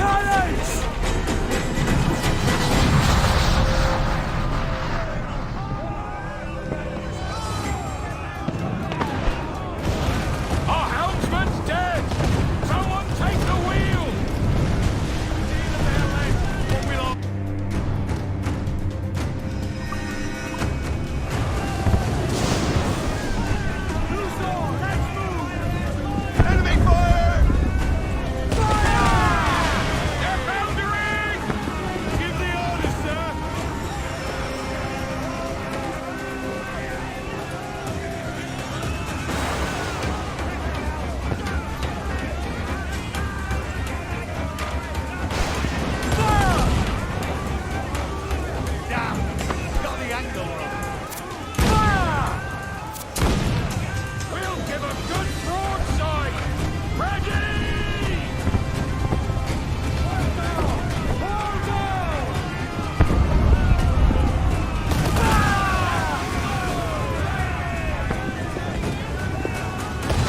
cannons! Our helmsman's dead! Someone take the wheel! What will I... Enemy fire! They're foundering! Give the orders, sir! Damn! Got the angle wrong. We'll give a good broadside! Ready!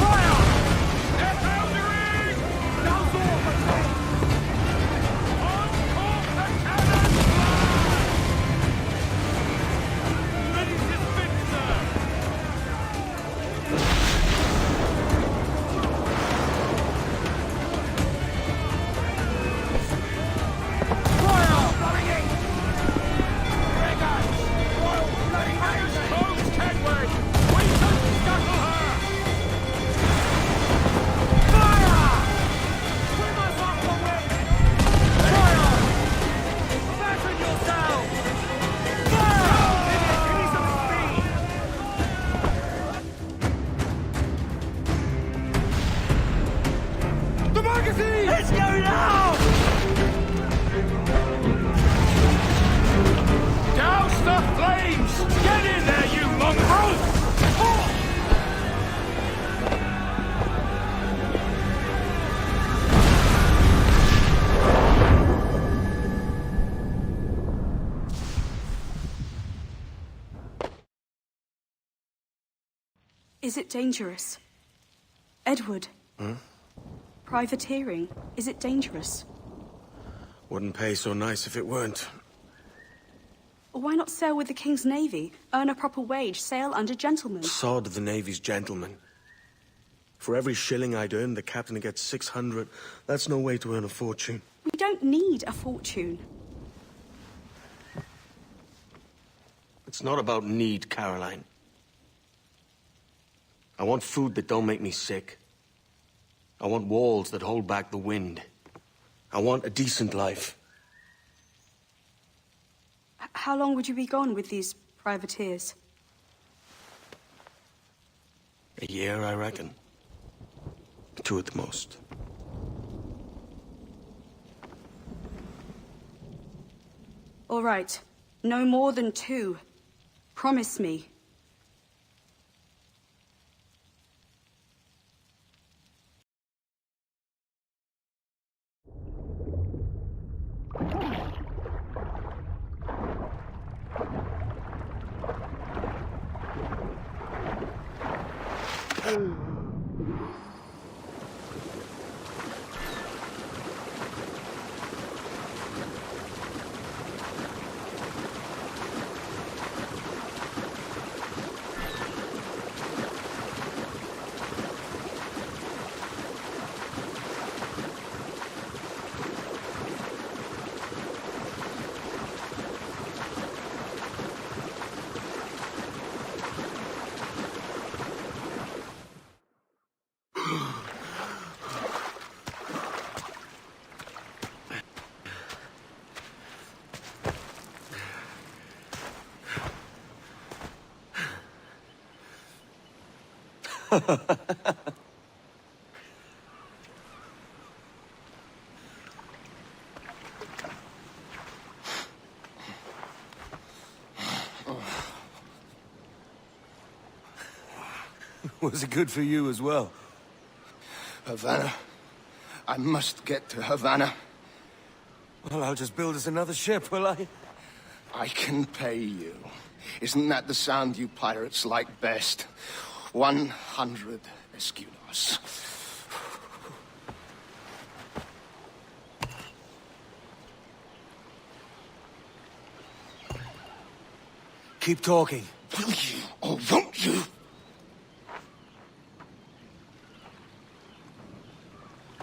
Fire! They're foundering! Uncork the cannons! Ready to spin, sir! Close, Kenway! We can scuttle her! Fire! Swim us off the wind! Fire! Fasten yourselves! Fire! Give me some speed! The magazine! Let's go now! Douse the flames! Get in there, you mongrel! Is it dangerous? Edward? Privateering, is it dangerous? Wouldn't pay so nice if it weren't. Why not sail with the King's Navy, earn a proper wage, sail under gentlemen? Sod the Navy's gentlemen. For every shilling I'd earn, the captain gets 600. That's no way to earn a fortune. We don't need a fortune. It's not about need, Caroline. I want food that don't make me sick. I want walls that hold back the wind. I want a decent life. How long would you be gone with these privateers? A year, I reckon. 2 at the most. All right. No more than 2. Promise me. Was it good for you as well? Havana. I must get to Havana. Well, I'll just build us another ship, will I? I can pay you. Isn't that the sound you pirates like best? 100 escudos. Keep talking. Will you, or won't you?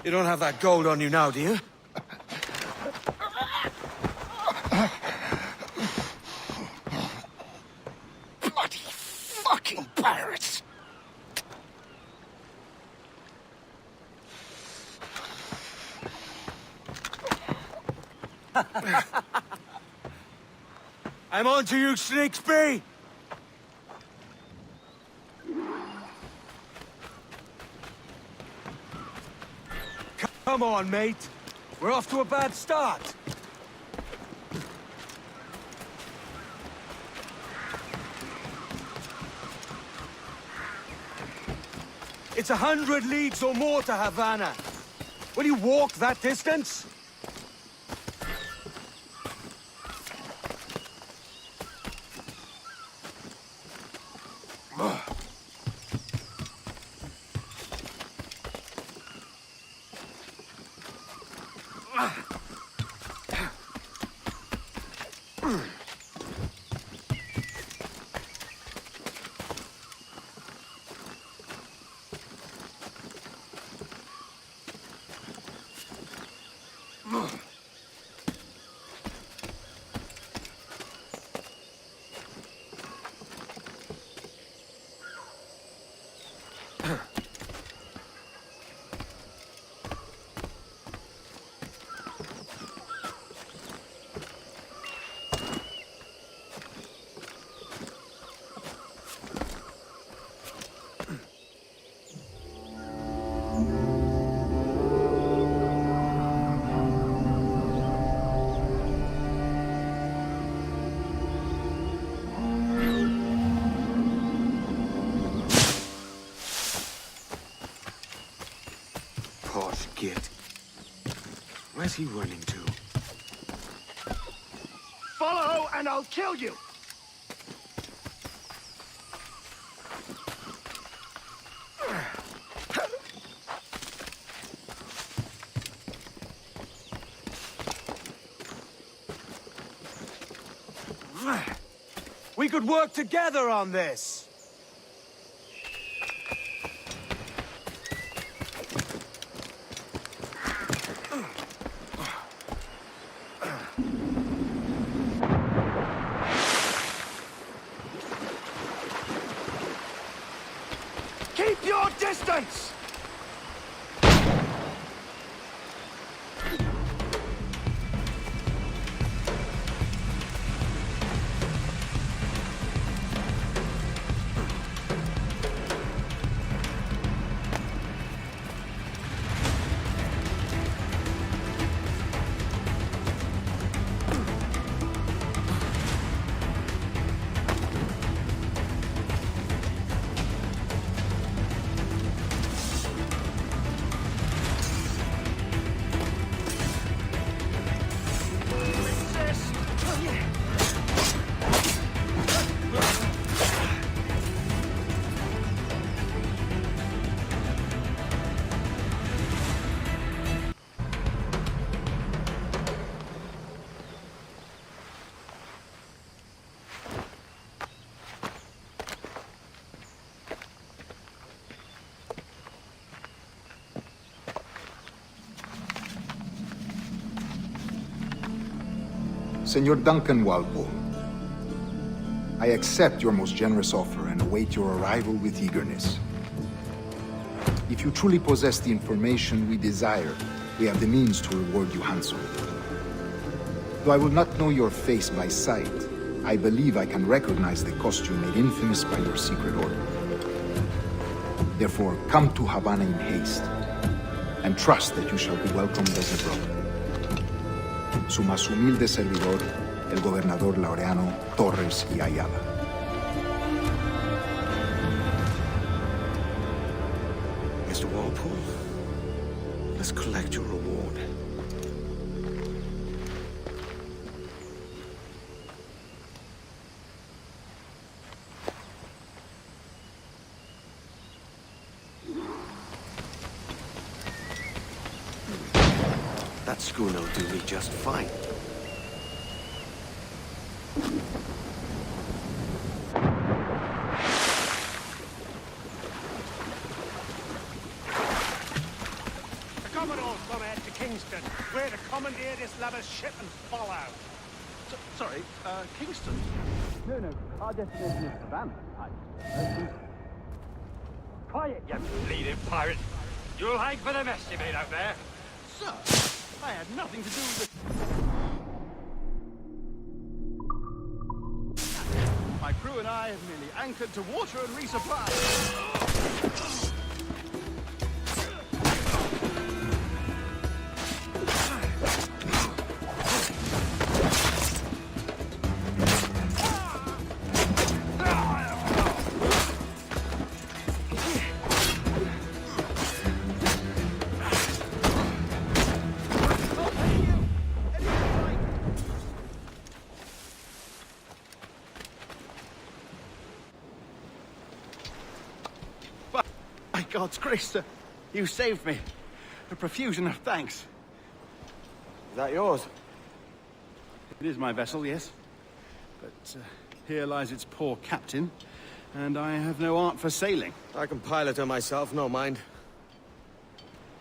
You don't have that gold on you now, do you? Bloody fucking pirates! I'm on to you, Snakesby! Come on, mate. We're off to a bad start. It's 100 leagues or more to Havana. Will you walk that distance? Git. Where's he running to? Follow and I'll kill you! We could work together on this! Keep your distance! Senor Duncan Walpole, I accept your most generous offer and await your arrival with eagerness. If you truly possess the information we desire, we have the means to reward you handsomely. Though I will not know your face by sight, I believe I can recognize the costume made infamous by your secret order. Therefore, come to Havana in haste, and trust that you shall be welcomed as a brother. Su más humilde servidor, el gobernador Laureano Torres y Ayala. Mr. Walpole, let's collect your reward. That schooner will do me just fine. Commodore's gone out to Kingston. We're to commandeer this lover's ship and follow. Sorry, Kingston? No, our destination is Havana. Quiet, you bleeding pirate. You'll hang for the mess you made out there. Sir, I had nothing to do with it. My crew and I have merely anchored to water and resupply. God's grace, sir. You saved me. A profusion of thanks. Is that yours? It is my vessel, yes. But here lies its poor captain, and I have no art for sailing. I can pilot her myself, no mind.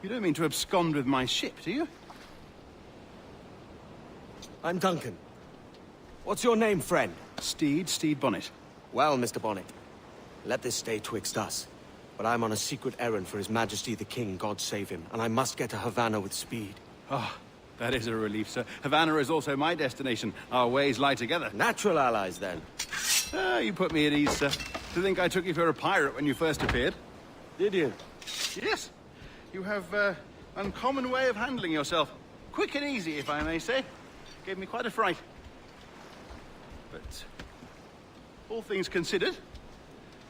You don't mean to abscond with my ship, do you? I'm Duncan. What's your name, friend? Steed Bonnet. Well, Mr. Bonnet, let this stay twixt us. But I'm on a secret errand for His Majesty the King, God save him, and I must get to Havana with speed. Oh, that is a relief, sir. Havana is also my destination. Our ways lie together. Natural allies, then. You put me at ease, sir. To think I took you for a pirate when you first appeared. Did you? Yes. You have uncommon way of handling yourself. Quick and easy, if I may say. Gave me quite a fright. But all things considered,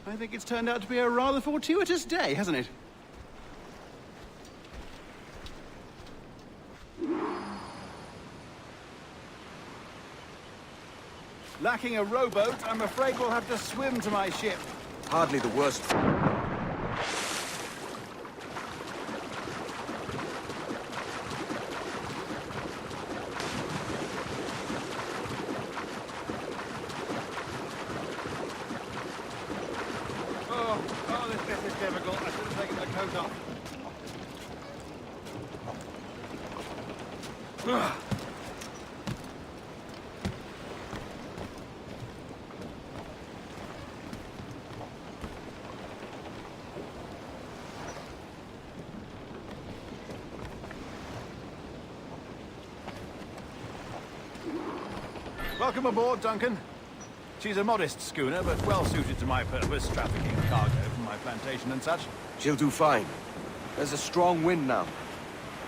I think it's turned out to be a rather fortuitous day, hasn't it? Lacking a rowboat, I'm afraid we'll have to swim to my ship. Hardly the worst. This bit is difficult. I should have taken the coat off. Welcome aboard, Duncan. She's a modest schooner, but well suited to my purpose, trafficking cargo from my plantation and such. She'll do fine. There's a strong wind now.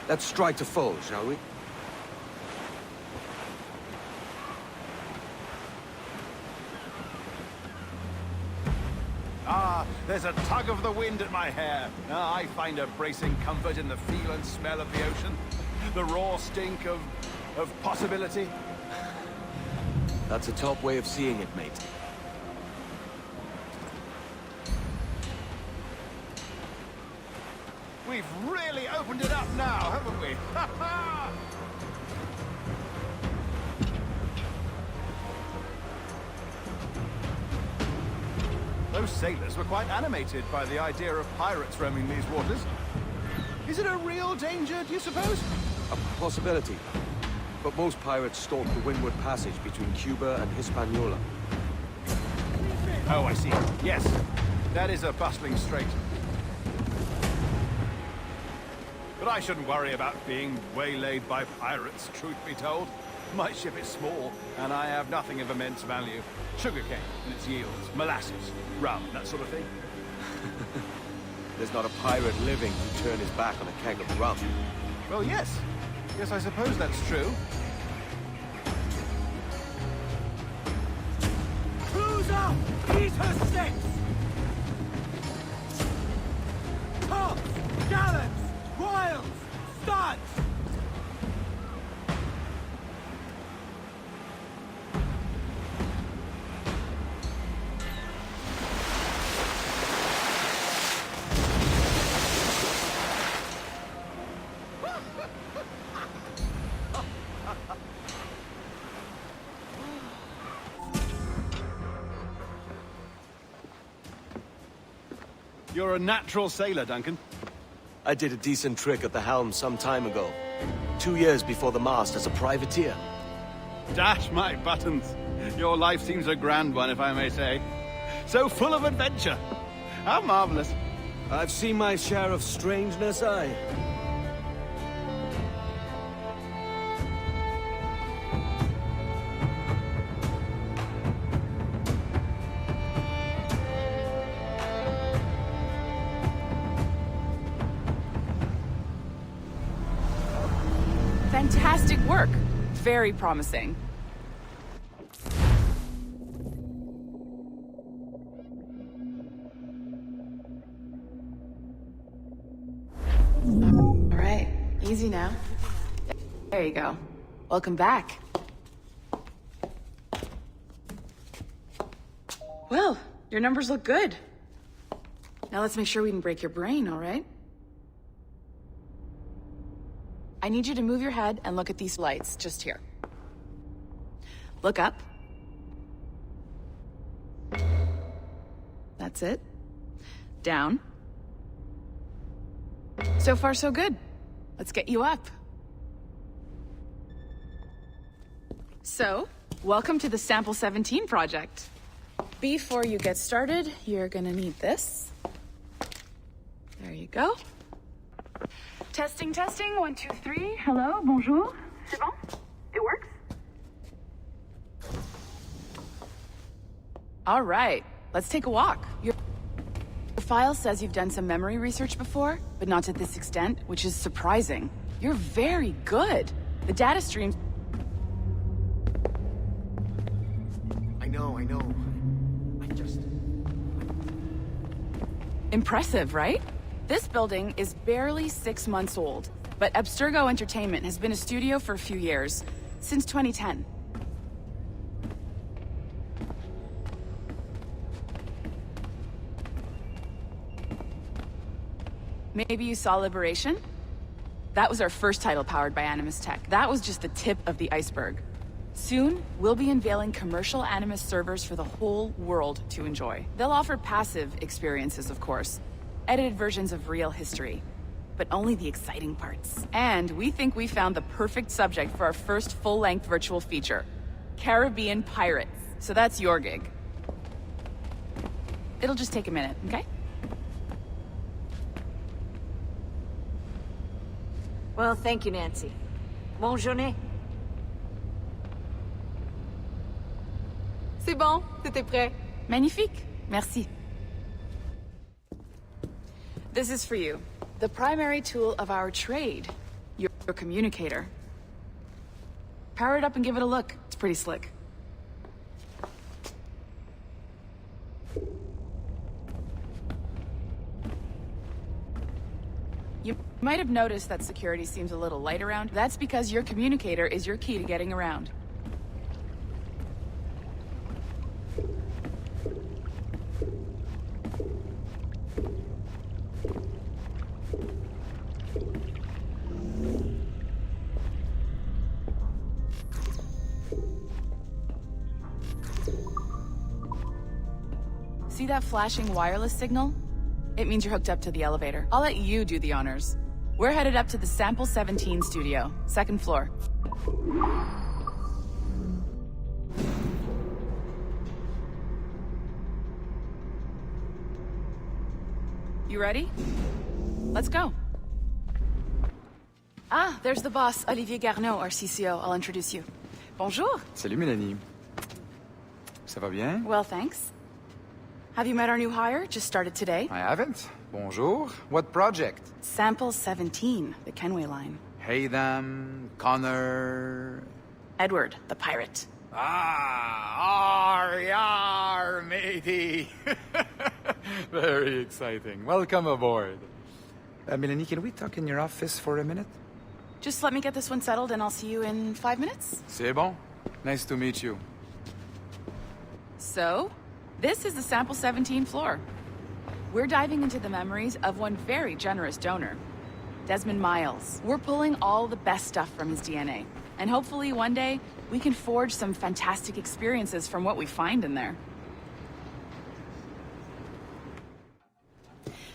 Let's strike to full, shall we? Ah, there's a tug of the wind at my hair. I find a bracing comfort in the feel and smell of the ocean. The raw stink of possibility. That's a top way of seeing it, mate. We've really opened it up now, haven't we? Ha ha! Those sailors were quite animated by the idea of pirates roaming these waters. Is it a real danger, do you suppose? A possibility. But most pirates stalk the windward passage between Cuba and Hispaniola. Oh, I see. Yes, that is a bustling strait. But I shouldn't worry about being waylaid by pirates, truth be told. My ship is small, and I have nothing of immense value. Sugarcane and its yields, molasses, rum, that sort of thing. There's not a pirate living who'd turn his back on a keg of rum. Well, yes. Yes, I suppose that's true. Crews up! Eat her six! Tops! Gallants! Royals! Studs! You're a natural sailor, Duncan. I did a decent trick at the helm some time ago. 2 years before the mast as a privateer. Dash my buttons. Your life seems a grand one, if I may say. So full of adventure. How marvelous. I've seen my share of strangeness, aye. Fantastic work. Very promising. All right, easy now. There you go. Welcome back. Well, your numbers look good. Now let's make sure we can break your brain, all right? I need you to move your head and look at these lights just here. Look up. That's it. Down. So far, so good. Let's get you up. So, welcome to the Sample 17 project. Before you get started, you're gonna need this. There you go. Testing, testing, 1, 2, 3. Hello, bonjour. C'est bon? It works? All right, let's take a walk. Your file says you've done some memory research before, but not to this extent, which is surprising. You're very good. The data streams... I know. I just... Impressive, right? This building is barely 6 months old, but Abstergo Entertainment has been a studio for a few years, since 2010. Maybe you saw Liberation? That was our first title powered by Animus Tech. That was just the tip of the iceberg. Soon, we'll be unveiling commercial Animus servers for the whole world to enjoy. They'll offer passive experiences, of course, edited versions of real history, but only the exciting parts. And we think we found the perfect subject for our first full-length virtual feature, Caribbean Pirates. So that's your gig. It'll just take a minute, okay? Well, thank you, Nancy. Bonne journée. C'est bon, t'étais prêt. Magnifique, merci. This is for you. The primary tool of our trade. Your communicator. Power it up and give it a look. It's pretty slick. You might have noticed that security seems a little light around. That's because your communicator is your key to getting around. See that flashing wireless signal? It means you're hooked up to the elevator. I'll let you do the honors. We're headed up to the Sample 17 studio, 2nd floor. You ready? Let's go. Ah, there's the boss, Olivier Garneau, our CCO. I'll introduce you. Bonjour. Salut, Mélanie. Ça va bien? Well, thanks. Have you met our new hire? Just started today. I haven't. Bonjour. What project? Sample 17, the Kenway line. Hey them, Connor... Edward, the pirate. Ah, yar, matey. Very exciting. Welcome aboard. Mélanie, can we talk in your office for a minute? Just let me get this one settled and I'll see you in 5 minutes. C'est bon. Nice to meet you. So, this is the Sample 17 floor. We're diving into the memories of one very generous donor, Desmond Miles. We're pulling all the best stuff from his DNA. And hopefully one day, we can forge some fantastic experiences from what we find in there.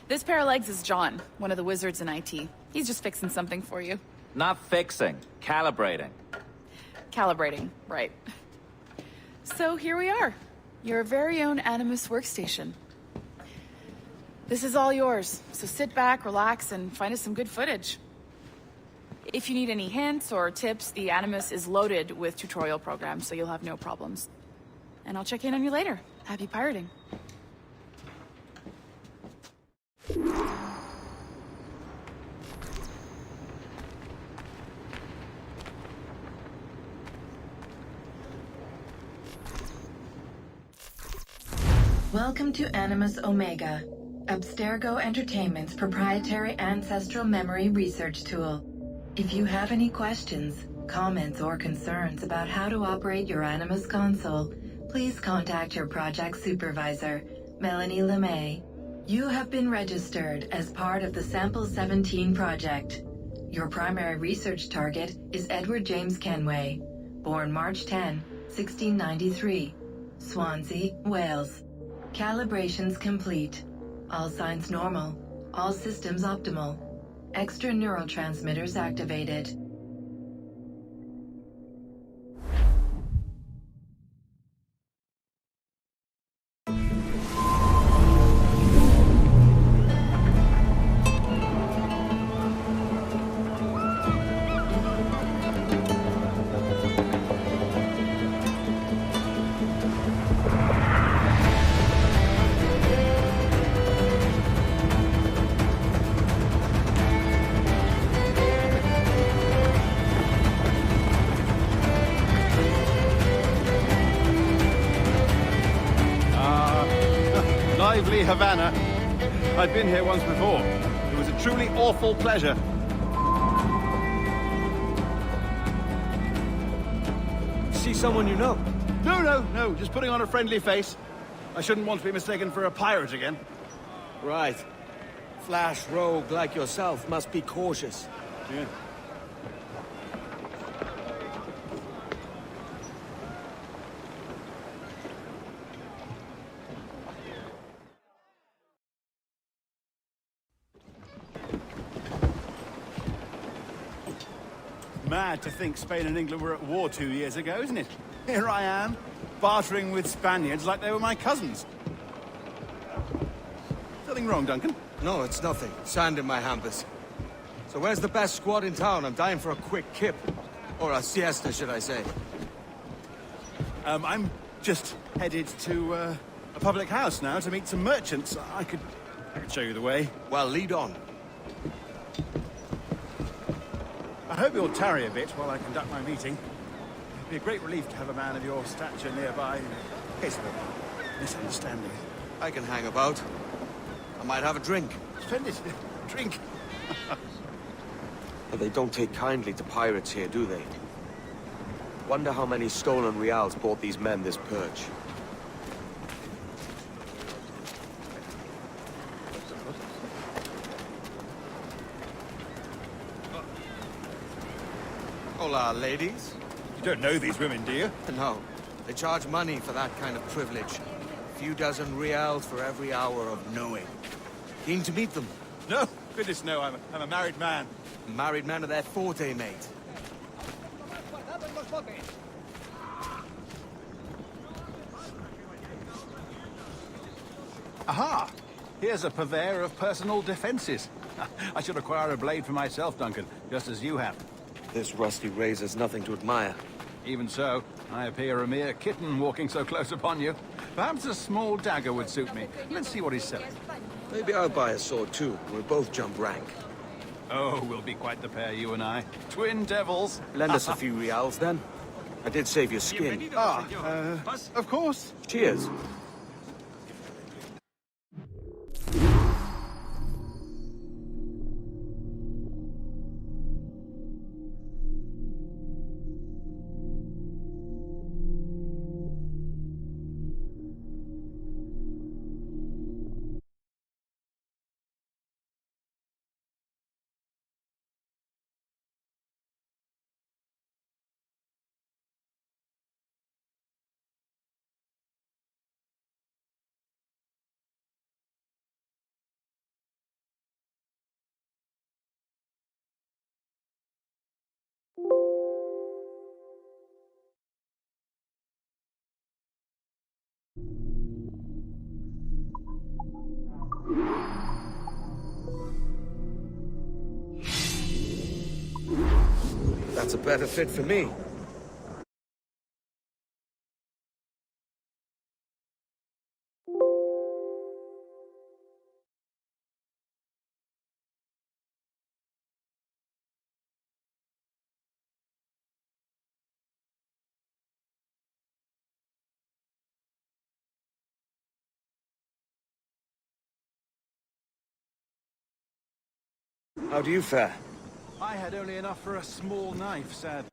This pair of legs is John, one of the wizards in IT. He's just fixing something for you. Not fixing, calibrating. Calibrating, right. So here we are. Your very own Animus workstation. This is all yours, so sit back, relax, and find us some good footage. If you need any hints or tips, the Animus is loaded with tutorial programs, so you'll have no problems. And I'll check in on you later. Happy pirating. Welcome to Animus Omega, Abstergo Entertainment's proprietary ancestral memory research tool. If you have any questions, comments, or concerns about how to operate your Animus console, please contact your project supervisor, Melanie LeMay. You have been registered as part of the Sample 17 project. Your primary research target is Edward James Kenway, born March 10, 1693, Swansea, Wales. Calibrations complete. All signs normal. All systems optimal. Extra neurotransmitters activated. Lively Havana. I'd been here once before. It was a truly awful pleasure. See someone you know? No, just putting on a friendly face. I shouldn't want to be mistaken for a pirate again. Right. Flash rogue like yourself must be cautious. Yeah. Mad to think Spain and England were at war 2 years ago, isn't it? Here I am, bartering with Spaniards like they were my cousins. Something wrong, Duncan? No, it's nothing. Sand in my hampers. So where's the best squad in town? I'm dying for a quick kip. Or a siesta, should I say. I'm just headed to a public house now to meet some merchants. I could show you the way. Well, lead on. I hope you'll tarry a bit while I conduct my meeting. It'd be a great relief to have a man of your stature nearby in case of a misunderstanding. I can hang about. I might have a drink. Splendid. Drink. But they don't take kindly to pirates here, do they? Wonder how many stolen reals bought these men this perch. Hola, ladies. You don't know these women, do you? No. They charge money for that kind of privilege. A few dozen reals for every hour of knowing. Keen to meet them? No. Goodness, no. I'm a married man. Married men are their forte, mate. Aha! Here's a purveyor of personal defenses. I should acquire a blade for myself, Duncan, just as you have. This rusty razor's nothing to admire. Even so, I appear a mere kitten walking so close upon you. Perhaps a small dagger would suit me. Let's see what he's selling. Maybe I'll buy a sword too. We'll both jump rank. Oh, we'll be quite the pair, you and I. Twin devils. Lend us a few reals, then. I did save your skin. Of course. Cheers. That's a better fit for me. How do you fare? I had only enough for a small knife, sad.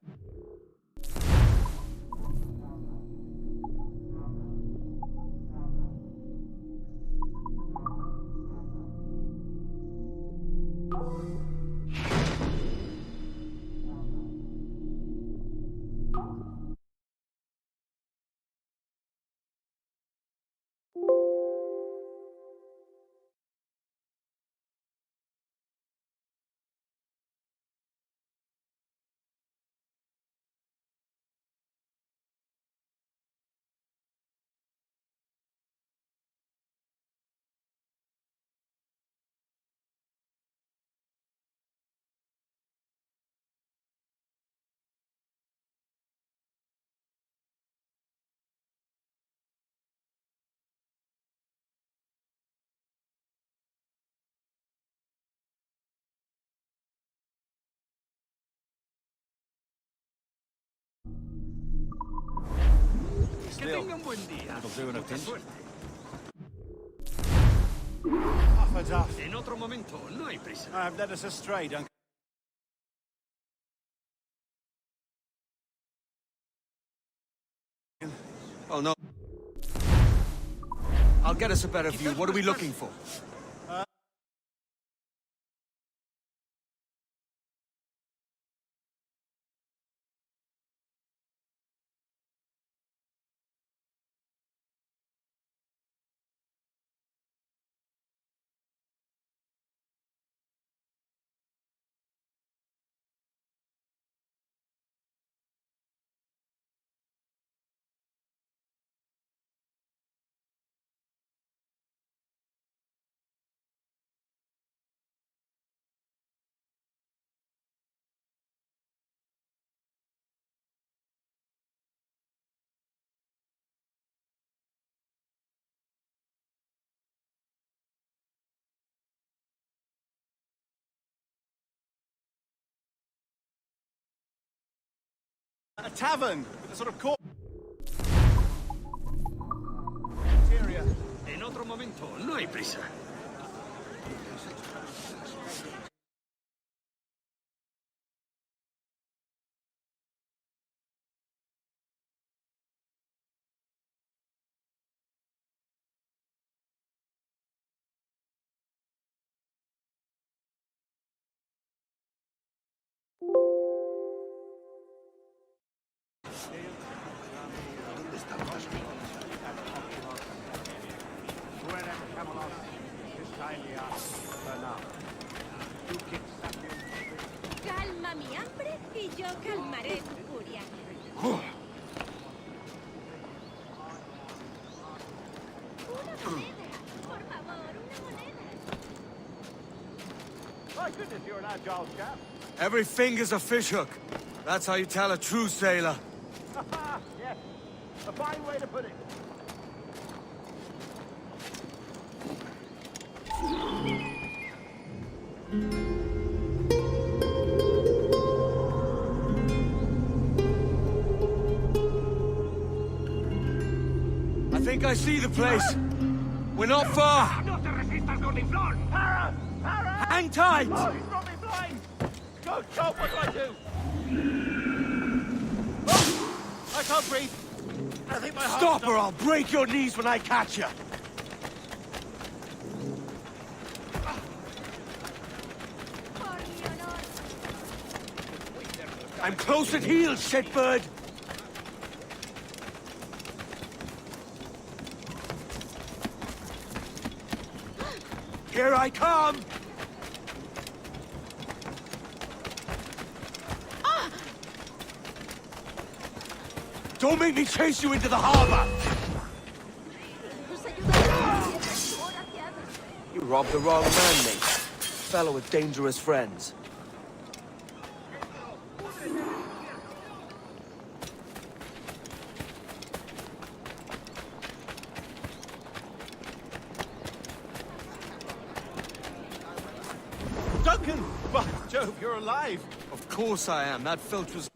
Que tenga un buen día. It'll do in a pinch. Off and off. En otro momento, no hay prisa. I've led us astray, Duncan. Oh, no. I'll get us a better view. What are we looking for? A tavern with a sort of court. Interior. En otro momento, no hay prisa. Calma mi hambre y yo calmaré tu furia. Una moneda, por favor, una moneda. My goodness, you're an agile chap. Every finger's a fishhook. That's how you tell a true sailor. Yes, a fine way to put it. I think I see the place. We're not far. No te resistas, gordinflón. Para! Para! Hang tight! Oh, he's got me blind! Go, go, what do I do? Oh, I can't breathe. I think my heart... Stop or I'll break your knees when I catch you. I'm close at heel, shitbird. Here I come! Don't make me chase you into the harbor! You robbed the wrong man, mate. Fellow with dangerous friends. you're alive. Of course I am. That filch was...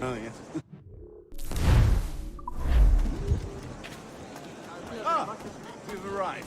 Oh, yes. Ah! We've arrived.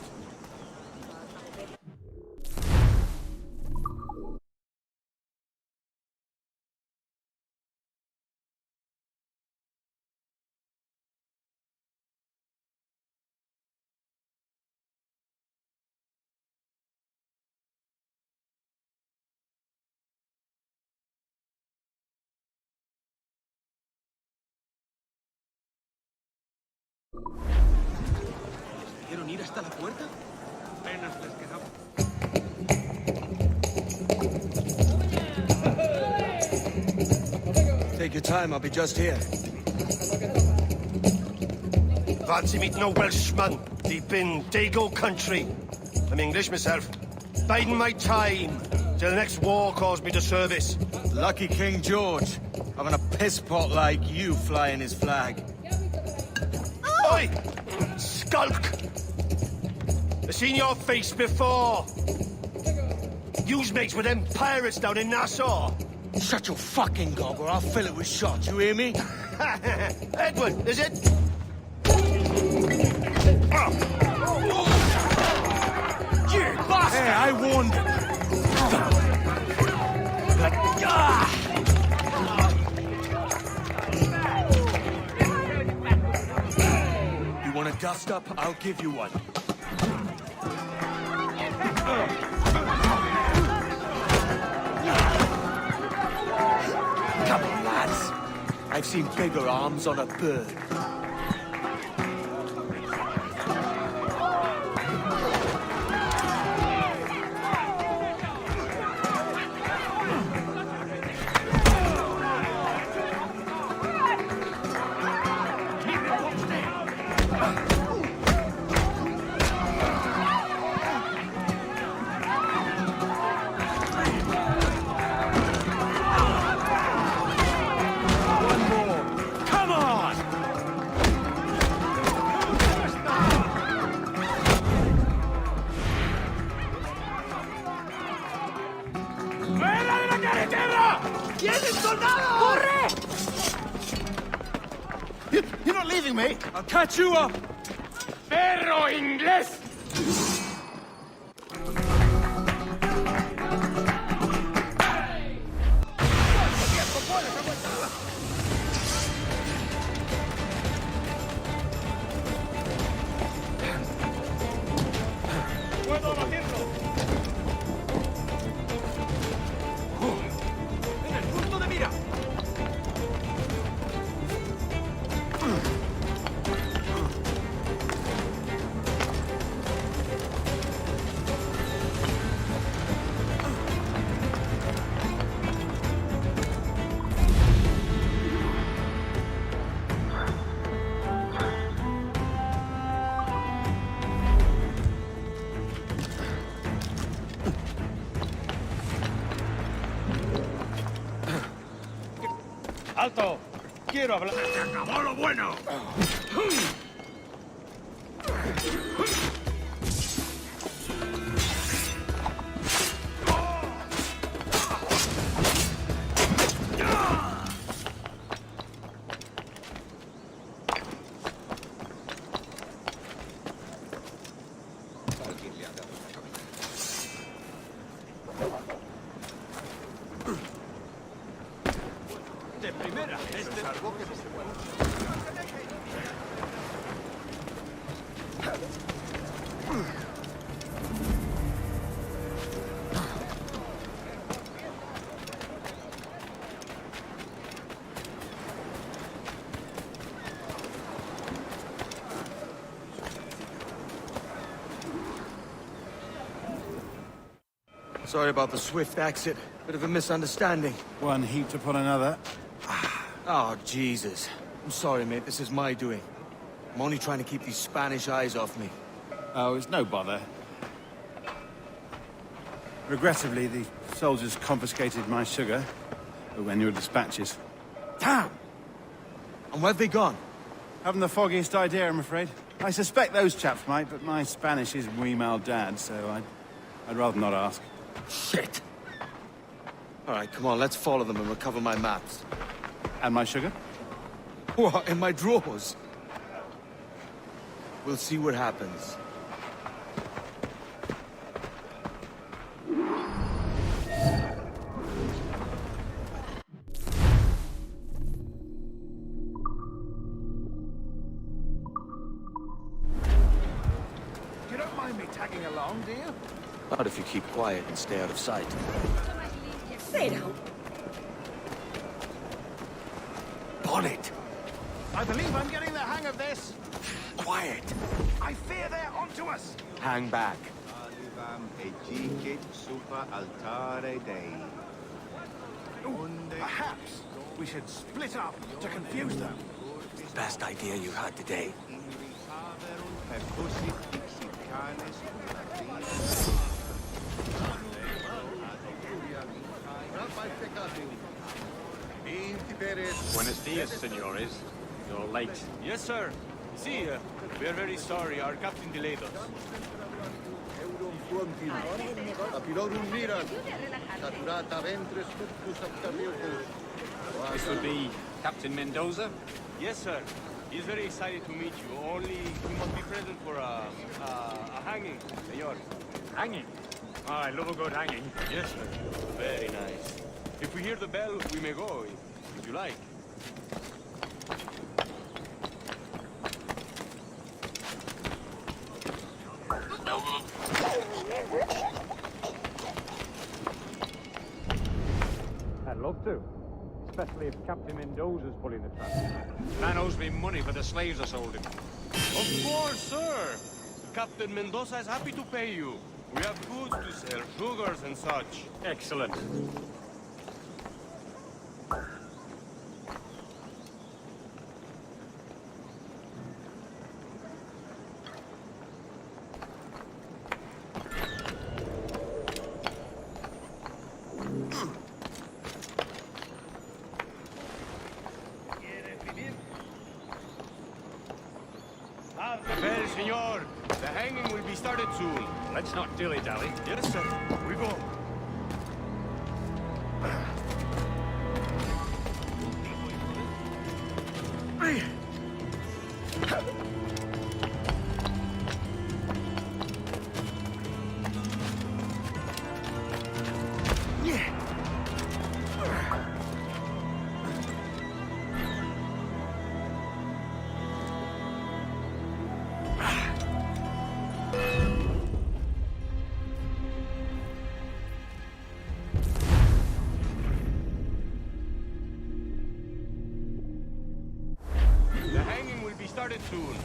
¿Quieren ir hasta la puerta? Apenas les quedamos. Take your time, I'll be just here. Fancy meeting a Welshman deep in Dago country. I'm English myself. Biding my time till the next war calls me to service. Lucky King George, having a piss pot like you flying his flag. Oi! Skulk! I've seen your face before. You's mates with them pirates down in Nassau. Shut your fucking gob or I'll fill it with shot, you hear me? Edward, is it? You bastard! Hey, I warned him. You want a dust up? I'll give you one. Come on, lads. I've seen bigger arms on a bird. You're not leaving me. I'll catch you up. Perro inglés! ¡Puedo batirlo! ¡En el punto de mira! ¡Alto! ¡Quiero hablar! ¡Se acabó lo bueno! De primera, salvo que no se mueva. Sorry about the swift exit. Bit of a misunderstanding. One heaped upon another. Oh, Jesus. I'm sorry, mate. This is my doing. I'm only trying to keep these Spanish eyes off me. Oh, it's no bother. Regrettably, the soldiers confiscated my sugar when your dispatches. Damn! And where've they gone? Haven't the foggiest idea, I'm afraid. I suspect those chaps might, but my Spanish is wee mal dad, so I'd rather not ask. Shit! All right, come on, let's follow them and recover my maps. And my sugar? What, in my drawers? We'll see what happens. You don't mind me tagging along, do you? Not if you keep quiet and stay out of sight. They don't. Bonnet! I believe I'm getting the hang of this. Quiet! I fear they're onto us. Hang back. Perhaps we should split up to confuse them. Best idea you had today. Buenos dias, senores. You're late. Yes, sir. See, we are very sorry. Our captain delayed us. This would be Captain Mendoza? Yes, sir. He's very excited to meet you. Only you must be present for a hanging, senor. Hanging? Oh, I love a good hanging. Yes, sir. Very nice. If we hear the bell, we may go, if you like. I'd love to. Especially if Captain Mendoza's pulling the trap. Man owes me money for the slaves I sold him. Of course, sir. Captain Mendoza is happy to pay you. We have goods to sell, sugars and such. Excellent. Well, senor, the hanging will be started soon. Let's not dilly-dally. Yes, sir. We go. Started soon.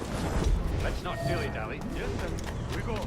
Let's not dilly-dally. Yes, sir. We go.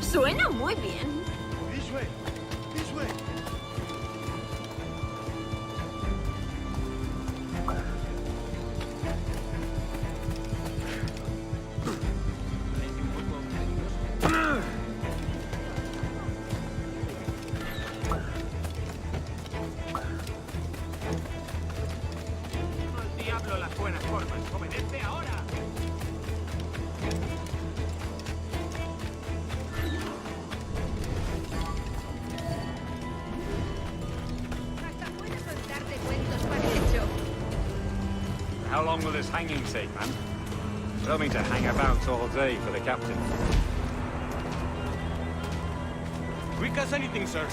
Suena muy bien. This way. This way. Al diablo las buenas formas. ¡Obedece ahora! How long will this hanging take, man? I don't mean to hang about all day for the captain. Quick as anything, sir.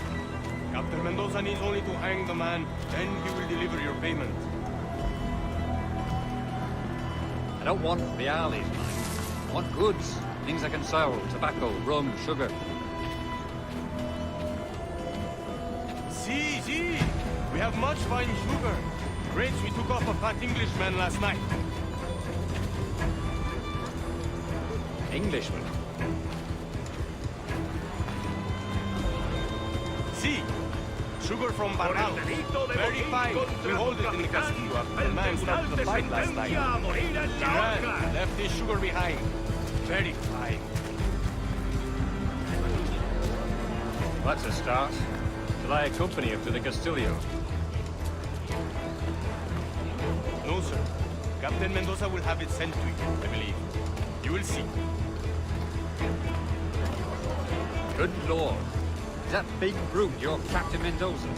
Captain Mendoza needs only to hang the man, then he will deliver your payment. I don't want reales, man. I want goods. Things I can sell. Tobacco, rum, sugar. See. We have much fine sugar. Grapes we took off a fat Englishman last night. Englishman? See. Sugar from Barral. Very fine. We hold it in the castillo after the man started the fight last night. He ran, left his sugar behind. Very fine. That's a start. Shall I accompany him to the Castillo? No, sir. Captain Mendoza will have it sent to you, I believe. You will see. Good lord. Is that big brute your Captain Mendoza?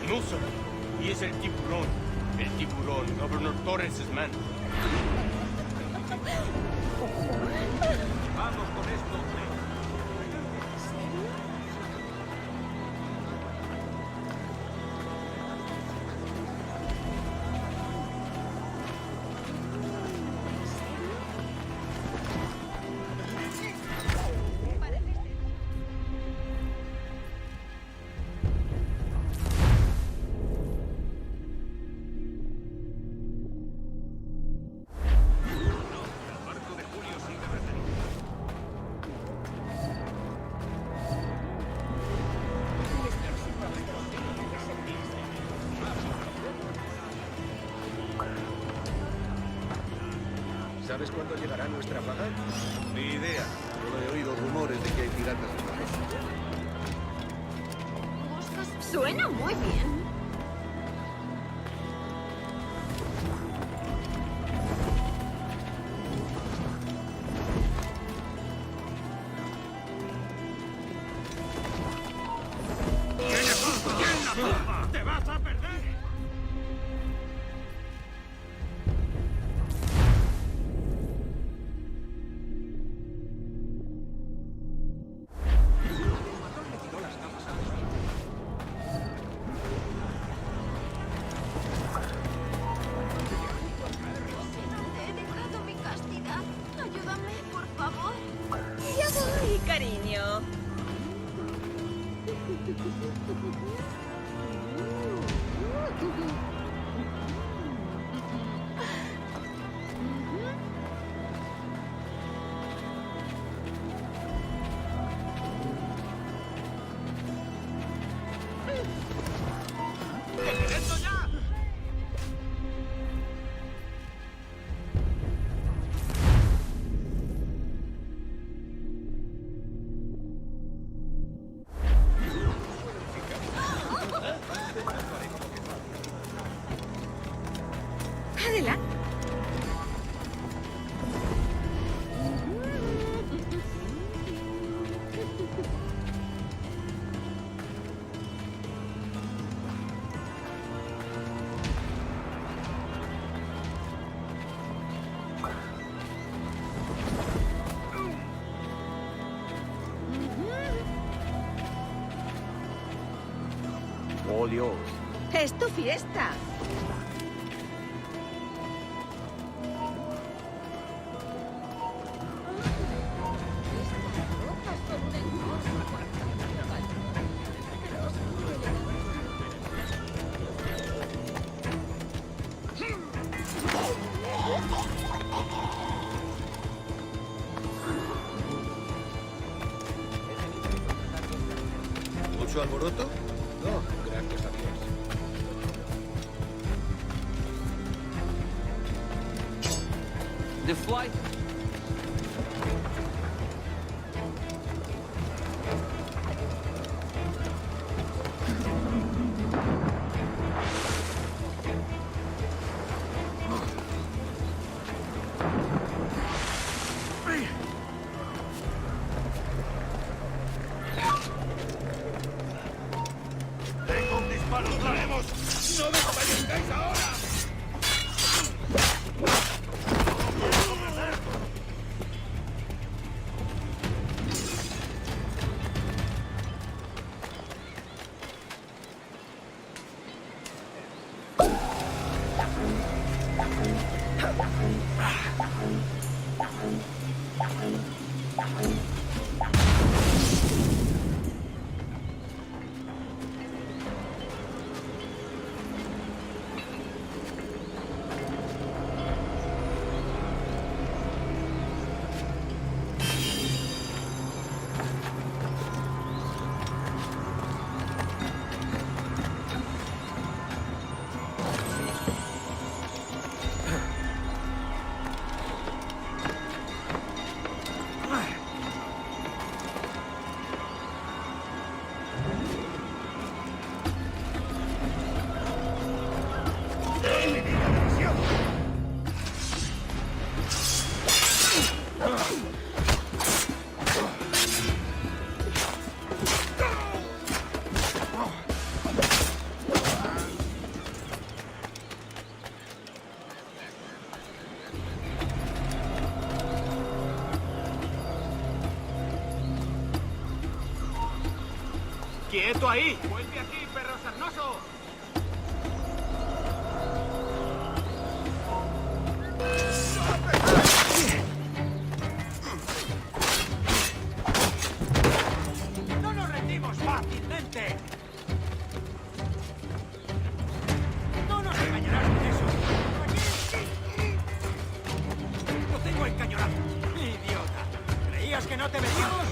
No, sir. He is El Tiburon. El Tiburon, Governor Torres' man. Vamos con esto. ¿Sabes cuándo llegará nuestra paga? Ni idea. Solo he oído rumores de que hay piratas en la isla. Suena muy bien. ¡Te vas a perder! He dejado mi castidad. Ayúdame, por favor. Ya voy, cariño. Adelante. All yours. Es tu fiesta. ¿Mucho alboroto? No, gracias a Dios. The flight... ¡Tengo un disparo! ¡Lo haremos! ¡No desfallezcáis! ¡Quieto ahí! ¡Vuelve aquí, perro sarnoso! ¡No nos rendimos fácilmente! ¡No nos engañarás con eso! ¡Lo tengo encañonado! ¡Idiota! ¿Creías que no te veríamos?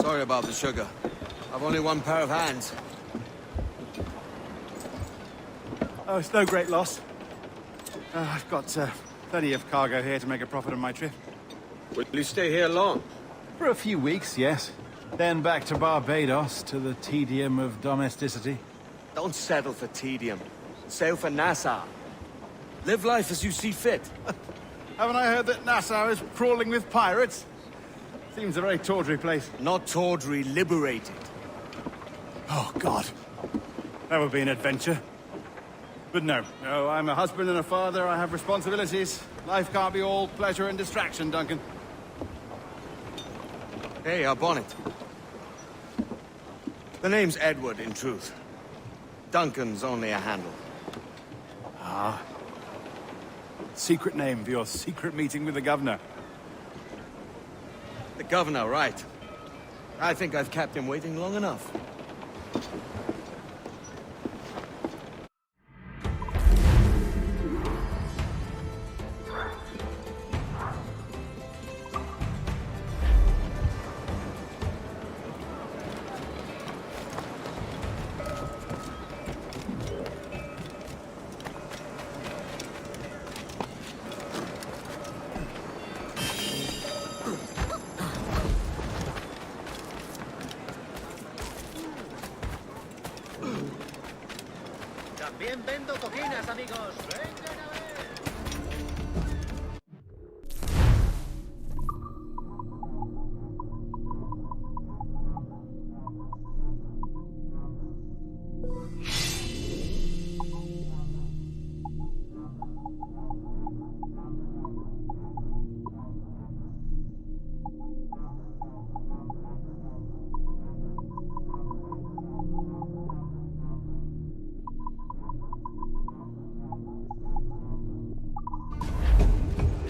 Sorry about the sugar. I've only one pair of hands. Oh, it's no great loss. I've got plenty of cargo here to make a profit on my trip. Will you stay here long? For a few weeks, yes. Then back to Barbados, to the tedium of domesticity. Don't settle for tedium. Sail for Nassau. Live life as you see fit. Haven't I heard that Nassau is crawling with pirates? Seems a very tawdry place. Not tawdry, liberated. Oh, God. That would be an adventure. But no, I'm a husband and a father. I have responsibilities. Life can't be all pleasure and distraction, Duncan. Hey, our bonnet. The name's Edward, in truth. Duncan's only a handle. Ah. Secret name for your secret meeting with the governor. The governor, right. I think I've kept him waiting long enough. También vendo coquinas, amigos. ¡Vengan a ver!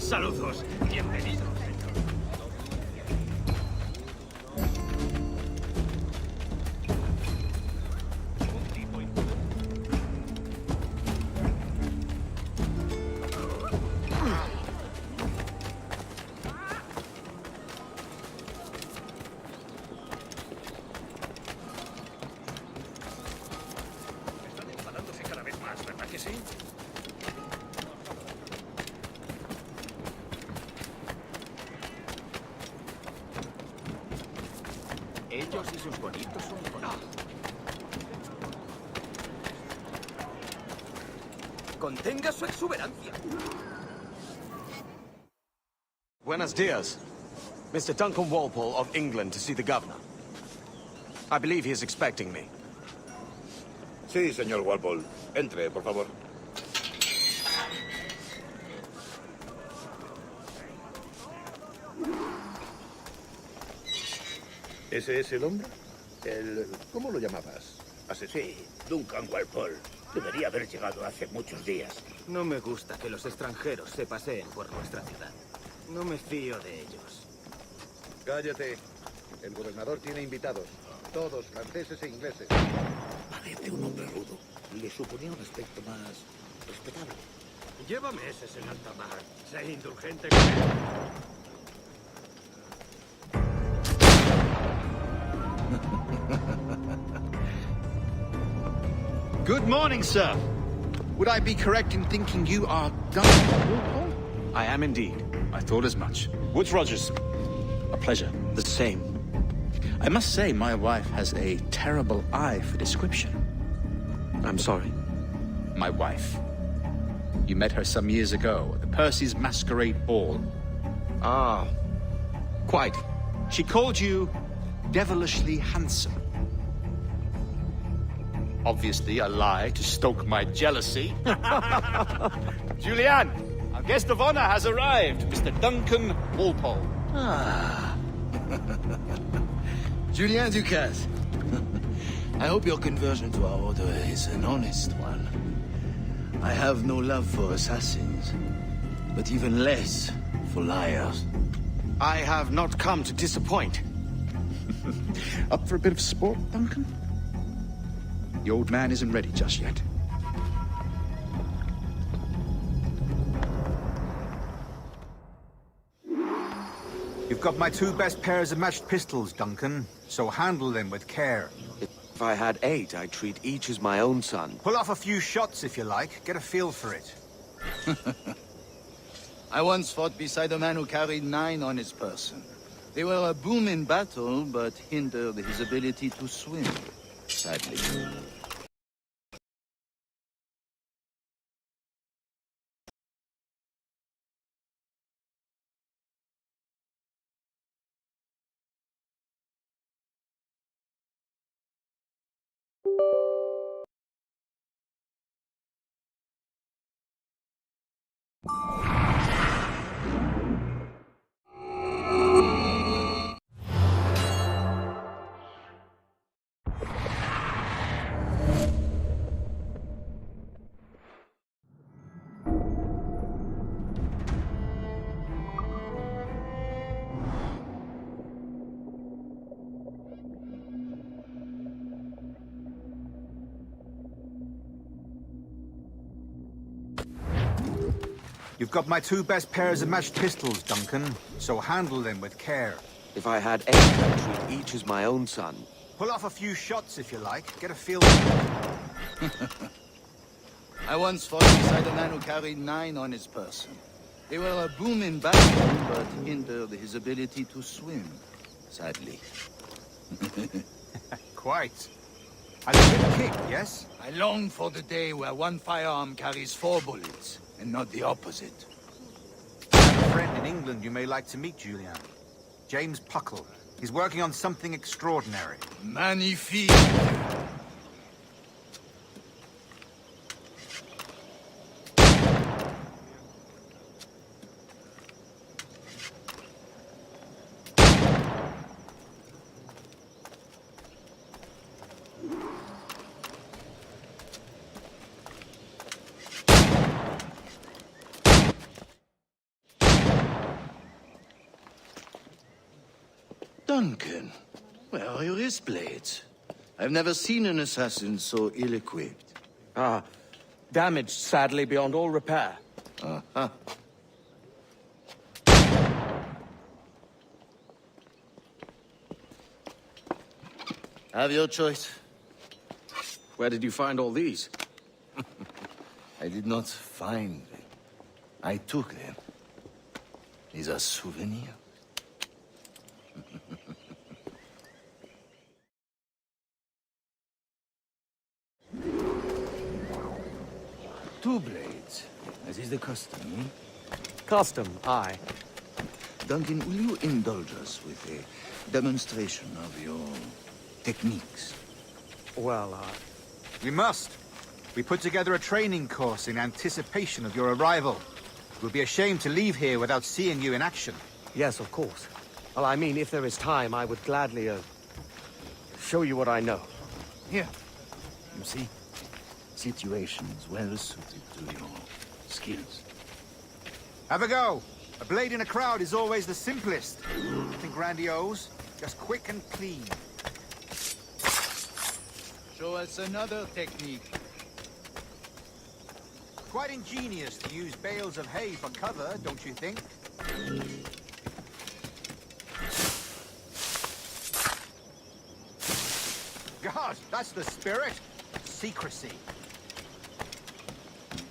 Saludos. Bienvenido. Están enfadándose cada vez más, ¿verdad que sí? Ellos y sus bonitos uniformes. Contenga su exuberancia. Buenos dias. Mr. Duncan Walpole of England to see the governor. I believe he is expecting me. Sí, señor Walpole. Entre, por favor. ¿Ese es el hombre? ¿Cómo lo llamabas? Sí, Duncan Walpole. Debería haber llegado hace muchos días. No me gusta que los extranjeros se paseen por nuestra ciudad. No me fío de ellos. Cállate. El gobernador tiene invitados. Todos franceses e ingleses. Parece un hombre rudo. Le suponía un aspecto más respetable. Llévame ese en alta mar. Sé indulgente con él. Good morning, sir. Would I be correct in thinking you are Duncan Walpole? I am indeed. I thought as much. Woods Rogers. A pleasure. The same. I must say, my wife has a terrible eye for description. I'm sorry. My wife. You met her some years ago at the Percy's Masquerade Ball. Ah, quite. She called you devilishly handsome. Obviously a lie to stoke my jealousy. Julianne, our guest of honor has arrived, Mr. Duncan Walpole. Ah. Julien Ducasse. I hope your conversion to our order is an honest one. I have no love for assassins, but even less for liars. I have not come to disappoint. Up for a bit of sport, Duncan? The old man isn't ready just yet. You've got my 2 best pairs of matched pistols, Duncan, so handle them with care. If I had 8, I'd treat each as my own son. Pull off a few shots if you like. Get a feel for it. I once fought beside a man who carried 9 on his person. They were a boom in battle, but hindered his ability to swim, sadly. You've got my 2 best pairs of matched pistols, Duncan, so handle them with care. If I had 8, I'd treat each as my own son. Pull off a few shots if you like. Get a feel for it. I once fought beside a man who carried 9 on his person. They were a boom in battle, but hindered his ability to swim, sadly. Quite. A good kick, yes? I long for the day where one firearm carries 4 bullets, and not the opposite. I have a friend in England you may like to meet, Julian. James Puckle. He's working on something extraordinary. Magnifique! Duncan, where are your wrist blades? I've never seen an assassin so ill-equipped. Ah, damaged sadly beyond all repair. Uh-huh. Have your choice. Where did you find all these? I did not find them. I took them. These are souvenirs. Two blades, as is the custom. Custom, aye. Duncan, will you indulge us with a demonstration of your techniques? Well, We must. We put together a training course in anticipation of your arrival. It would be a shame to leave here without seeing you in action. Yes, of course. Well, I mean, if there is time, I would gladly, show you what I know. Here. You see? Situations well suited to your skills. Have a go. A blade in a crowd is always the simplest. Nothing grandiose, just quick and clean. Show us another technique. Quite ingenious to use bales of hay for cover, don't you think? God, that's the spirit. Secrecy.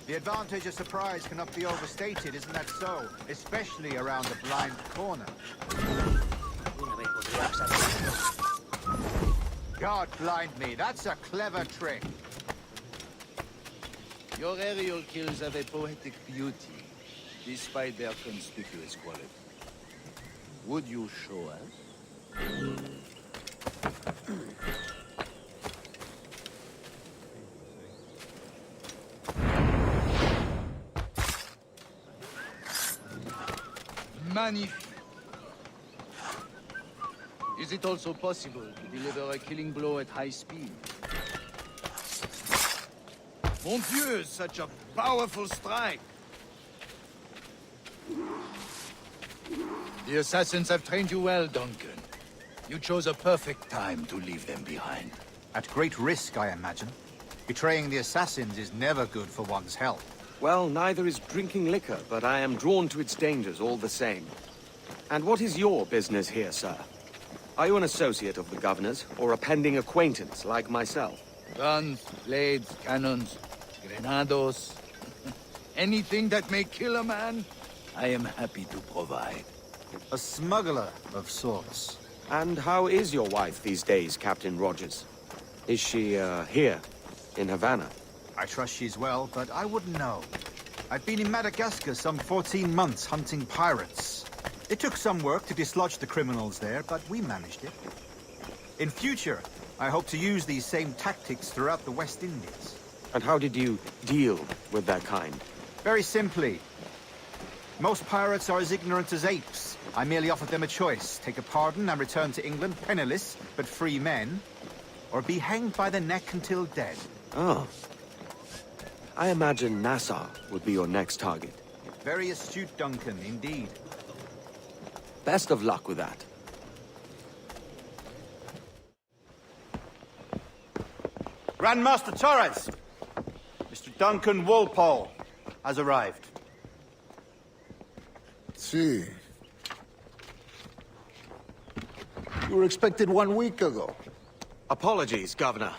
The advantage of surprise cannot be overstated, isn't that so? Especially around the blind corner. God blind me, that's a clever trick. Your aerial kills have a poetic beauty, despite their conspicuous quality. Would you show us? Magnifique. Is it also possible to deliver a killing blow at high speed? Mon Dieu, such a powerful strike! The assassins have trained you well, Duncan. You chose a perfect time to leave them behind. At great risk, I imagine. Betraying the assassins is never good for one's health. Well, neither is drinking liquor, but I am drawn to its dangers all the same. And what is your business here, sir? Are you an associate of the governor's, or a pending acquaintance like myself? Guns, blades, cannons, grenados. Anything that may kill a man, I am happy to provide. A smuggler of sorts. And how is your wife these days, Captain Rogers? Is she, here, in Havana? I trust she's well, but I wouldn't know. I've been in Madagascar some 14 months hunting pirates. It took some work to dislodge the criminals there, but we managed it. In future, I hope to use these same tactics throughout the West Indies. And how did you deal with that kind? Very simply. Most pirates are as ignorant as apes. I merely offered them a choice. Take a pardon and return to England penniless, but free men. Or be hanged by the neck until dead. Oh. I imagine Nassau would be your next target. Very astute, Duncan, indeed. Best of luck with that. Grandmaster Torres! Mr. Duncan Walpole has arrived. See. You were expected 1 week ago. Apologies, Governor.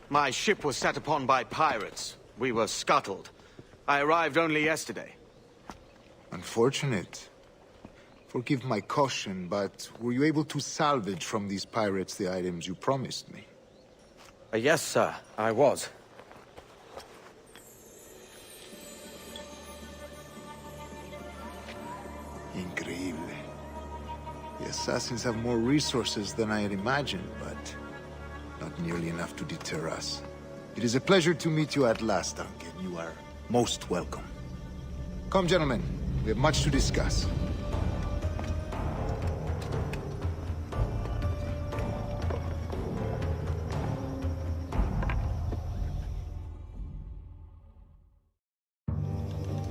My ship was set upon by pirates. We were scuttled. I arrived only yesterday. Unfortunate. Forgive my caution, but were you able to salvage from these pirates the items you promised me? Yes, sir, I was. Increíble. The assassins have more resources than I had imagined, but not nearly enough to deter us. It is a pleasure to meet you at last, Duncan. You are most welcome. Come, gentlemen. We have much to discuss.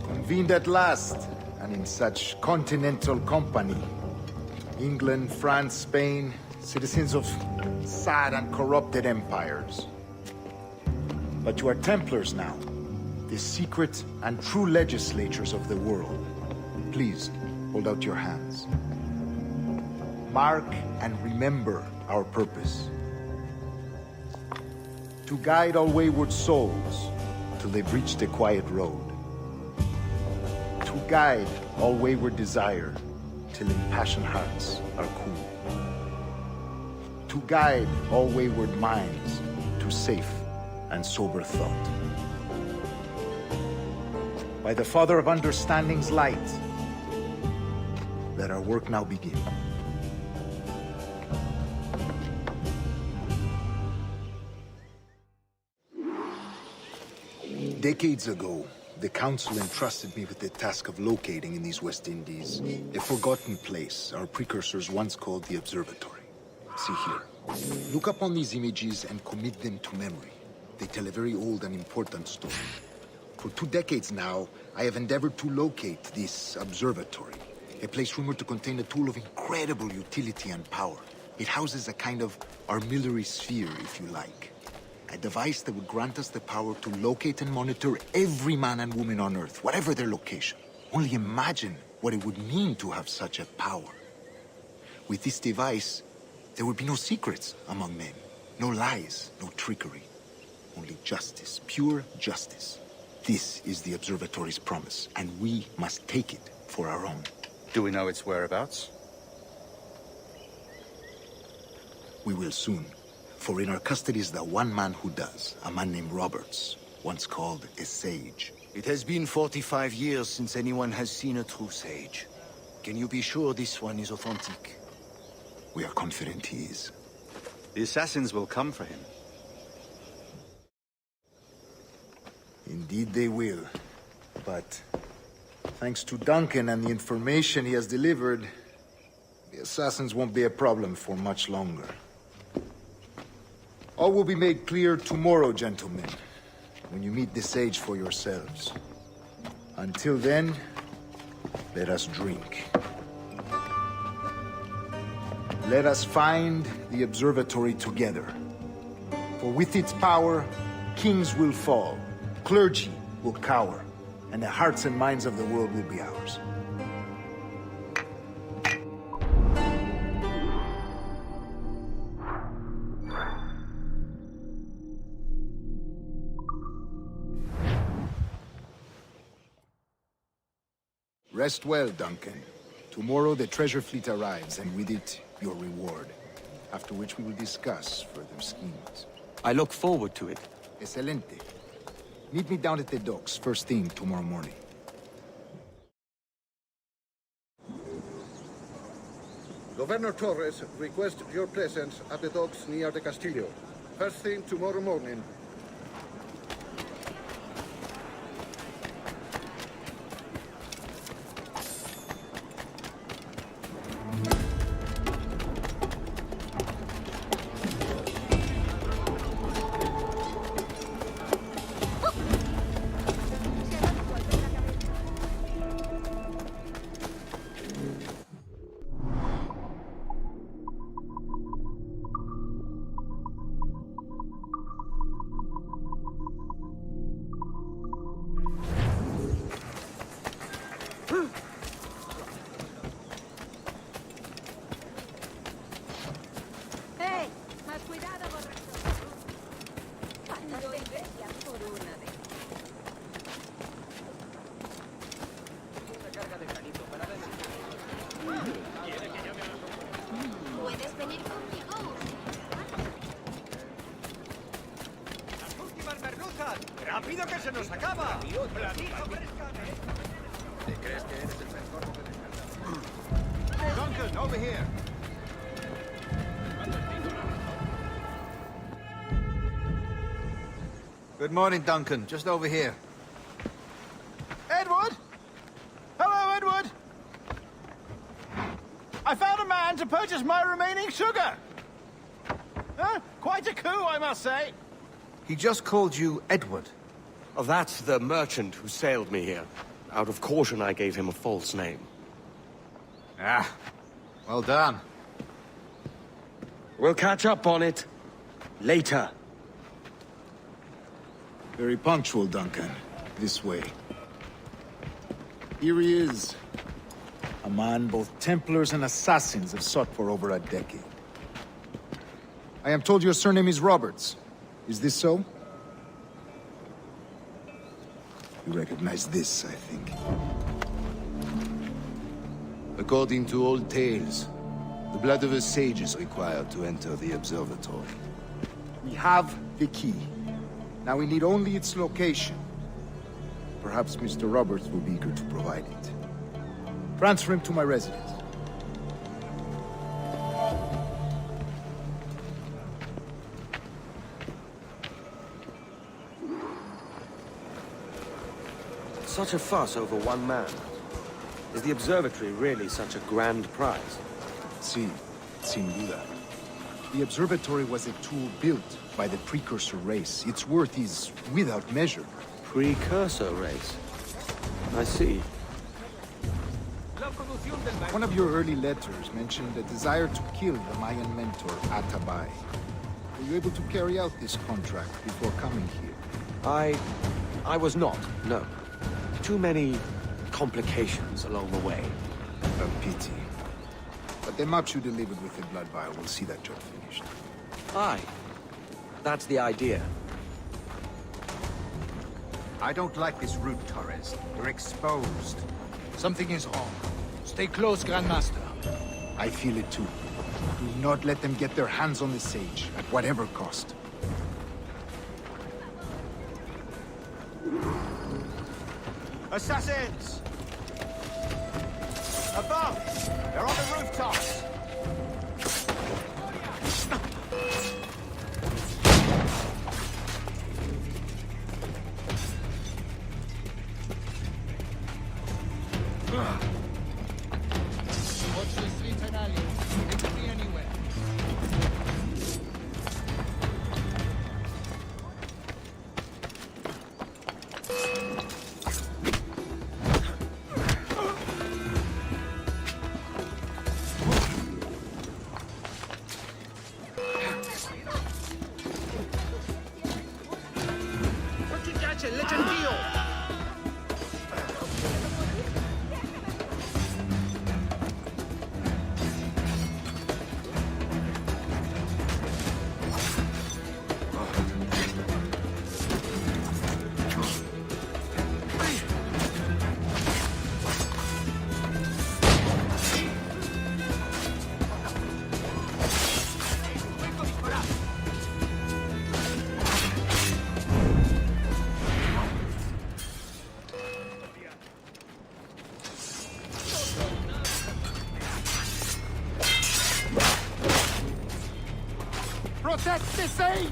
Convened at last, and in such continental company. England, France, Spain, citizens of sad and corrupted empires. But you are Templars now, the secret and true legislators of the world. Please, hold out your hands. Mark and remember our purpose. To guide all wayward souls till they've reached the quiet road. To guide all wayward desire till impassioned hearts are cool. To guide all wayward minds to safe and sober thought. By the Father of Understanding's light, let our work now begin. Decades ago, the Council entrusted me with the task of locating in these West Indies a forgotten place our precursors once called the observatory. See here. Look upon these images and commit them to memory. They tell a very old and important story. For 2 decades now, I have endeavored to locate this observatory, a place rumored to contain a tool of incredible utility and power. It houses a kind of armillary sphere, if you like. A device that would grant us the power to locate and monitor every man and woman on Earth, whatever their location. Only imagine what it would mean to have such a power. With this device, there would be no secrets among men. No lies, no trickery. Only justice, pure justice. This is the observatory's promise, and we must take it for our own. Do we know its whereabouts? We will soon. For in our custody is the one man who does, a man named Roberts, once called a sage. It has been 45 years since anyone has seen a true sage. Can you be sure this one is authentic? We are confident he is. The assassins will come for him. Indeed they will. But thanks to Duncan and the information he has delivered, the assassins won't be a problem for much longer. All will be made clear tomorrow, gentlemen, when you meet the sage for yourselves. Until then, let us drink. Let us find the observatory together. For with its power, kings will fall, clergy will cower, and the hearts and minds of the world will be ours. Rest well, Duncan. Tomorrow the treasure fleet arrives, and with it, your reward. After which we will discuss further schemes. I look forward to it. Excelente. Meet me down at the docks, first thing tomorrow morning. Governor Torres requests your presence at the docks near the Castillo. First thing tomorrow morning. ¿Puedes venir conmigo? ¡Las últimas merluzas! ¡Rápido que se nos acaba! ¡Platito fresca! ¿Te crees que eres el mejor de Duncan, over here! Good morning, Duncan. Just over here. Edward? Hello, Edward! I found a man to purchase my remaining sugar! Huh? Quite a coup, I must say. He just called you Edward. Oh, that's the merchant who sailed me here. Out of caution, I gave him a false name. Ah. Well done. We'll catch up on it later. Very punctual, Duncan. This way. Here he is. A man both Templars and Assassins have sought for over a decade. I am told your surname is Roberts. Is this so? You recognize this, I think. According to old tales, the blood of a sage is required to enter the observatory. We have the key. Now we need only its location. Perhaps Mr. Roberts will be eager to provide it. Transfer him to my residence. Such a fuss over one man. Is the observatory really such a grand prize? Si, sin duda. The observatory was a tool built by the precursor race. Its worth is without measure. Precursor race? I see. One of your early letters mentioned a desire to kill the Mayan mentor, Atabay. Were you able to carry out this contract before coming here? I was not, no. Too many complications along the way. A pity. But the maps you delivered with the blood vial will see that job finished. Aye. That's the idea. I don't like this route, Torres. We're exposed. Something is wrong. Stay close, Grandmaster. I feel it too. Do not let them get their hands on the sage, at whatever cost. Assassins! Above! They're on the rooftops! Watch the streets and alleys. They could be anywhere. Protect the sage!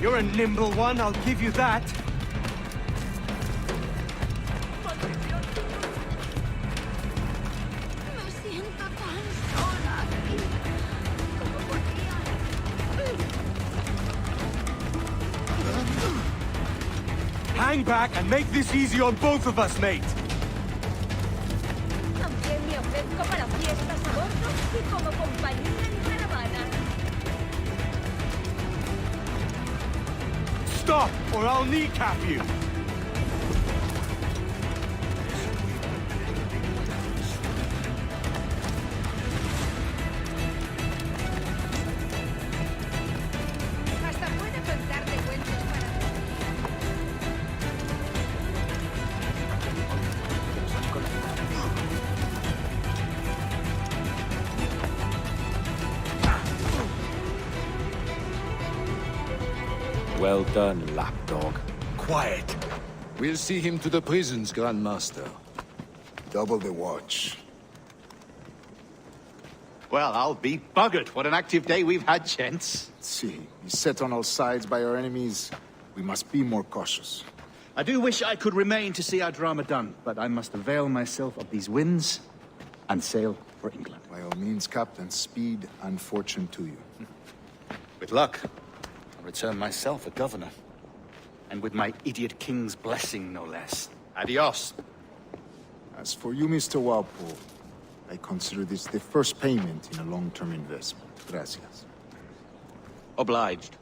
You're a nimble one, I'll give you that. Me siento tan sola aquí. ¿Cómo podría? Hang back and make this easy on both of us, mate. También me ofrezco para fiestas a bordo y como compañía en caravana. Stop, or I'll kneecap you! Hasta puede contarte cuentos para... Well done, lapdog. Quiet. We'll see him to the prisons, Grandmaster. Double the watch. Well, I'll be buggered. What an active day we've had, gents. See, beset on all sides by our enemies, we must be more cautious. I do wish I could remain to see our drama done, but I must avail myself of these winds and sail for England. By all means, Captain, speed and fortune to you. With luck, I'll return myself a governor. And with my idiot king's blessing, no less. Adios. As for you, Mr. Walpole, I consider this the first payment in a long-term investment. Gracias. Obliged.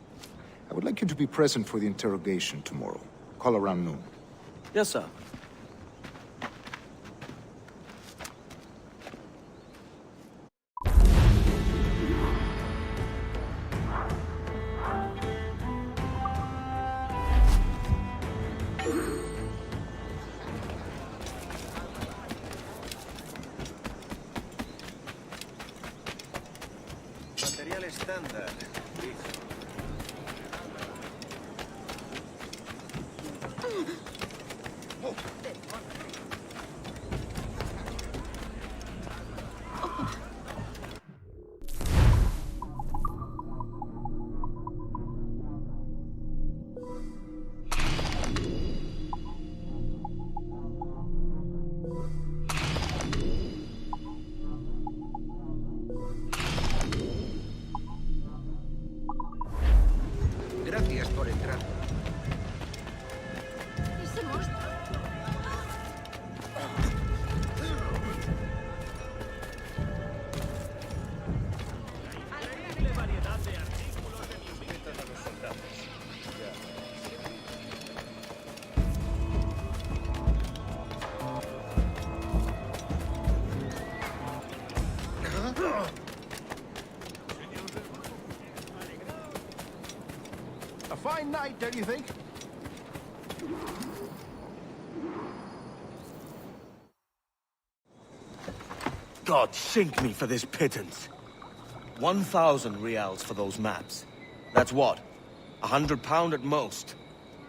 I would like you to be present for the interrogation tomorrow. Call around noon. Yes, sir. Material estándar. Gracias por entrar. Ese monstruo. Variedad de artículos de bibliotecas a los soldados. A fine night, don't you think? God sink me for this pittance. 1,000 reals for those maps. That's what? £100 at most.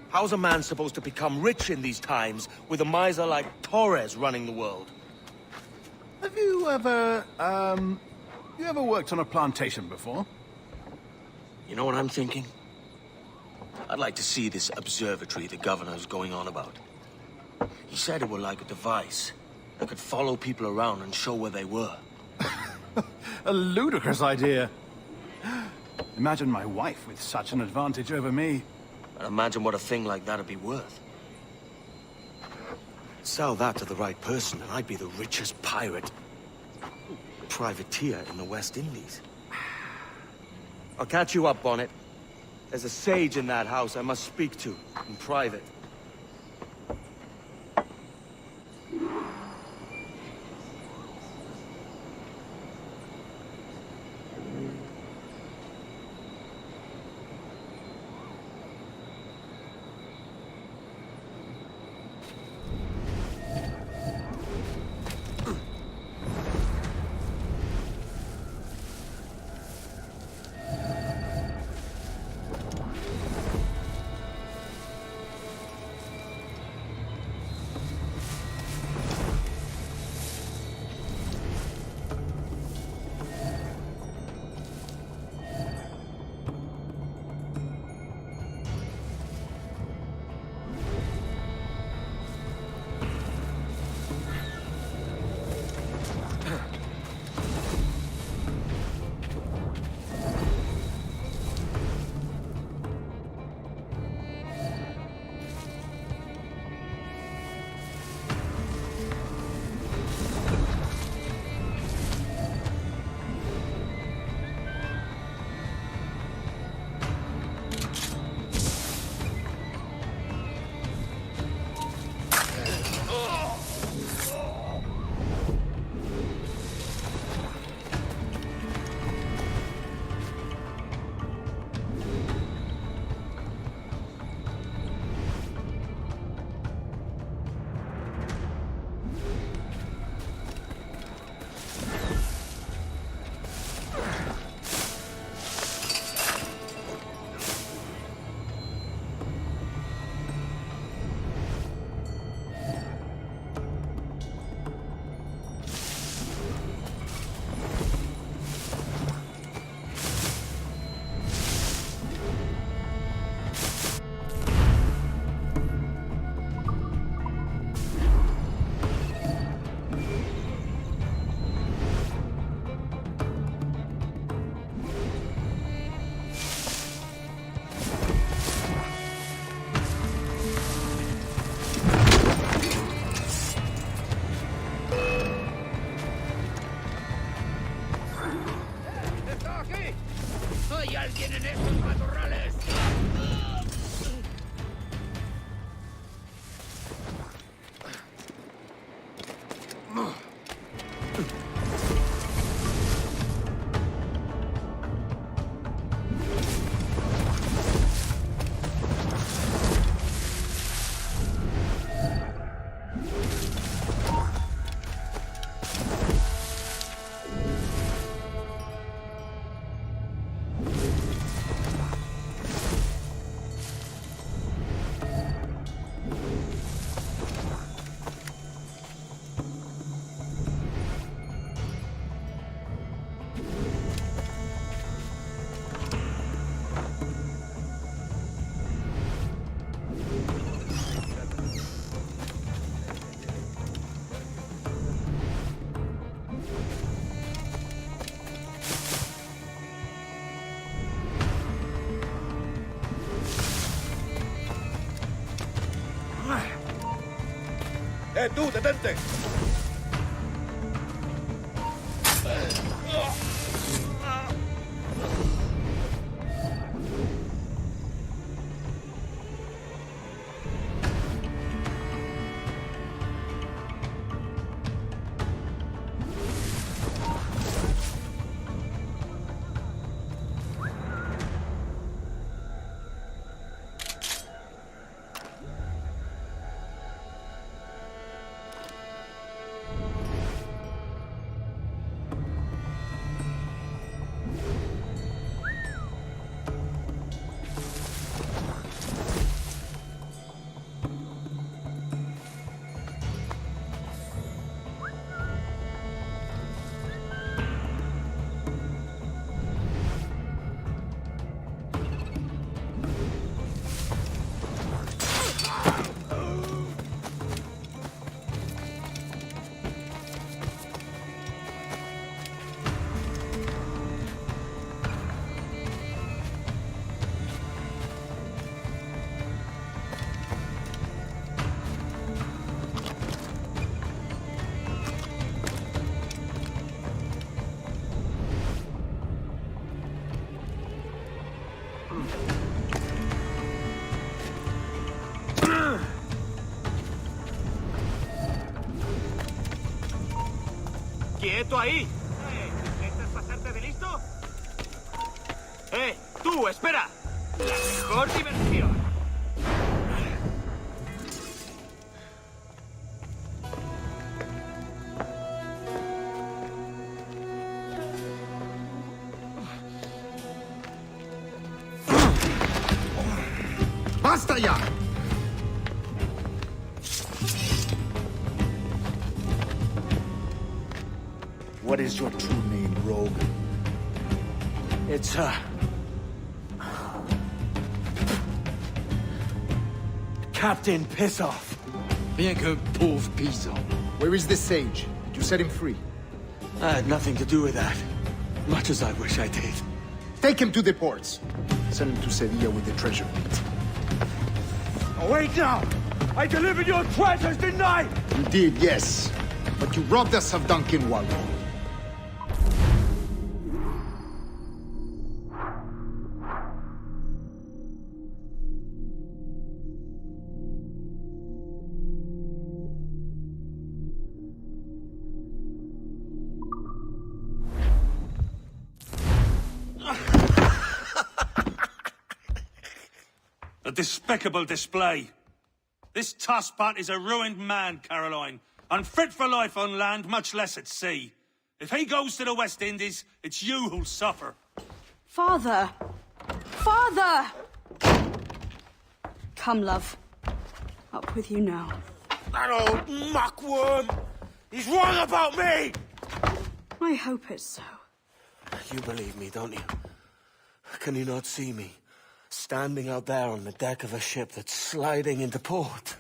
How's a man supposed to become rich in these times with a miser like Torres running the world? Have you ever, worked on a plantation before? You know what I'm thinking? I'd like to see this observatory the governor's going on about. He said it were like a device that could follow people around and show where they were. A ludicrous idea. Imagine my wife with such an advantage over me. And imagine what a thing like that'd be worth. Sell that to the right person and I'd be the richest pirate, privateer in the West Indies. I'll catch you up, Bonnet. There's a sage in that house I must speak to, in private. tú, detente! ¡Quieto ahí! ¿Intentas pasarte de listo? ¡Tú, espera! ¡La mejor diversión! ¡Basta ya! What is your true name, rogue? It's, Captain Pissoff. Bien que pauvre paysan. Where is the sage? Did you set him free? I had nothing to do with that. Much as I wish I did. Take him to the ports. Send him to Sevilla with the treasure. Oh, wait now! I delivered your treasures, didn't I? You did, yes. But you robbed us of Duncan Waldo. A despicable display. This Tosspot is a ruined man, Caroline. Unfit for life on land, much less at sea. If he goes to the West Indies, it's you who'll suffer. Father! Father! Come, love. Up with you now. That old muckworm! He's wrong about me! I hope it's so. You believe me, don't you? Can you not see me? Standing out there on the deck of a ship that's sliding into port.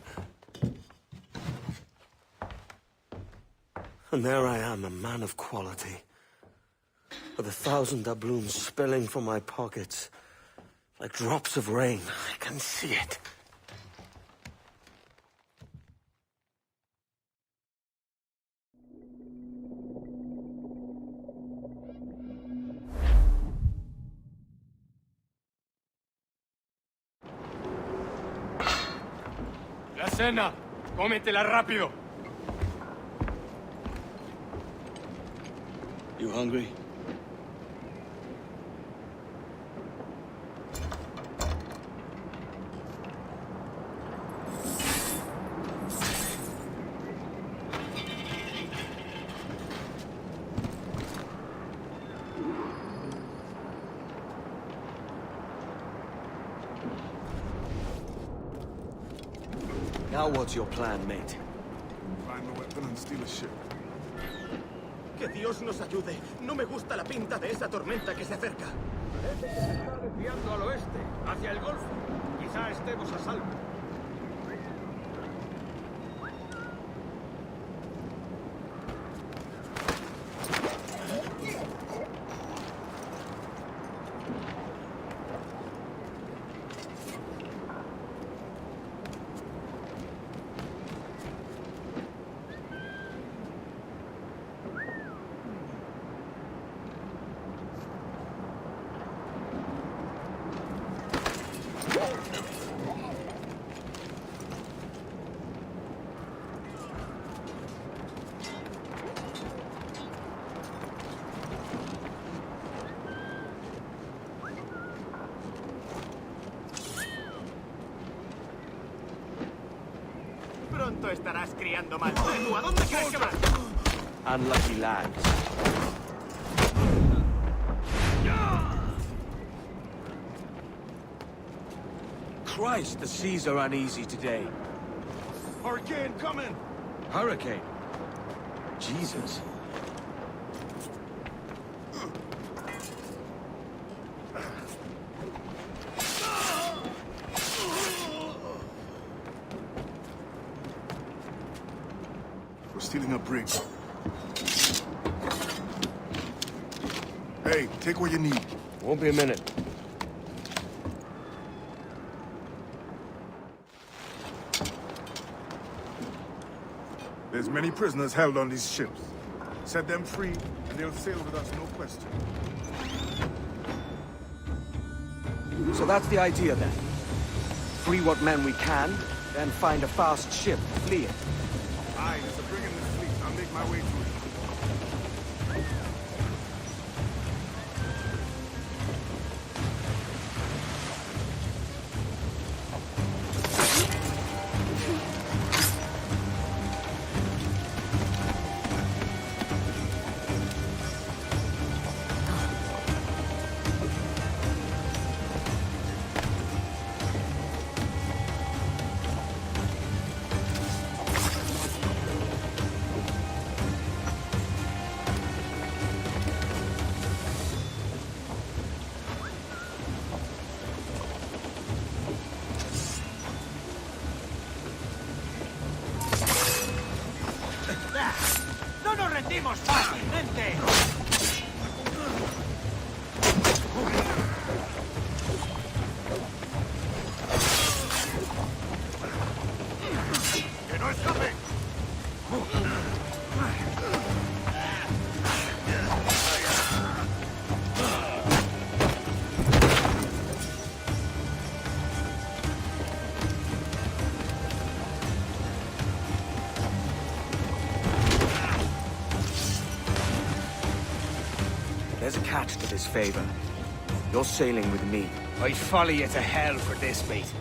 And there I am, a man of quality. With 1,000 doubloons spilling from my pockets. Like drops of rain. I can see it. La cena. Cómetela rápido. You hungry? Now what's your plan, mate? Find the weapon and steal a ship. Que Dios nos ayude. No me gusta la pinta de esa tormenta que se acerca. Parece que se está desviando al oeste, hacia el Golfo. Quizá estemos a salvo. pronto estarás criando mal. ¿Tú a dónde crees que vas? Unlucky lads. Christ, the seas are uneasy today. Hurricane coming! Hurricane? Jesus. We're stealing a brig. Hey, take what you need. Won't be a minute. There's many prisoners held on these ships. Set them free, and they'll sail with us, no question. So that's the idea then. Free what men we can, then find a fast ship, flee it. Aye, there's a brig in this fleet. I'll make my way to it. ¡No nos rendimos fácilmente! ¡Que no escape! There's a catch to this favor. You're sailing with me. I'd follow you to hell for this, mate.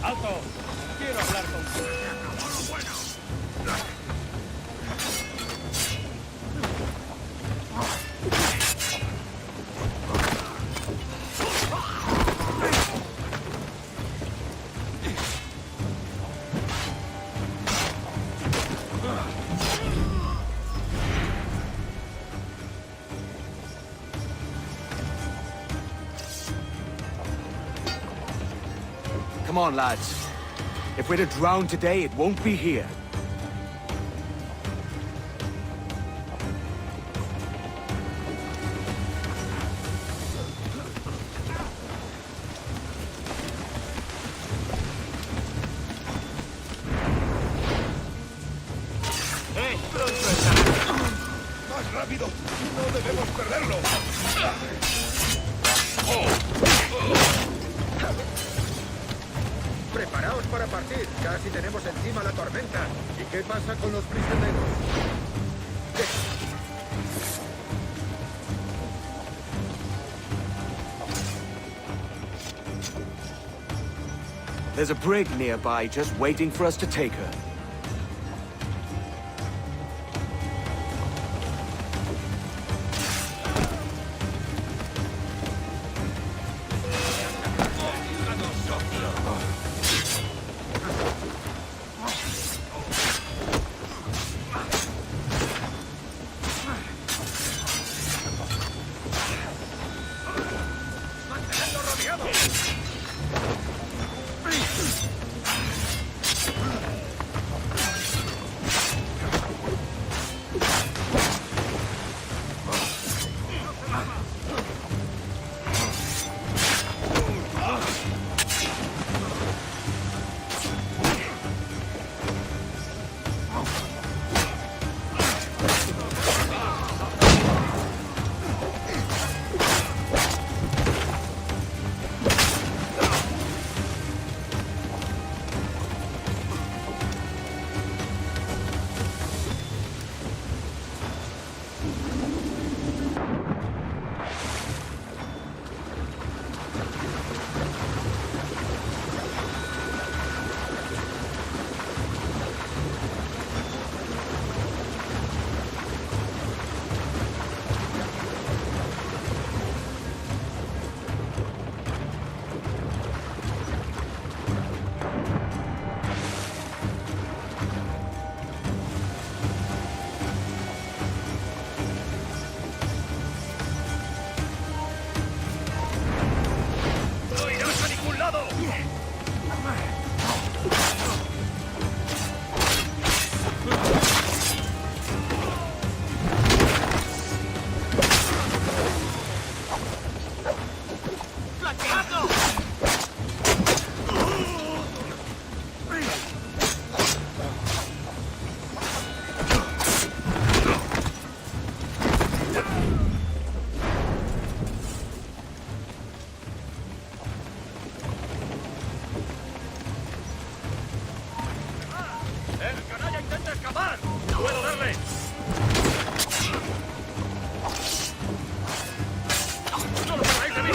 ¡Alto! Quiero hablar contigo. Come on, lads. If we're to drown today, it won't be here. ¡Más rápido! ¡No debemos perderlo! Preparaos para partir. Casi tenemos encima la tormenta. ¿Y qué pasa con los prisioneros? There's a brig nearby just waiting for us to take her. acabar! ¡Puedo darle! ¡No lo paráis de mí!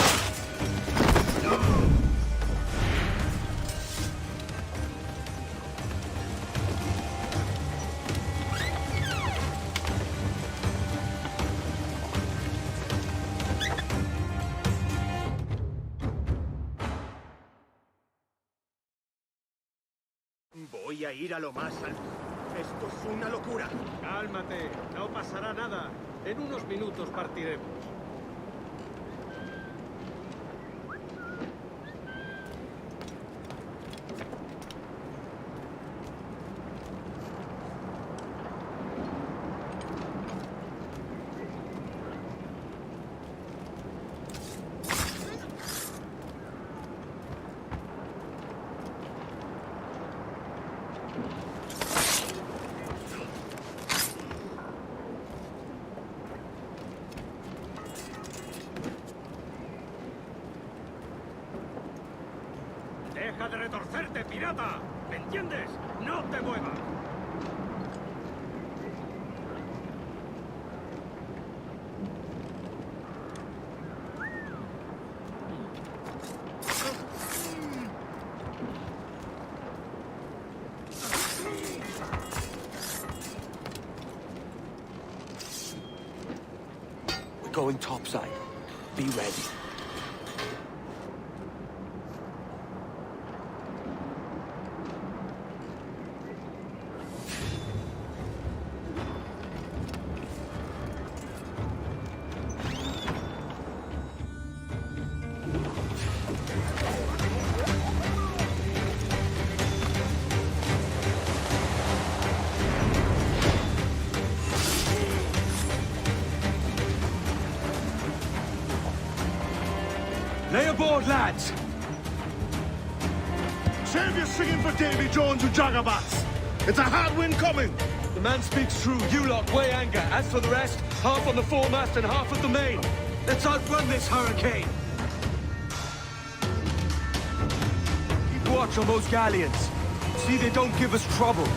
Voy a ir a lo más alto. Esto es una locura. Cálmate, no pasará nada. En unos minutos partiremos. ¡Deja de retorcerte, pirata! ¿Me entiendes? ¡No te muevas! We're going topside. Be ready. Lay aboard, lads! Save your singing for Davy Jones, you jagabats! It's a hard wind coming! The man speaks true. You lot weigh anchor. As for the rest, half on the foremast and half at the main. Let's outrun this hurricane. Keep watch on those galleons. See they don't give us trouble.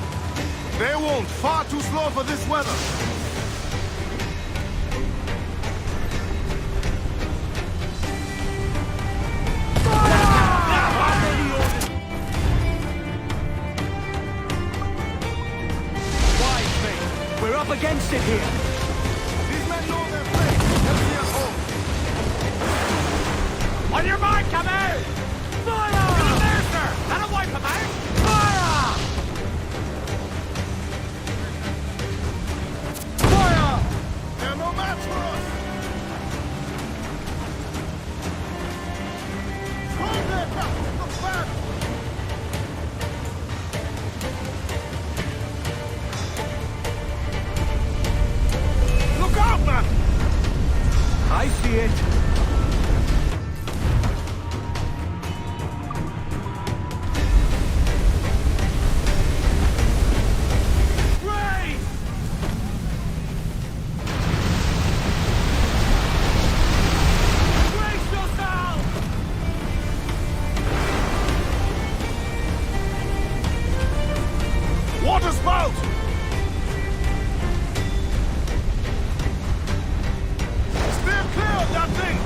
They won't. Far too slow for this weather. We're up against it here. These men know their place. They'll be at home. On your mark, come out! Fire! Get in there, sir! That'll wipe them out! Fire! Fire! They're no match for us! Hold there, Captain! Look back! Look out, man! I see it. Raise! Brace yourself! Water spout! Steer clear of that thing!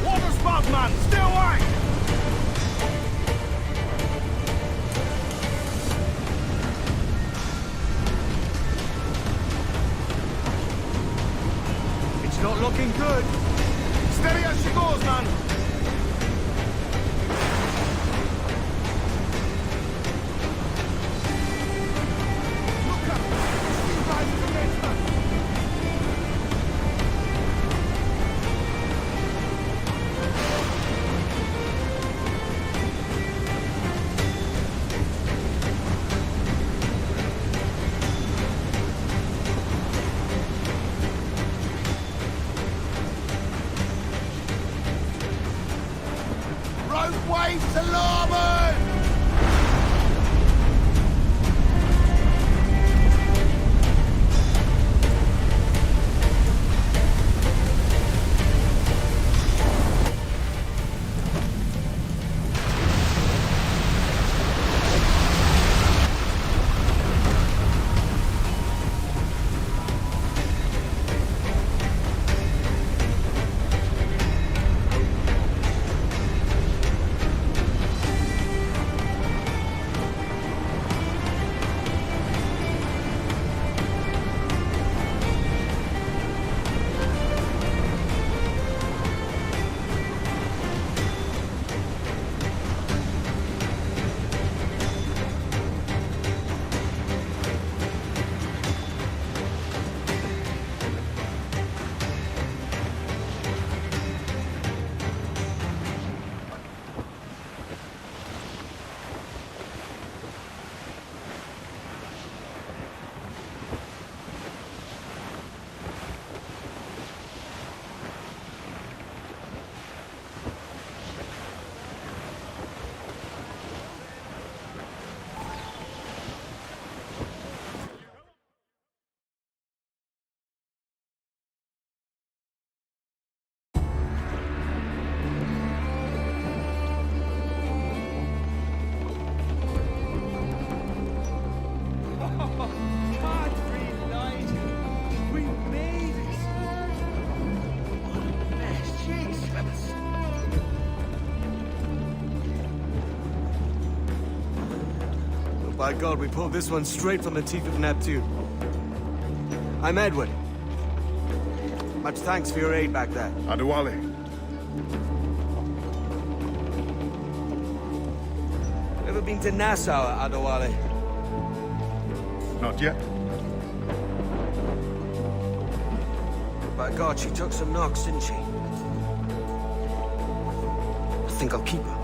Water spout, man! Stay away! It's not looking good. Steady as she goes, man! Look up! She's rising against us! By God, we pulled this one straight from the teeth of Neptune. I'm Edward. Much thanks for your aid back there. Adewale. Ever been to Nassau, Adewale? Not yet. By God, she took some knocks, didn't she? I think I'll keep her.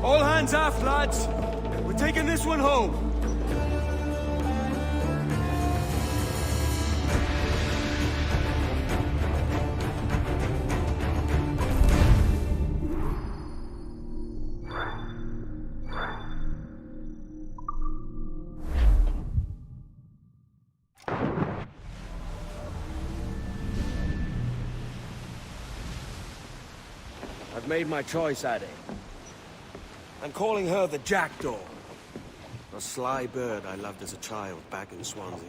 All hands aft, lads! We're taking this one home! I've made my choice, Addy. I'm calling her the Jackdaw. A sly bird I loved as a child back in Swansea.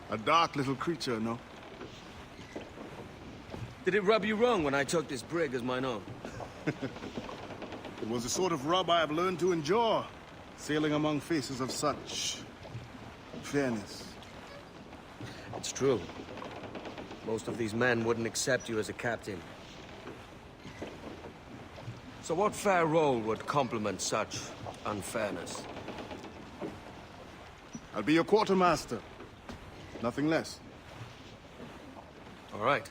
A dark little creature, no? Did it rub you wrong when I took this brig as mine own? It was the sort of rub I have learned to endure, sailing among faces of such fairness. It's true. Most of these men wouldn't accept you as a captain. So what fair role would complement such unfairness? I'll be your quartermaster. Nothing less. All right.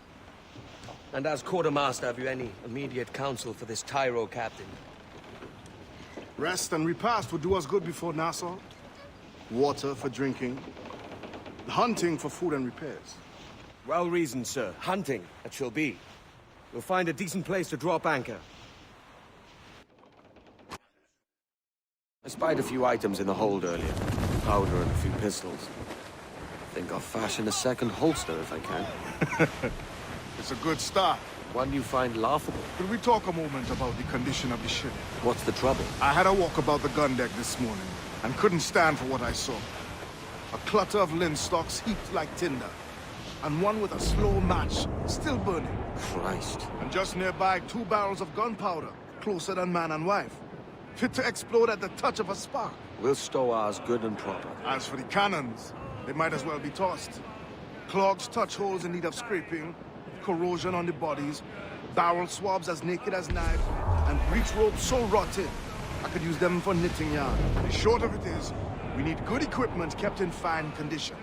And as quartermaster, have you any immediate counsel for this tyro captain? Rest and repast would do us good before Nassau. Water for drinking. Hunting for food and repairs. Well reasoned, sir. Hunting, it shall be. We'll find a decent place to drop anchor. I spied a few items in the hold earlier. Powder and a few pistols. Think I'll fashion a second holster if I can. It's a good start. One you find laughable. Could we talk a moment about the condition of the ship? What's the trouble? I had a walk about the gun deck this morning, and couldn't stand for what I saw. A clutter of linstocks heaped like tinder, and one with a slow match, still burning. Christ. And just nearby, 2 barrels of gunpowder, closer than man and wife. Fit to explode at the touch of a spark. We'll stow ours good and proper. As for the cannons, they might as well be tossed. Clogs, touch holes in need of scraping, corrosion on the bodies, barrel swabs as naked as knives, and breech ropes so rotten, I could use them for knitting yarn. The short of it is, we need good equipment kept in fine condition.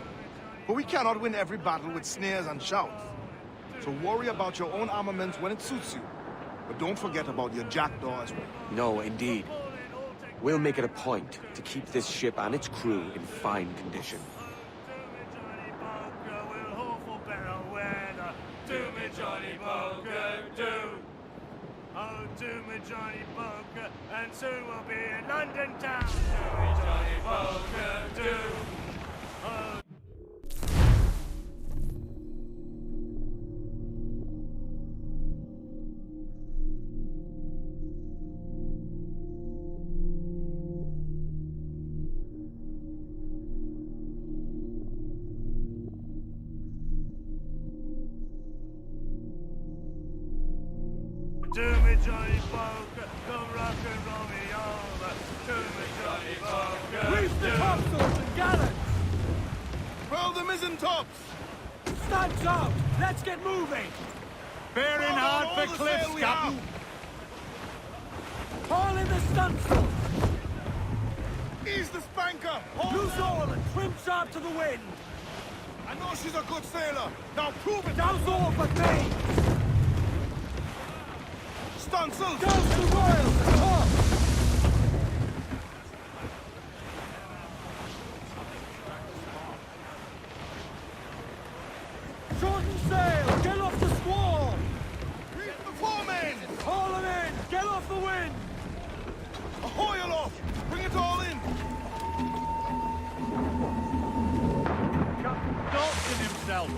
But we cannot win every battle with snares and shouts. So worry about your own armament when it suits you. But don't forget about your jackdaw as well. No, indeed. We'll make it a point to keep this ship and its crew in fine condition. Oh, do me Johnny Poker, and soon we'll be in London town. Do me Johnny Poker, do. Oh. Do me Johnny Poker, come rock and roll me over. Do me Johnny Poker. Reef the topsails and gallants! Roll the mizzen tops! Stunts out! Let's get moving! Bearing hard for cliffs, Captain. Haul in the stunsails! Ease the spanker! Loose all and trim sharp to the wind! I know she's a good sailor. Now prove it! Douse all but me! Stunsails! Douse the royals and off! Shorten sail! Get off the squall! Reef the foremen! Haul them in! Get off the wind! Ahoy aloft! Bring it all in! Captain Dalton himself.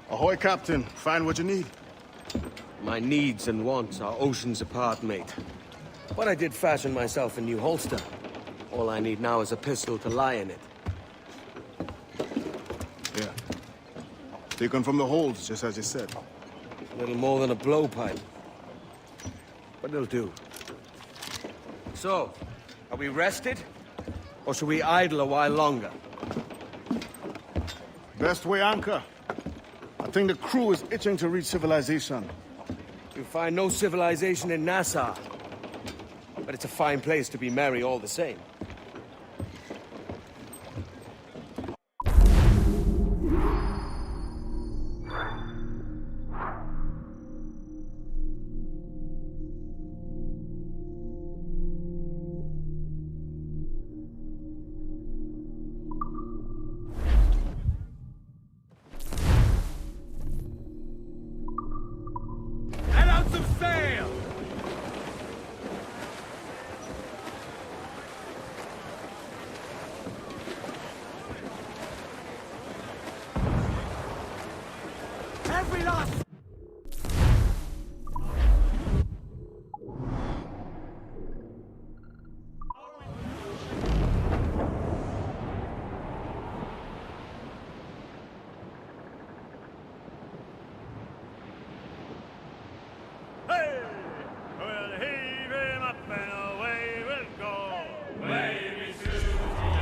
Ahoy, Captain. Find what you need. My needs and wants are oceans apart, mate. But I did fashion myself a new holster. All I need now is a pistol to lie in it. Yeah. Taken from the holds, just as you said. A little more than a blowpipe. But it'll do. So, are we rested? Or should we idle a while longer? Best way anchor. I think the crew is itching to reach civilization. You'll find no civilization in Nassau. But it's a fine place to be merry all the same. Let out some sail! Every last... Hey! We'll heave him up and away we'll go. Wavy Susie.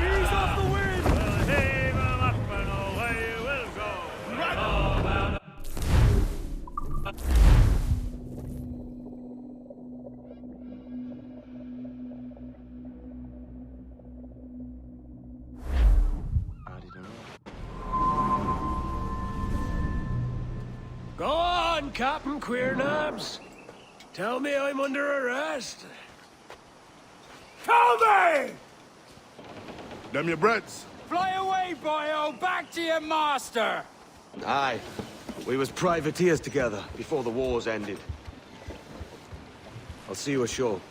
Ease off the wind! We'll heave him up and away we'll go. Right! All about Go on, Captain Queernabs. Tell me I'm under arrest. Tell me! Them your breads. Fly away, boyo! Back to your master! Aye. We was privateers together before the wars ended. I'll see you ashore.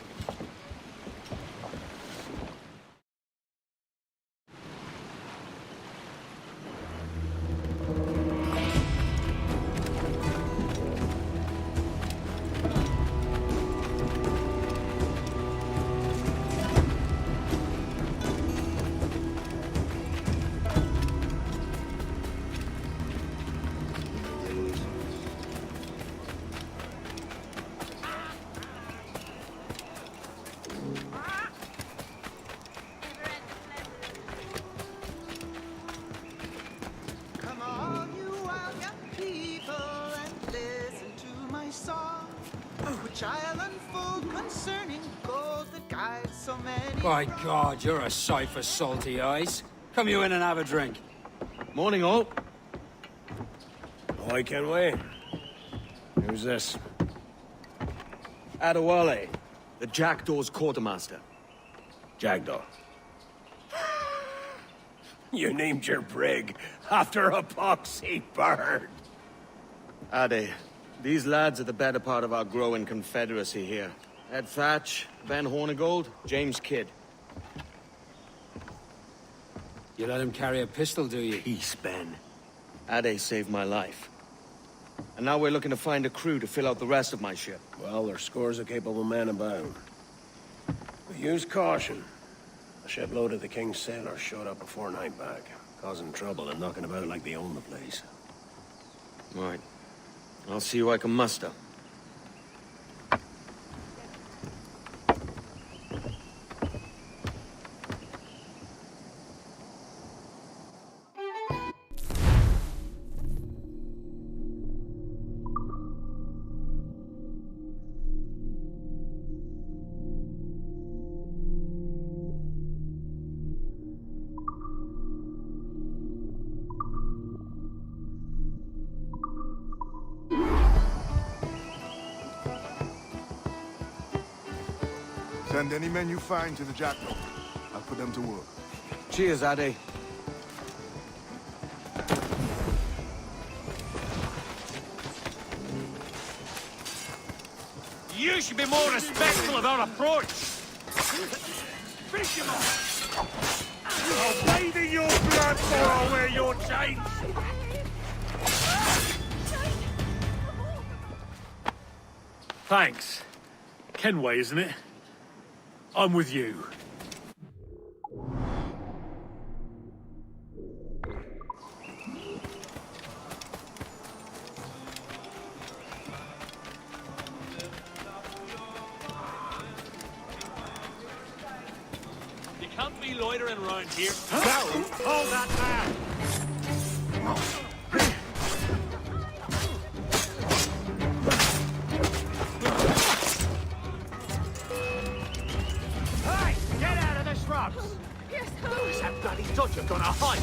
Come all you wild young people and listen to my song, which I'll unfold concerning gold that guides so many. By God, you're a sight for salty eyes. Come you in and have a drink. Morning, all. I can wait. Who's this? Adewale, the Jackdaw's quartermaster. Jackdaw. You named your brig after a poxy bird. Ade, these lads are the better part of our growing confederacy here. Ed Thatch, Ben Hornigold, James Kidd. You let him carry a pistol, do you? Peace, Ben. Ade saved my life. And now we're looking to find a crew to fill out the rest of my ship. Well, there's scores of capable men about. But use caution. A shipload of the King's sailors showed up before night back, causing trouble and knocking about like they own the place. Right. I'll see who I can muster. Send any men you find to the Jackdaw. I'll put them to work. Cheers, Ade. You should be more respectful of our approach. Fish him off. I'll bathe in your blood before I wear your chains. Thanks. Kenway, isn't it? I'm with you. You can't be loitering around here. No! Hold that man! Who's that bloody dodger gonna hide?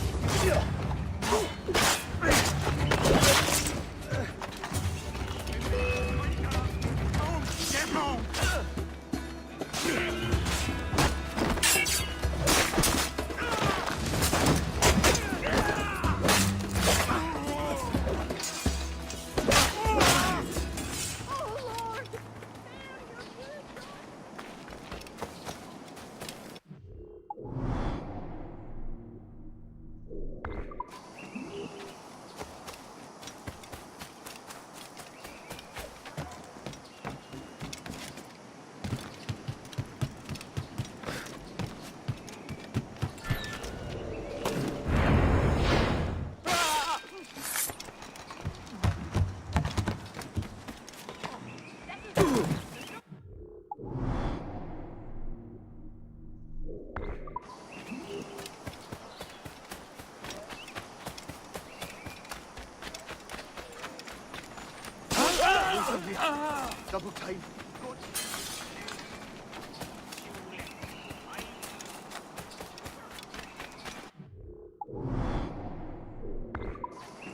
Double time. Good.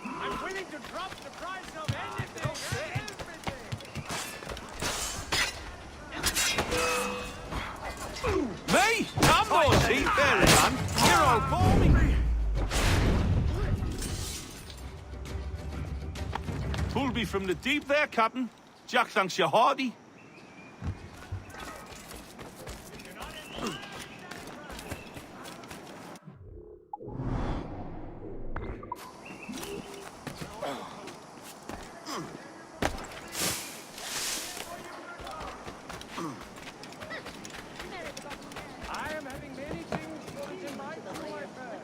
I'm willing to drop the price of anything. Me? I'm more seafaring, man. You're all for me. Pulled me from the deep there, Captain. Jack thanks you hardy. I am having many things for the delight of my friend.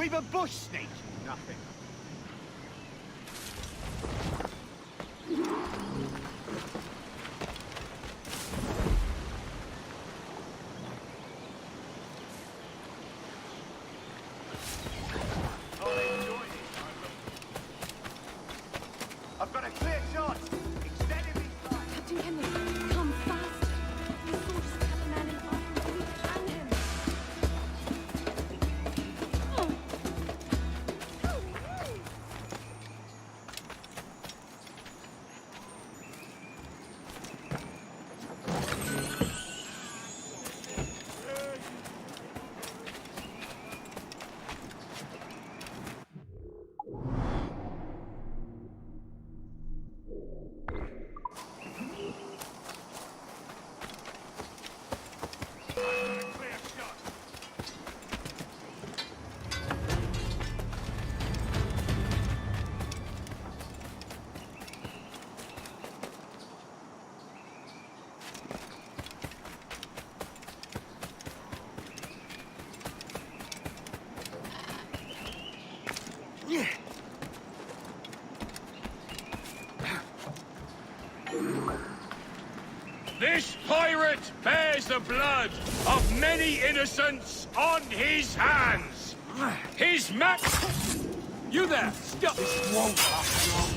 We've a bush snake. Nothing. I've got a clear shot. Extending these lines. Captain Henry, come fast. We saw just cut a man in half and we hang him. This pirate bears the blood of many innocents on his hands. His map... You there! Stop! This won't last long.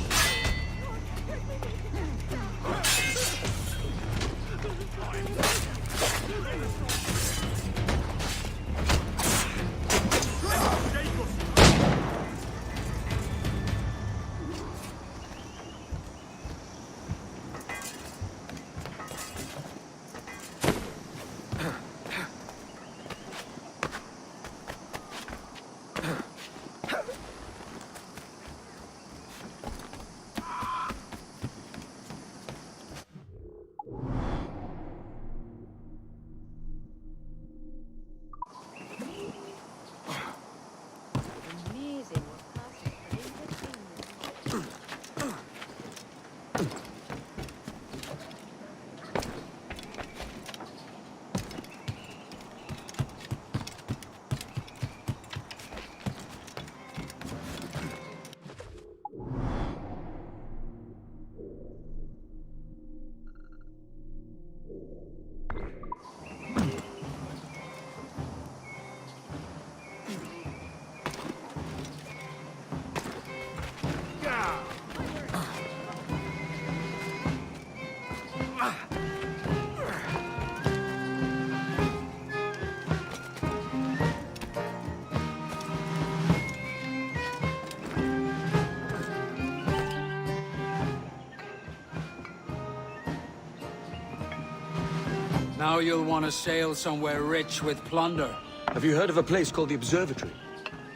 Now you'll want to sail somewhere rich with plunder. Have you heard of a place called the Observatory?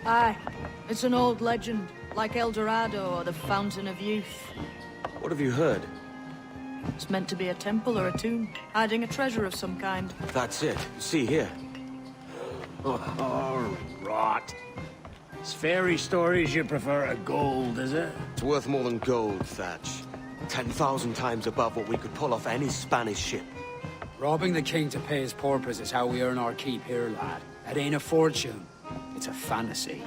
Aye. It's an old legend, like El Dorado or the Fountain of Youth. What have you heard? It's meant to be a temple or a tomb, hiding a treasure of some kind. That's it. See here. Oh, rot. It's fairy stories you prefer to gold, is it? It's worth more than gold, Thatch. 10,000 times above what we could pull off any Spanish ship. Robbing the king to pay his porpoise is how we earn our keep here, lad. It ain't a fortune. It's a fantasy.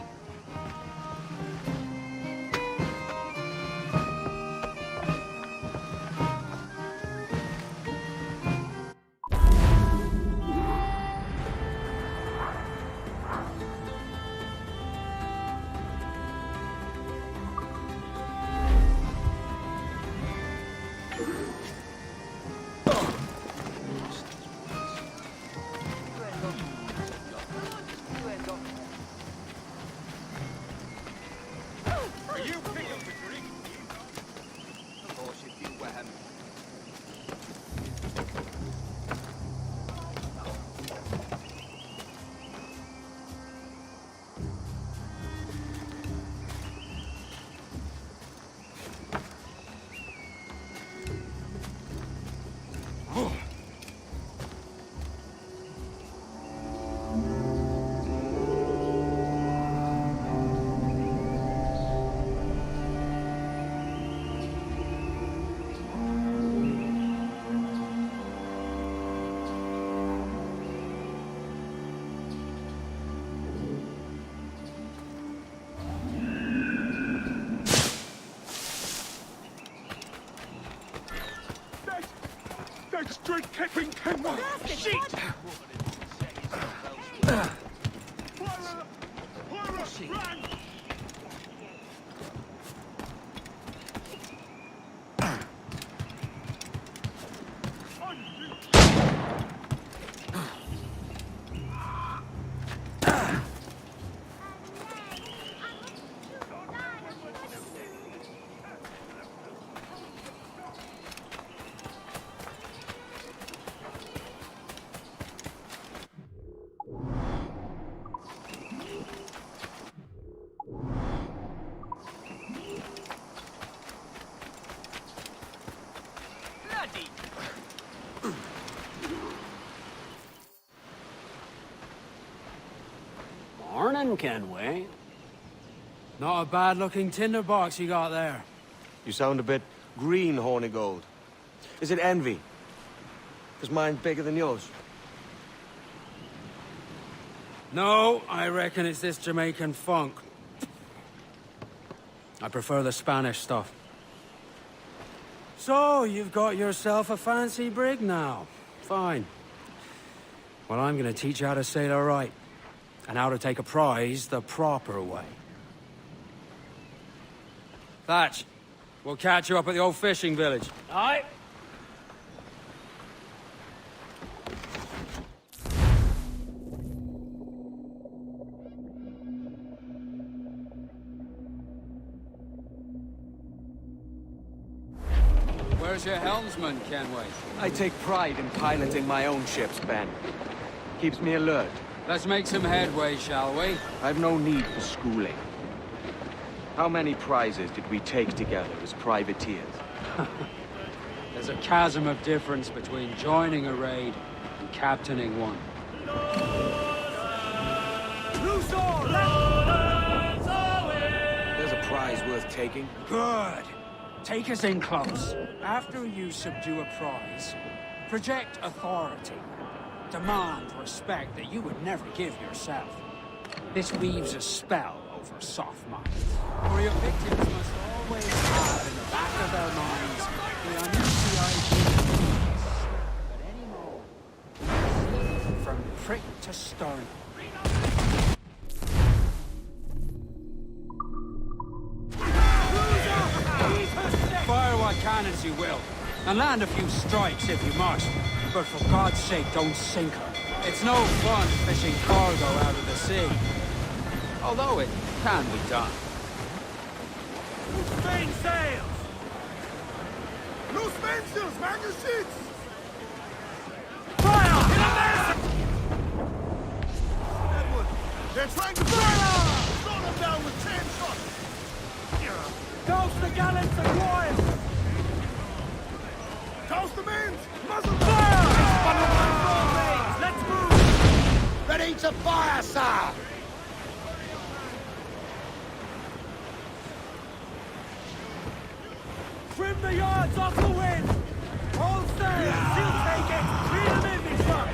Shit! Morning, Kenway. Not a bad-looking tinderbox you got there. You sound a bit green, Hornigold. Is it envy? Is mine bigger than yours? No, I reckon it's this Jamaican funk. I prefer the Spanish stuff. So, you've got yourself a fancy brig now. Fine. Well, I'm gonna teach you how to sail her right. And how to take a prize the proper way. Thatch, we'll catch you up at the old fishing village. Aye. Where's your helmsman, Kenway? I take pride in piloting my own ships, Ben. Keeps me alert. Let's make some headway, shall we? I've no need for schooling. How many prizes did we take together as privateers? There's a chasm of difference between joining a raid and captaining one. There's a prize worth taking. Good. Take us in close. After you subdue a prize, project authority. Demand respect that you would never give yourself. This weaves a spell over soft minds. For your victims must always have in the back of their minds the uneasy idea that any moment, from prick to stern. Fire what cannons you will, and land a few strikes if you must. But for God's sake, don't sink her. It's no fun fishing cargo out of the sea. Although it can be done. Main sails! Loose mainsails! Man your sheets! Fire! Edward, they're trying to fire! Slow them down with 10 shots! Douse the gallants and royals! Toss the mains! Muzzle Fire! Let's move! Ready to fire, sir! Trim the yards off the wind! Hold sail! She'll take it! Reel them in, me son!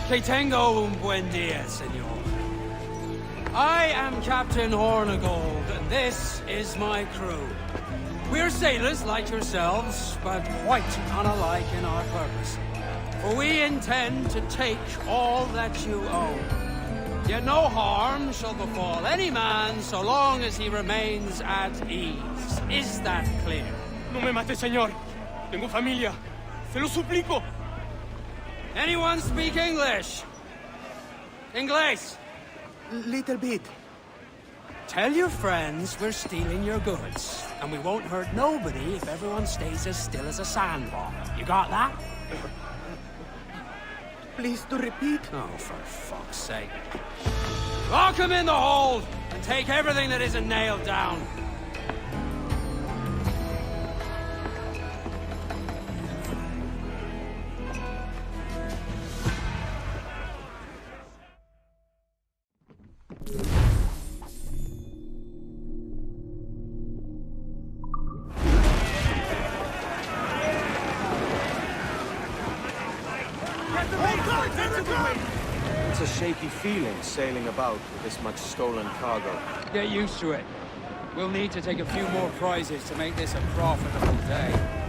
Que tengo un buen dia, senor. I am Captain Hornigold, and this is my crew. We're sailors like yourselves, but quite unalike in our purpose. For we intend to take all that you own. Yet no harm shall befall any man so long as he remains at ease. Is that clear? No me mate, señor. Tengo familia. Se lo suplico. Anyone speak English? Inglés? Little bit. Tell your friends we're stealing your goods, and we won't hurt nobody if everyone stays as still as a sandbar. You got that? Please to repeat. Oh, for fuck's sake. Lock him in the hold, and take everything that isn't nailed down. It's a shaky feeling sailing about with this much stolen cargo. Get used to it. We'll need to take a few more prizes to make this a profitable day.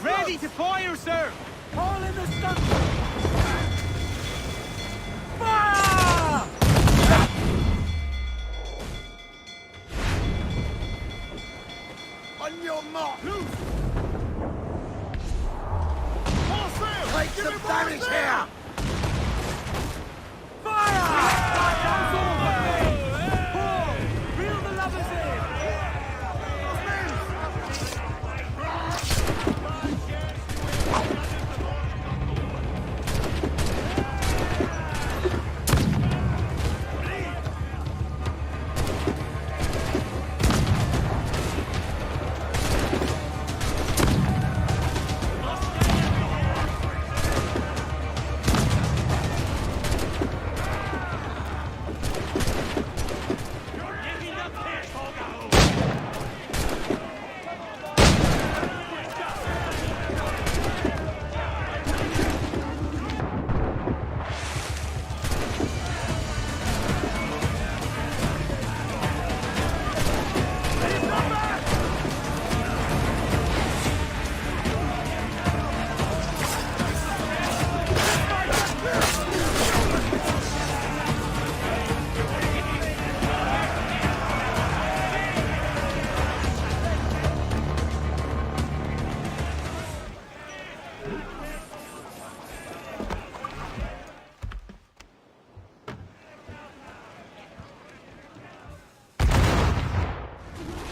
Ready to fire, sir! All in the stuff! Fire! On your mark! Loose! All sail! Take some damage here! Fire! Reel the lovers in!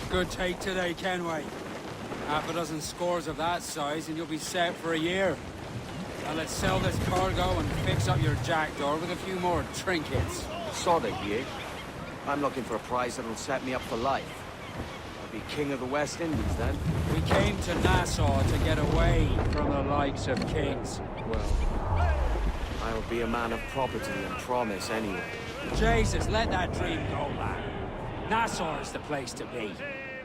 Good take today, Kenway. Half a dozen scores of that size and you'll be set for a year. Now let's sell this cargo and fix up your jackdaw with a few more trinkets. Sod it, ye. I'm looking for a prize that'll set me up for life. I'll be king of the West Indies then. We came to Nassau to get away from the likes of kings. Well, I'll be a man of property and promise anyway. Jesus, let that dream go, lad. Nassau is the place to be,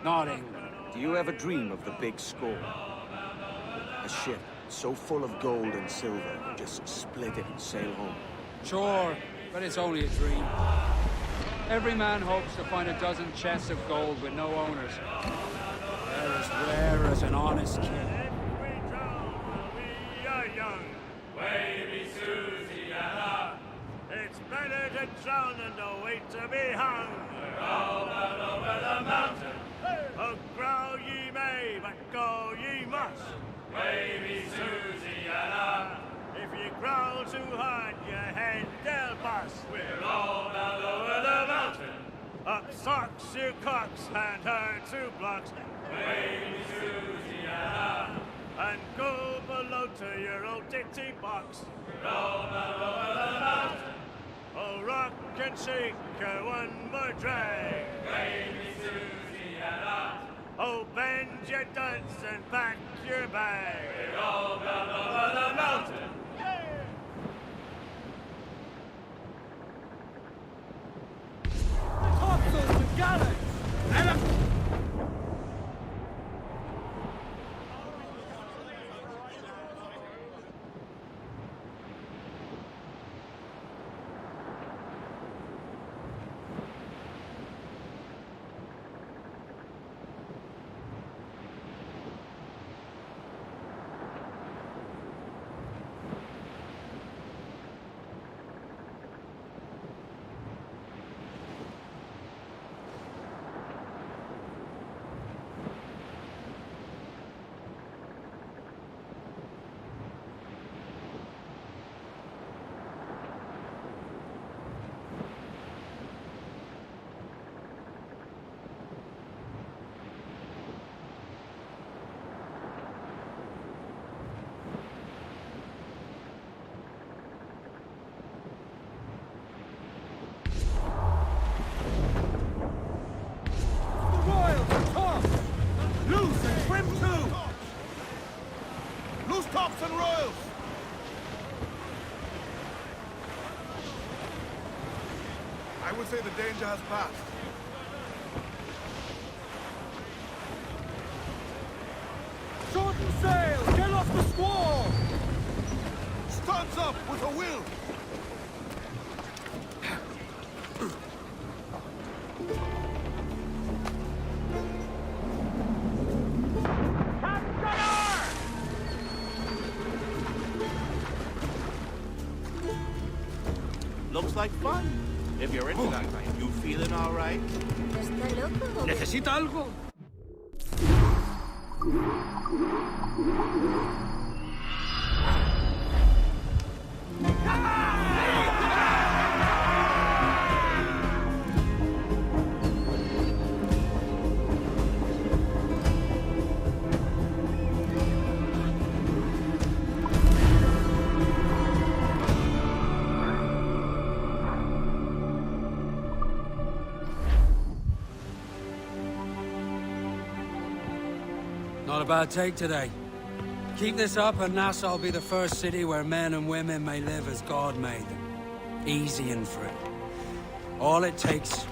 not England. Do you ever dream of the big score? A ship so full of gold and silver, you just split it and sail home. Sure, but it's only a dream. Every man hopes to find a dozen chests of gold with no owners. They're as rare as an honest king. It's better to drown than to wait to be hung. We're all out over the mountain. Oh, growl ye may, but go ye must. Wavy Susiana. If you growl too hard, your head they'll bust. We're all out over the mountain. Up socks, you cocks, and her 2 blocks. Wavy Susiana. And go below to your old ditty box. We're all out over the mountain. Oh, rock and shake her one more drag. Wavy Susiana. Oh, bend your duds and pack your bag. We're all down over the mountain. The topsails and gallants! I would say the danger has passed. Shorten sail! Get off the squall! Stands up with a will! Looks like fun. If you're into that kind, you feeling all right? ¿Está loco? ¿Necesita algo? Not a bad take today. Keep this up and Nassau will be the first city where men and women may live as God made them. Easy and free. All it takes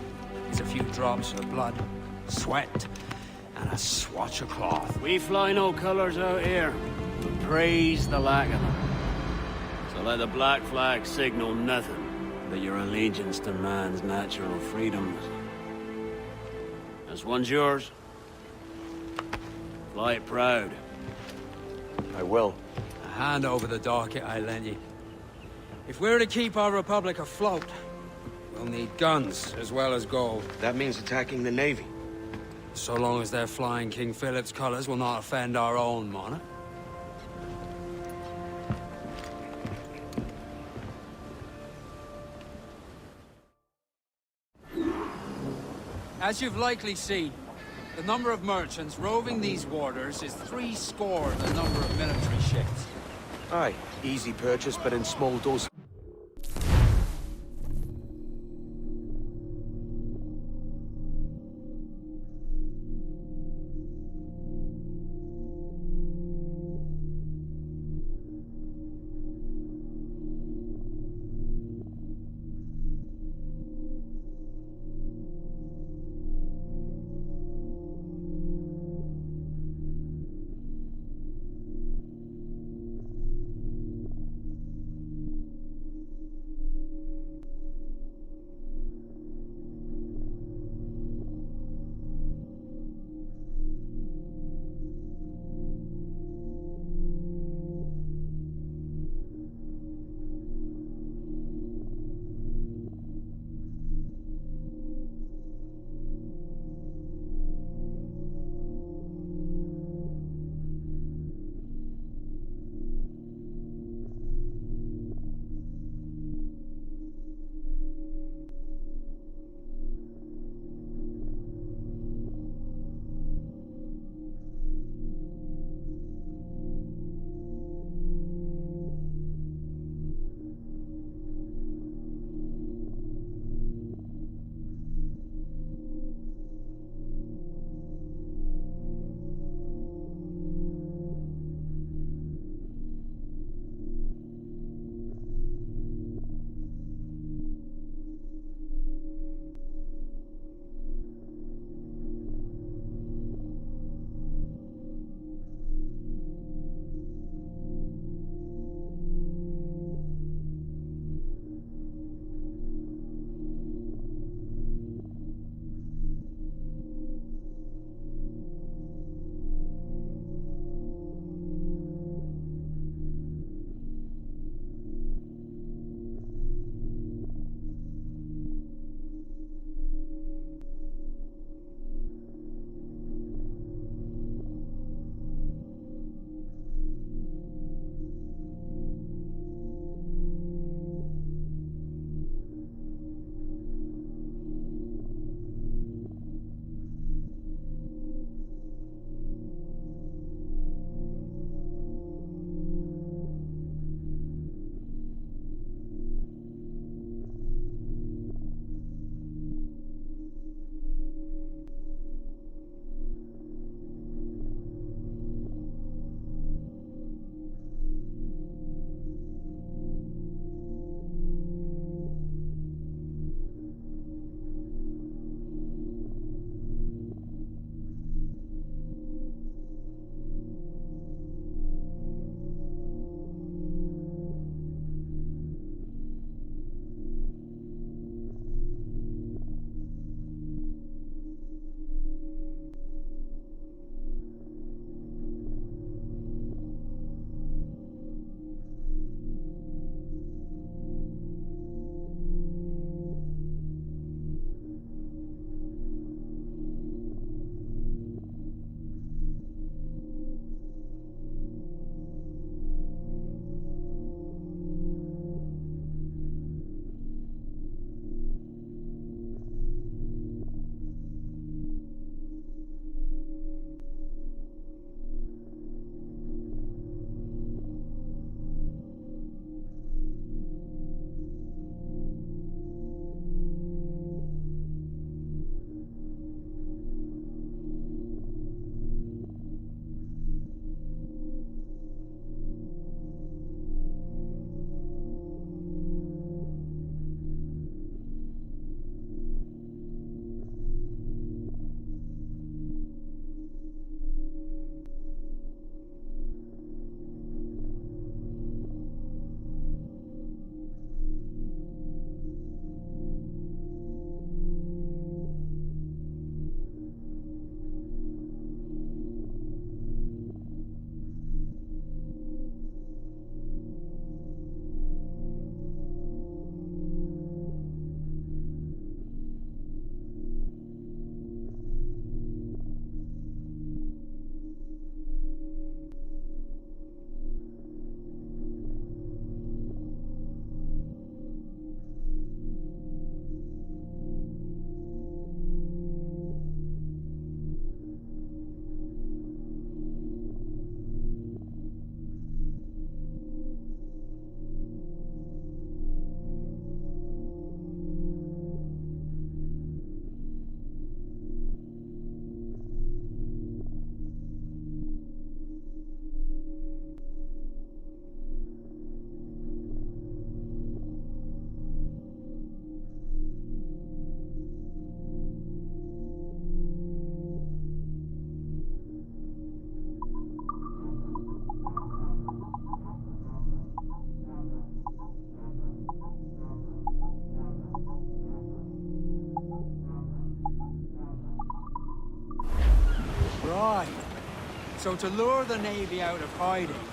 is a few drops of blood, sweat, and a swatch of cloth. We fly no colours out here, but praise the lack of them. So let the black flag signal nothing but your allegiance to man's natural freedoms. This one's yours. Fly it proud. I will. A hand over the docket I lent you. If we're to keep our republic afloat, we'll need guns as well as gold. That means attacking the Navy. So long as they're flying King Philip's colours will not offend our own monarch. As you've likely seen, the number of merchants roving these waters is 70 the number of military ships. Aye, easy purchase, but in small doses. tide. So to lure the Navy out of hiding,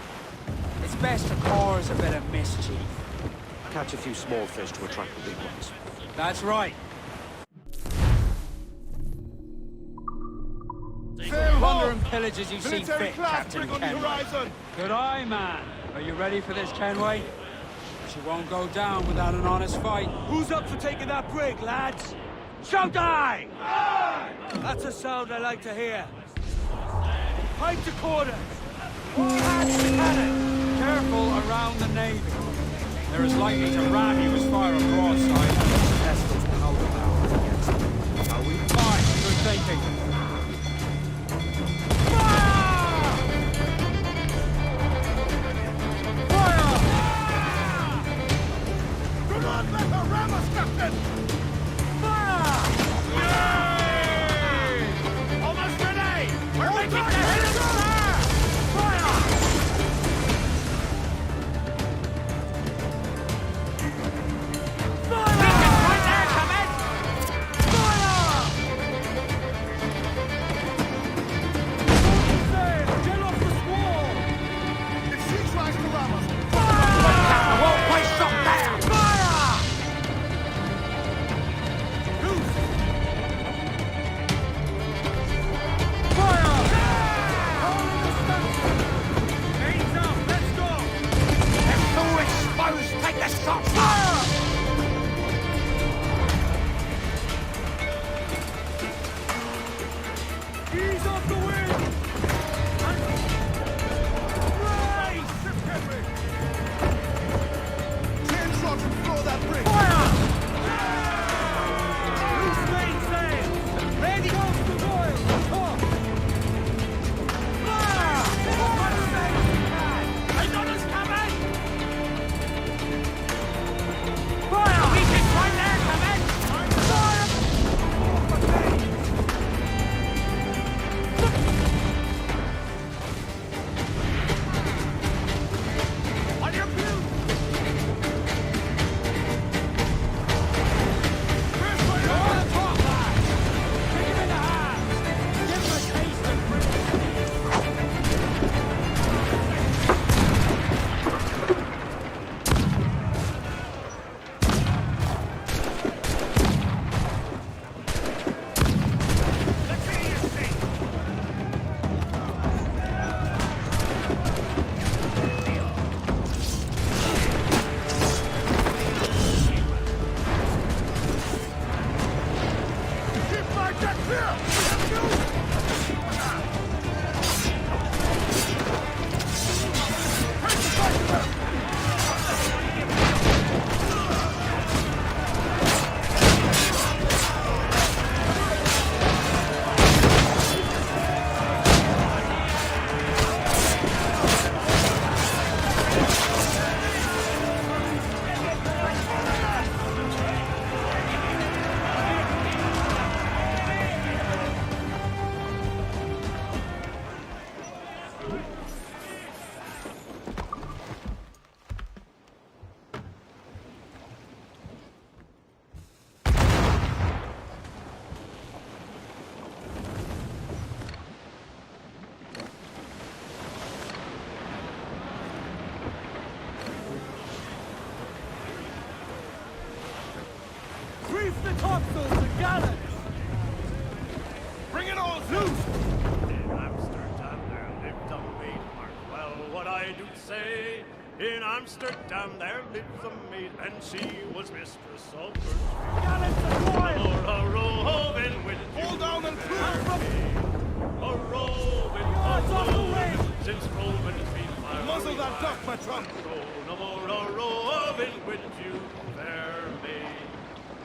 it's best to cause a bit of mischief. Catch a few small fish to attract the big ones. That's right. Plunder and pillage as you see fit, Captain Kenway. Good eye, man. Are you ready for this, Kenway? She won't go down without an honest fight. Who's up for taking that brig, lads? Shout aye! That's a sound I like to hear. Pipe to quarters. All hands to cannon. Careful around the Navy. They're as likely to ram you as fire a broadside as the vessels counterbalance against them. Are we? Fine, good thinking. topsails and gallants! Bring it all loose! In Amsterdam there lived a maid, mark well what I do say. In Amsterdam there lived a maid, and she was mistress of her trade. Gallants and royals! Or a roving with hold down and prove! A roving, since roving has been my muzzle that duck, my trump! No more a roving with you, fair maid.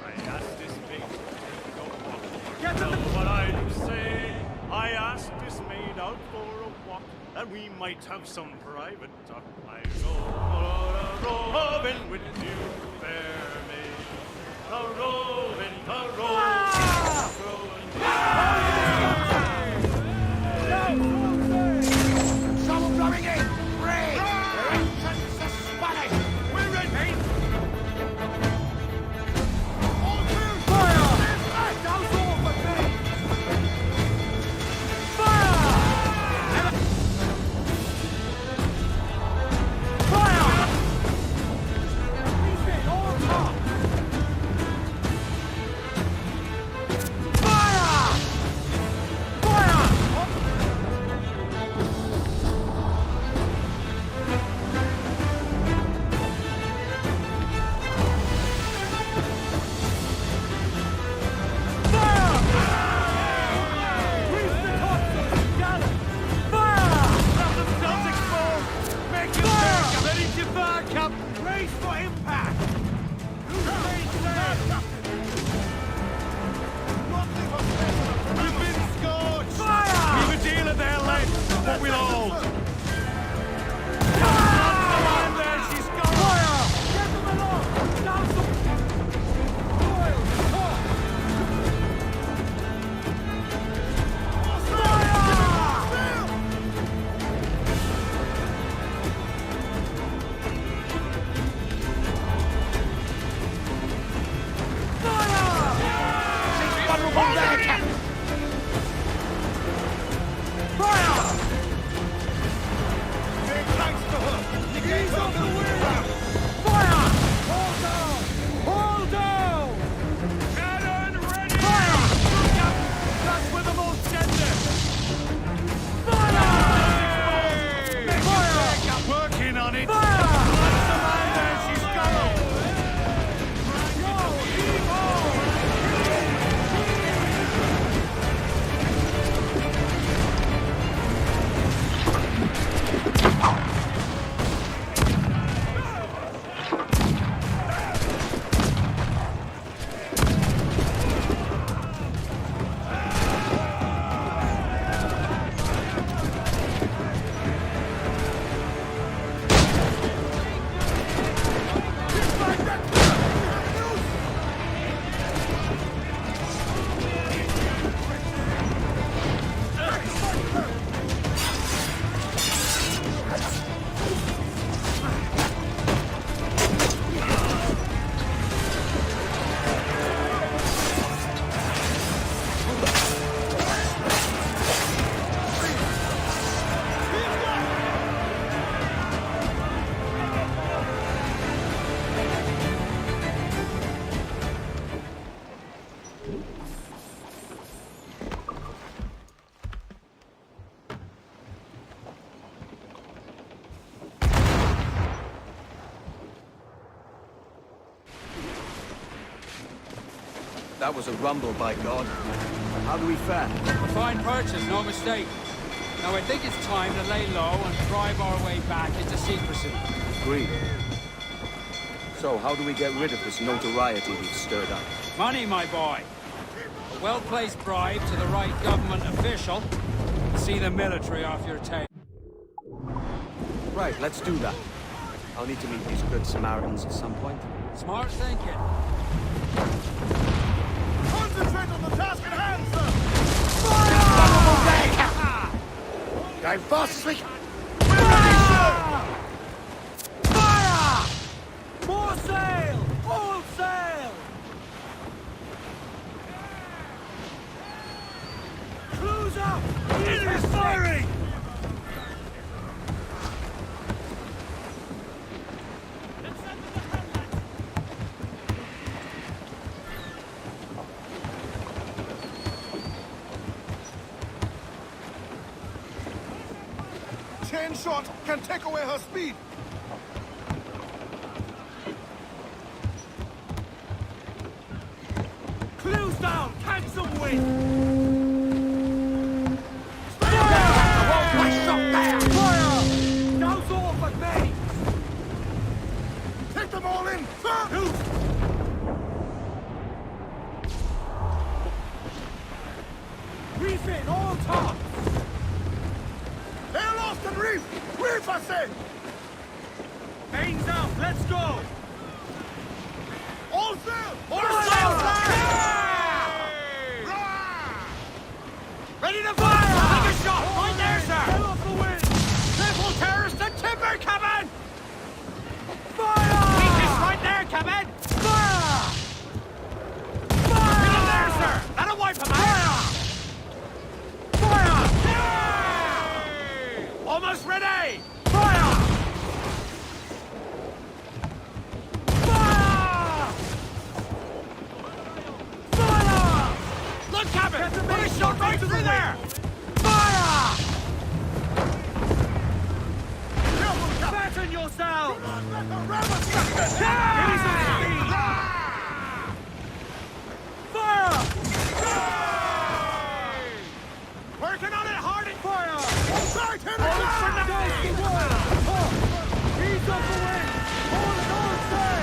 I asked this maid to go walk. Get well, what I do say, I asked this maid out for a walk, that we might have some private talk. I go a-roving with you, fair maid. A-roving, Someone blowing in! Brave! Directions to Spanish! We're ready! All clear! Fire! Down all but me! Fire! That was a rumble, by God. How do we fare? A fine purchase, no mistake. Now I think it's time to lay low and drive our way back into secrecy. Agreed. So, how do we get rid of this notoriety we've stirred up? Money, my boy. A well-placed bribe to the right government official. See the military off your tail. Right, let's do that. I'll need to meet these good Samaritans at some point. Smart thinking. Concentrate on the task at hand, sir! Going fast as we can. Fire! More sail! All sail! Close up! Enemy's firing! Chain shot can take away her speed. Clues down! Catch some wind! Now's all but me! Take them all in! Sir! Reef in, all tops! They're lost and reef! Reef, I say! Mains out, let's go! All sail! All sail, Ready to fire! Take a shot! Right there, sir! Get off the wind! Triple terrorist and timber coming! Fire! Weakness right there, coming! Fire! Fire! Get him there, sir! That'll wipe him out! Fire! Fire! Almost ready! Fire! Fire! Fire! Look, Captain! Put a shot right through there! Fire! Batten yourself! Give me some speed! Fire! Working on it hard and fire! Right in the He's off the wind! Hold it on, stay!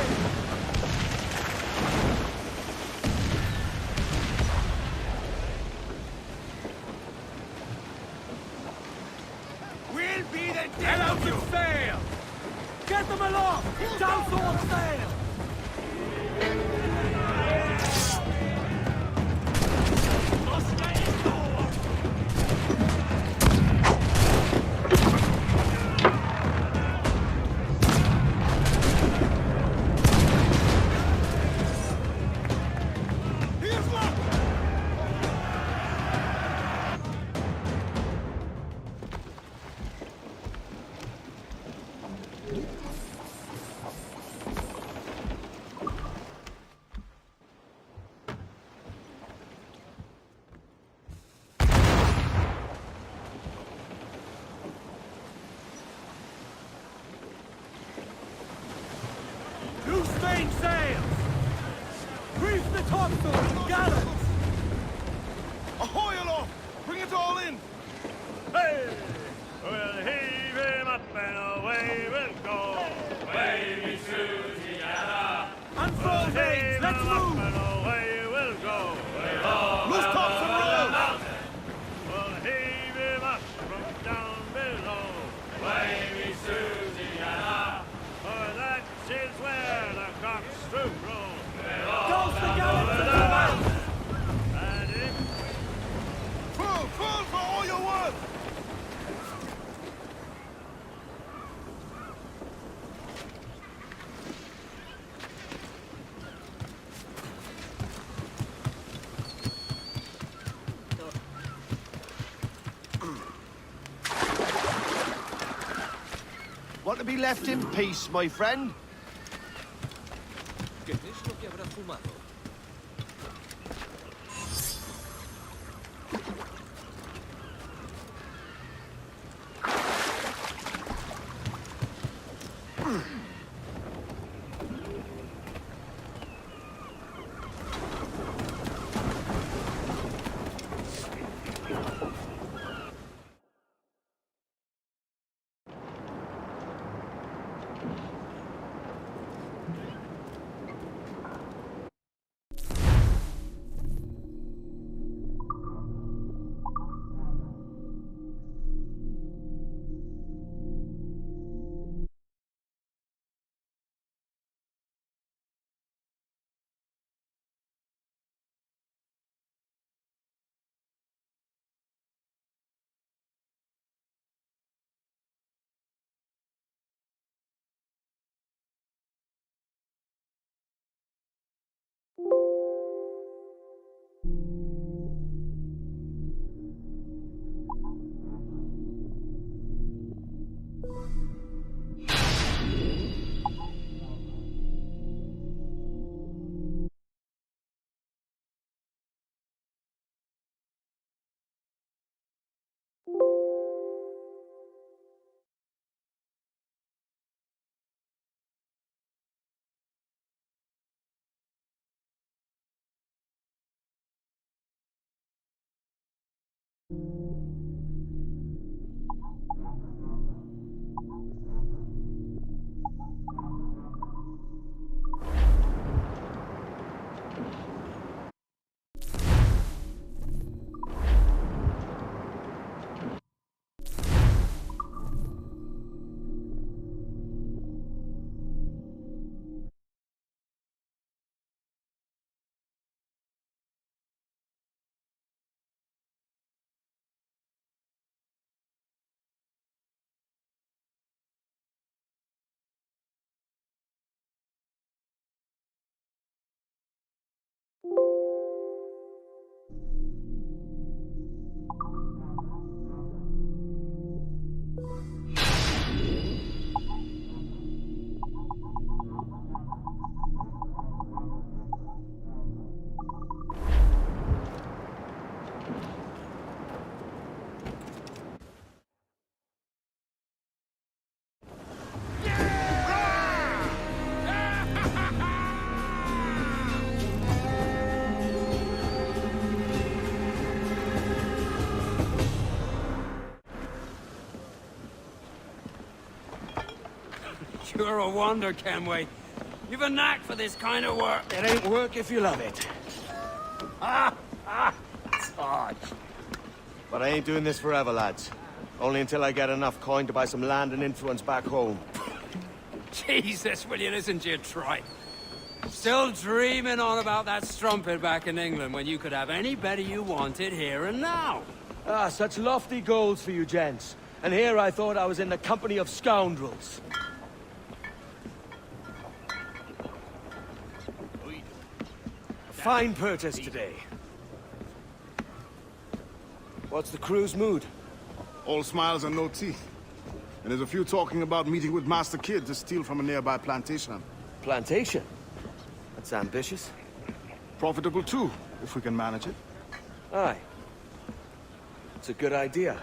We'll be the dead out to sail! Get them aloft! Down all sail! Loose main sails! Reef the topsails, gallants! Ahoy aloft! Bring it all in! Hey! We'll heave him up and away we'll go! Wavy Susiana! Unfurl mains, let's move! And away we'll go! Loose tops and royals! We'll heave him up from down below! Wavy Susiana! For that is where the cocks do roll! Toast the gallants to the mouth! And if Full for all your worth! Want to be left in peace, my friend? ¿Qué es lo que habrá fumado? You're a wonder, Kenway. You've a knack for this kind of work. It ain't work if you love it. It's hard. But I ain't doing this forever, lads. Only until I get enough coin to buy some land and influence back home. Jesus, will you listen to your tripe? Still dreaming on about that strumpet back in England when you could have any better you wanted here and now. Ah, such lofty goals for you gents. And here I thought I was in the company of scoundrels. Fine purchase today. What's the crew's mood? All smiles and no teeth. And there's a few talking about meeting with Master Kid to steal from a nearby plantation. Plantation? That's ambitious. Profitable too, if we can manage it. Aye. It's a good idea.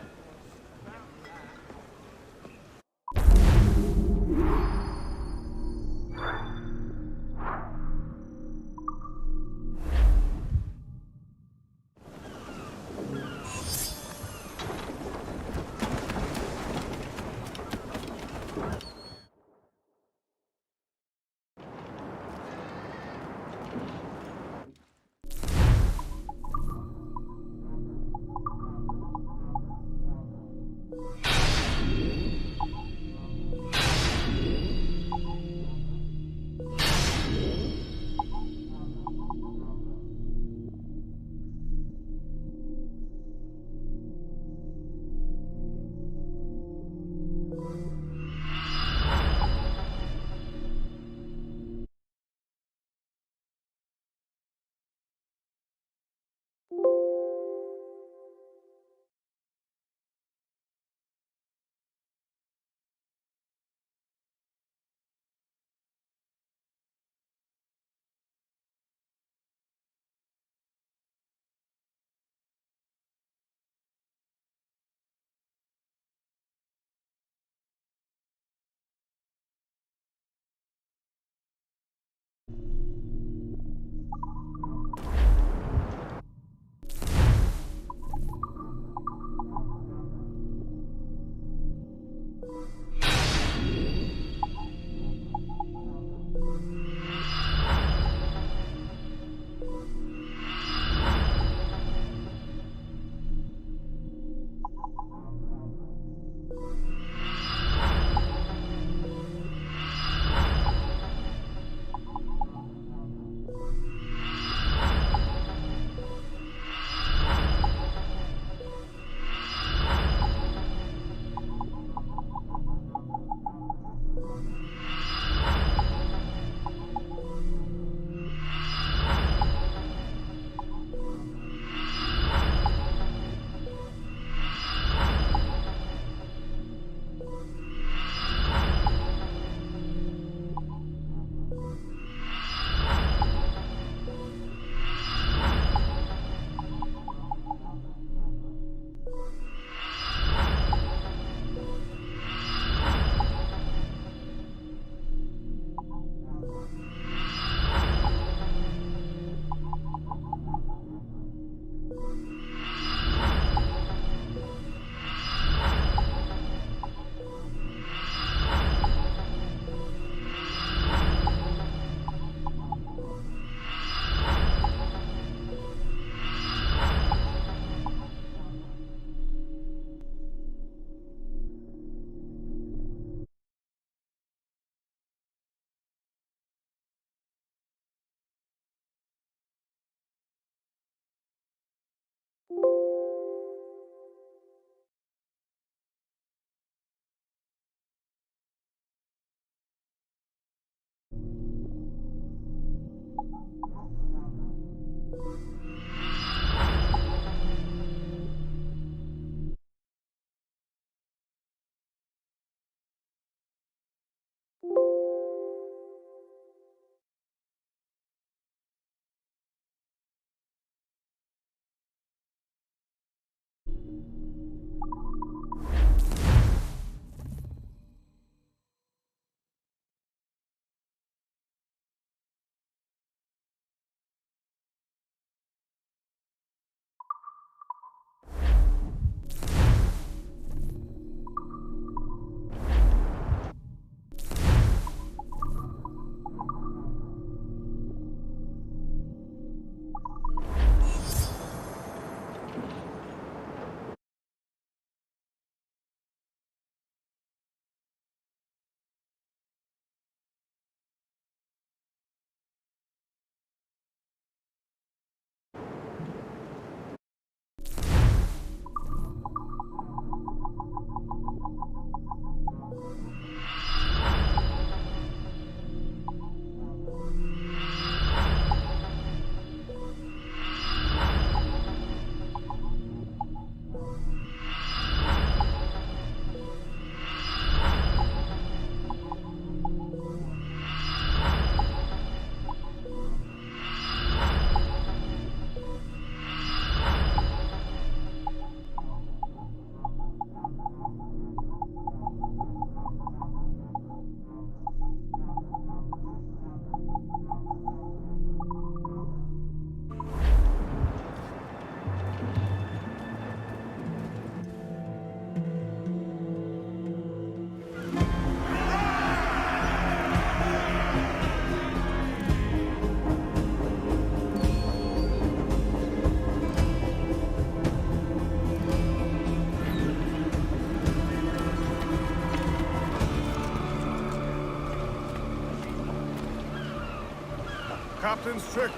captain's trick.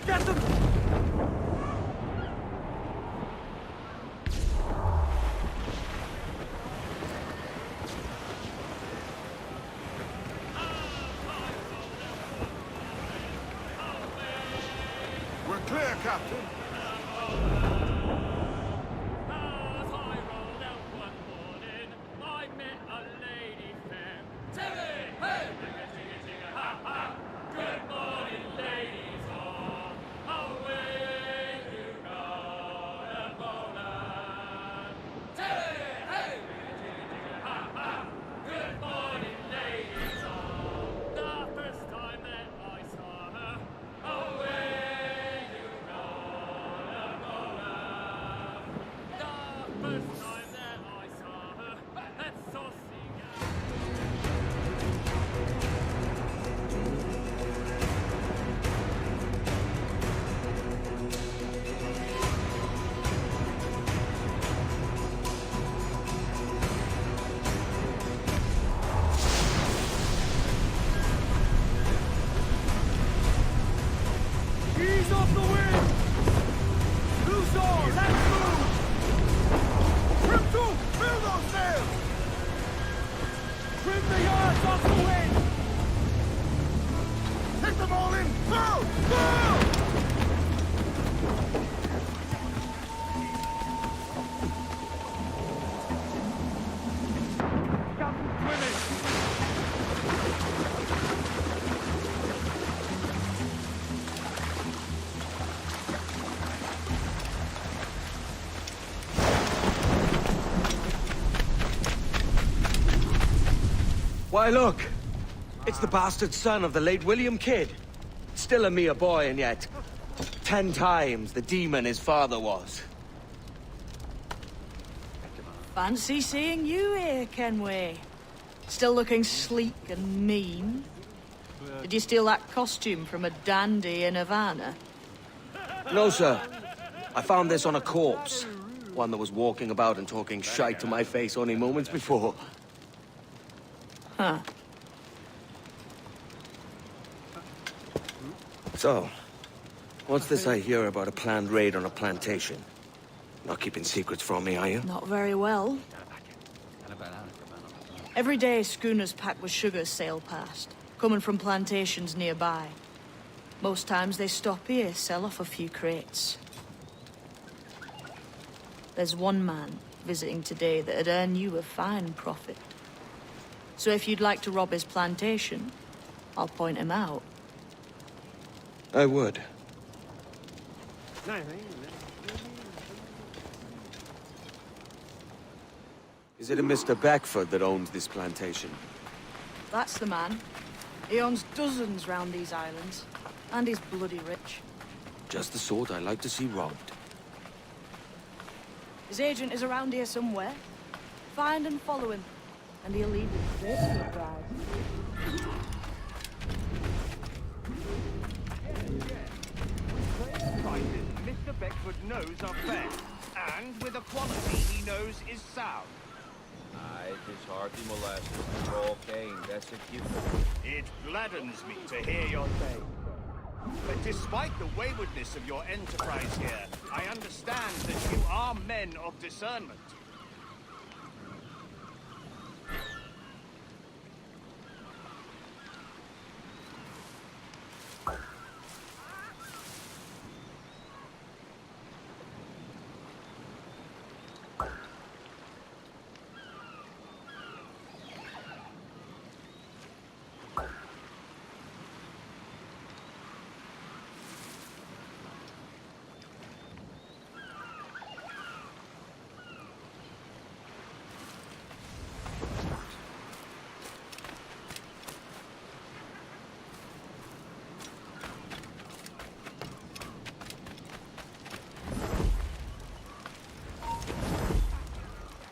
Get them! We're clear, Captain. Ease off the wind! Loose all! Let's move! Trim to! Fill those sails! Trim the yards off the wind! Take them all in! Go! Go! Why, look! It's the bastard son of the late William Kidd. Still a mere boy, and yet 10 times the demon his father was. Fancy seeing you here, Kenway. Still looking sleek and mean. Did you steal that costume from a dandy in Havana? No, sir. I found this on a corpse. One that was walking about and talking shite to my face only moments before. Huh. So, what's this I hear about a planned raid on a plantation? Not keeping secrets from me, are you? Not very well. Every day, schooners packed with sugar sail past, coming from plantations nearby. Most times they stop here, sell off a few crates. There's one man visiting today that'd earn you a fine profit. So if you'd like to rob his plantation, I'll point him out. I would. Is it a Mr. Beckford that owns this plantation? That's the man. He owns dozens round these islands, and he's bloody rich. Just the sort I like to see robbed. His agent is around here somewhere. Find and follow him, and he'll leave you straight to your prize. Mr. Beckford knows are fair, and with a quality he knows is sound. Aye, it is hardly molested. Raw cane, that's a gift. It gladdens me to hear your name. But despite the waywardness of your enterprise here, I understand that you are men of discernment.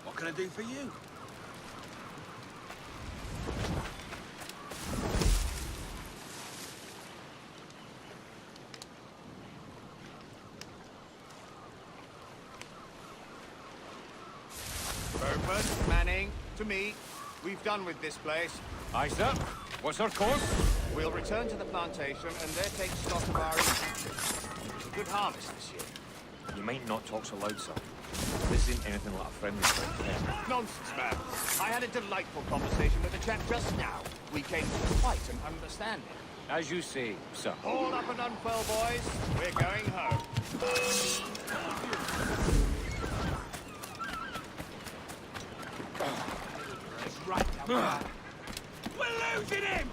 What can I do for you? Gentlemen, Manning, to me. We've done with this place. Aye, sir. What's our course? We'll return to the plantation and there take stock of our income. It's a good harvest this year. You might not talk so loud, sir. This isn't anything like a friendly thing. Nonsense, man. I had a delightful conversation with a chap just now. We came to quite an understanding. As you say, sir. Haul up and unfurl, boys. We're going home. Right now. We're losing him!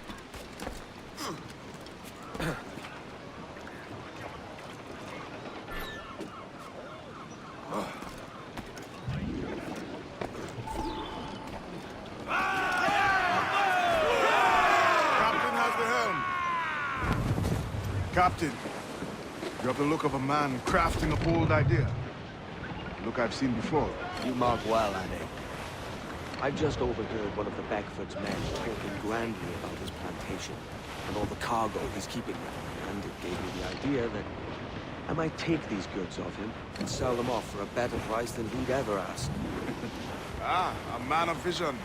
Captain, you have the look of a man crafting a bold idea. A look I've seen before. You mark well, Annie. I've just overheard one of the Beckford's men talking grandly about his plantation and all the cargo he's keeping there. And it gave me the idea that I might take these goods off him and sell them off for a better price than he'd ever ask. Ah, a man of vision.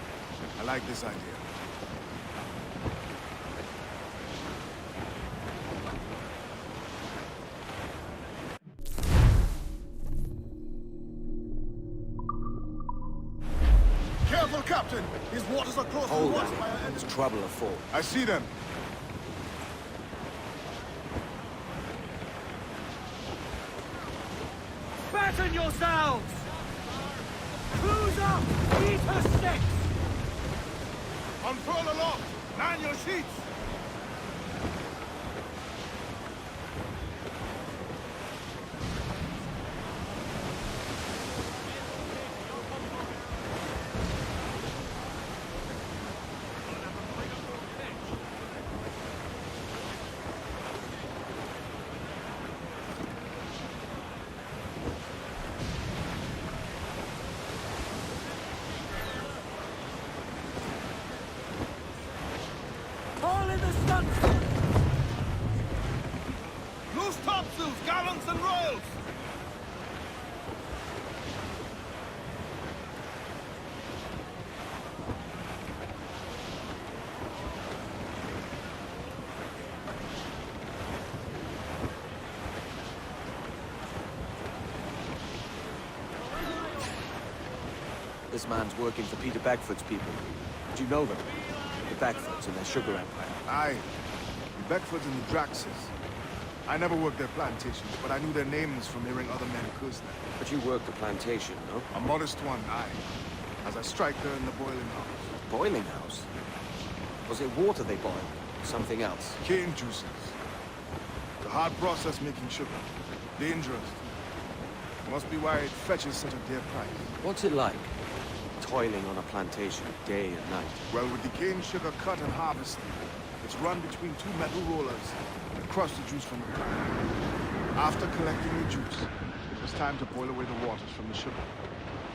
I like this idea. Careful, Captain! These waters are close to Hold watch on. by our enemies. There's trouble afoot. I see them. Batten yourselves! Cruise up! Eat her sticks! Unfurl aloft! Man your sheets! All in the stunsail! Loose topsails, gallants and royals! This man's working for Peter Beckford's people. Do you know them? The Beckfords and their sugar empire. Aye. The Beckfords and the Draxes. I never worked their plantations, but I knew their names from hearing other men curse them. But you worked the plantation, no? A modest one, aye. As a striker in the boiling house. Boiling house? Was it water they boiled? Something else? Cane juices. The hard process making sugar. Dangerous. Must be why it fetches such a dear price. What's it like? Toiling on a plantation day and night. Well, with the cane sugar cut and harvested, it's run between two metal rollers that crush the juice from the plant. After collecting the juice, it was time to boil away the waters from the sugar.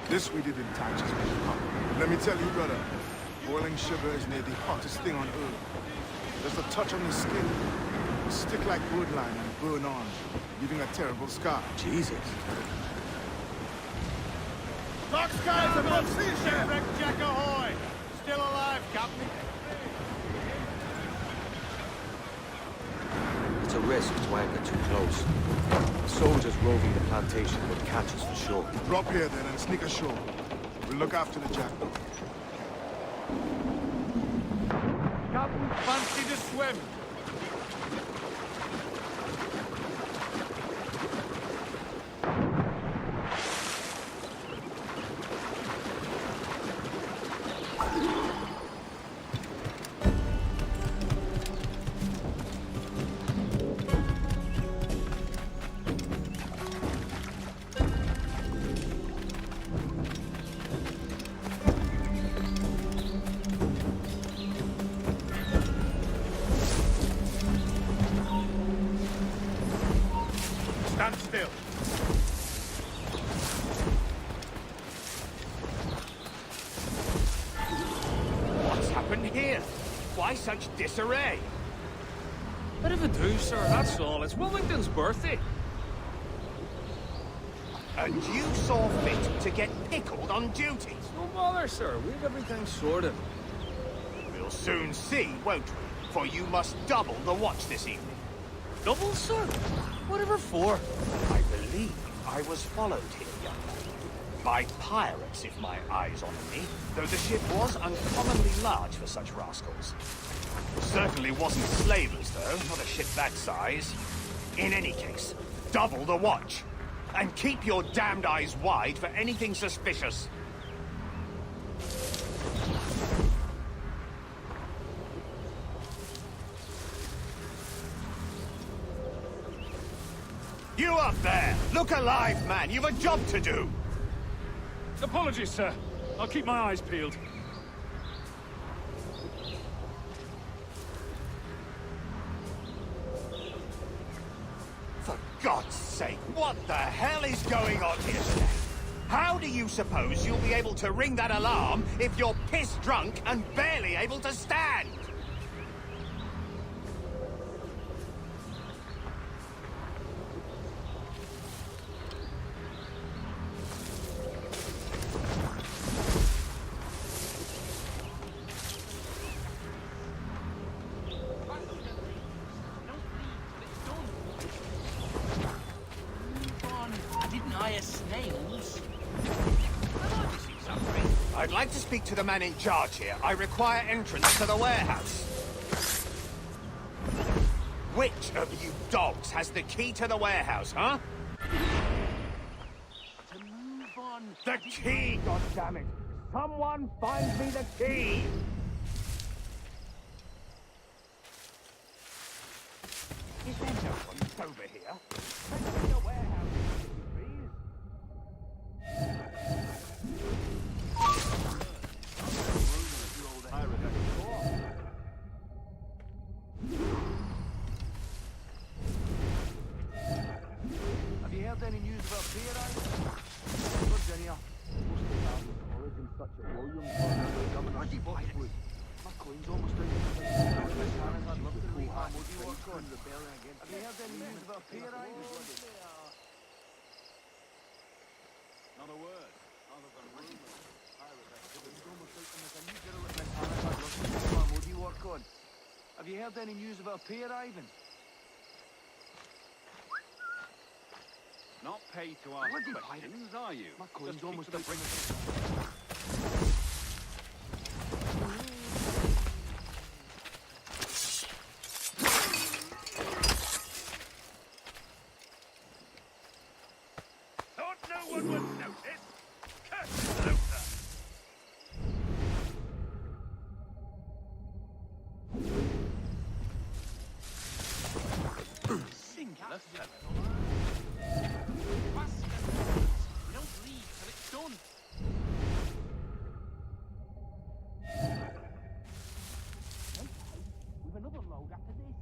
This we did in Tanch's Pond. Let me tell you, brother, boiling sugar is near the hottest thing on earth. Just a touch on the skin, will stick like woodline and burn on, leaving a terrible scar. Jesus. Dark skies above sea, Shipwreck Jack ahoy! Still alive, Captain. It's a risk to anchor too close. The soldiers roving the plantation would catch us for sure. Drop here then and sneak ashore. We'll look after the jackal. Captain, fancy to swim. Stand still. What's happened here? Why such disarray? Bit of a do, sir, that's all. It's Wilmington's birthday. And you saw fit to get pickled on duty. No bother, sir. We've everything sorted. We'll soon see, won't we? For you must double the watch this evening. Double, sir? Whatever for? I believe I was followed here, young lady. By pirates, if my eyes honour me. Though the ship was uncommonly large for such rascals. Certainly wasn't slavers, though. Not a ship that size. In any case, double the watch. And keep your damned eyes wide for anything suspicious. You up there! Look alive, man! You've a job to do! Apologies, sir. I'll keep my eyes peeled. For God's sake, what the hell is going on here today? How do you suppose you'll be able to ring that alarm if you're piss-drunk and barely able to stand? I'd like to speak to the man in charge here. I require entrance to the warehouse. Which of you dogs has the key to the warehouse, huh? To move on. The key, goddammit! Someone find me the key! Is there no one over here? Take me to the warehouse, please. Have you heard any news about Blackbeard? Virginia. Origin such a William Governor Blackbeard. My coin's almost out. I'd love to go home. Have you heard any news about Blackbeard? Not a word. Other than rumors. What do you work on? Have you heard any news about P arriving? Not paid to ask questions, are you? My coin's Just almost keep to the out. Thought no one would notice. Curse Luther! Singular fellow. You don't leave till it's done. We've another load after this.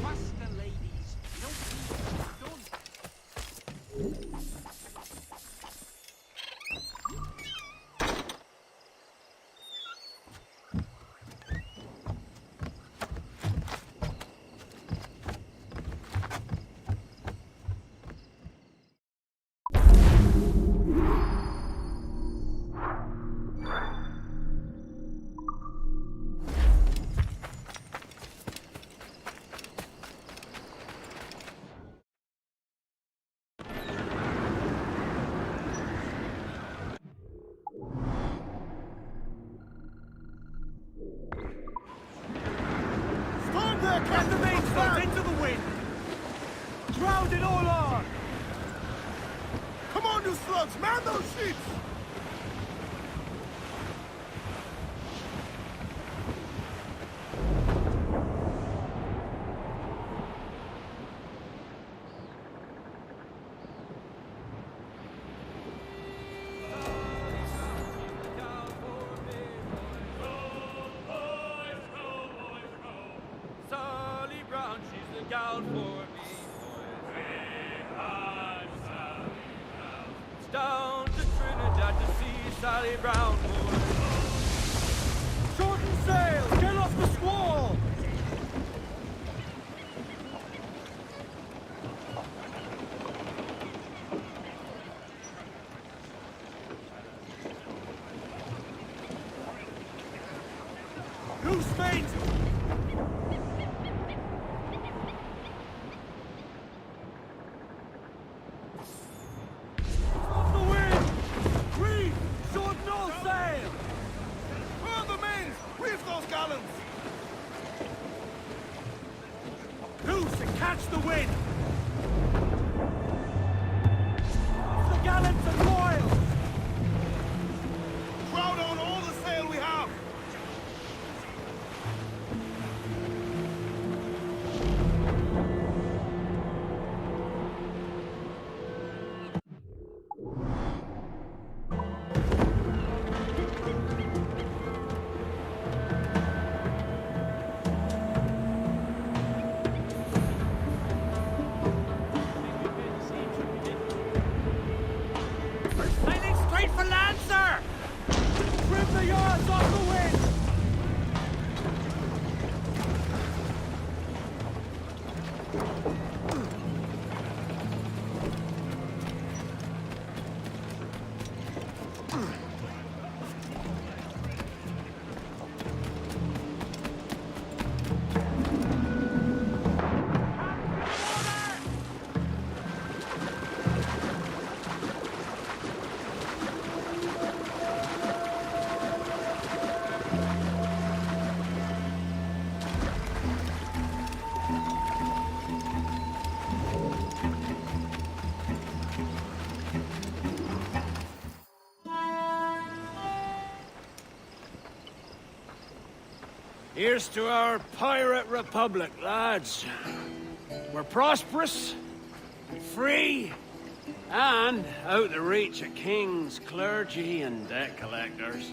Faster, ladies. You don't leave till it's done. Stand there, Captain Maidstone! Into the wind! Ground it all on! Come on, you slugs! Man those sheets! Sally Brown, she's the gal for me. It's down to Trinidad to see Sally Brown, boys. Shorten sail! Get off the squall! Loose mate! Off the wind! Reef! Short no sail! Furl the mains! Reef those gallants! Loose and catch the wind! Off the gallants and royals! Crowd on all the sail we have! Sailing straight for land, sir! Trim the yards off the wind! Here's to our pirate republic, lads. We're prosperous, free, and out the reach of kings, clergy, and debt collectors.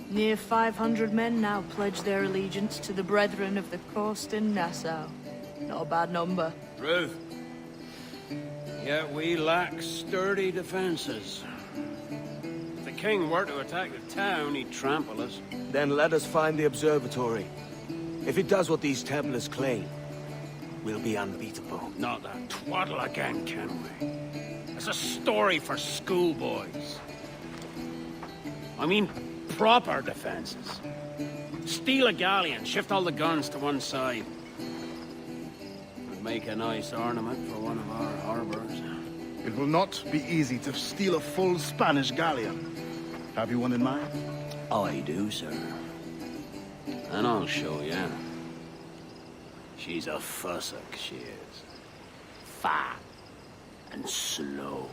Near 500 men now pledge their allegiance to the Brethren of the Coast in Nassau. Not a bad number. Truth. Yet we lack sturdy defenses. If the king were to attack the town, he'd trample us. Then let us find the observatory. If it does what these Templars claim, we'll be unbeatable. Not that twaddle again, can we? It's a story for schoolboys. I mean, proper defenses. Steal a galleon, shift all the guns to one side. Would make a nice ornament for one of our harbors. It will not be easy to steal a full Spanish galleon. Have you one in mind? I do, sir. And I'll show you. She's a fussock, she is. Fat and slow.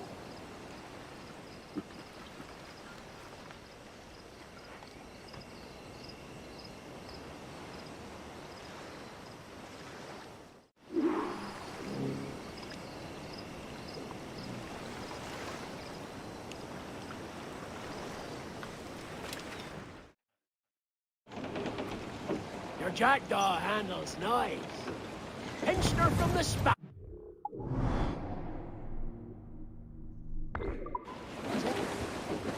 Your jackdaw handles nice. Pinched her from the spout.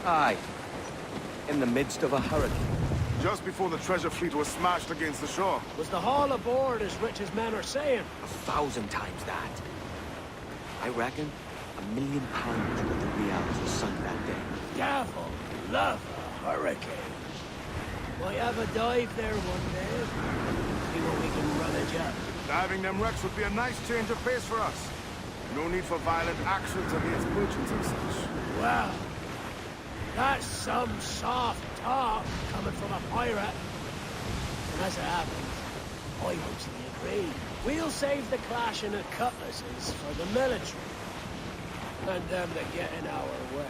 Aye. In the midst of a hurricane. Just before the treasure fleet was smashed against the shore. Was the haul aboard as rich as men are saying? 1,000 times that. I reckon £1 million worth of reals was sunk that day. Devil love a hurricane. Might have a dive there one day. See what we can rummage up. Diving them wrecks would be a nice change of pace for us. No need for violent actions against merchants and such. Well, that's some soft talk coming from a pirate. And as it happens, I mostly agree. We'll save the clashing of cutlasses for the military. And them that get in our way.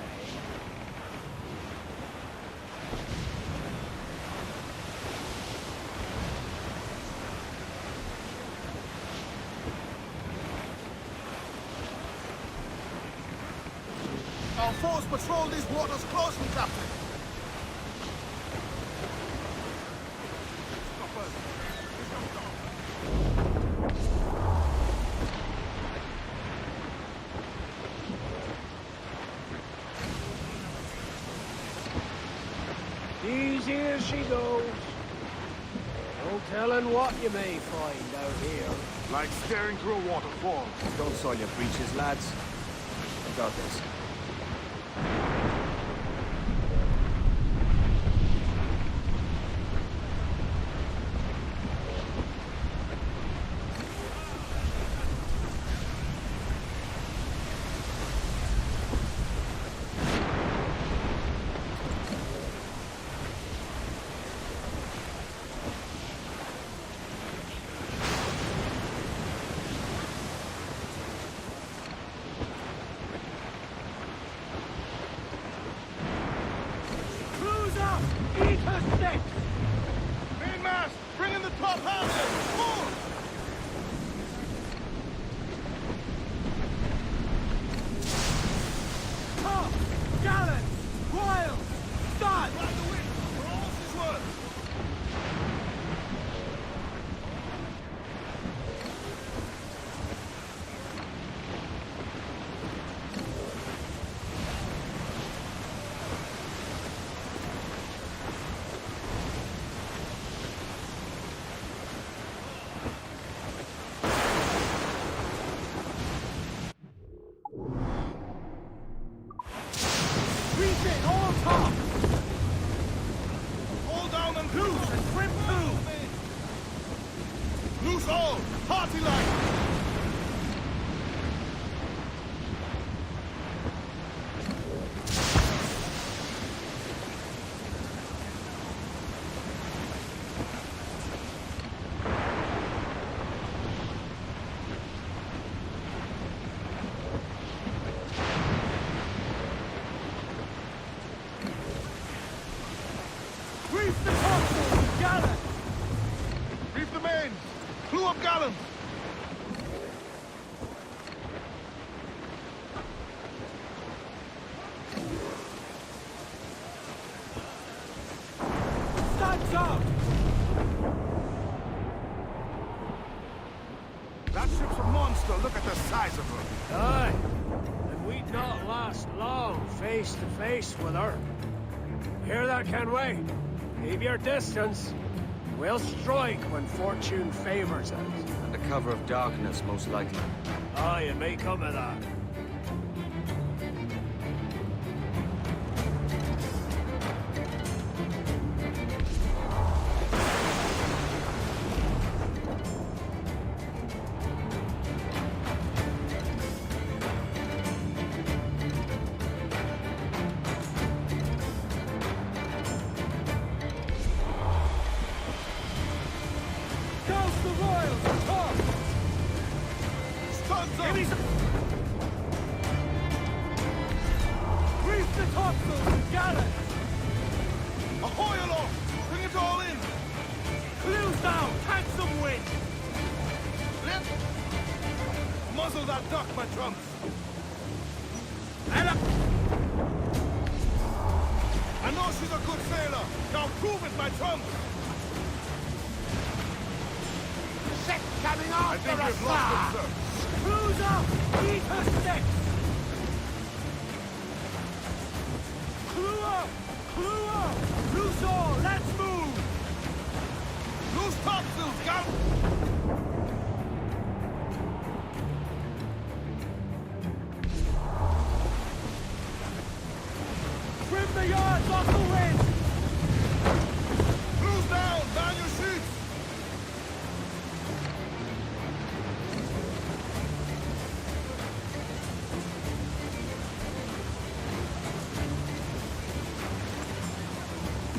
Our force patrol these waters closely, Captain. Easy as she goes. No telling what you may find out here. Like staring through a waterfall. Don't soil your breeches, lads. I got this. her six! Mainmast! Bring in the top houses! Pull! Top! Gallant! Royal! Start! Ride the wind! For all this worth! Refit all top! All down and loose and trim too! Loose all! Party line! Reef the topsails! Gallant! Reef the mains! Clew up gallants! Stands up! That ship's a monster. Look at the size of her. Aye, and we'd not last long face to face with her. Hear that, Kenway? Keep your distance. We'll strike when fortune favors us. Under cover of darkness, most likely. Aye, it may come to that. Douse the royals! Top! Stuns up! Give me some... Reef the topsails! Gallant! Ahoy aloft! Bring it all in! Clews down! Catch some wind! Flip! Muzzle that duck, my trumps! I know she's a good sailor! Now prove it, my trumps! Ship coming I after think us, we've lost them, sir! sir. Clews up! Eat her six! Clew up! Clew up! Loose all! Let's move! Loose topsails, gal! Trim the yards off the wind! Cruise down! Down your sheets!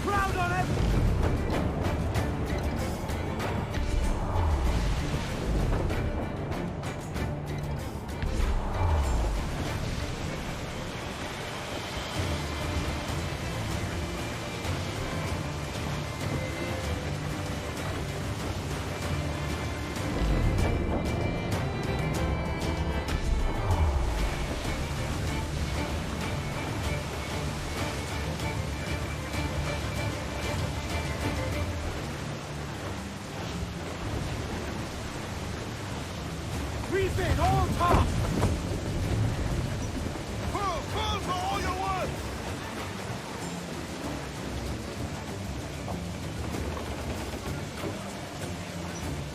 Crowd on it! Refit all top! Pull! Pull for all your worth!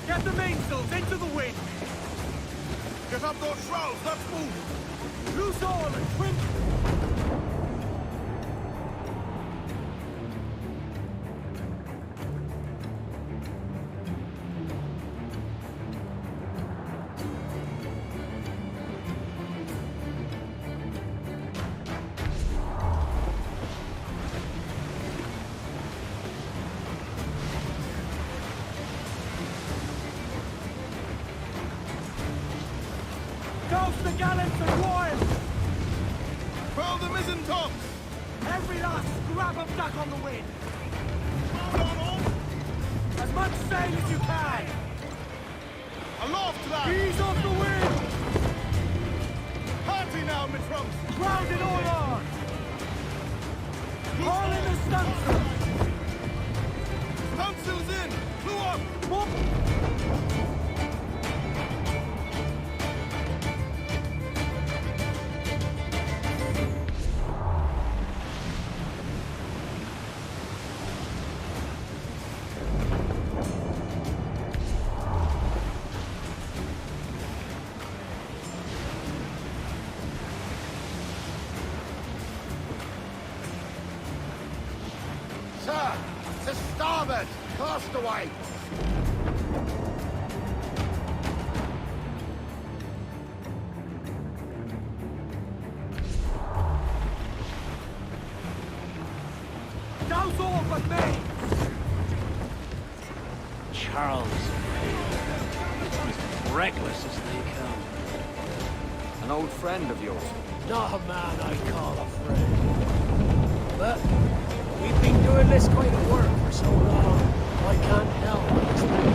Get the mainsails into the wind! Get up those shrouds! Let's move! Loose all and trim... Douse the gallants and royals! Furl the mizzen tops! Every last scrap of duck on the wind! As much sail as you can! Aloft, lad! Ease off the wind! Party now, my trunks! Crowd it all on! All in the stunsail! Stunsail's in! Blew up! Sir, to starboard! Cast away! Douse off at me! Charles. As reckless as they come. An old friend of yours? Not a man I call a friend. But we've been doing this kind of work for so long, I can't help but respect him.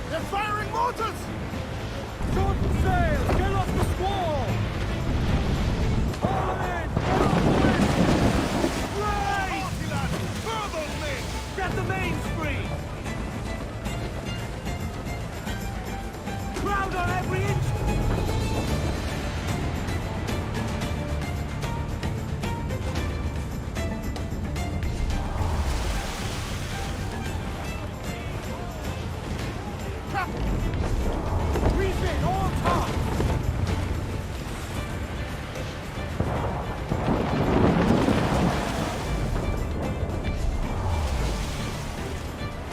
They're firing mortars! Shorten sail! Get off the squall! Haul them in! Right! Further, men! Get the mains free! Crowd on every inch! Refit all top!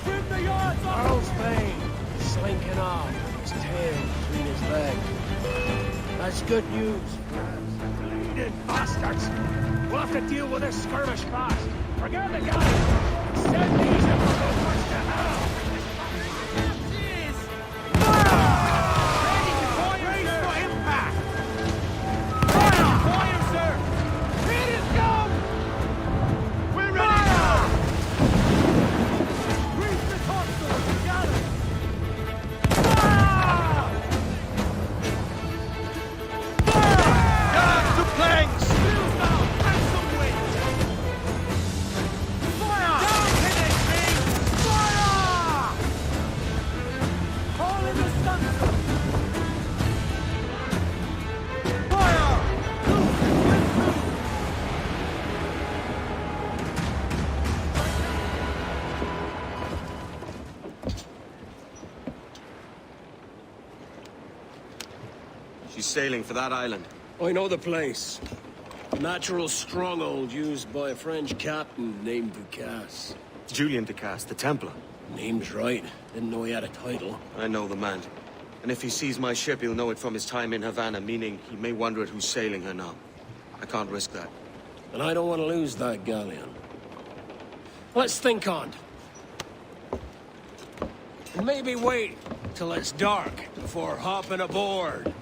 Trim the yards off! Charles Vane, slinking off with his tail between his legs. That's good news for us. Bleeding bastards! We'll have to deal with this skirmish fast. Forget the guys! Send these motherfuckers to hell! Ready to fire, sir! For impact! Fire! Fire, sir! Ready to go! We're ready now! Reach the topsail! Got it! Guards to planks! Wheels down! And some wind! Fire! Down, Kennedy! Fire! All in the stunsail! Fire! Loose! Wind through! She's sailing for that island. I know the place. Natural stronghold used by a French captain named Ducasse. Julian Ducasse, the Templar. Name's right. Didn't know he had a title. I know the man. And if he sees my ship, he'll know it from his time in Havana, meaning he may wonder at who's sailing her now. I can't risk that. And I don't want to lose that galleon. Let's think on it. And maybe wait till it's dark before hopping aboard.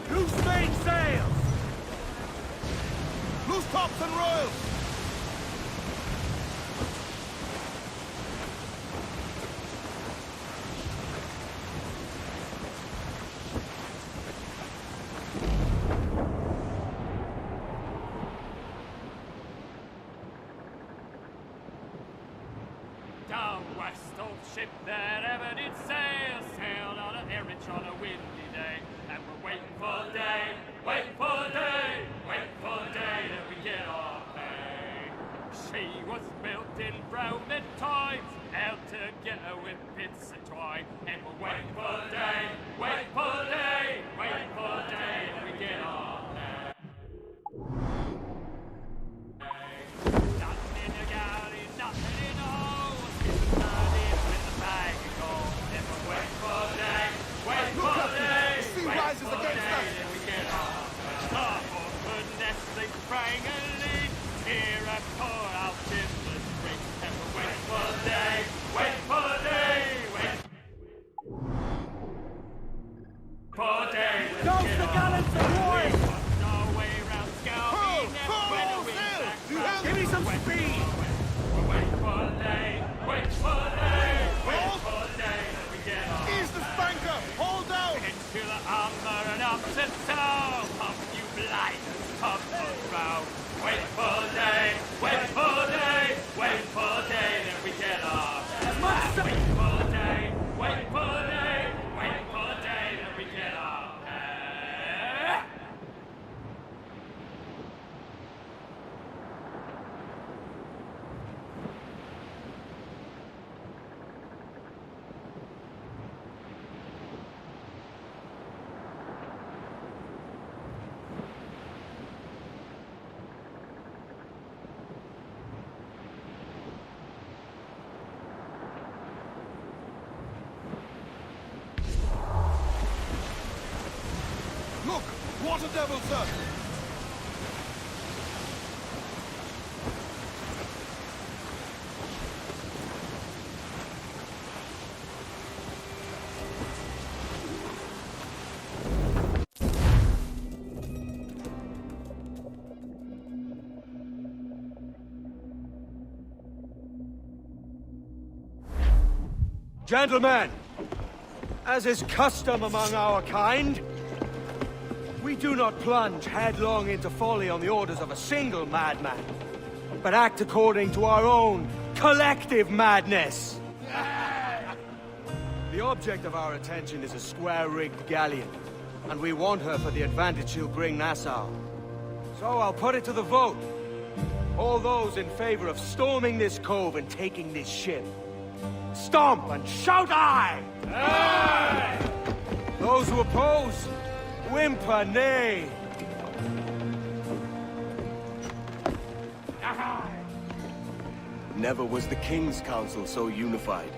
Loose main sails! Loose tops and royals! Down west, old ship that ever did sail, sailed on a errand on a windy day, and we're waiting for day, waiting for day, waiting for day that we get our pay. She was built in Roman times, held together with bits of twine, and we're waiting for day, waiting for day, waiting for day that we get our pay. Nothing in the galley, nothing in the hole. Not in with the bag of gold. If so pump you blinders, pump around. Wait for day, wait for day, wait for day, then we get off. Wait for day, wait for day, wait for day, then we get off. Look! Water devil, sir! Gentlemen, as is custom among our kind, we do not plunge headlong into folly on the orders of a single madman, but act according to our own collective madness. The object of our attention is a square-rigged galleon, and we want her for the advantage she'll bring Nassau. So I'll put it to the vote. All those in favor of storming this cove and taking this ship, stomp and shout aye! Aye! Those who oppose, whimper nay! Never was the King's Council so unified.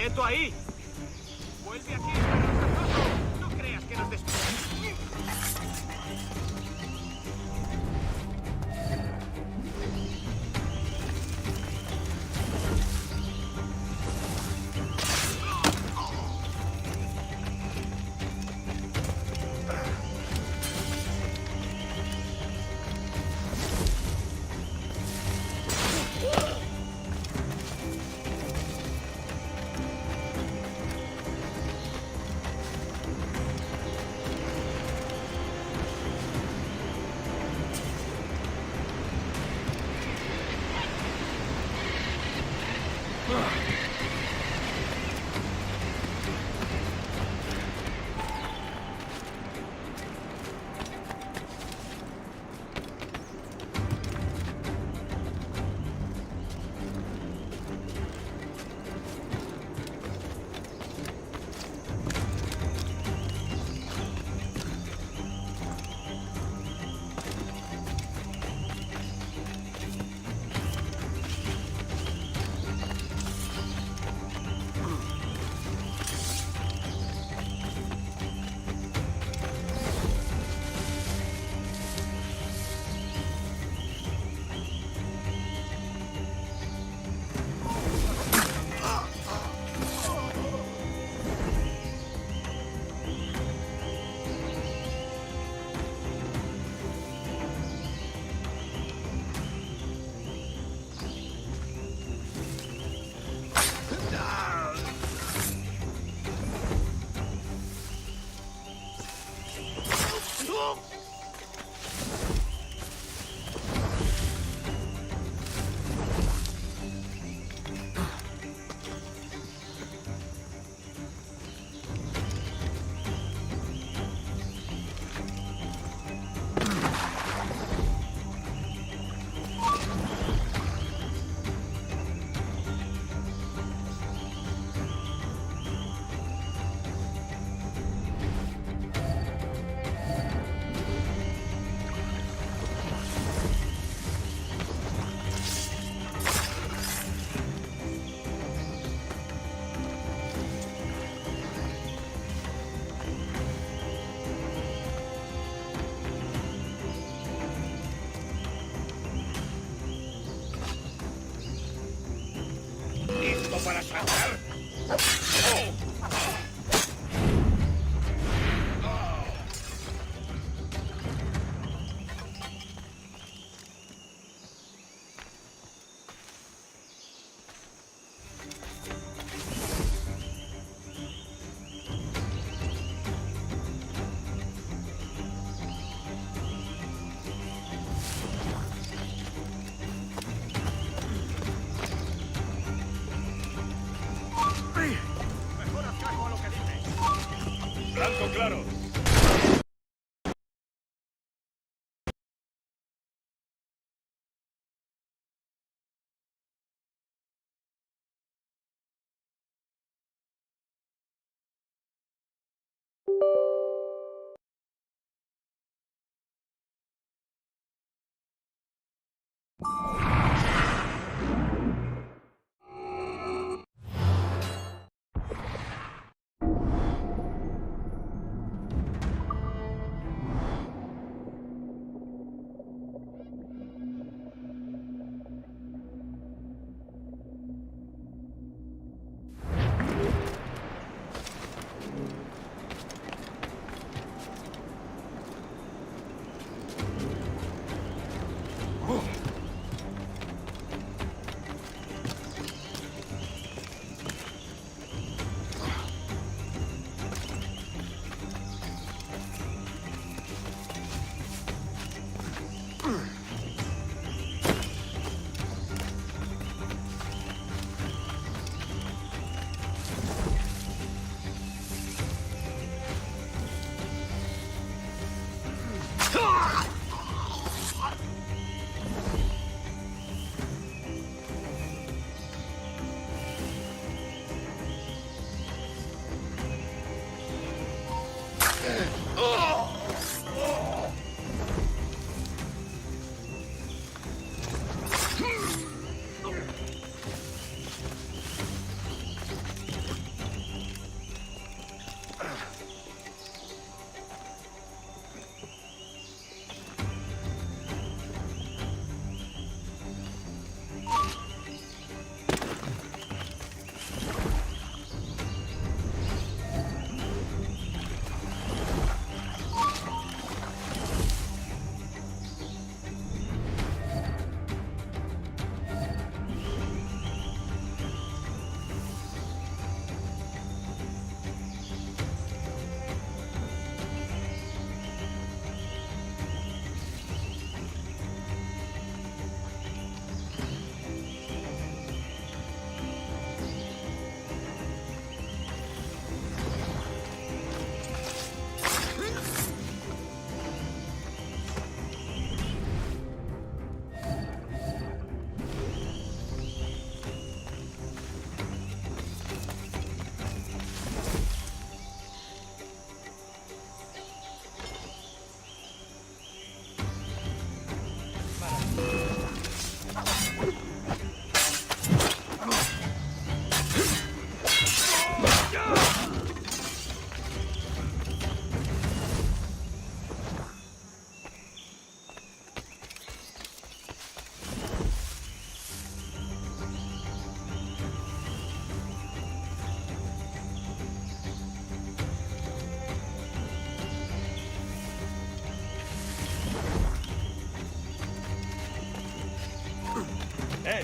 ¡Quieto ahí! ¡Vuelve aquí! ¡No creas que nos para saltar? Blanco claro.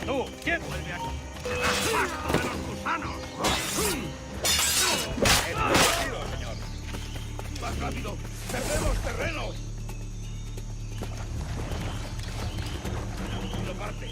tú! ¿Quién? ¡Pasto de los gusanos! Señor. ¡Más rápido! ¡Perdemos terreno! Lo parte.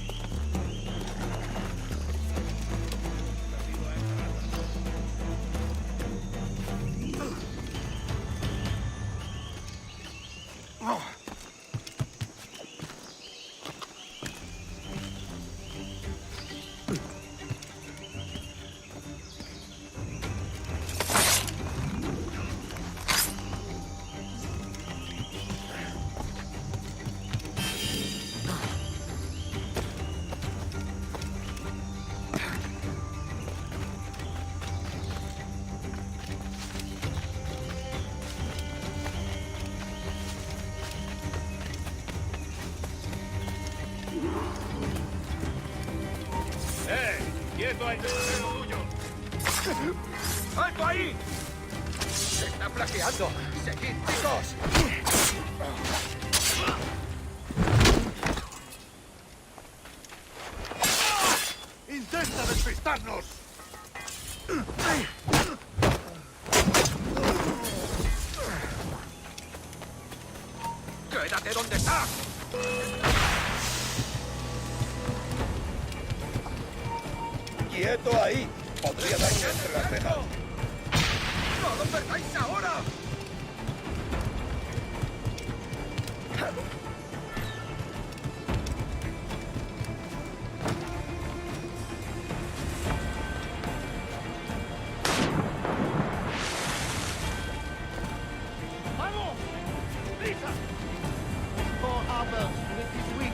¡Quieto ahí! ¡Tuyo! ¡Alto ahí! ¡Se está flaqueando! ¡Seguid, chicos! ¡Intenta despistarnos! ¡Quédate donde estás! ¡Quieto ahí! ¡Podría darse entre las cejas! ¡No lo perdáis ahora! ¡Vamos! ¡Prisa! Poor Albert with his weak.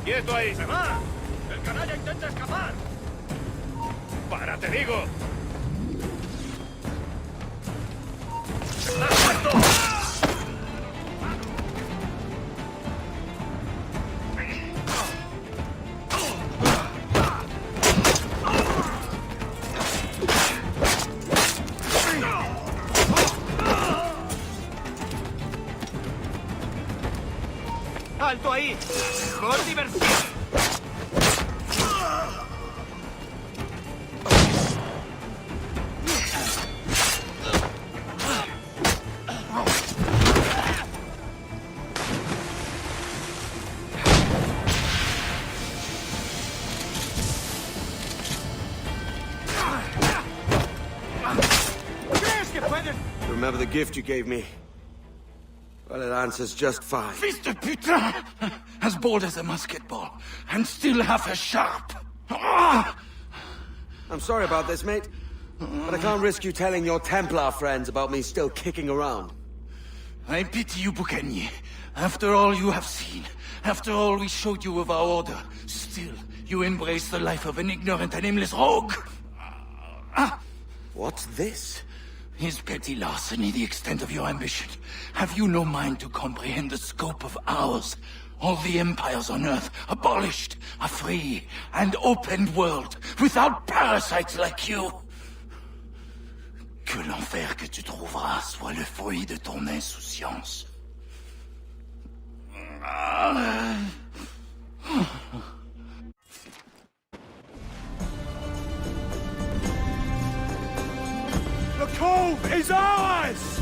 ¡Quieto ahí! ¡Se va! ¡El canalla intenta escapar! ¡Para, te digo! ¡Estás muerto! ¡Alto ahí! ¡Mejor diversión! ¿Crees que puedes? Remember the gift you gave me? Well, it answers just fine. Fils de putain! As bold as a musket ball, and still half as sharp. Ah! I'm sorry about this, mate. But I can't risk you telling your Templar friends about me still kicking around. I pity you, Boucanier. After all you have seen, after all we showed you of our order, still you embrace the life of an ignorant and aimless rogue. What's this? Is petty larceny the extent of your ambition? Have you no mind to comprehend the scope of ours? All the empires on Earth abolished, a free and open world, without parasites like you. Que l'enfer que tu trouveras soit le fruit de ton insouciance. The cove is ours!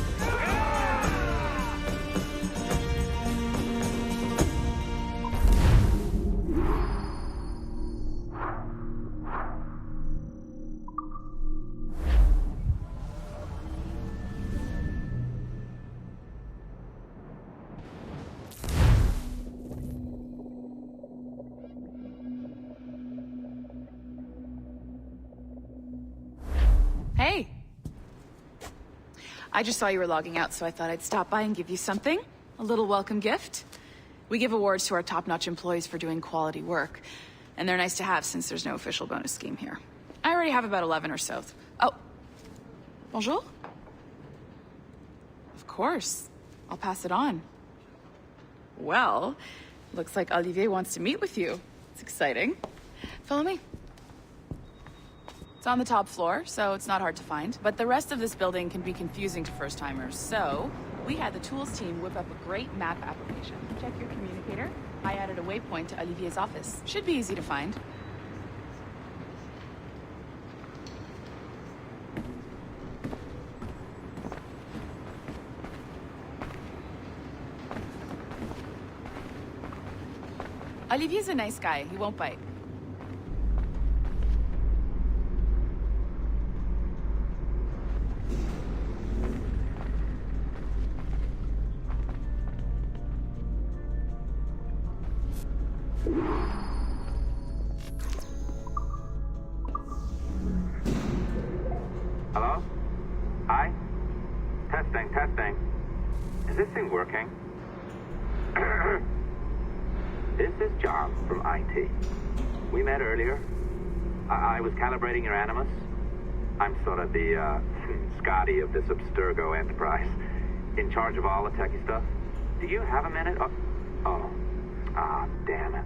Hey. I just saw you were logging out, so I thought I'd stop by and give you something. A little welcome gift. We give awards to our top-notch employees for doing quality work. And they're nice to have since there's no official bonus scheme here. I already have about 11 or so. Oh. Bonjour? Of course. I'll pass it on. Well, looks like Olivier wants to meet with you. It's exciting. Follow me. It's on the top floor, so it's not hard to find. But the rest of this building can be confusing to first-timers, so we had the tools team whip up a great map application. Check your communicator. I added a waypoint to Olivier's office. Should be easy to find. Olivier's a nice guy. He won't bite. Hello? Hi? Testing. Is this thing working? This is John from IT. We met earlier. I was calibrating your animus. I'm sort of the, Scotty of this Abstergo enterprise. In charge of all the techie stuff. Do you have a minute? Damn it.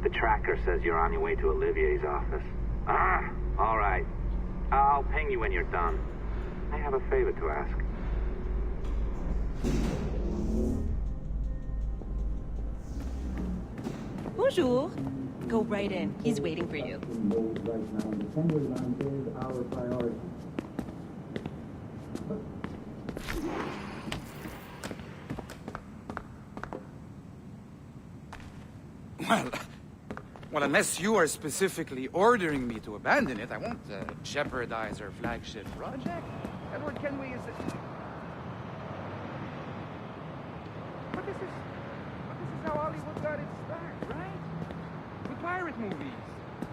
The tracker says you're on your way to Olivier's office. All right. I'll ping you when you're done. I have a favor to ask. Bonjour. Go right in. He's waiting for you. Well, unless you are specifically ordering me to abandon it, I won't jeopardize our flagship project. Edward Kenway is But this is how Hollywood got its start, right? With pirate movies.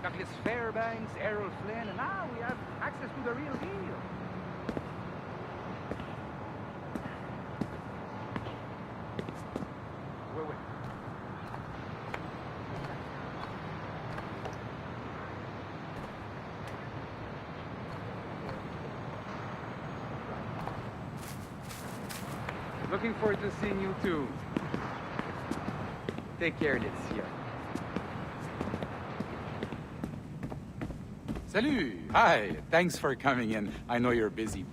Douglas Fairbanks, Errol Flynn, and now we have access to the real deal. Wait. Looking forward to seeing you too. Take care, Laetitia. Salut! Hi, thanks for coming in. I know you're busy.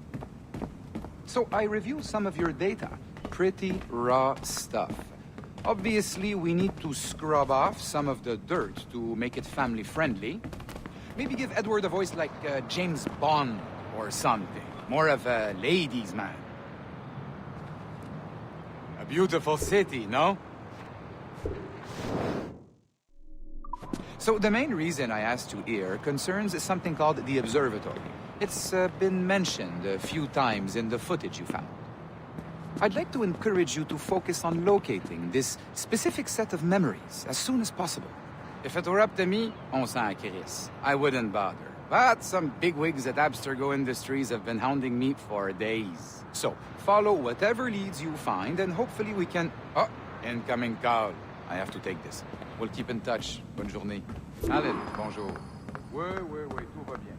So I reviewed some of your data. Pretty raw stuff. Obviously, we need to scrub off some of the dirt to make it family-friendly. Maybe give Edward a voice like James Bond or something. More of a ladies' man. A beautiful city, no? So the main reason I asked you here concerns something called the observatory. It's been mentioned a few times in the footage you found. I'd like to encourage you to focus on locating this specific set of memories as soon as possible. If it were up to me, on s'en crisse. I wouldn't bother. But some bigwigs at Abstergo Industries have been hounding me for days. So, follow whatever leads you find, and hopefully we can... Oh, incoming call. I have to take this. We'll keep in touch. Bonne journée. Allez, bonjour. Oui, tout va bien.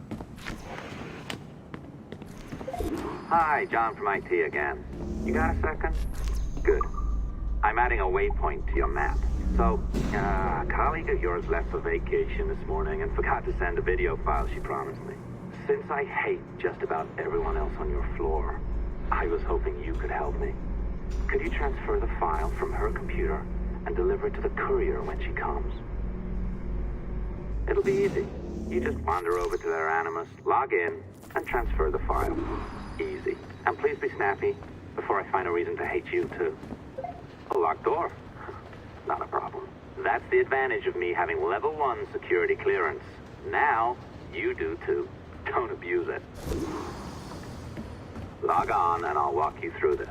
Hi, John from IT again. You got a second? Good. I'm adding a waypoint to your map. So, a colleague of yours left for vacation this morning and forgot to send a video file she promised me. Since I hate just about everyone else on your floor, I was hoping you could help me. Could you transfer the file from her computer and deliver it to the courier when she comes? It'll be easy. You just wander over to their Animus, log in, and transfer the file. Easy. And please be snappy before I find a reason to hate you, too. A locked door? Not a problem. That's the advantage of me having level 1 security clearance. Now, you do, too. Don't abuse it. Log on, and I'll walk you through this.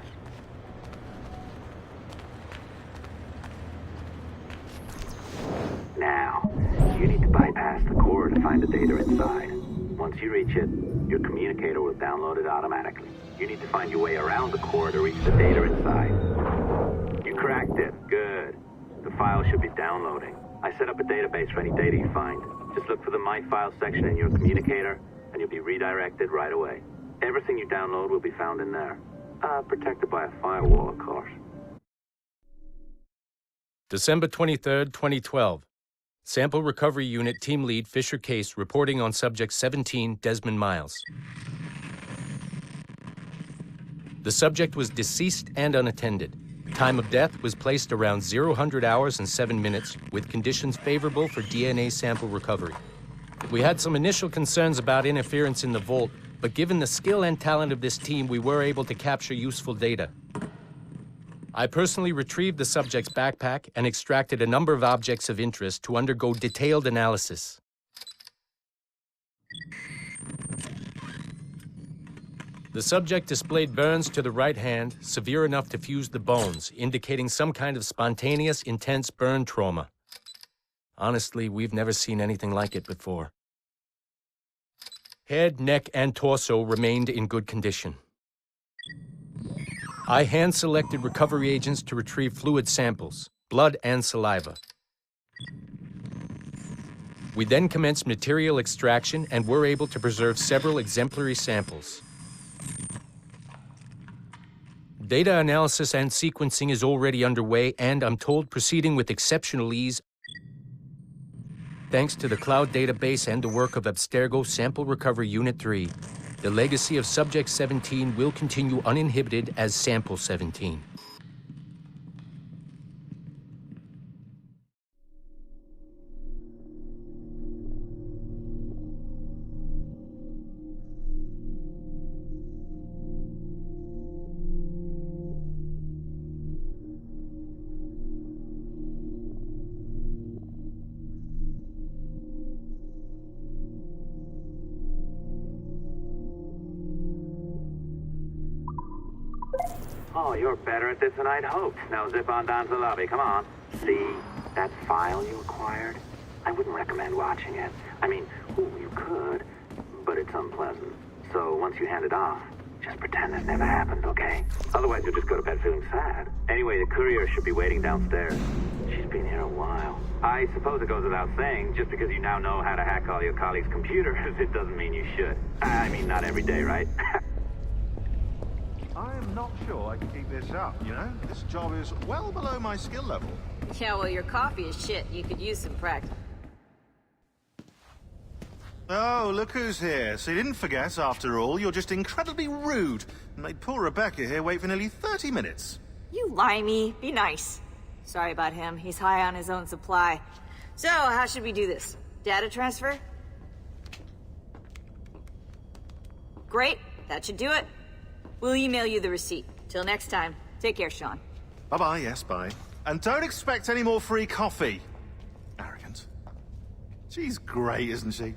Now, you need to bypass the core to find the data inside. Once you reach it, your communicator will download it automatically. You need to find your way around the core to reach the data inside. You cracked it. Good. The file should be downloading. I set up a database for any data you find. Just look for the My Files section in your communicator, and you'll be redirected right away. Everything you download will be found in there. Protected by a firewall, of course. December 23rd, 2012. Sample Recovery Unit Team Lead Fisher Case reporting on Subject 17, Desmond Miles. The subject was deceased and unattended. Time of death was placed around 00 hours and 7 minutes, with conditions favorable for DNA sample recovery. We had some initial concerns about interference in the vault, but given the skill and talent of this team, we were able to capture useful data. I personally retrieved the subject's backpack and extracted a number of objects of interest to undergo detailed analysis. The subject displayed burns to the right hand, severe enough to fuse the bones, indicating some kind of spontaneous, intense burn trauma. Honestly, we've never seen anything like it before. Head, neck, and torso remained in good condition. I hand-selected recovery agents to retrieve fluid samples, blood and saliva. We then commenced material extraction and were able to preserve several exemplary samples. Data analysis and sequencing is already underway, and I'm told proceeding with exceptional ease thanks to the cloud database and the work of Abstergo Sample Recovery Unit 3. The legacy of Subject 17 will continue uninhibited as Sample 17. Oh, you're better at this than I'd hoped. Now zip on down to the lobby, come on. See that file you acquired? I wouldn't recommend watching it. I mean, you could, but it's unpleasant. So once you hand it off, just pretend this never happened, okay? Otherwise you'll just go to bed feeling sad. Anyway, the courier should be waiting downstairs. She's been here a while. I suppose it goes without saying, just because you now know how to hack all your colleagues' computers, it doesn't mean you should. I mean, not every day, right? I am not sure I can keep this up, you know? This job is well below my skill level. Yeah, well, your coffee is shit. You could use some practice. Oh, look who's here. So you didn't forget, after all, you're just incredibly rude and made poor Rebecca here wait for nearly 30 minutes. You limey. Be nice. Sorry about him. He's high on his own supply. So, how should we do this? Data transfer? Great. That should do it. We'll email you the receipt. Till next time. Take care, Sean. Bye-bye, yes, bye. And don't expect any more free coffee. Arrogant. She's great, isn't she?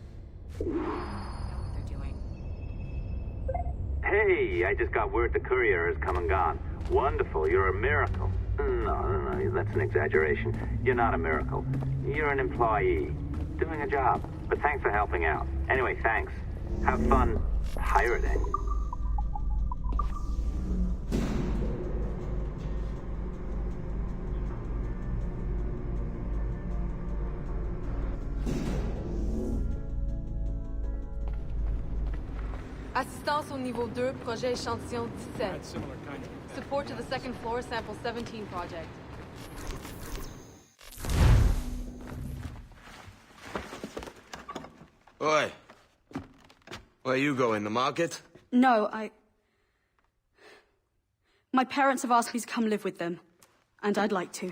Hey, I just got word the courier has come and gone. Wonderful, you're a miracle. No, that's an exaggeration. You're not a miracle. You're an employee, doing a job. But thanks for helping out. Anyway, thanks. Have fun pirating. Assistance au niveau 2, projet échantillon 17. Support to the second floor, sample 17 project. Oi. Where you going, the market? No, my parents have asked me to come live with them, and I'd like to.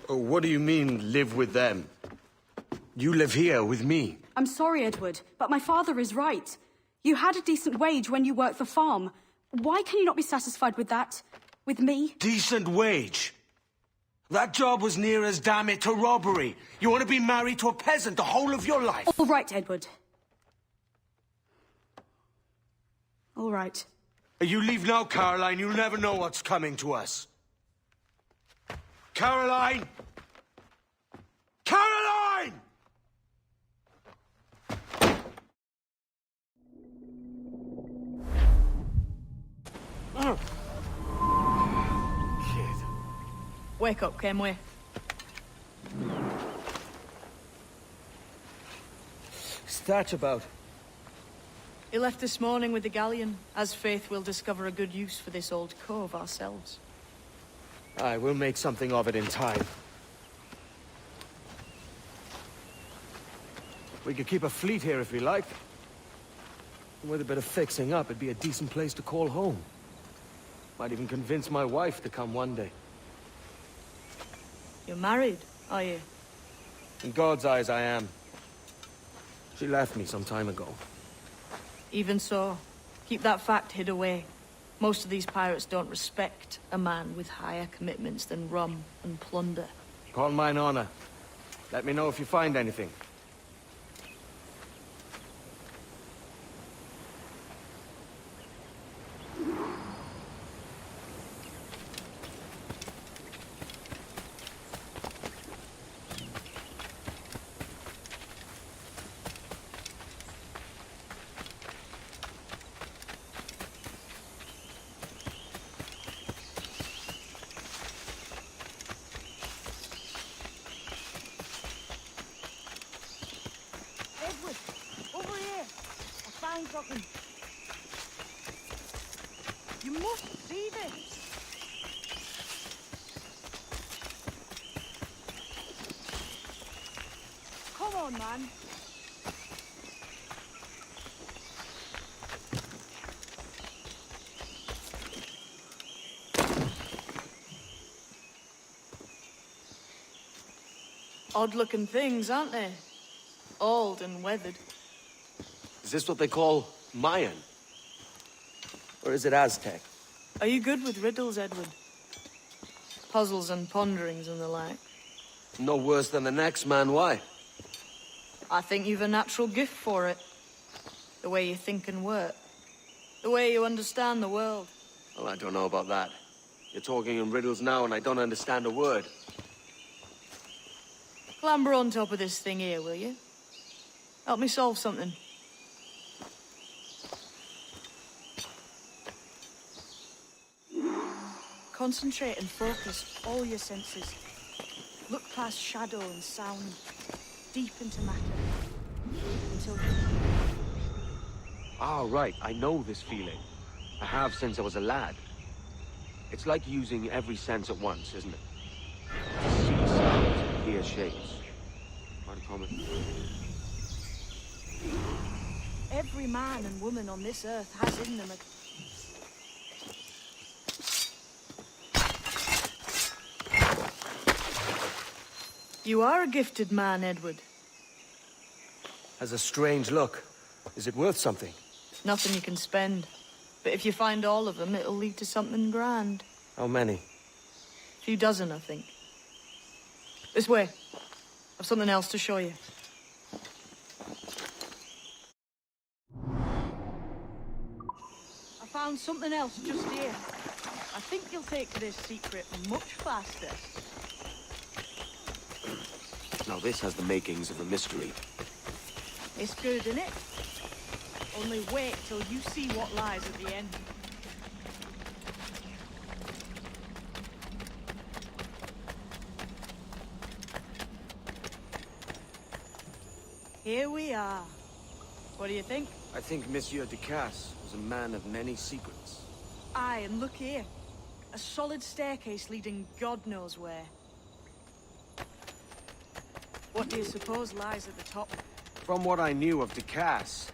Oh, what do you mean, live with them? You live here with me. I'm sorry, Edward, but my father is right. You had a decent wage when you worked the farm. Why can you not be satisfied with that? With me? Decent wage? That job was near as damn it to robbery. You want to be married to a peasant the whole of your life? All right, Edward. All right. You leave now, Caroline. You'll never know what's coming to us. Caroline! Caroline! Kid. Wake up, Kenway. What's that about? He left this morning with the galleon. As faith, we'll discover a good use for this old cove ourselves. Aye, we'll make something of it in time. We could keep a fleet here if we like. And with a bit of fixing up, it'd be a decent place to call home. Might even convince my wife to come one day. You're married, are you? In God's eyes, I am. She left me some time ago. Even so, keep that fact hid away. Most of these pirates don't respect a man with higher commitments than rum and plunder. Call mine honor. Let me know if you find anything. Edward, over here. I found something. You must see this. Come on, man. Odd-looking things, aren't they? Old and weathered. Is this what they call Mayan? Or is it Aztec? Are you good with riddles, Edward? Puzzles and ponderings and the like? No worse than the next man, why? I think you've a natural gift for it. The way you think and work. The way you understand the world. Well, I don't know about that. You're talking in riddles now and I don't understand a word. Clamber on top of this thing here, will you? Help me solve something. Concentrate and focus all your senses. Look past shadow and sound, deep into matter. Until... Ah, right. I know this feeling. I have since I was a lad. It's like using every sense at once, isn't it? To see sounds, hear shapes. Quite common. Every man and woman on this earth has in them a... You are a gifted man, Edward. Has a strange look. Is it worth something? Nothing you can spend. But if you find all of them, it'll lead to something grand. How many? A few dozen, I think. This way. I've something else to show you. I found something else just here. I think you'll take to this secret much faster. Now this has the makings of a mystery. It's good, isn't it? Only wait till you see what lies at the end. Here we are. What do you think? I think Monsieur Ducasse was a man of many secrets. Aye, and look here. A solid staircase leading God knows where. What do you suppose lies at the top? From what I knew of Ducasse,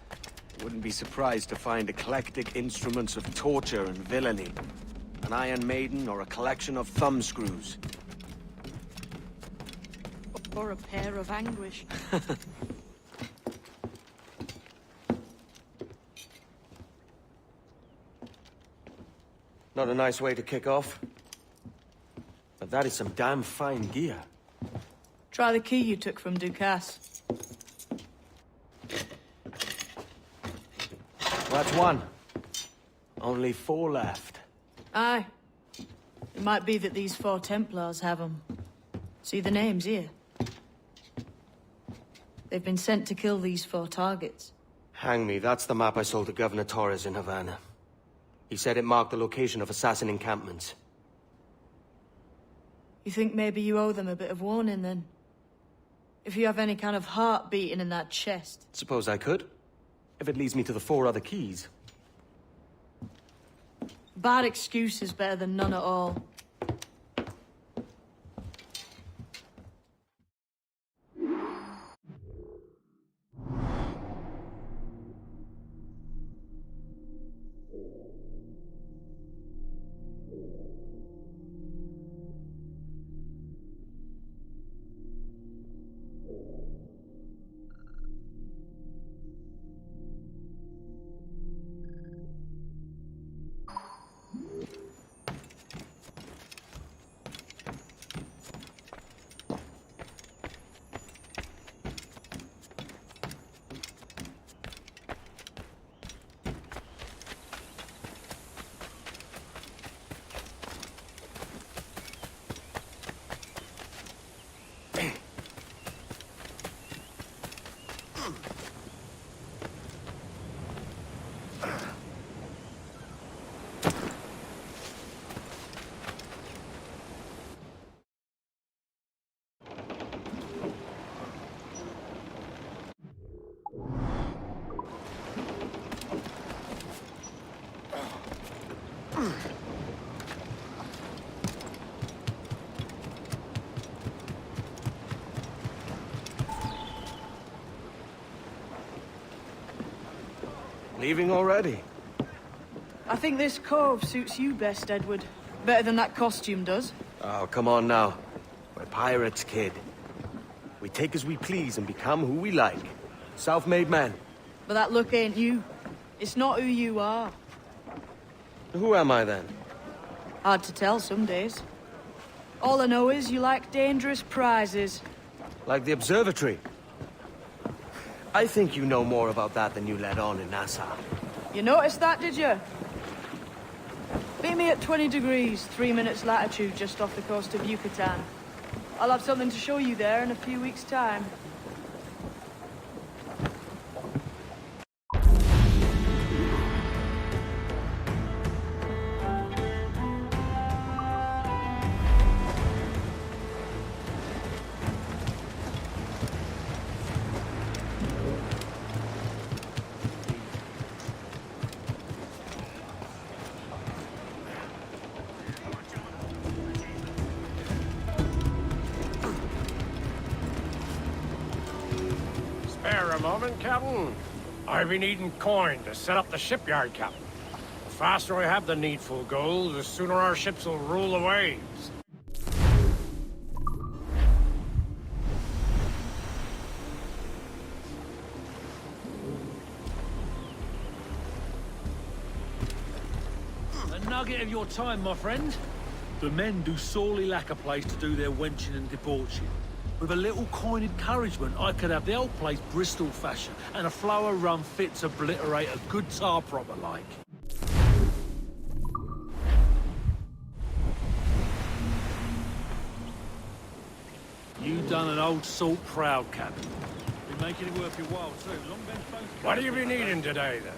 I wouldn't be surprised to find eclectic instruments of torture and villainy. An Iron Maiden or a collection of thumbscrews. Or a pair of anguish. Not a nice way to kick off. But that is some damn fine gear. Try the key you took from Ducasse. That's one. Only 4 left. Aye. It might be that these 4 Templars have them. See the names here? They've been sent to kill these 4 targets. Hang me, that's the map I sold to Governor Torres in Havana. He said it marked the location of assassin encampments. You think maybe you owe them a bit of warning, then? If you have any kind of heart beating in that chest. Suppose I could. If it leads me to the 4 other keys. Bad excuse is better than none at all. Leaving already? I think this cove suits you best, Edward. Better than that costume does. Oh, come on now. We're pirates, kid. We take as we please and become who we like. Self-made men. But that look ain't you. It's not who you are. Who am I then? Hard to tell some days. All I know is you like dangerous prizes. Like the observatory. I think you know more about that than you let on in Nassau. You noticed that, did you? Beat me at 20 degrees, 3 minutes latitude just off the coast of Yucatan. I'll have something to show you there in a few weeks' time. Spare a moment, Captain. I've been needing coin to set up the shipyard, Captain. The faster I have the needful gold, the sooner our ships will rule the waves. A nugget of your time, my friend. The men do sorely lack a place to do their wenching and debauching. With a little coin encouragement, I could have the old place Bristol fashion, and a flow of rum fit to obliterate a good tar proper like. You done an old salt proud, Captain. Been making it worth your while, too. Long bench bones. What do you be needing today, then?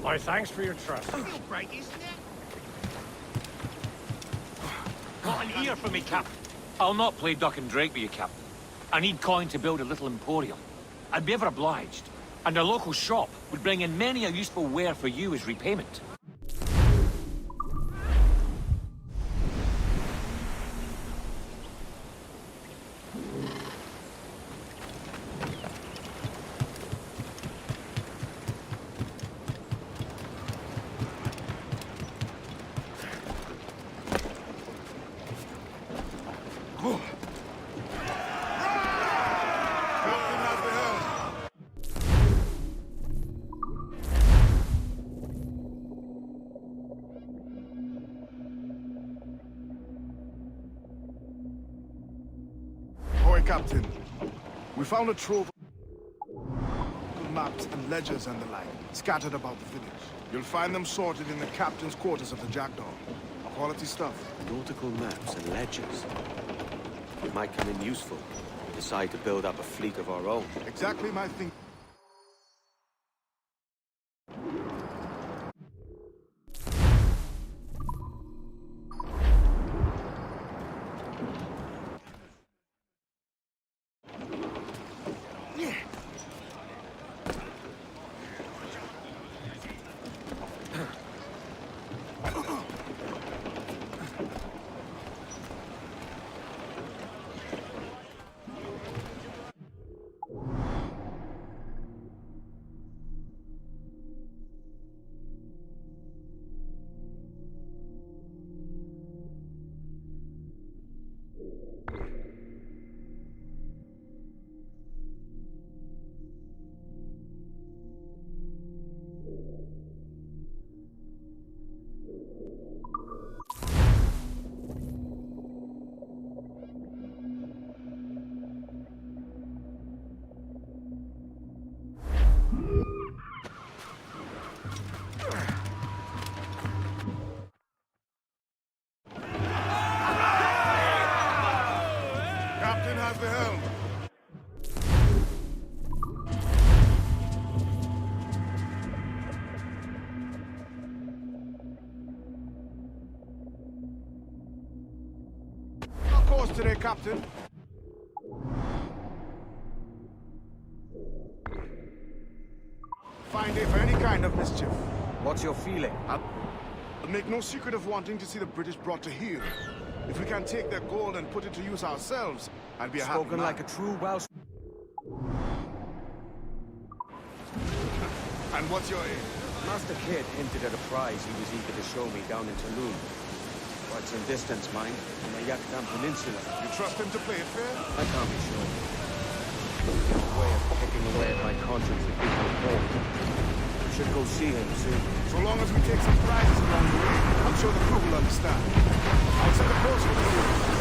My thanks for your trust. Right, isn't it? Got an ear for me, Captain. I'll not play duck and drake with you, Captain. I need coin to build a little emporium. I'd be ever obliged. And a local shop would bring in many a useful ware for you as repayment. Captain, we found a trove of maps and ledgers and the like, scattered about the village. You'll find them sorted in the captain's quarters of the Jackdaw. Quality stuff. Nautical maps and ledgers. It might come in useful. We decide to build up a fleet of our own. Exactly my thing. course today, Captain. Fine day for any kind of mischief. What's your feeling? I'll make no secret of wanting to see the British brought to heel. If we can take their gold and put it to use ourselves, I'll be a happy Spoken man. like a true Welsh. And what's your aim? Master Kidd hinted at a prize he was eager to show me down in Tulum. Quite some distance, mind, from the Yucatan Peninsula. You trust him to play it fair? I can't be sure. There's no way of picking away at my conscience that gives me hope. I should go see him soon. So long as we take some prizes along the way, I'm sure the crew will understand. I'll set a course for you.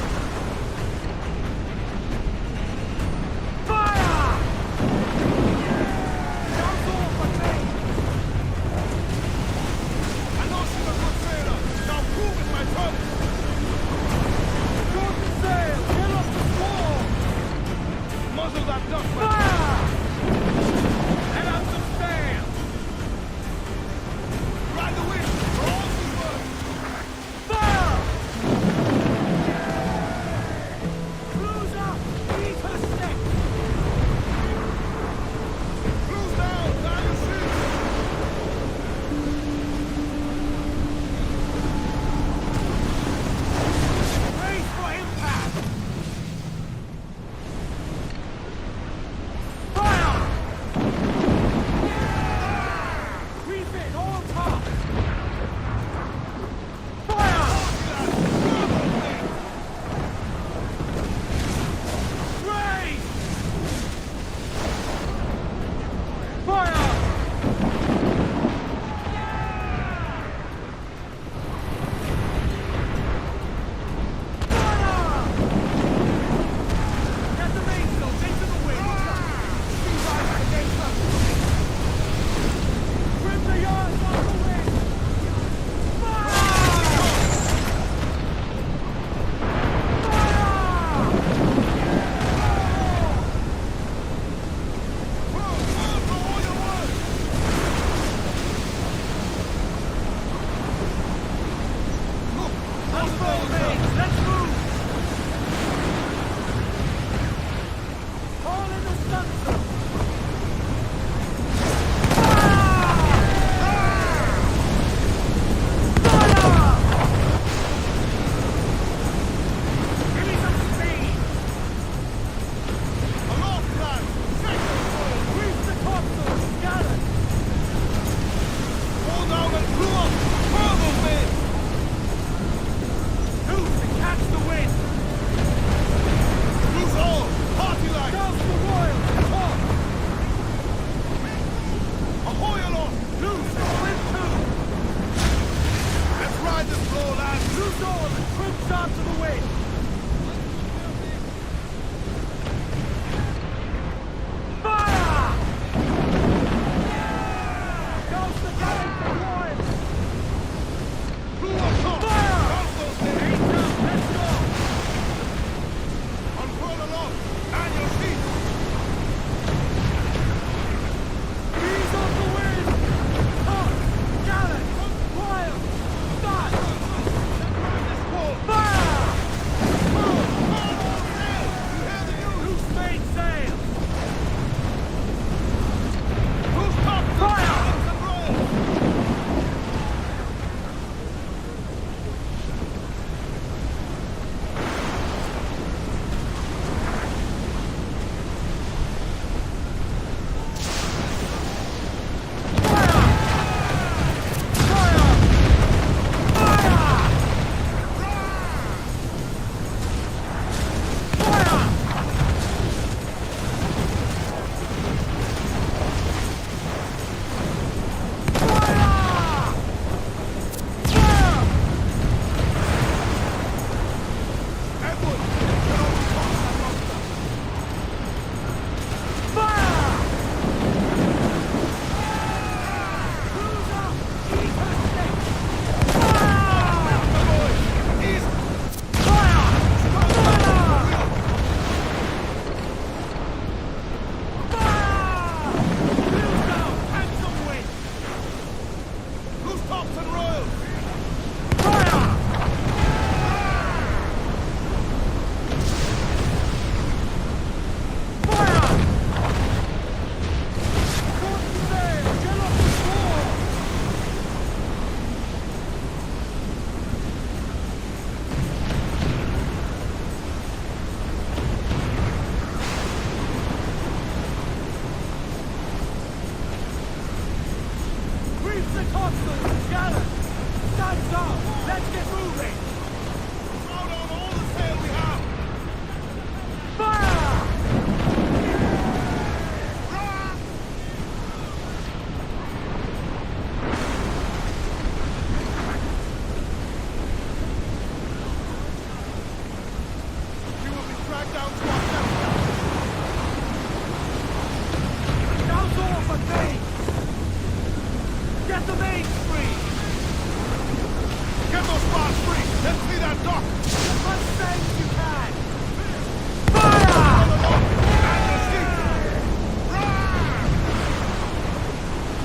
Let's see that dock! As best you can!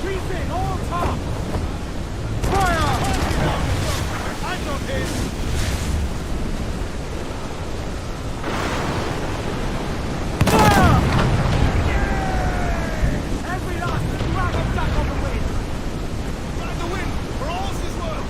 Keep in, all top! Fire! I'm not in! Fire! Every last grab of duck on the wind! Ride the wind, for all's his worth!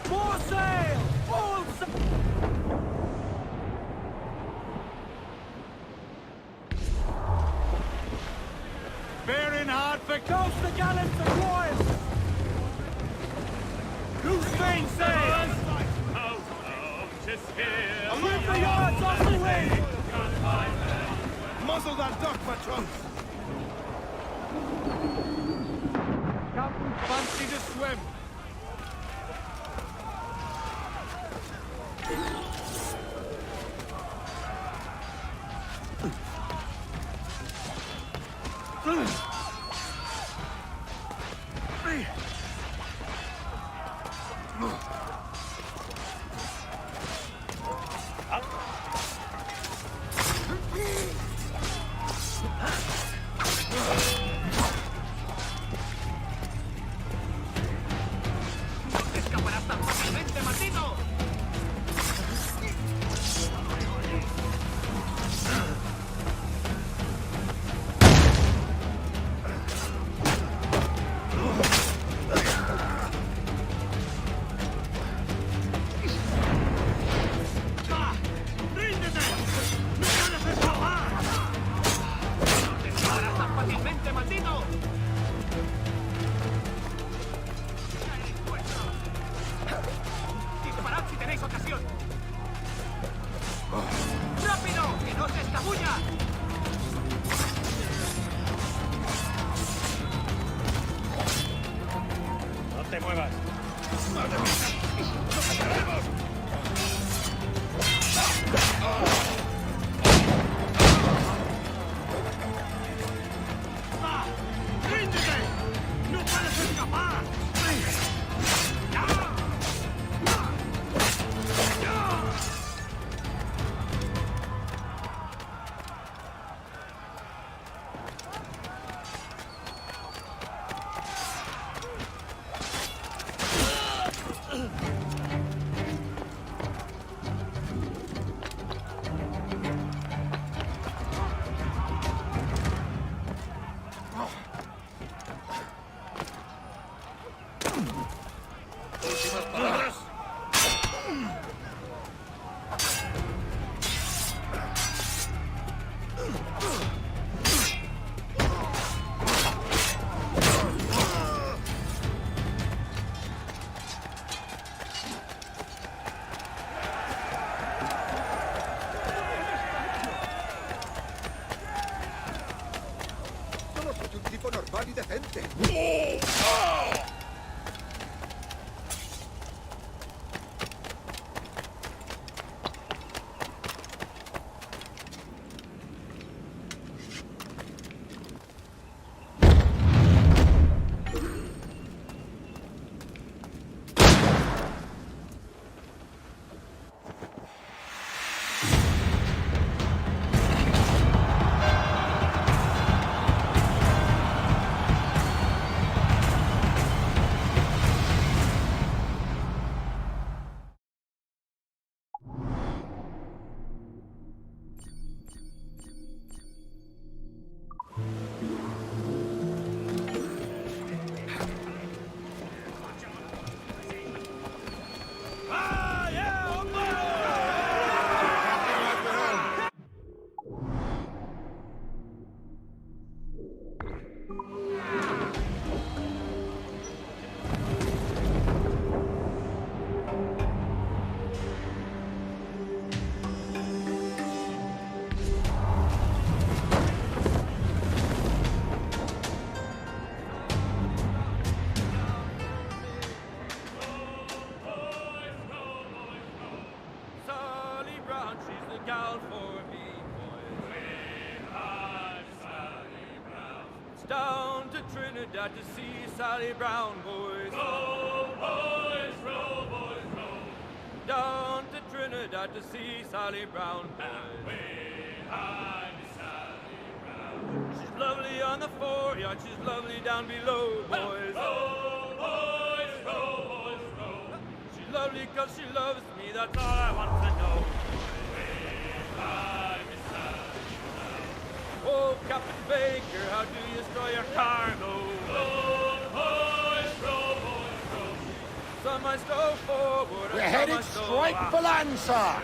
More sail! All sail! Bearing hard for coast the gallants and royals! Loose mainsails! Rip the yards off the wind! Muzzle that duck, patrons! Captain, fancy to swim! ¡Escaparás tan fácilmente, maldito! ¡Ríndete! ¡No puedes escapar! ¡No te escaparás tan fácilmente, maldito! ¡Disparad si tenéis ocasión! ¡Rápido! ¡Que no se escabulla! No te muevas. ¡Va! ¡Ríndete! ¡No puedes escapar! Últimas palabras. Solo soy un tipo normal y decente. Down to Trinidad to see Sally Brown, boys. Row, boys, row, boys, row. Down to Trinidad to see Sally Brown, boys. Behind me, Sally Brown. She's lovely on the foreyard, she's lovely down below, boys. Row, boys, row, boys, row. She's lovely 'cause she loves me, that's all I want to know. Behind me, Sally Brown. Oh, Captain Baker, how do you store your cargo? Row, boys, row, boys, row. Some I stow forward, We're and some I headed stow straight aft. for land, sir.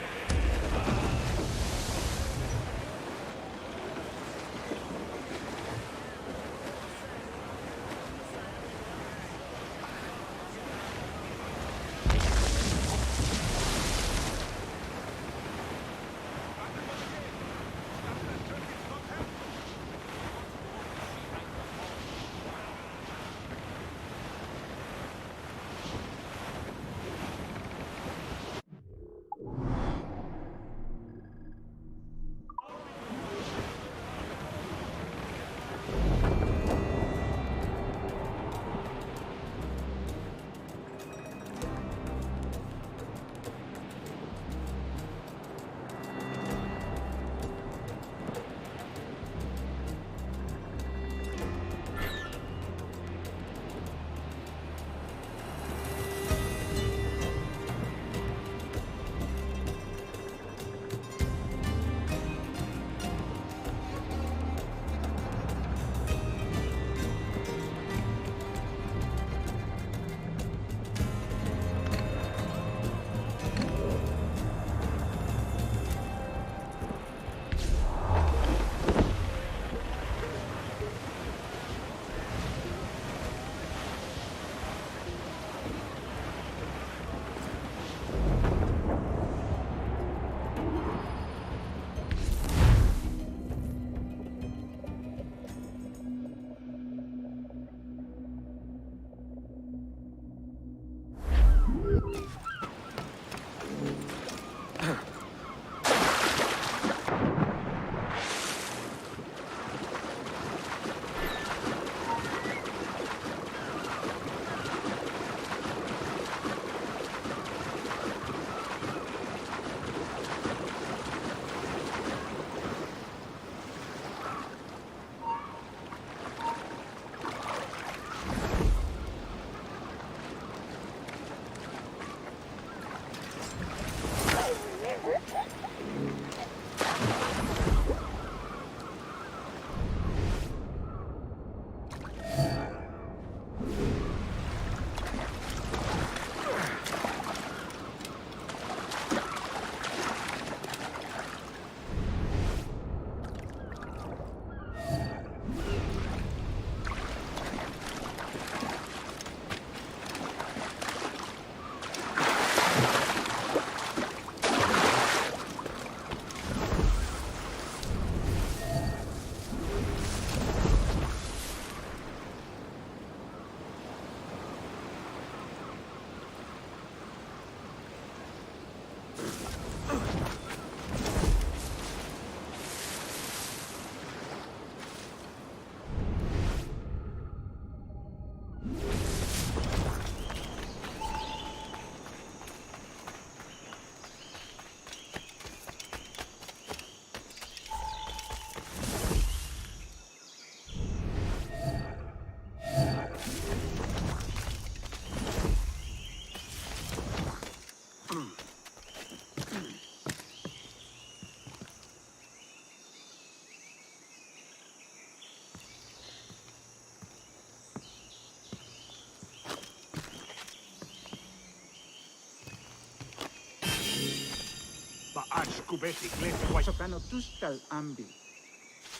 Sokano tustal ambi.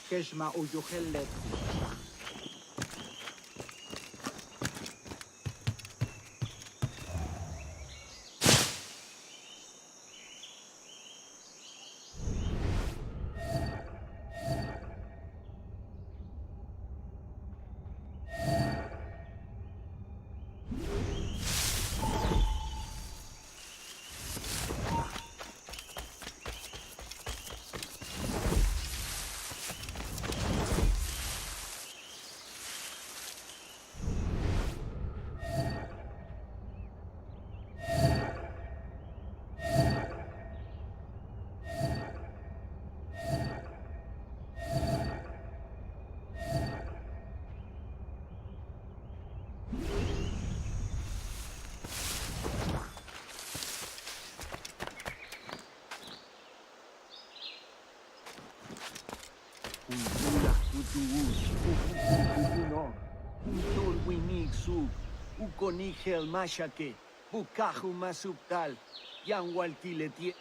Keshma o yohelet. tuus, uno, untul winig sub, ukonigel mashake, bukahu masubtal, yanwaltiletie.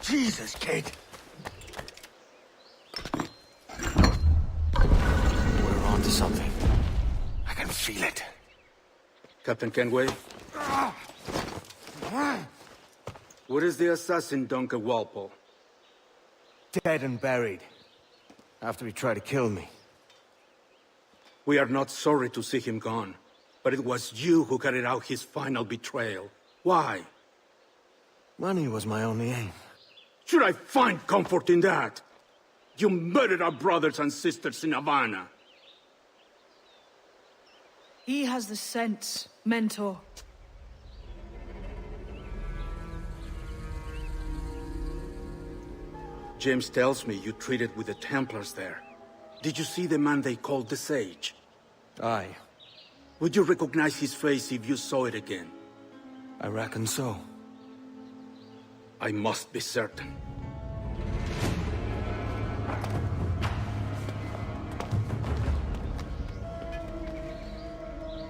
Jesus, kid! We're on to something. I can feel it. Captain Kenway? Where is the assassin, Duncan Walpole? Dead and buried. After he tried to kill me. We are not sorry to see him gone, but it was you who carried out his final betrayal. Why? Money was my only aim. Should I find comfort in that? You murdered our brothers and sisters in Havana. He has the sense, Mentor. James tells me you treated with the Templars there. Did you see the man they called the Sage? Aye. Would you recognize his face if you saw it again? I reckon so. I must be certain.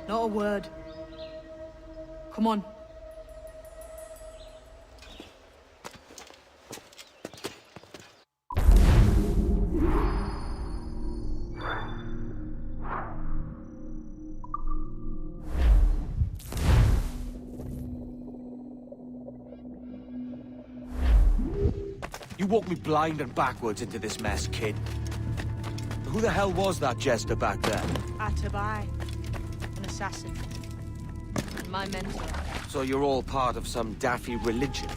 Not a word. Come on. You walked me blind and backwards into this mess, kid. Who the hell was that jester back there? Atabai, an assassin. And my mentor. So you're all part of some daffy religion?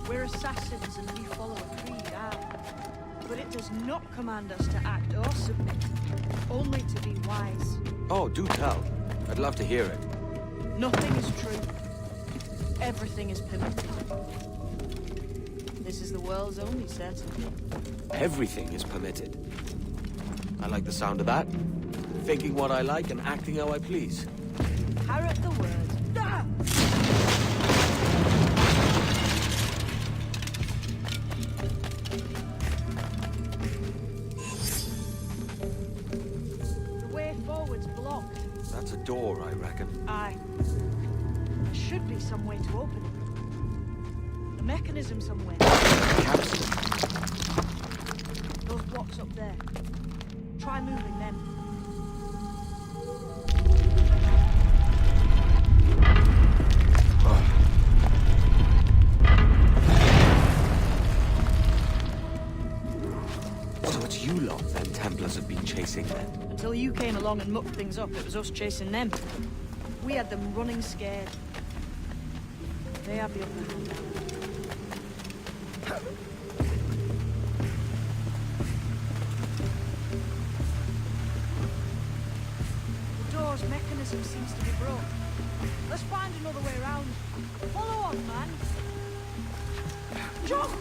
We're assassins and we follow a creed, aye. But it does not command us to act or submit. Only to be wise. Oh, do tell. I'd love to hear it. Nothing is true. Everything is permitted. This is the world's only certainty. Everything is permitted. I like the sound of that. Thinking what I like and acting how I please. Parrot the word. Ah! The way forward's blocked. That's a door, I reckon. Aye. There should be some way to open it. A mechanism somewhere. Capsule. Those blocks up there. Try moving them. So it's you lot then Templars have been chasing then? Until you came along and mucked things up, it was us chasing them. We had them running scared. They have the upper hand. The door's mechanism seems to be broke. Let's find another way around. Follow on, man. Jump!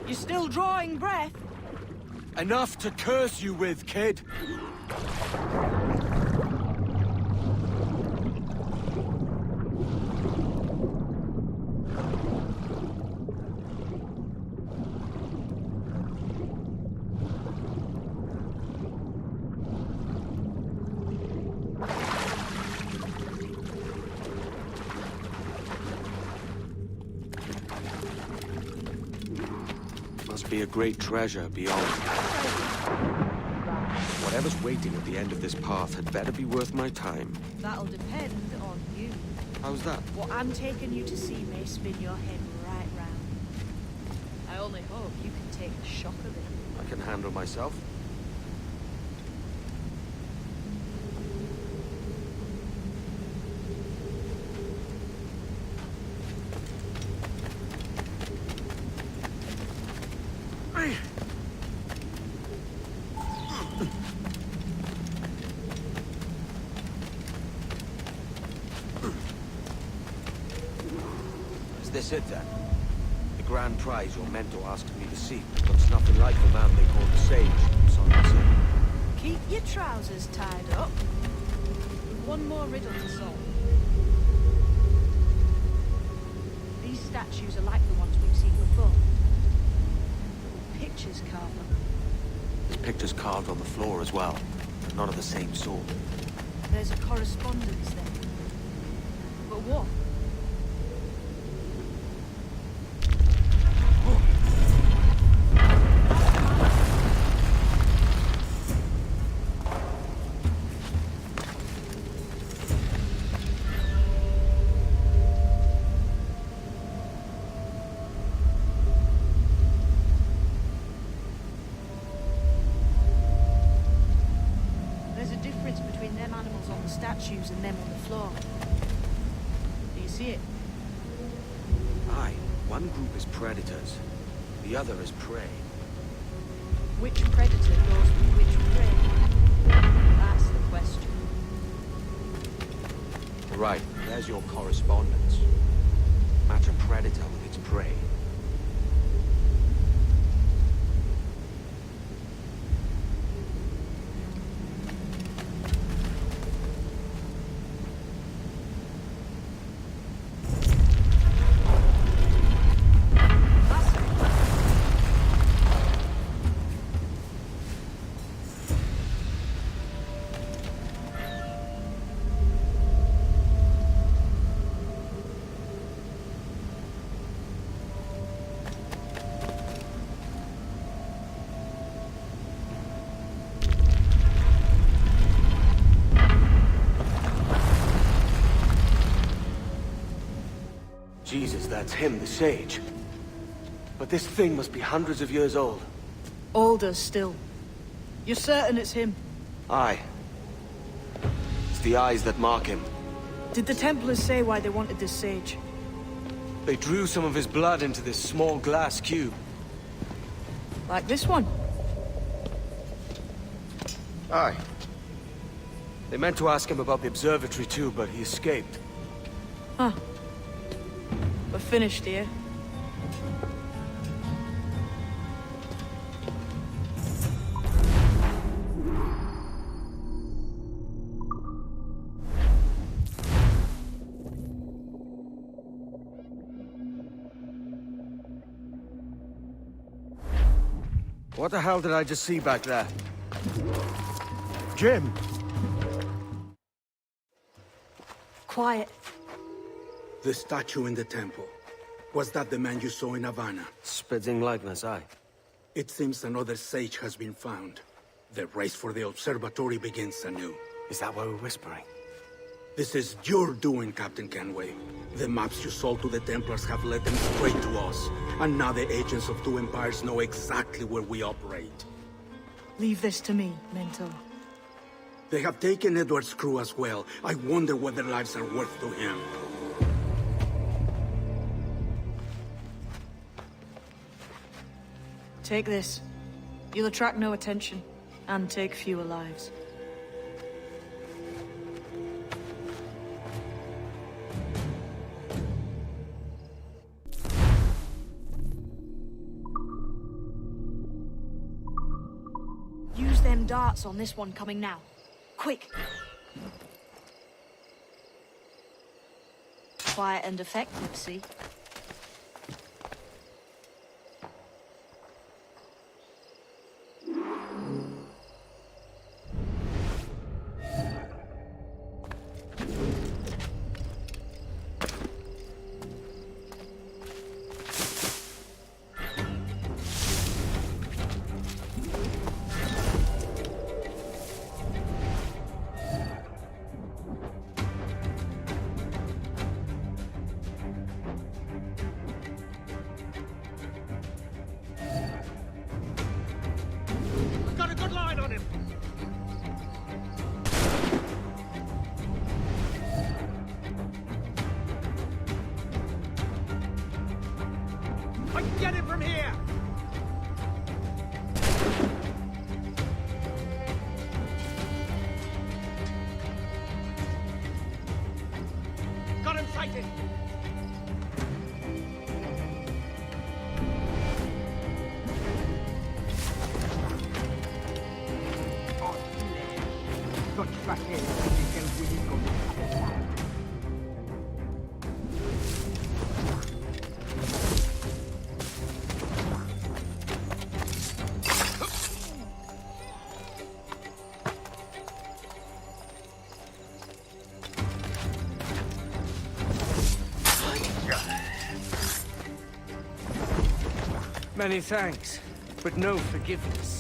You're still drawing breath? Enough to curse you with, kid. Must be a great treasure beyond. Whatever's waiting at the end of this path had better be worth my time. That'll depend on you. How's that? What I'm taking you to see may spin your head right round. I only hope you can take the shock of it. I can handle myself. Is this it then? The grand prize your mentor asked me to seek looks nothing like the man they call the Sage, some would say. Keep your trousers tied up. One more riddle to solve. These statues are like the ones we've seen before. Pictures carved on them. There's pictures carved on the floor as well, but not of the same sort. There's a correspondence there. But what? Statues and them on the floor. Do you see it? Aye, one group is predators, the other is prey. Which predator goes with which prey? That's the question. Right, there's your correspondence. Match a predator with its prey. that's him, the sage. But this thing must be hundreds of years old. Older still. You're certain it's him? Aye. It's the eyes that mark him. Did the Templars say why they wanted this sage? They drew some of his blood into this small glass cube. Like this one? Aye. They meant to ask him about the observatory too, but he escaped. Huh. We're finished here. What the hell did I just see back there? Jim! Quiet. The statue in the temple. Was that the man you saw in Havana? Spitting likeness, aye. It seems another sage has been found. The race for the observatory begins anew. Is that why we're whispering? This is your doing, Captain Kenway. The maps you sold to the Templars have led them straight to us. And now the agents of two empires know exactly where we operate. Leave this to me, Mentor. They have taken Edward's crew as well. I wonder what their lives are worth to him. Take this. You'll attract no attention, and take fewer lives. Use them darts on this one coming now. Quick! Quiet and effective, see? Got a good line on him. I can get him from here. Got him sighted. Many thanks, but no forgiveness.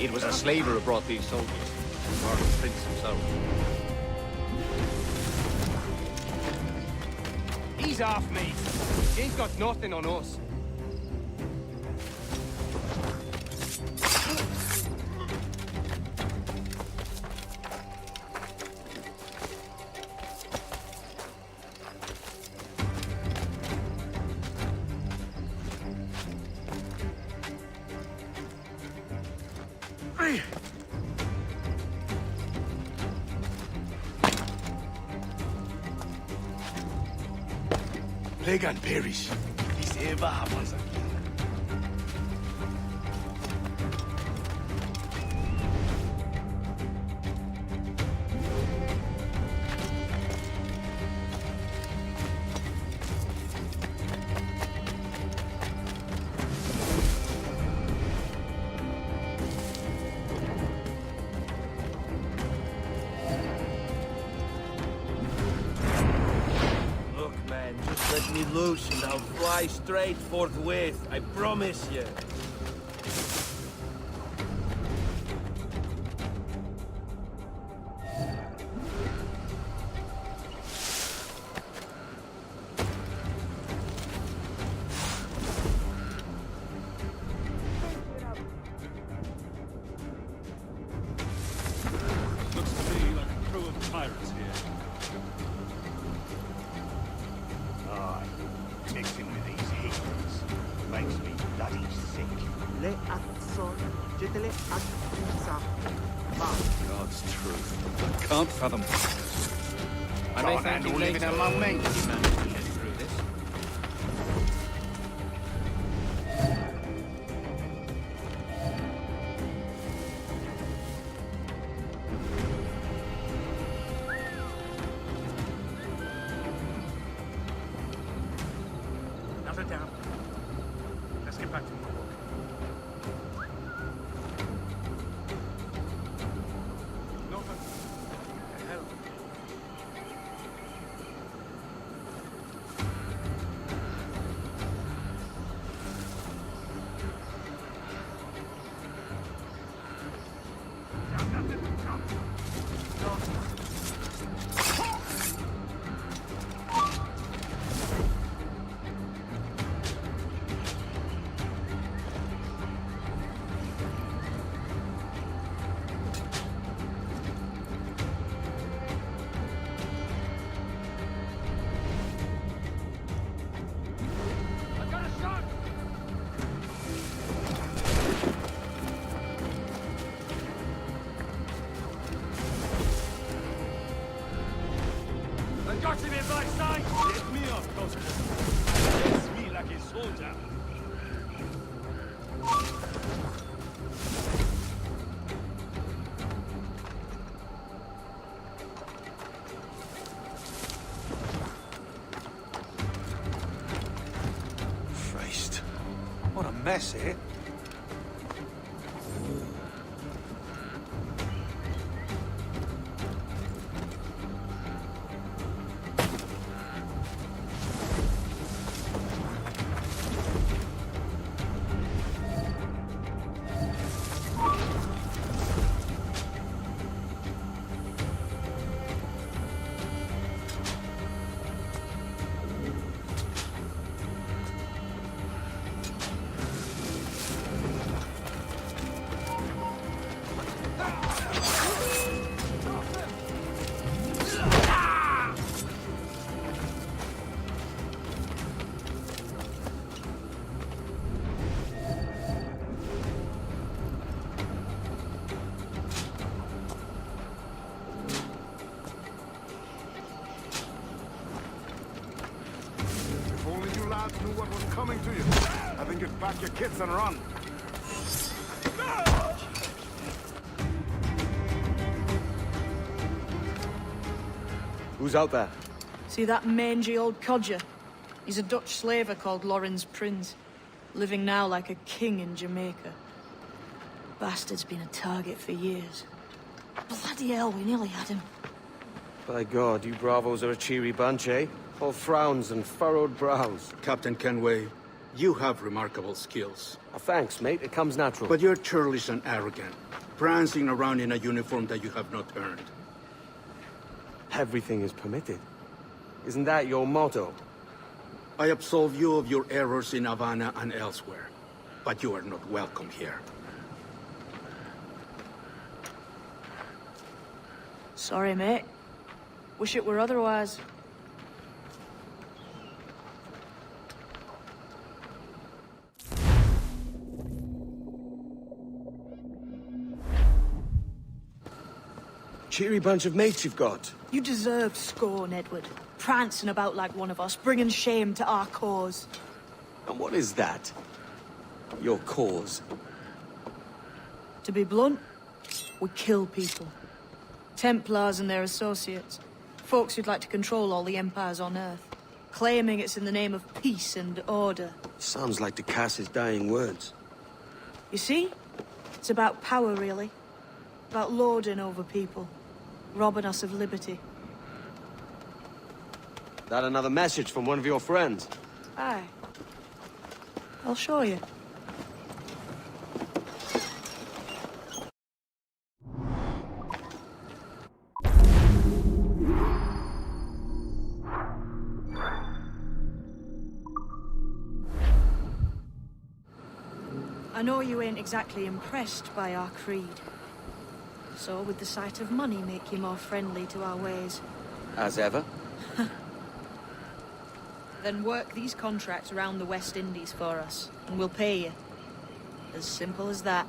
It was a slaver who brought these soldiers, or the prince himself. He's off, mate. He ain't got nothing on us. Plague and perish. This ever happens again. me loose and I'll fly straight forthwith, I promise you. Looks to me like a crew of pirates here. Aye, mixing with these heathens makes me bloody sick. God's truth. I can't fathom. I may find you living among me. Now sit down. Let's get back to my work. Norfolk. The hell? Got him in my sight! Lift me up, Constable. Chase me like a soldier. Christ. What a mess here. If only you lads knew what was coming to you. I think you'd pack your kits and run. Who's out there? See that mangy old codger? He's a Dutch slaver called Lawrence Prince, living now like a king in Jamaica. Bastard's been a target for years. Bloody hell, we nearly had him. By God, you bravos are a cheery bunch, eh? All frowns and furrowed brows. Captain Kenway, you have remarkable skills. Thanks, mate. It comes natural. But you're churlish and arrogant, prancing around in a uniform that you have not earned. Everything is permitted. Isn't that your motto? I absolve you of your errors in Havana and elsewhere, but you are not welcome here. Sorry, mate. Wish it were otherwise. Cheery bunch of mates you've got. You deserve scorn, Edward. Prancing about like one of us, bringing shame to our cause. And what is that? Your cause? To be blunt, we kill people. Templars and their associates. Folks who'd like to control all the empires on Earth. Claiming it's in the name of peace and order. Sounds like Ducass's dying words. You see? It's about power, really. About lording over people. Robbing us of liberty. That another message from one of your friends? Aye. I'll show you. I know you ain't exactly impressed by our creed. So would the sight of money make you more friendly to our ways? As ever? Then work these contracts around the West Indies for us, and we'll pay you. As simple as that.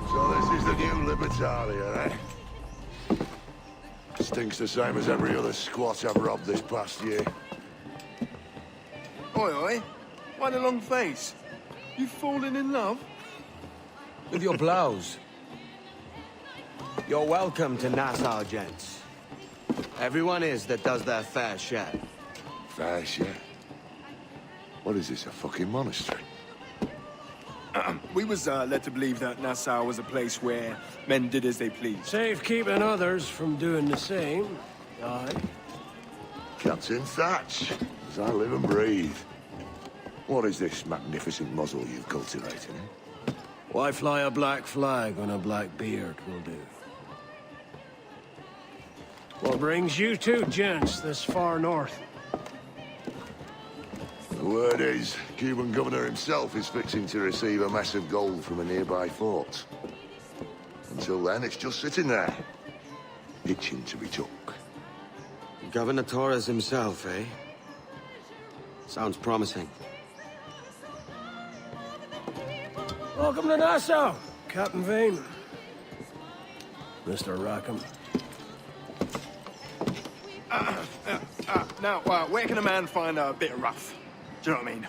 So this is the new Libertalia, eh? Stinks the same as every other squat I've robbed this past year. Oi, oi. Why the long face? You fallen in love? With your blouse. You're welcome to Nassau, Gents. Everyone is that does their fair share. Fair share? What is this, a fucking monastery? We was led to believe that Nassau was a place where men did as they pleased. Safe keeping others from doing the same. Aye. Captain Thatch, as I live and breathe. What is this magnificent muzzle you've cultivated, eh? Why fly a black flag when a black beard will do? What brings you two gents this far north? The word is, Cuban governor himself is fixing to receive a mess of gold from a nearby fort. Until then, it's just sitting there, itching to be took. Governor Torres himself, eh? Sounds promising. Welcome to Nassau, Captain Vane. Mr. Rackham. Now, where can a man find a bit of rough? Do you know what I mean?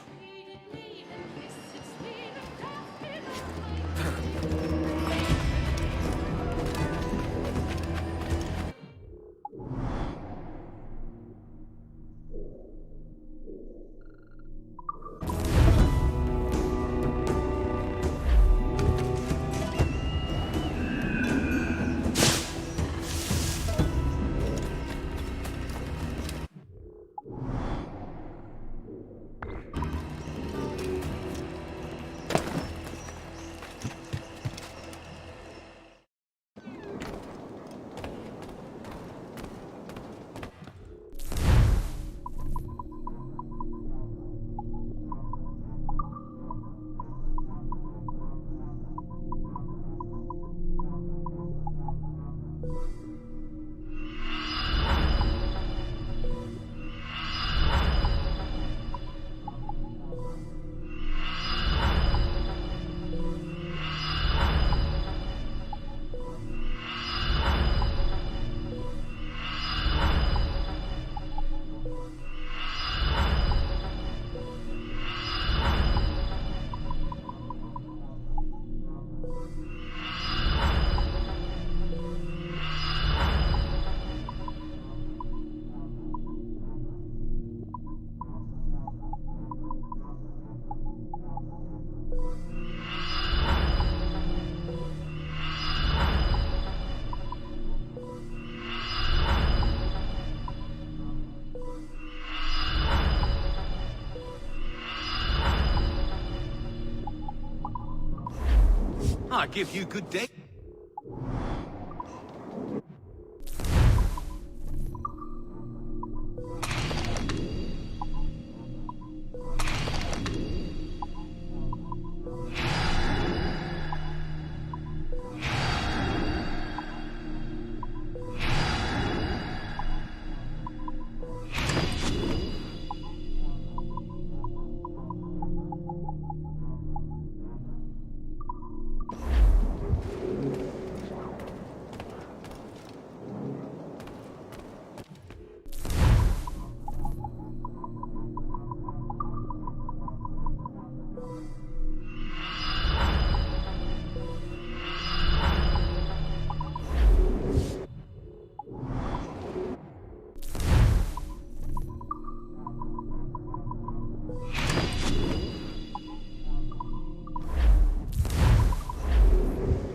give you good day.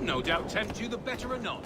No doubt tempt you the better or not.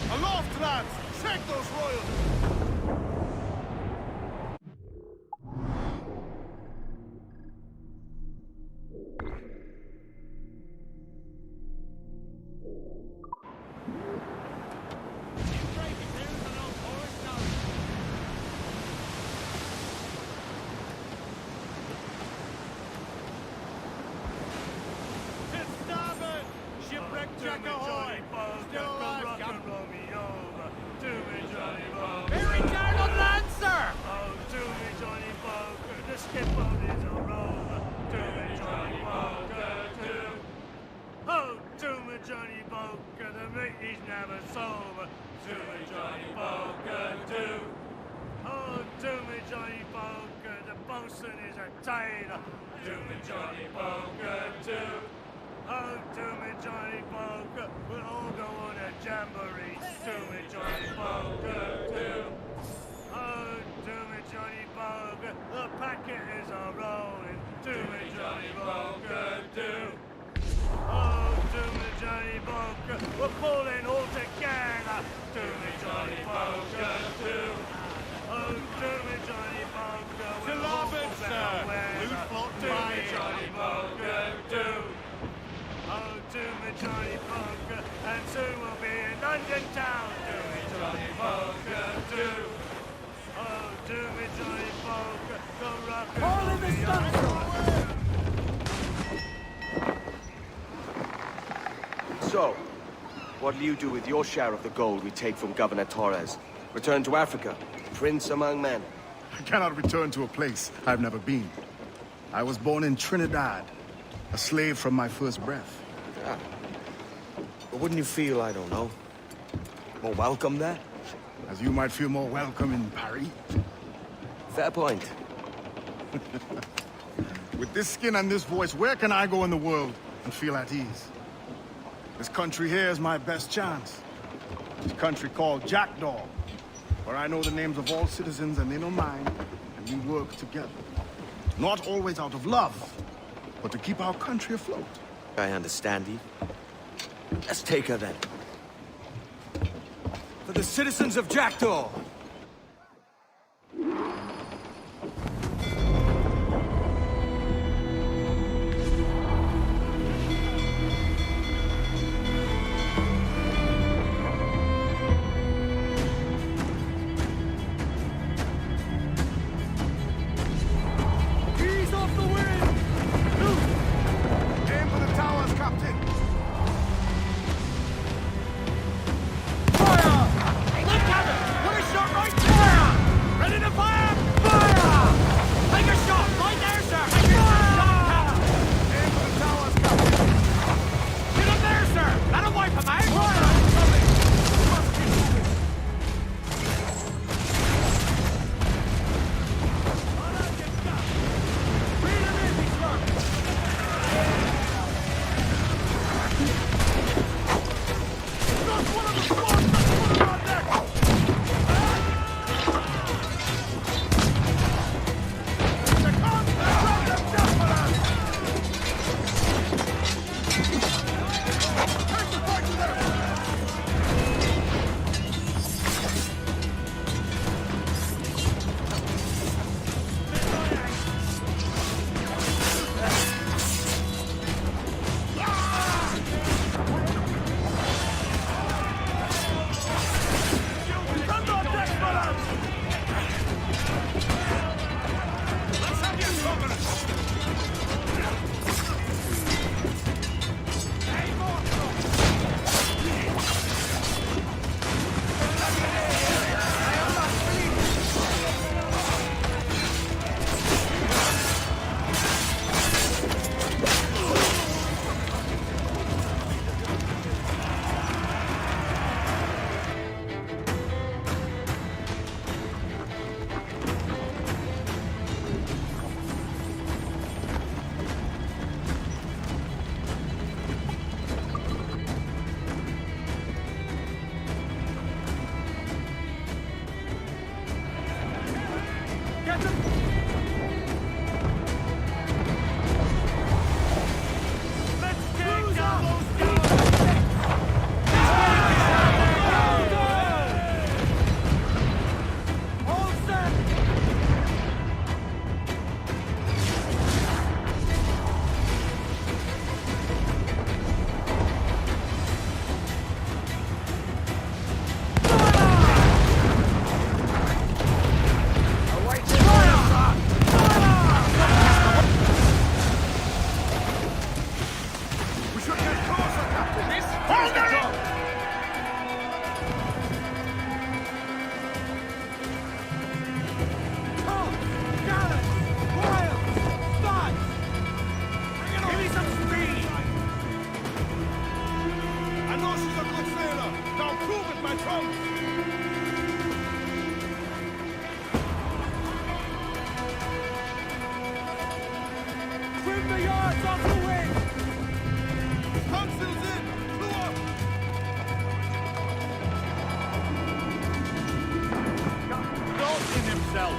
Aloft, lads! Check those royals! Jack ahoy! Still alive, Captain. Very down on land, sir! Oh, to me, Johnny Poker, the skip on is a rover. To me, Johnny Poker, too. Oh, to me, Johnny Poker, the mate is never sober. To me, Johnny Poker, too. Oh, to me, Johnny Poker, the bosun is a tailor. To me, Johnny Poker, too. Oh, to me, Johnny Poker, we'll all go on a jamboree. To me, Johnny Poker, too. Oh, to me, Johnny Poker, the packet is a rolling. To me, Johnny Poker, too. Oh, to me, Johnny Poker, we're pulling all together. To me, Johnny Poker, too. Oh, to me, Johnny Poker, we're all together. To me, Johnny Poker, too. Oh, to me, Johnny Poker, and soon we'll be in London town. To me, Johnny Poker, too. Oh, to me, Johnny Poker, go rock and roll All in the sun! So, what'll you do with your share of the gold we take from Governor Torres? Return to Africa, prince among men? I cannot return to a place I've never been. I was born in Trinidad, a slave from my first breath. Yeah. But wouldn't you feel, I don't know, more welcome there? As you might feel more welcome in Paris. Fair point. With this skin and this voice, where can I go in the world and feel at ease? This country here is my best chance. This country called Jackdaw, where I know the names of all citizens and they know mine, and we work together. Not always out of love, but to keep our country afloat. I understand you. Let's take her then. For the citizens of Jackdaw! Ease off the wind! trunks! Trim the yards off the wing! Topsails in! Crew up! Dalton himself!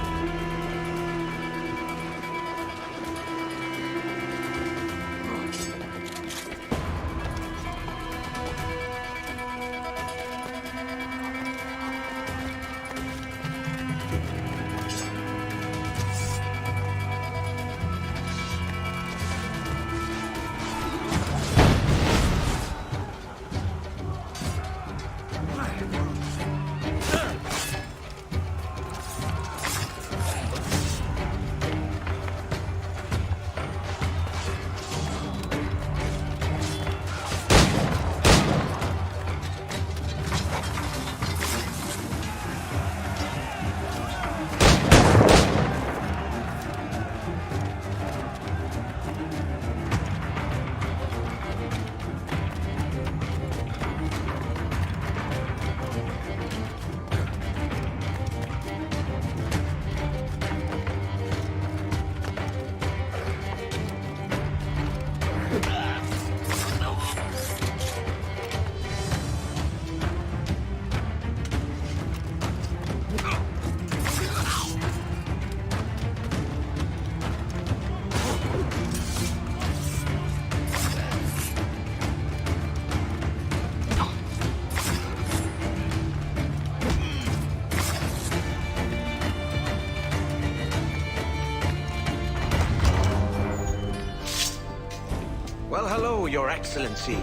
Well, hello, Your Excellency.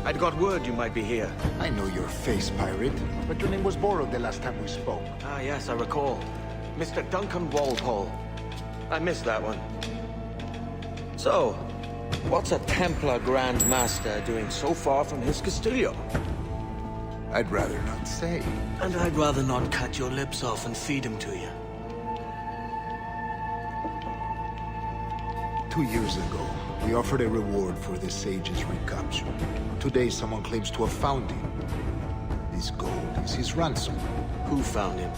I'd got word you might be here. I know your face, pirate, but your name was borrowed the last time we spoke. Ah, yes, I recall. Mr. Duncan Walpole. I missed that one. So, what's a Templar Grand Master doing so far from his Castillo? I'd rather not say. And I'd rather not cut your lips off and feed him to you. 2 years ago, we offered a reward for the sage's recapture. Today, someone claims to have found him. This gold is his ransom. Who found him?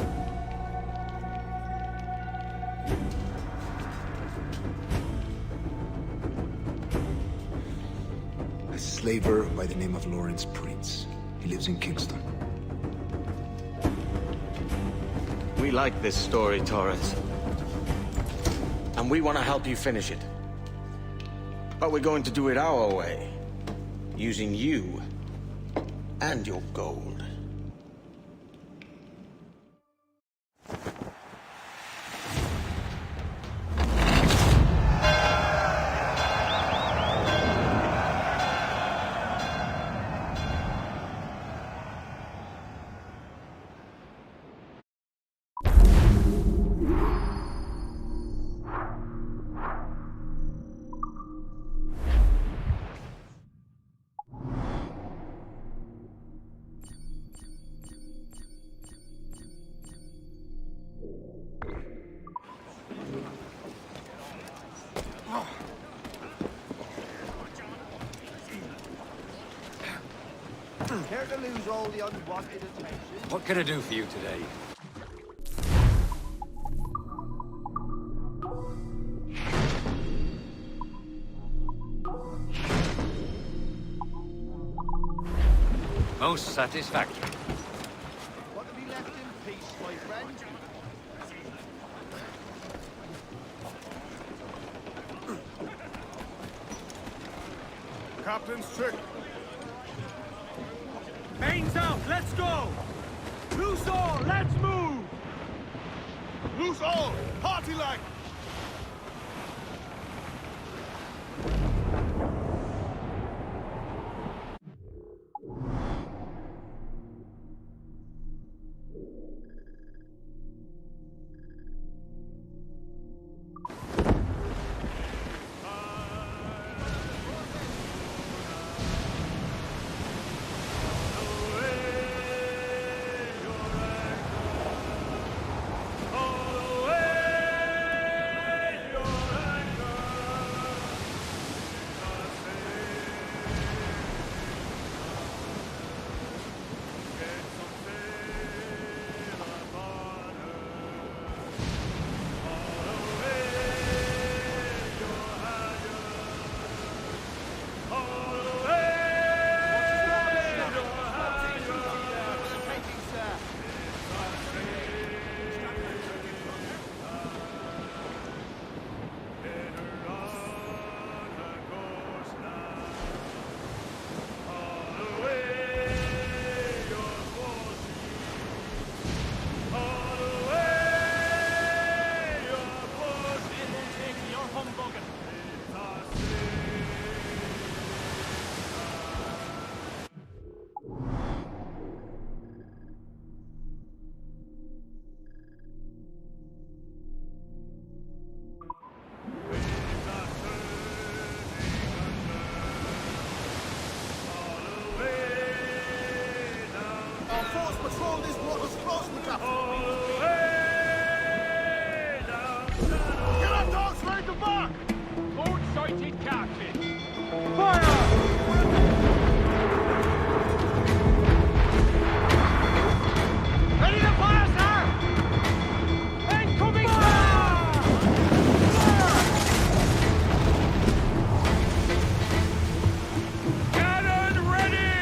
A slaver by the name of Lawrence Prince. He lives in Kingston. We like this story, Torres. And we want to help you finish it. But we're going to do it our way. Using you and your gold. Care to lose all the unwanted attention? What can I do for you today? Most satisfactory. Want to be left in peace, my friend? Captain's trick. Mains out, let's go! Loose all, let's move! Loose all! Party like! Sighted, Captain! Ready to fire, sir! Incoming Cannon ready!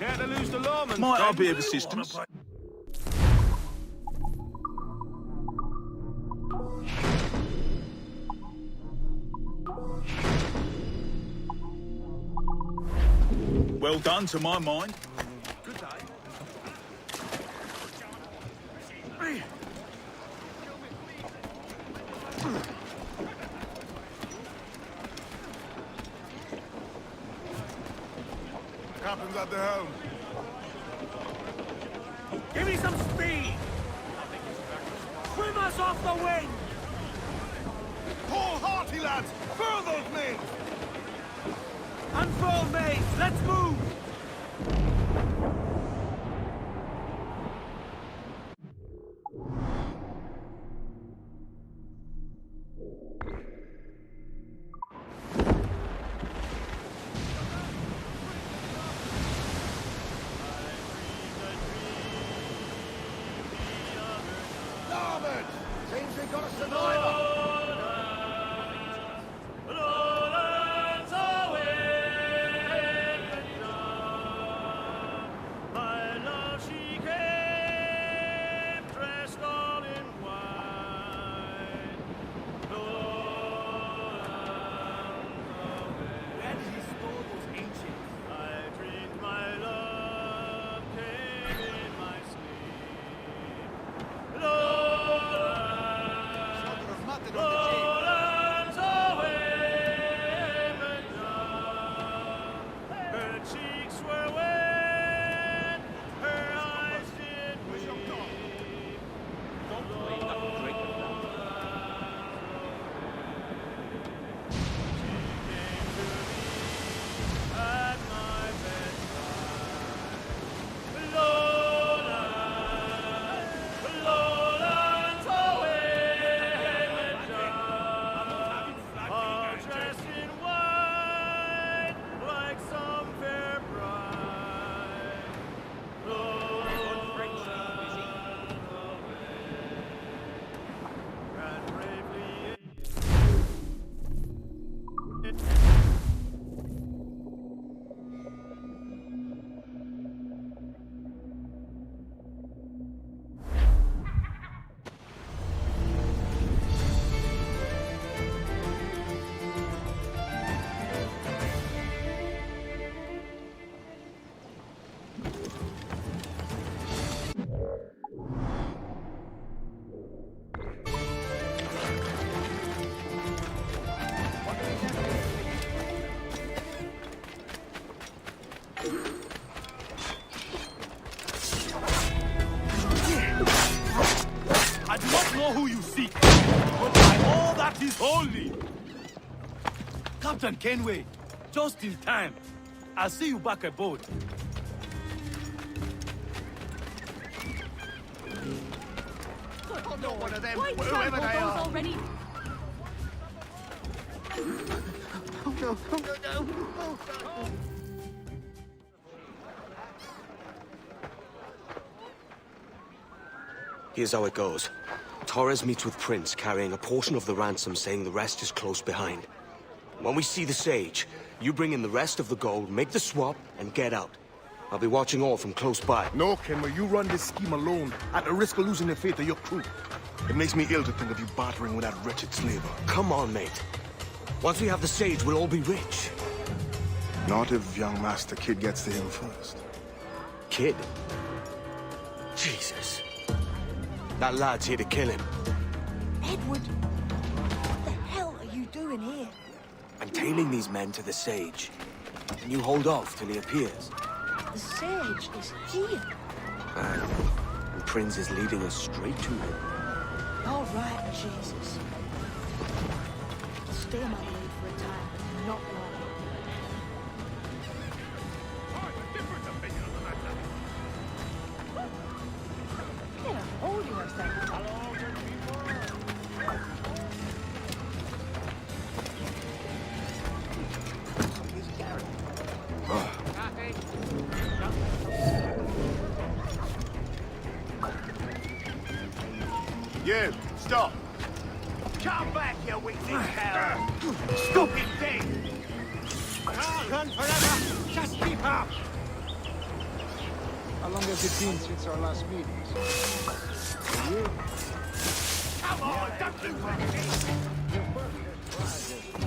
Care to lose the lawman? Might I be of assistance? Well done, to my mind. Good day. Captain's at the helm. Give me some speed! Swim us off the wind! Pull hearty, lads! Furl those men! Unfurl mates! Let's move! Starboard! Seems we got a survivor! I do not know who you seek, but by all that is holy! Captain Kenway, just in time. I'll see you back aboard. Not one of them, Why whoever trample they those are. already? No, no, no, no. Oh, God. Here's how it goes. Torres meets with Prince, carrying a portion of the ransom, saying the rest is close behind. When we see the Sage, you bring in the rest of the gold, make the swap, and get out. I'll be watching all from close by. No, Kenway, you run this scheme alone, at the risk of losing the faith of your crew. It makes me ill to think of you bartering with that wretched slaver. Come on, mate. Once we have the Sage, we'll all be rich. Not if young Master Kid gets to him first. Kid? Jesus. That lad's here to kill him. Edward, what the hell are you doing here? I'm tailing these men to the Sage. And you hold off till he appears. The Sage is here. And Prince is leading us straight to him. All right, Jesus. I'll stay my lead for a time, but not long. Get a hold of yourself. You, stop! Come back, you weakling coward! Stop him dead! Can't run forever! Just keep up! How long has it been since our last meeting? A year? Come on, don't you resist!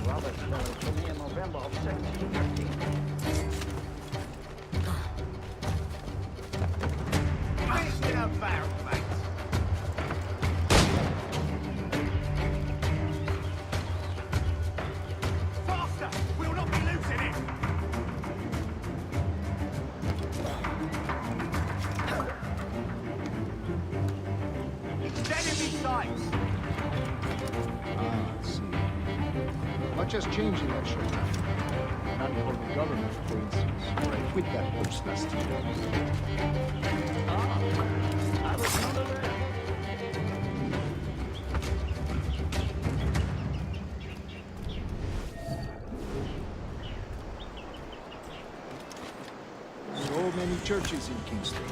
Robert's fellow to me in November of 1715. Finish it up, barrel, mate! Faster! We'll not be losing it! Enemy sights! See. Much has changed in that short time. Not for the government, for instance, where I quit that post last year. I was not aware. So many churches in Kingston.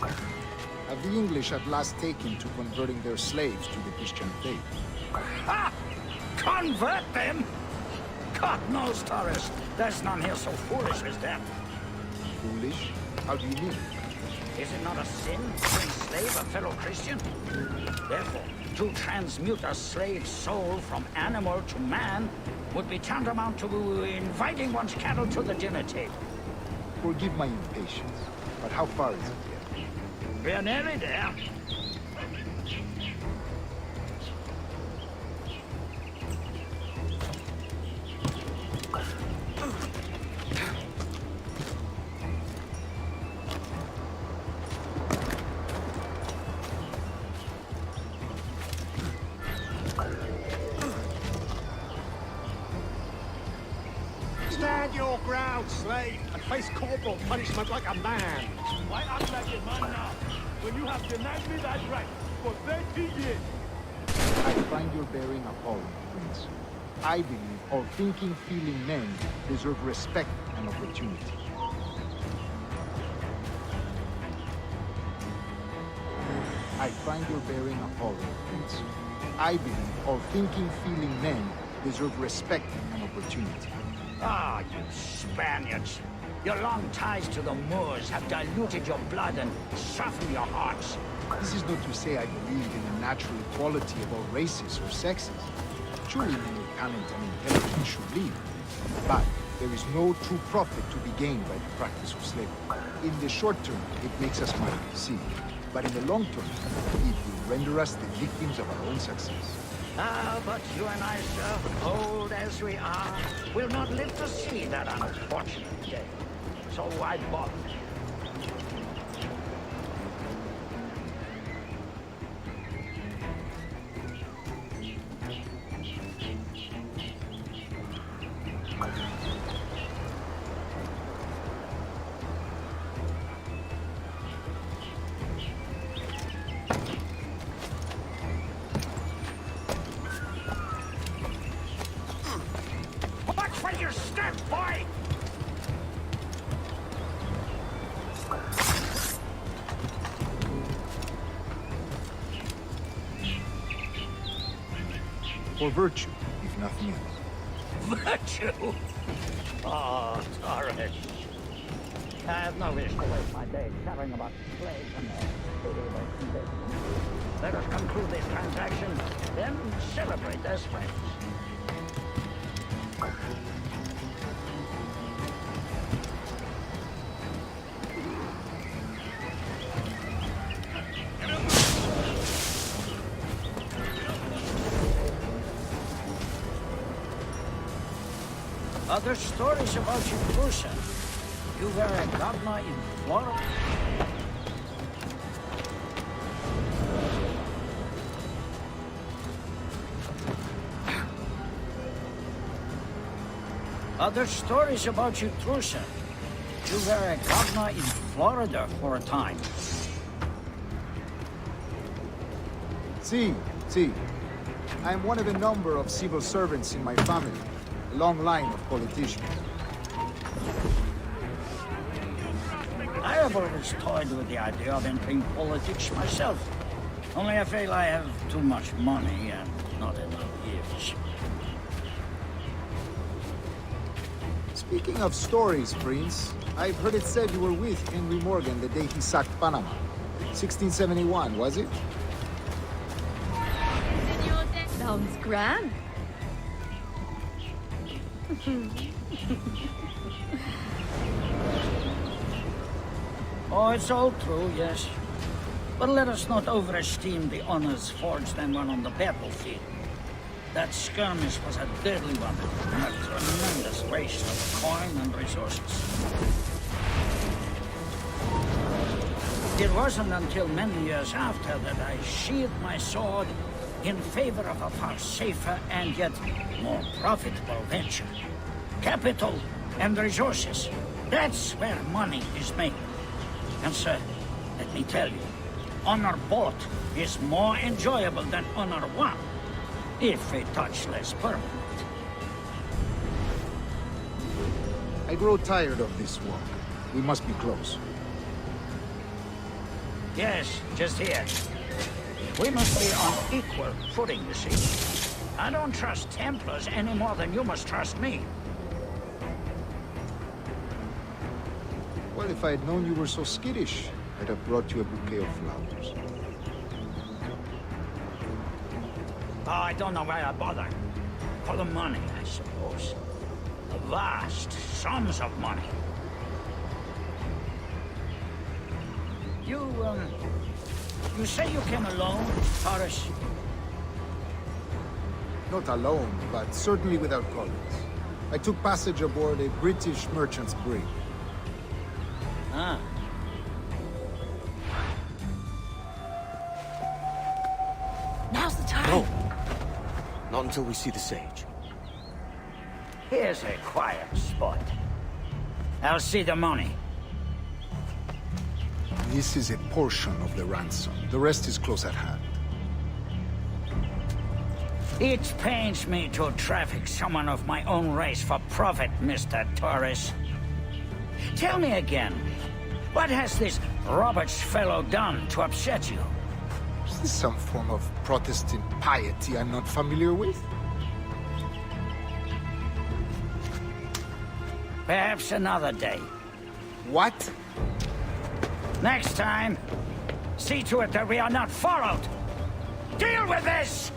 Have the English at last taken to converting their slaves to the Christian faith? Ha! Convert them? God knows, Torres. There's none here so foolish as them. Foolish? How do you mean? Is it not a sin to enslave a fellow Christian? Therefore, to transmute a slave's soul from animal to man would be tantamount to inviting one's cattle to the dinner table. Forgive my impatience, but how far is it yet? We're nearly there. Stand your ground, slave, and face corporal punishment like a man. Why act like a man now, when you have denied me that right for 30 years? I find your bearing appalling, Prince. I believe all thinking, feeling men deserve respect and opportunity. I find your bearing appalling, Prince. I believe all thinking, feeling men deserve respect and opportunity. Ah, you Spaniards. Your long ties to the Moors have diluted your blood and softened your hearts. This is not to say I believe in a natural equality of all races or sexes. Surely men with talent and intelligence should lead. But there is no true profit to be gained by the practice of slavery. In the short term, it makes us money, see. But in the long term, it will render us the victims of our own success. Ah, but you and I, sir, old as we are, will not live to see that unfortunate day. So why bother? Mind your step, boy! For virtue, if nothing else. Virtue? Oh, Torres. I have no wish to waste my days chatting about slaves and their pitiable condition. Let us conclude this transaction, then celebrate as friends. Other stories about you, Cruiser. You were a governor in Florida. Other stories about you, Trusa. You were a governor in Florida for a time. See. I am one of a number of civil servants in my family. A long line of politicians. I have always toyed with the idea of entering politics myself. Only I feel I have too much money and not enough years. Speaking of stories, Prince, I've heard it said you were with Henry Morgan the day he sacked Panama. 1671, was it? Sounds grand. Oh, it's all true, yes. But let us not overesteem the honors forged and won on the battlefield. That skirmish was a deadly one, and a tremendous waste of coin and resources. It wasn't until many years after that I sheathed my sword in favor of a far safer and yet more profitable venture. Capital and resources. That's where money is made. And sir, let me tell you, honor bought is more enjoyable than honor won, if a touch less permanent. I grow tired of this war. We must be close. Yes, just here. We must be on equal footing, you see. I don't trust Templars any more than you must trust me. Well, if I had known you were so skittish, I'd have brought you a bouquet of flowers. Oh, I don't know why I bother. For the money, I suppose. The vast sums of money. You say you came alone, Horace? Not alone, but certainly without colleagues. I took passage aboard a British merchant's brig. Ah. Now's the time. No. Not until we see the sage. Here's a quiet spot. I'll see the money. This is a portion of the ransom. The rest is close at hand. It pains me to traffic someone of my own race for profit, Mr. Torres. Tell me again, what has this Roberts fellow done to upset you? Is this some form of Protestant piety I'm not familiar with? Perhaps another day. What? Next time, see to it that we are not followed. Deal with this!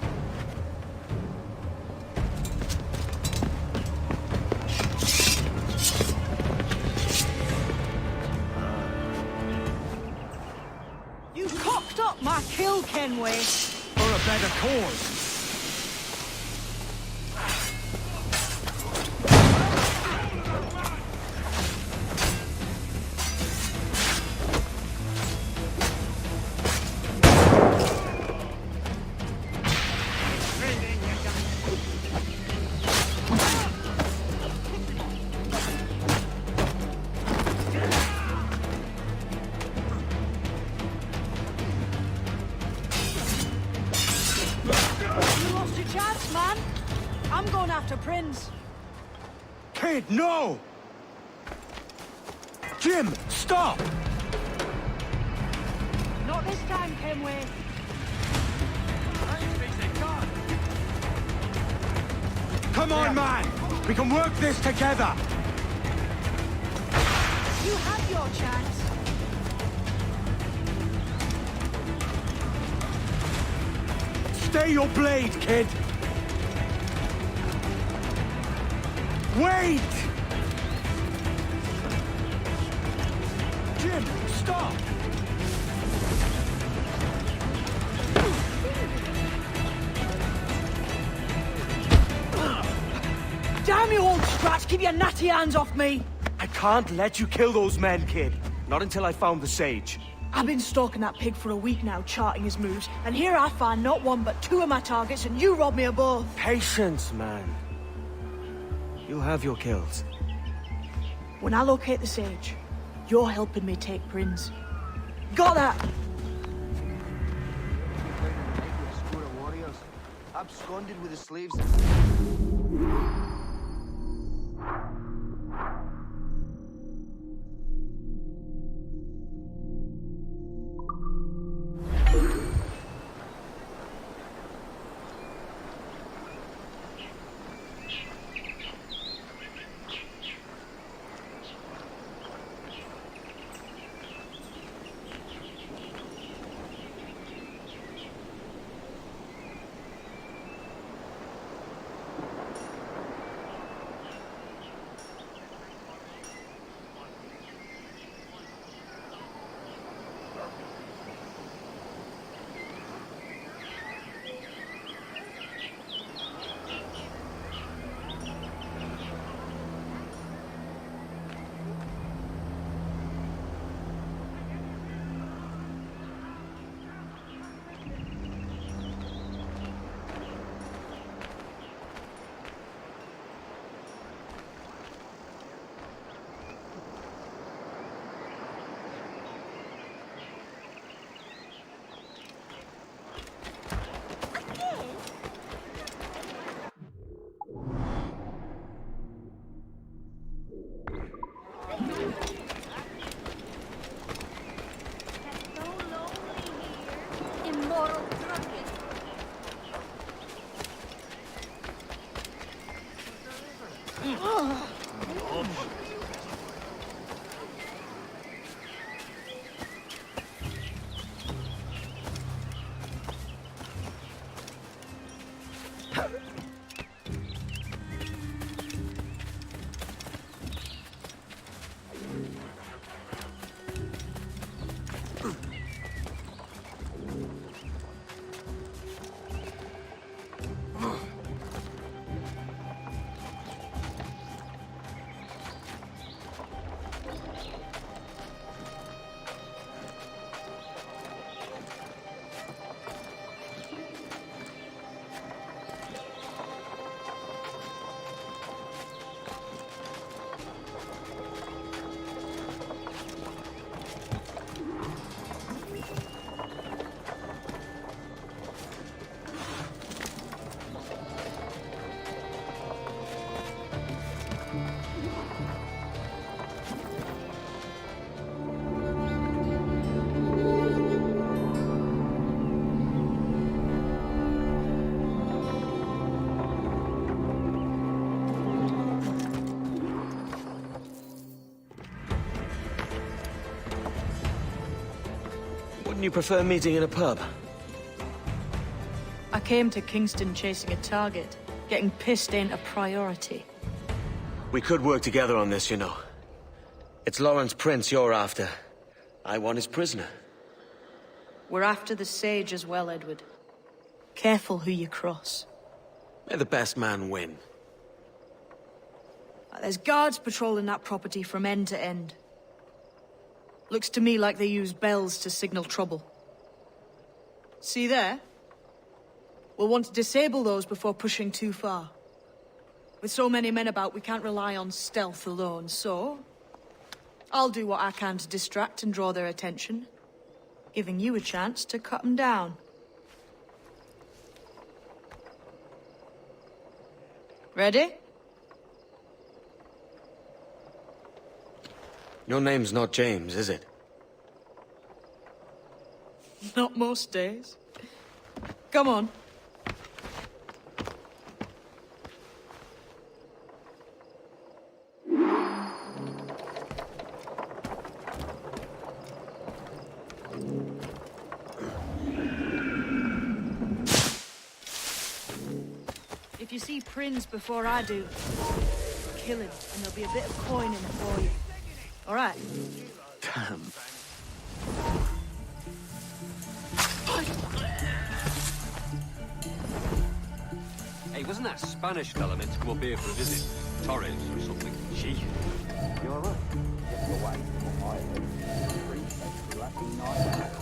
You cocked up my kill, Kenway. For a better cause. You lost your chance, man. I'm going after Prince. Kid, no! Jim, stop! Not this time, Kenway. Come on, man! We can work this together! You have your chance. Stay your blade, kid! Wait! Jim, stop! Damn you, old Strat! Keep your natty hands off me! I can't let you kill those men, kid. Not until I found the sage. I've been stalking that pig for a week now, charting his moves, and here I find not one but two of my targets, and you rob me of both. Patience, man. You'll have your kills. When I locate the sage, you're helping me take Prince. Got that? Warriors absconded with the slaves. Wouldn't you prefer meeting in a pub? I came to Kingston chasing a target. Getting pissed ain't a priority. We could work together on this, you know. It's Lawrence Prince you're after. I want his prisoner. We're after the sage as well, Edward. Careful who you cross. May the best man win. There's guards patrolling that property from end to end. Looks to me like they use bells to signal trouble. See there? We'll want to disable those before pushing too far. With so many men about, we can't rely on stealth alone, so... I'll do what I can to distract and draw their attention, giving you a chance to cut them down. Ready? Your name's not James, is it? Not most days. Come on. If you see Prince before I do, kill him, and there'll be a bit of coin in it for you. All right? Damn. Hey, wasn't that Spanish fella meant to come up here for a visit? Torres or something? She? You're right. Just away from my head. Appreciate lucky night.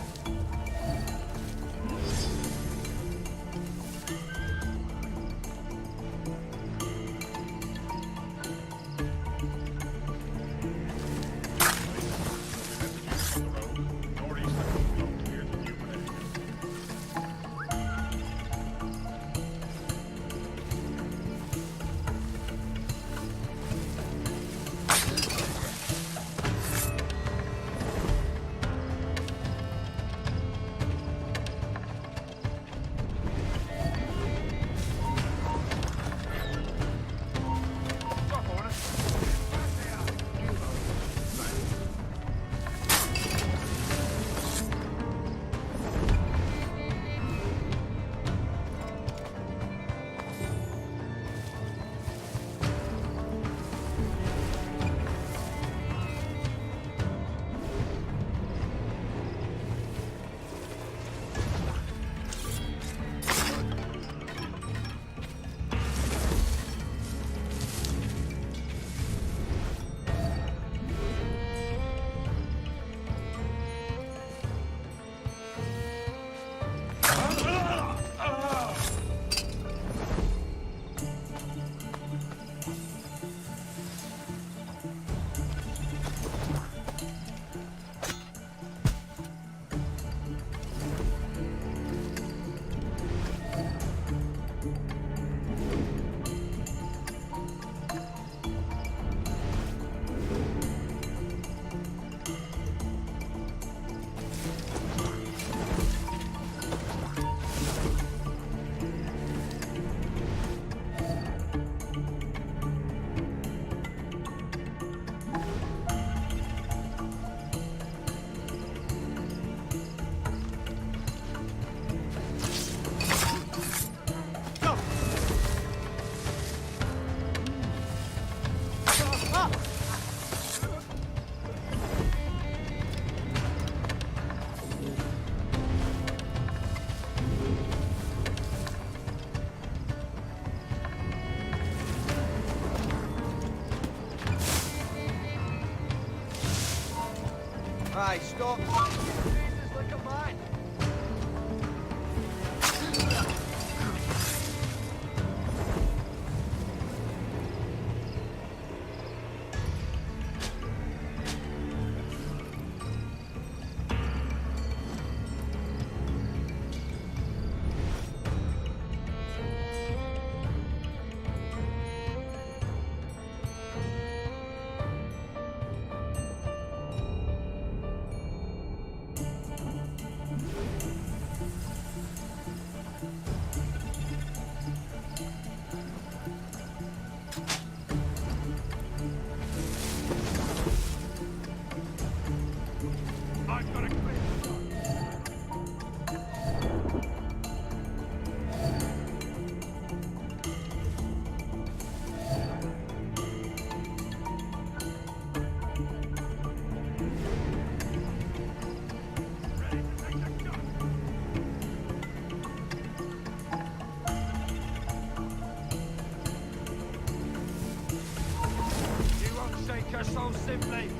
Right, stop. Jesus, look at mine. So simply.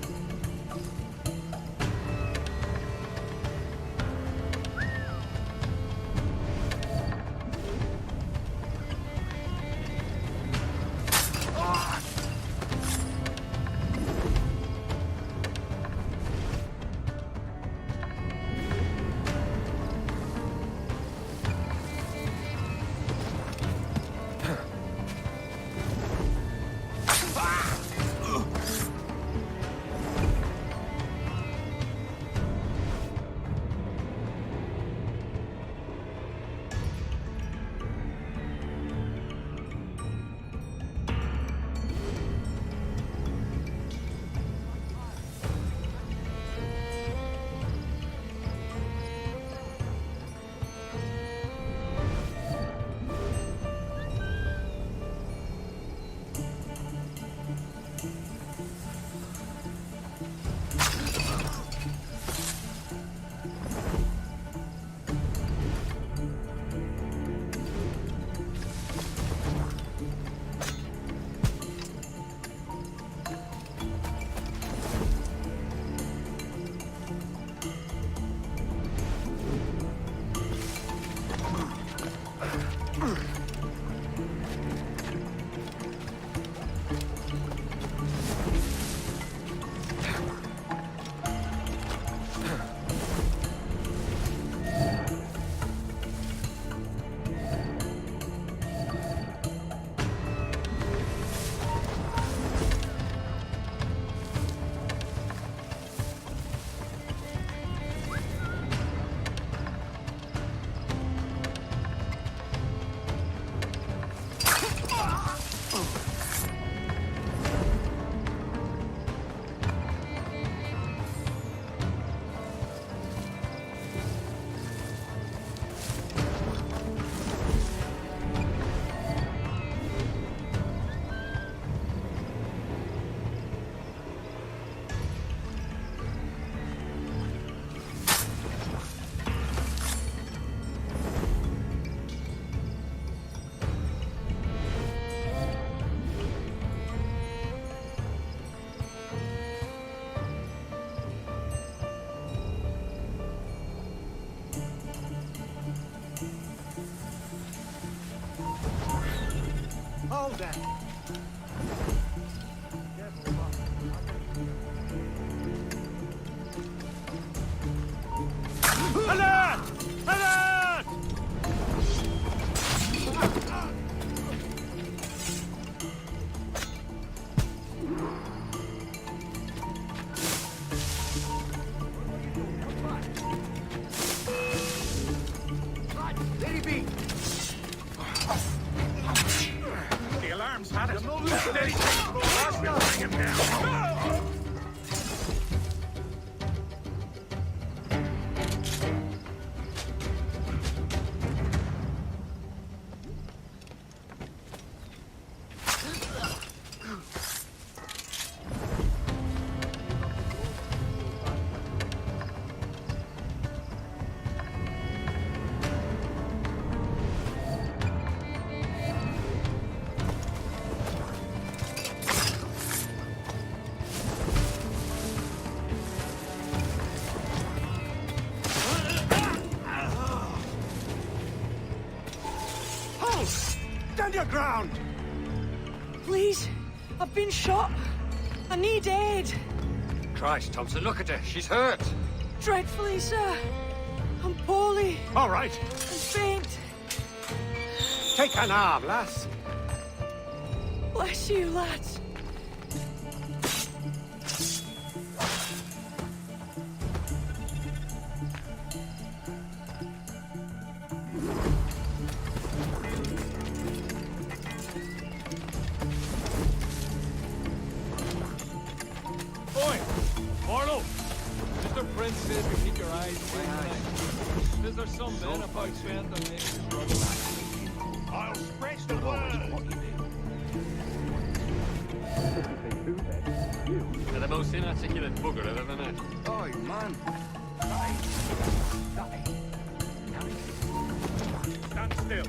Hold that. Alert! Alert! Lady B! The alarm's had it. Steady. Watch me bring him down. Stand your ground! Please, I've been shot. I need aid. Christ, Thompson, look at her. She's hurt. Dreadfully, sir. I'm poorly. All right. And faint. Take an arm, lass. Bless you, lads. Oi! Marlow! Mr. Prince says to keep your eyes clean tonight. Is there some men about spend that make us run? I'll spread the word! You're the most inarticulate bugger I've ever met. Oi, man. Stand still.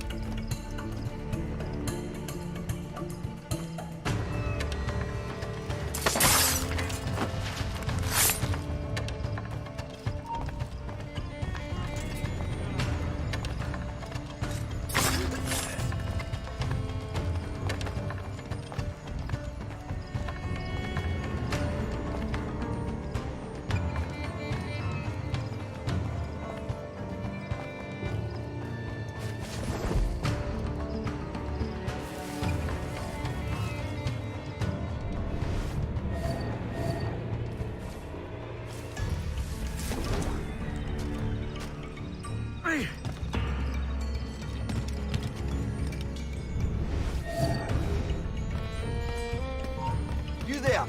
You there!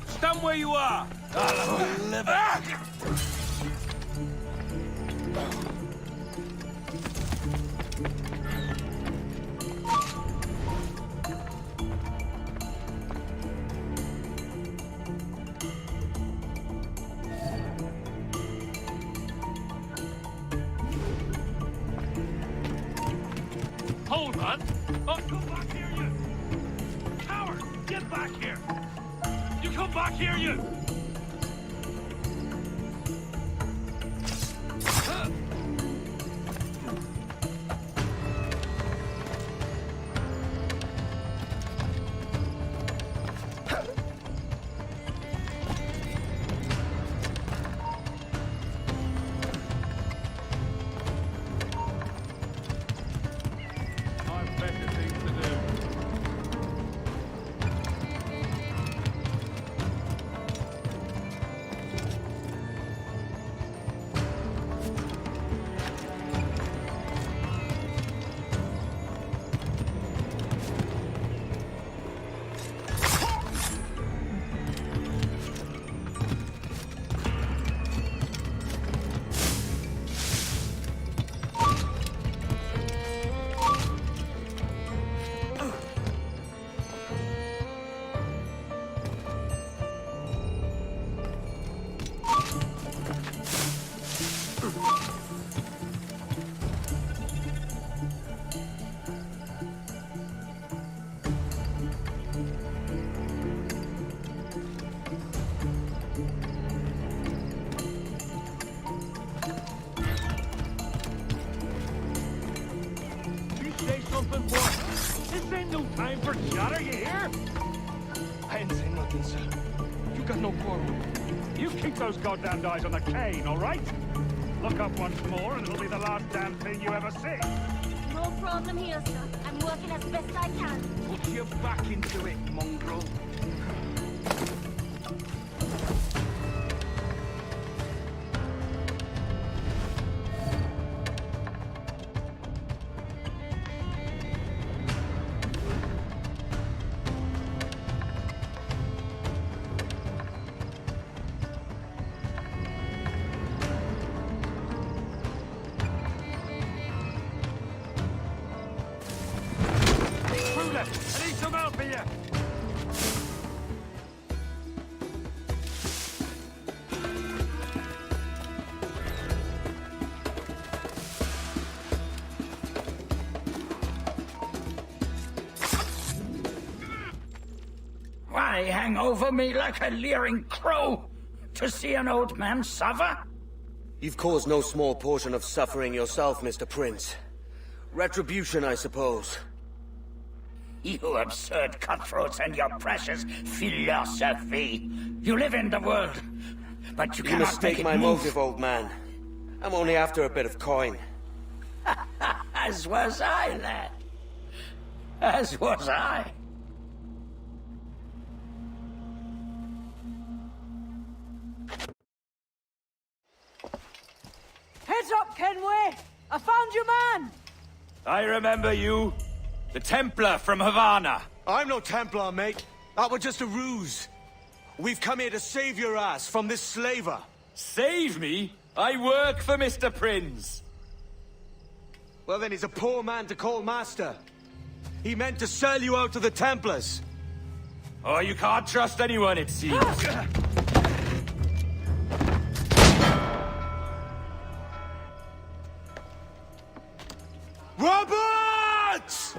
Stand where you are! Hold on! Oh, come back here, you! Coward! Get back here! You come back here, you! I've better things to do. time for chatter, you hear? I ain't saying nothing, sir. You got no quarrel. You keep those goddamned eyes on the cane, all right? Look up once more, and it'll be the last damn thing you ever see. No problem here, sir. I'm working as best I can. Put your back into it, mongrel. I need some help here. Why hang over me like a leering crow? To see an old man suffer? You've caused no small portion of suffering yourself, Mr. Prince. Retribution, I suppose. You absurd cutthroats and your precious philosophy. You live in the world, but you You cannot mistake make it my move. motive, old man. I'm only after a bit of coin. As was I, lad. As was I. Heads up, Kenway! I found your man! I remember you. The Templar from Havana. I'm no Templar, mate. That was just a ruse. We've come here to save your ass from this slaver. Save me? I work for Mr. Prince. Well, then he's a poor man to call master. He meant to sell you out to the Templars. Oh, you can't trust anyone, it seems. Roberts!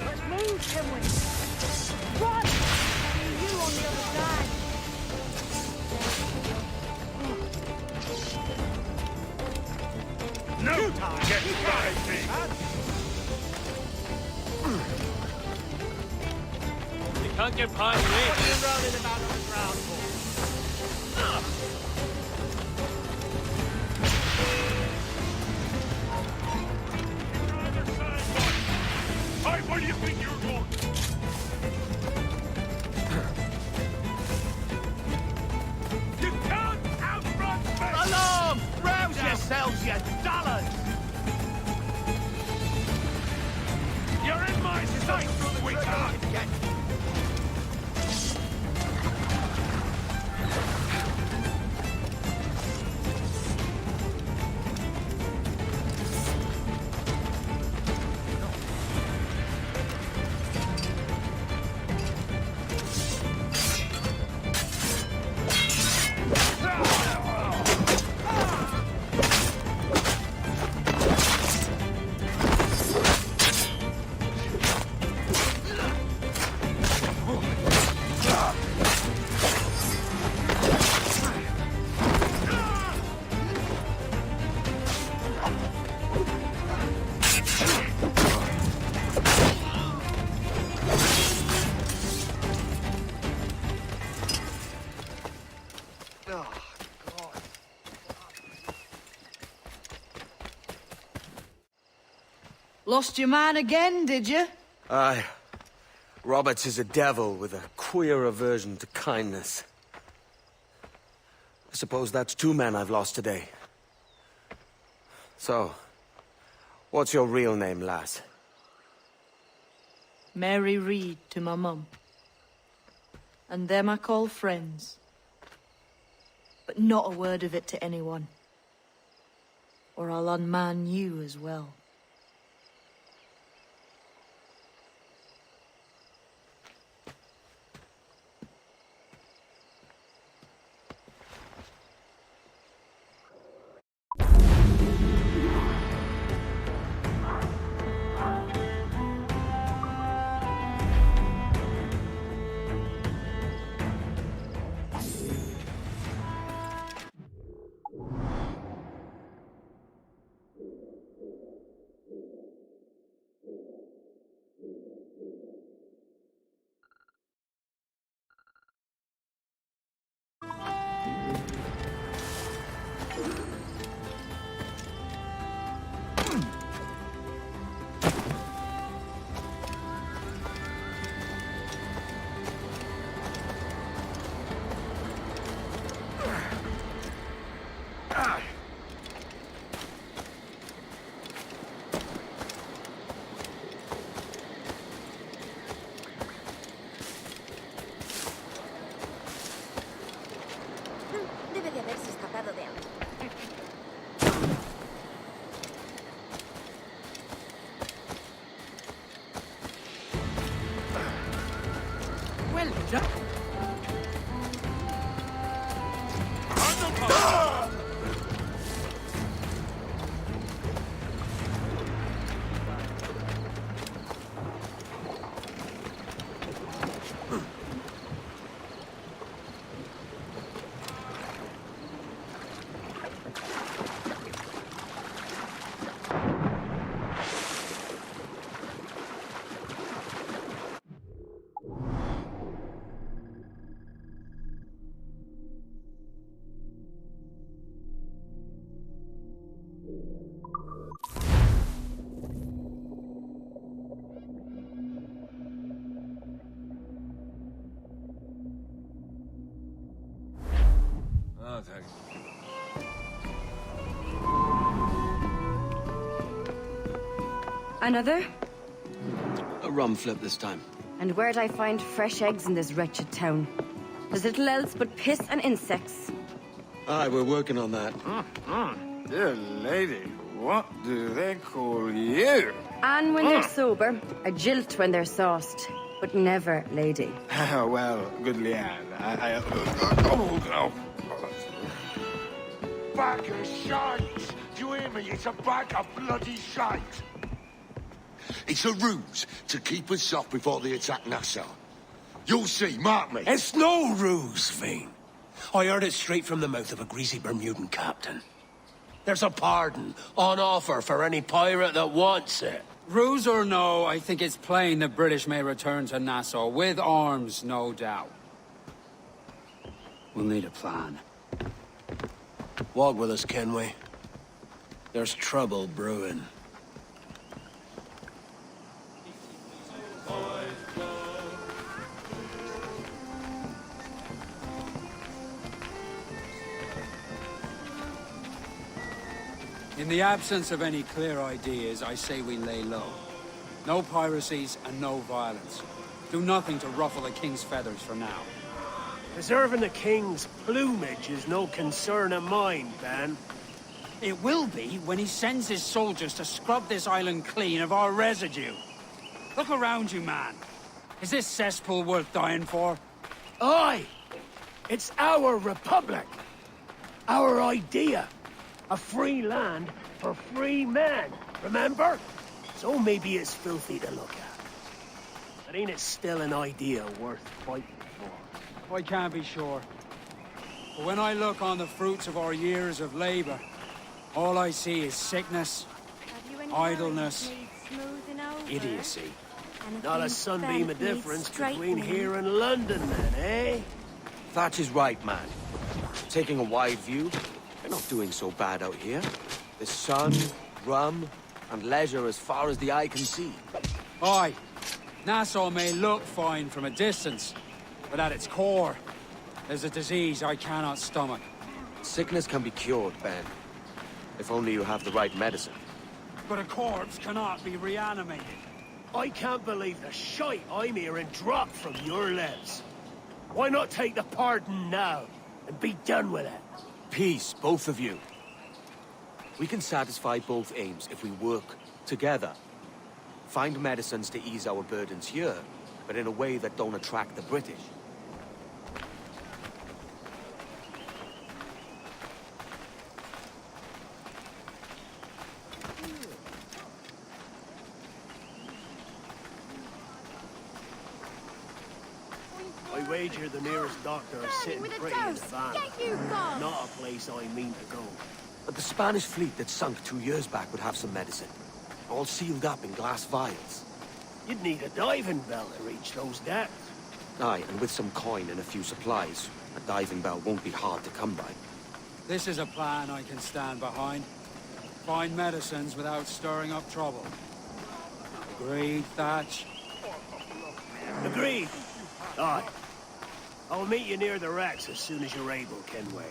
Let's move, Kenway! Run! See you on the other side! No time! Get fighting! You can't get past me. Around in about on the ground for? Hey, where do you think you're going? You can't outrun me! Alarm! Rouse yourselves, you dullards! You're in my sight, sweetheart! Lost your man again, did you? Aye. Roberts is a devil with a queer aversion to kindness. I suppose that's 2 men I've lost today. So, what's your real name, lass? Mary Reed to my mum. And them I call friends. But not a word of it to anyone. Or I'll unman you as well. Another? A rum flip this time. And where'd I find fresh eggs in this wretched town? There's little else but piss and insects. Aye, we're working on that. Dear lady, what do they call you? And when they're sober, a jilt when they're sauced, but never lady. Well, good Leanne, oh. Bag of shite! Do you hear me? It's a bag of bloody shite! It's a ruse to keep us soft before they attack Nassau. You'll see, mark me. It's no ruse, Fiend. I heard it straight from the mouth of a greasy Bermudan captain. There's a pardon on offer for any pirate that wants it. Ruse or no, I think it's plain the British may return to Nassau, with arms, no doubt. We'll need a plan. Walk with us, Kenway. There's trouble brewing. In the absence of any clear ideas, I say we lay low. No piracies and no violence. Do nothing to ruffle the king's feathers for now. Preserving the king's plumage is no concern of mine, Ben. It will be when he sends his soldiers to scrub this island clean of our residue. Look around you, man. Is this cesspool worth dying for? Aye! It's our republic. Our idea. A free land for free men, remember? So maybe it's filthy to look at. But ain't it still an idea worth fighting for? I can't be sure. But when I look on the fruits of our years of labor, all I see is sickness, idleness, idiocy. Not a sunbeam of difference between here and London, then, eh? Thatch is right, man. Taking a wide view, we're not doing so bad out here. The sun, rum, and leisure as far as the eye can see. Aye. Nassau may look fine from a distance, but at its core, there's a disease I cannot stomach. Sickness can be cured, Ben. If only you have the right medicine. But a corpse cannot be reanimated. I can't believe the shite I'm hearing drop from your lips. Why not take the pardon now, and be done with it? Peace, both of you. We can satisfy both aims if we work together. Find medicines to ease our burdens here, but in a way that don't attract the British. I wager the nearest doctor is sitting pretty in Havana. Not a place I mean to go. But the Spanish fleet that sunk 2 years back would have some medicine. All sealed up in glass vials. You'd need a diving bell to reach those depths. Aye, and with some coin and a few supplies, a diving bell won't be hard to come by. This is a plan I can stand behind. Find medicines without stirring up trouble. Agreed, Thatch? Agreed. Aye. I'll meet you near the wrecks as soon as you're able, Kenway.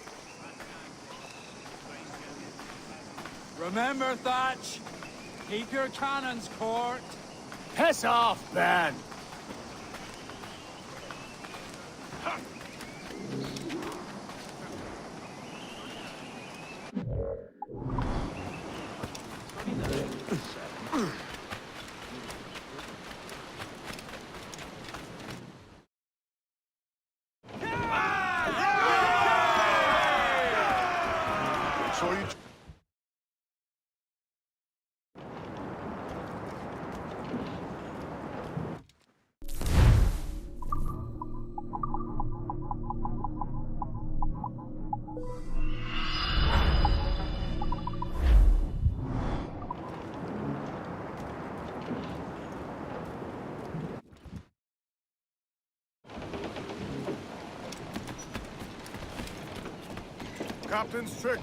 Remember, Thatch, keep your cannons court. Piss off, Ben! Captain's trick.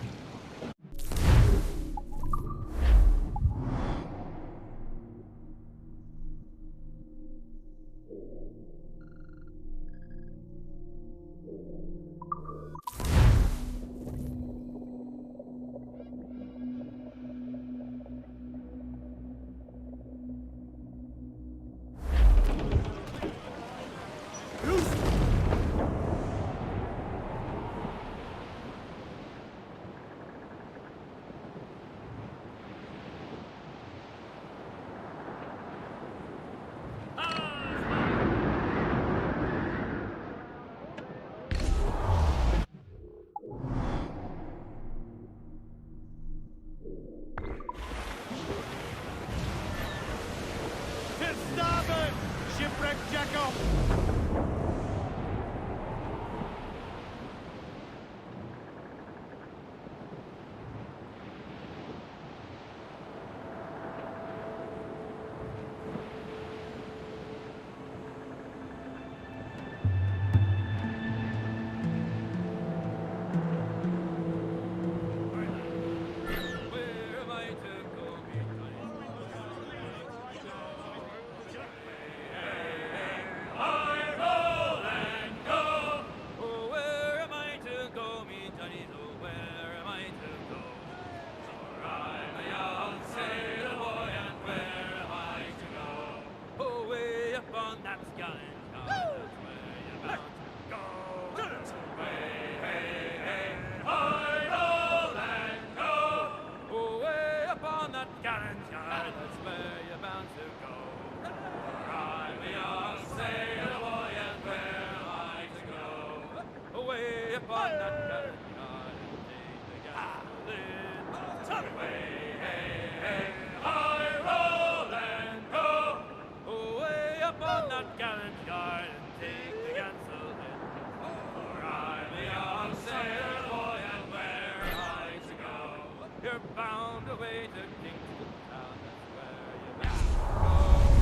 You're bound away to Kingston Town, that's where you must go.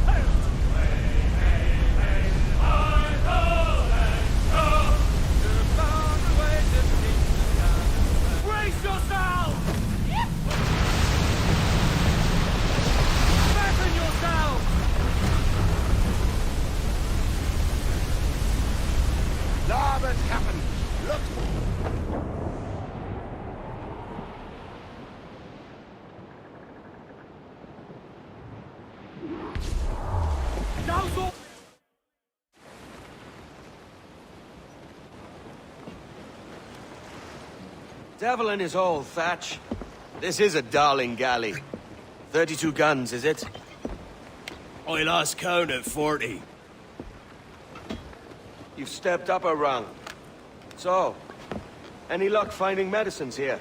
Hey! Hey, hey, hey, you're bound away to Kingston Town, that's where... Brace yourself! Fasten yourself! Larboard, Captain! Look! Council! Devil in his hole, Thatch. This is a darling galley. 32 guns, is it? I lost count at 40. You've stepped up a rung. So, any luck finding medicines here?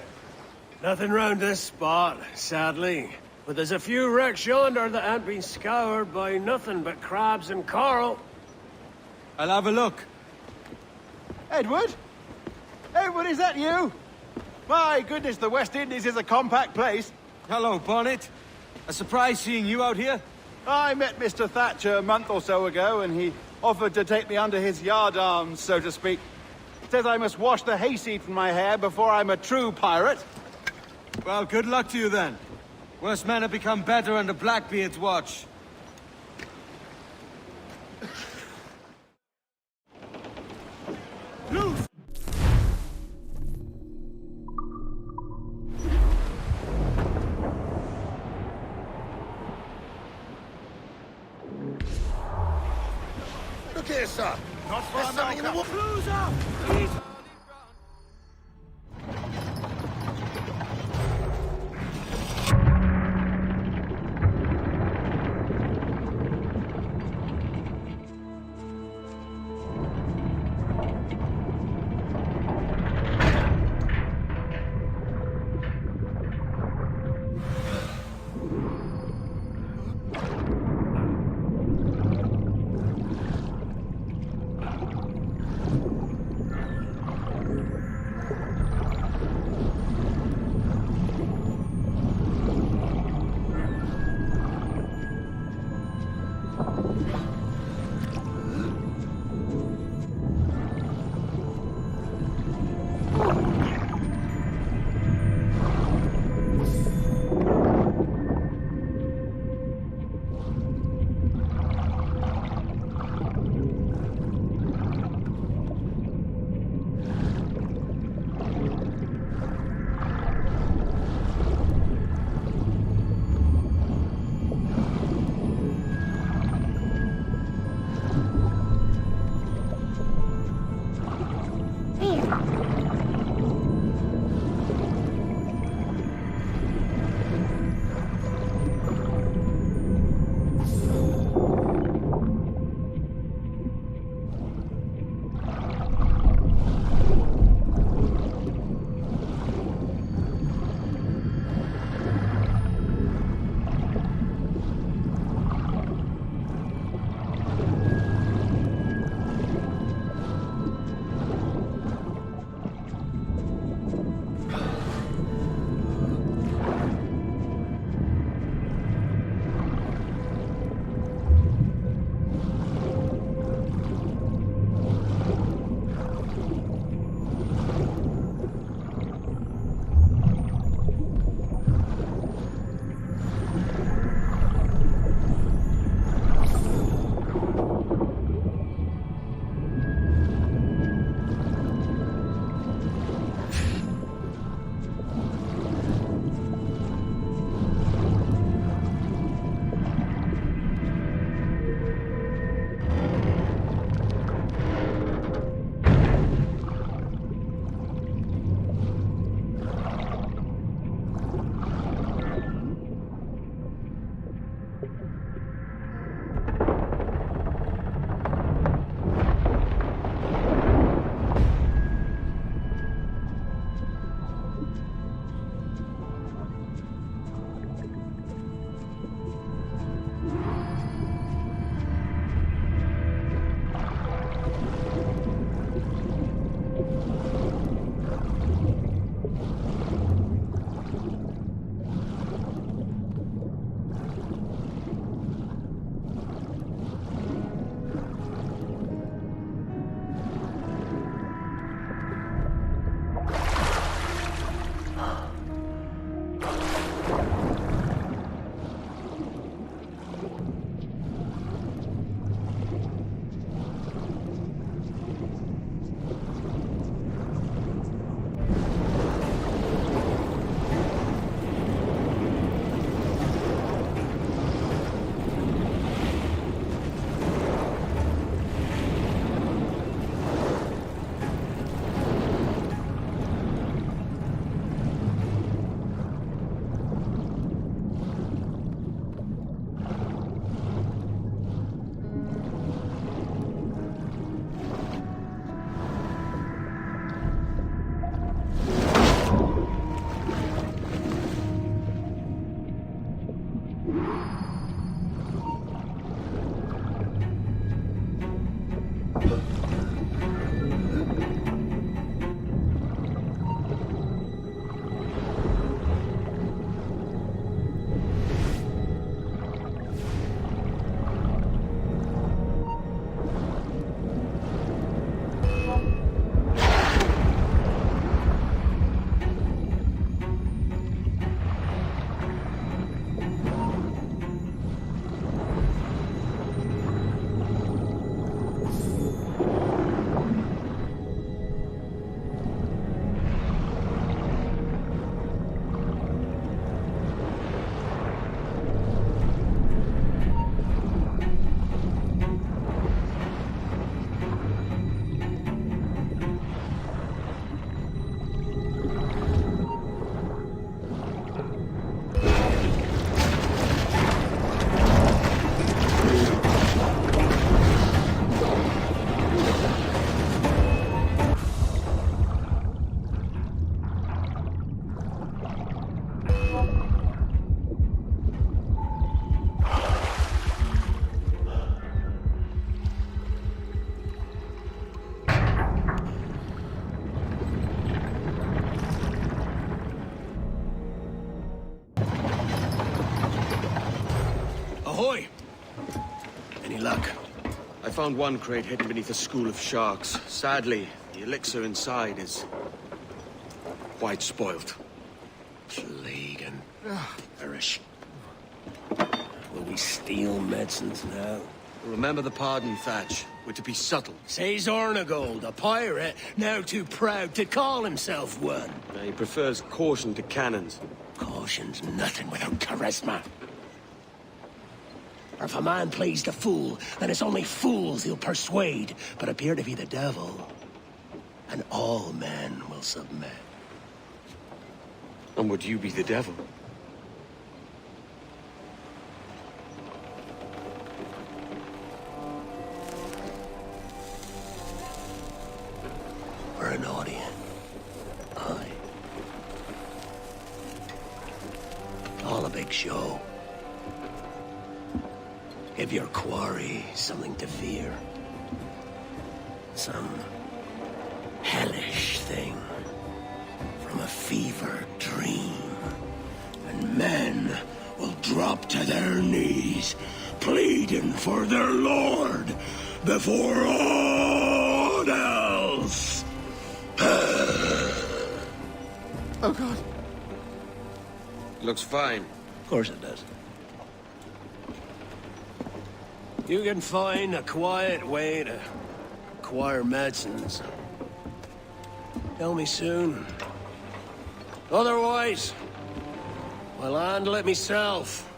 Nothing round this spot, sadly. But there's a few wrecks yonder that ain't been scoured by nothing but crabs and coral. I'll have a look. Edward? Edward, is that you? My goodness, the West Indies is a compact place. Hello, Bonnet. A surprise seeing you out here. I met Mr. Thatcher a month or so ago, and he offered to take me under his yardarms, so to speak. Says I must wash the hayseed from my hair before I'm a true pirate. Well, good luck to you then. Worse men have become better under Blackbeard's watch. Loose! Look here, sir. Not for There's something in the water. Close up! Please! Ahoy! Any luck? I found one crate hidden beneath a school of sharks. Sadly, the elixir inside is quite spoilt. Plague and perish. Will we steal medicines now? Remember the pardon, Thatch. We're to be subtle. Says Ornagold, a pirate, now too proud to call himself one. He prefers caution to cannons. Caution's nothing without charisma. Or if a man plays the fool, then it's only fools he'll persuade, but appear to be the devil. And all men will submit. And would you be the devil? Or an audience. Aye. All a big show. Give your quarry something to fear. Some hellish thing from a fever dream. And men will drop to their knees, pleading for their lord before all else. Oh, God. Looks fine. Of course it does. You can find a quiet way to acquire medicines. Tell me soon. Otherwise, I'll handle it myself.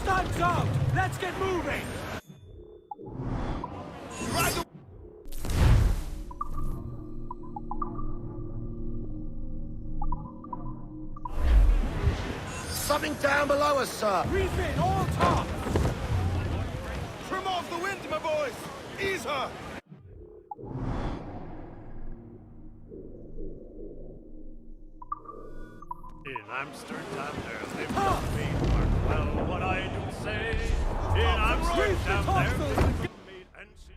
Time's out! Let's get moving! Something down below us, sir. Reef in, all top! Trim off the wind, my boys! Ease her! In Amsterdam there lived a maid, mark well what I do say. In Amsterdam there lived a maid, and she...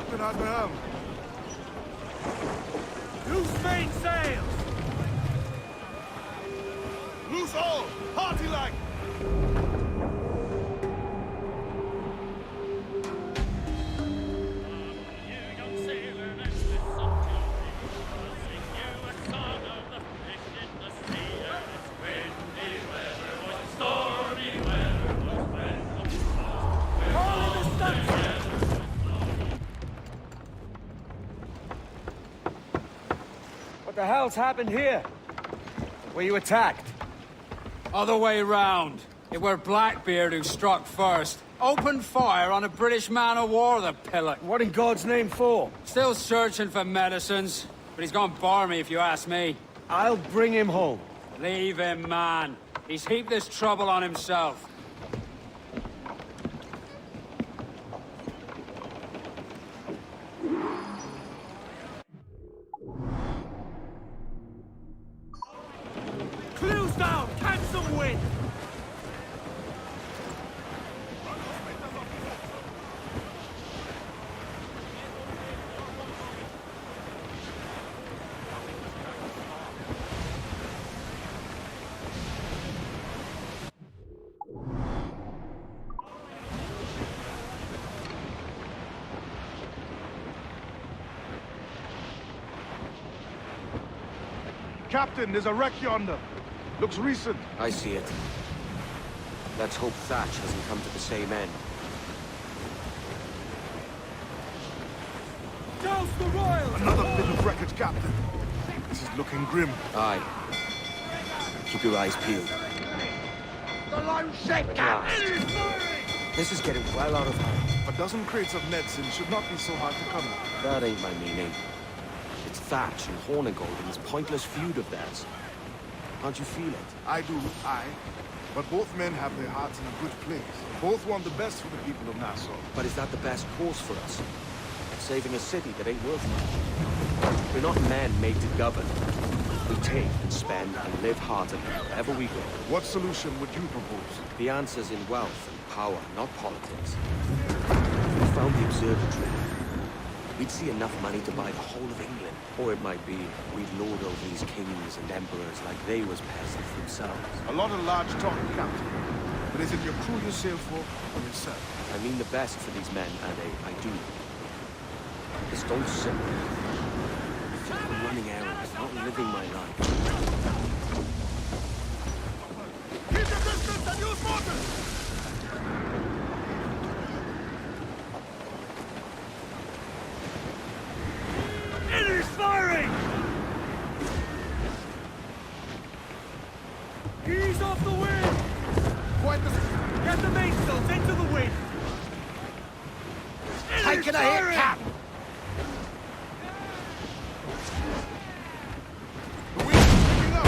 Captain has the helm. Loose main sails! Loose all! Party like! What the hell's happened here? Were you attacked? Other way round. It were Blackbeard who struck first. Opened fire on a British man-o'-war, the pillock. What in God's name for? Still searching for medicines, but he's gone barmy if you ask me. I'll bring him home. Leave him, man. He's heaped this trouble on himself. Clues down! Catch some wind! Captain, there's a wreck yonder. Looks recent. I see it. Let's hope Thatch hasn't come to the same end. Douse the royals! Another bit of wreckage, Captain. This is looking grim. Aye. Keep your eyes peeled. The line shake, Captain! This is getting well out of hand. A dozen crates of medicine should not be so hard to come at. That ain't my meaning. It's Thatch and Hornigold and this pointless feud of theirs. Can't you feel it? I do, aye. But both men have their hearts in a good place. Both want the best for the people of Nassau. But is that the best course for us? Saving a city that ain't worth much. We're not men made to govern. We take and spend and live heartily wherever we go. What solution would you propose? The answer's in wealth and power, not politics. If we found the observatory, we'd see enough money to buy the whole of England. Or it might be we'd lord over these kings and emperors like they was peasants themselves. A lot of large talk, Captain. But is it your crew you sail for, or yourself? I mean the best for these men, and I do. Just don't sit there. I feel like I'm running errands, not living my life. Keep your distance and use mortars! It is firing! Ease off the wind! Quite the... Get the mainsails into the wind! Taking a hit, Cap! The wind's picking up!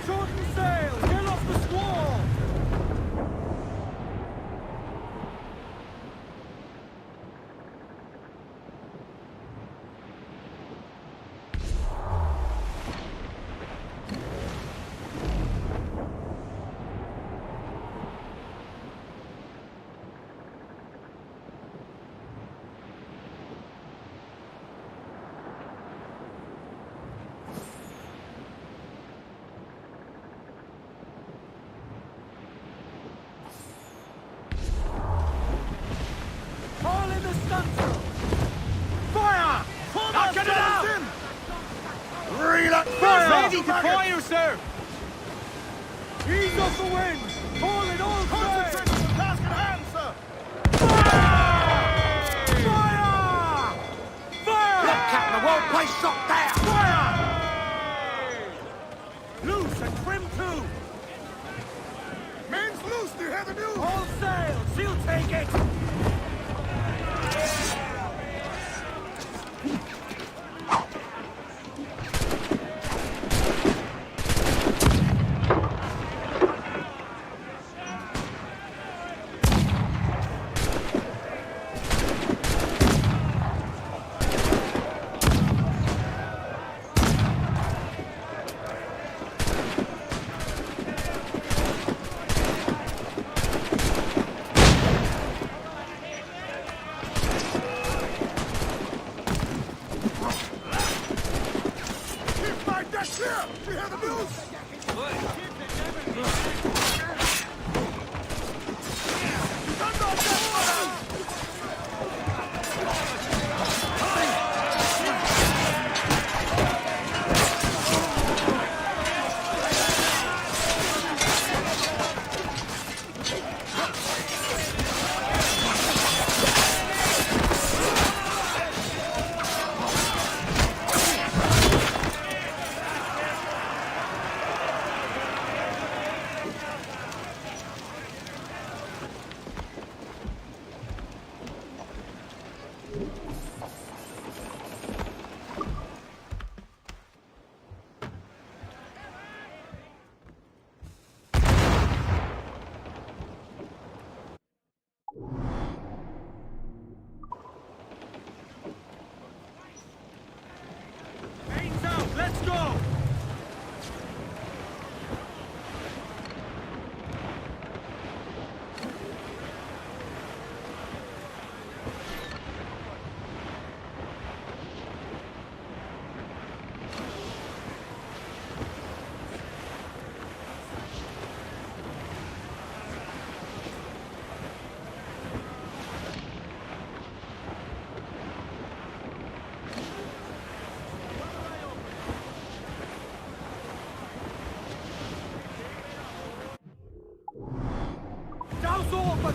Shorten sail! Get off the squall! All in the stunsail! Fire! Now get it out! Reel it! Fire! Ready to fire, sir! Ease off the wind! Haul it all Concentrate on the task at hand, sir! Fire! Fire! Look, Captain, the whole place shot down! Fire! Loose and trim too! Main's loose, do you hear the news? All sail! She'll take it!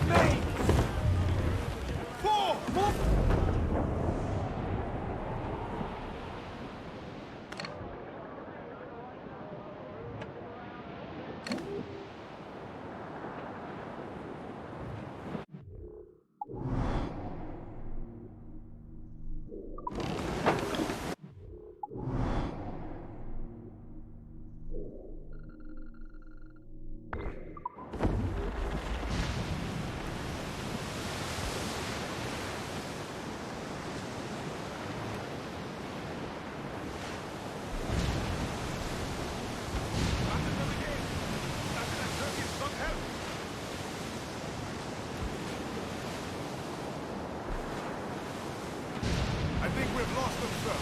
me! Four! I think we've lost them, sir.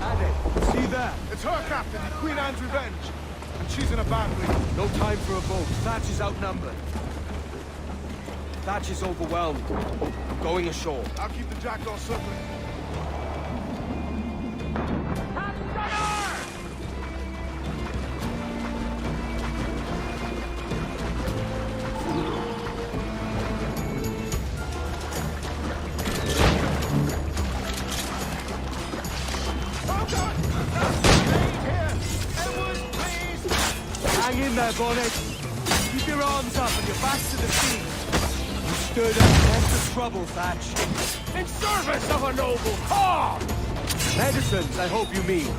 Addy, see that? It's her, Captain. Queen Anne's revenge. And she's in a bad way. No time for a boat. Thatch is outnumbered. Thatch is overwhelmed. I'm going ashore. I'll keep the jackdaw circling. Hang in there, Bonnet. Keep your arms up and your back to the sea. You stirred up lots of trouble, Thatch. In service of a noble cause! Medicines, I hope you mean.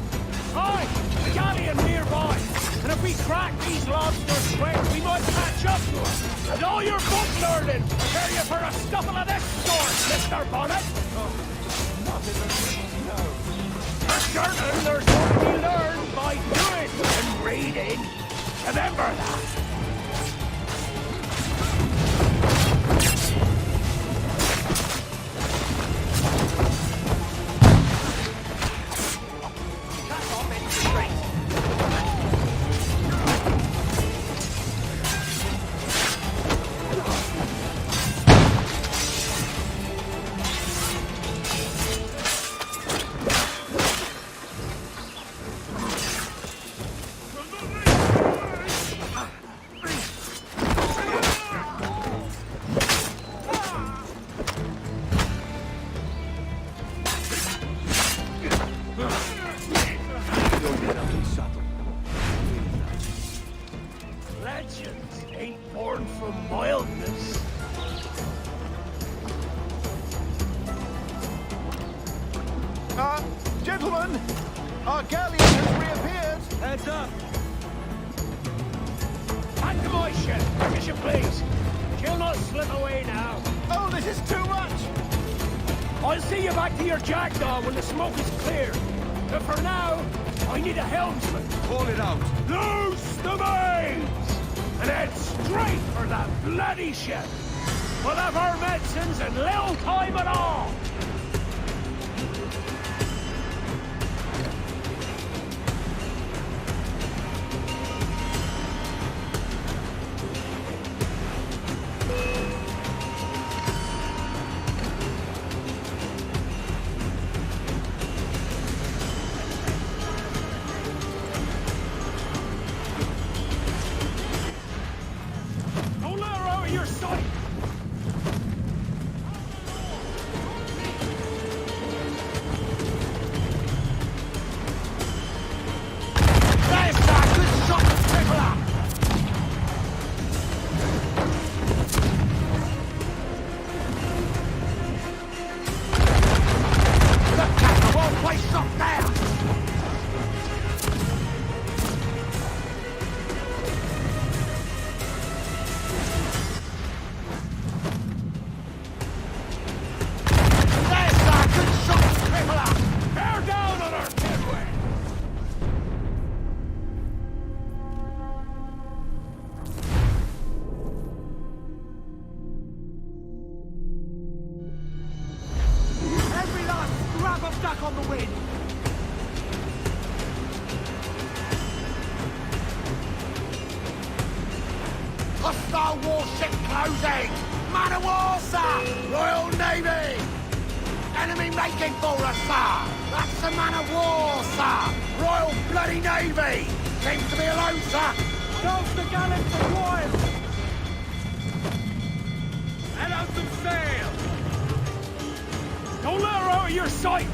Aye, a galleon nearby. And if we crack these lobsters quick, we might catch up to them. And all your book learning, prepare you for a scuffle of this sort, Mr. Bonnet. Not in the least, no. For certain, there's more to be learned by doing and reading. Remember that. Legends ain't born from mildness. Gentlemen, our galleon has reappeared. Heads up! Back to my ship, quick as you please. She'll not slip away now. Oh, this is too much! I'll see you back to your jackdaw when the smoke is cleared. But for now, I need a helmsman. Call it out. Loose the mains! And head straight for that bloody ship. We'll have our medicines in little time at all. Don't let her out of your sight! There's that good shot to triple up! The captain won't place shot there! There's that good shot to triple up! Bear down on our headway! Every last scrap of duck on the wind! Hostile warship closing! Man of war, sir! Royal Navy! Enemy making for us, sir! That's the man of war, sir! Royal Bloody Navy! Seems to be alone, sir! Douse the gallants and royals! Let out some sail! Don't let her out of your sight!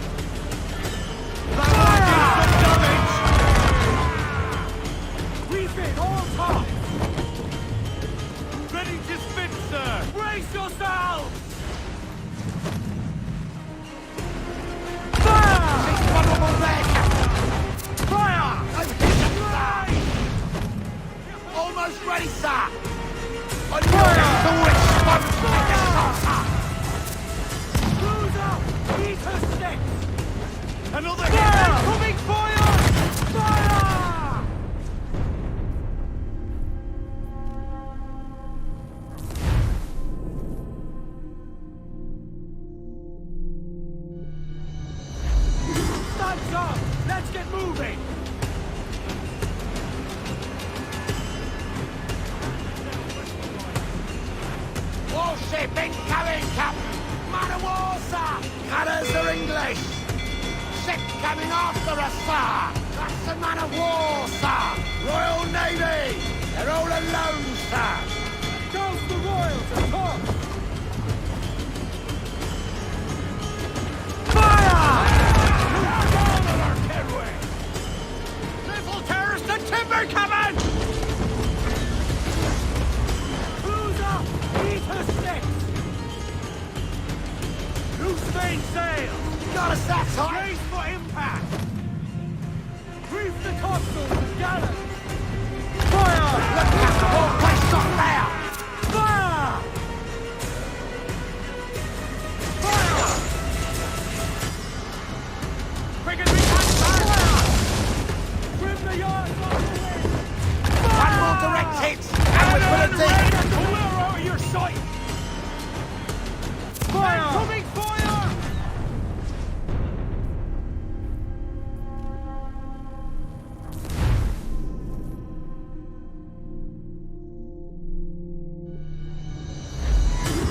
Reef it, all tops! Ready to spit, sir! Brace yourselves! Fire! Almost ready, sir! On your forward spot! Cruise up! Eat her sticks! Another hit! Coming for you! Fire! Stands up! Let's get moving! Warship incoming, Captain! Man of war, sir! Cutters are English! Ship coming after us, sir! That's the man of war, sir! Royal Navy! They're all alone, sir! Douse the royals and top! Fire! Down on our headway! Little terrorist and timber coming! Cruise up! Eat her sticks! Loose mainsail! Got us that time! Brace for impact! Reef the topsails and gallants! Fire! Look at the whole place got there! Fire! Fire! Quick as we can! Fire! Trim the yards off the wind! One more direct hit! And we put it deep! Pull her out of your sight! Fire! Coming fire!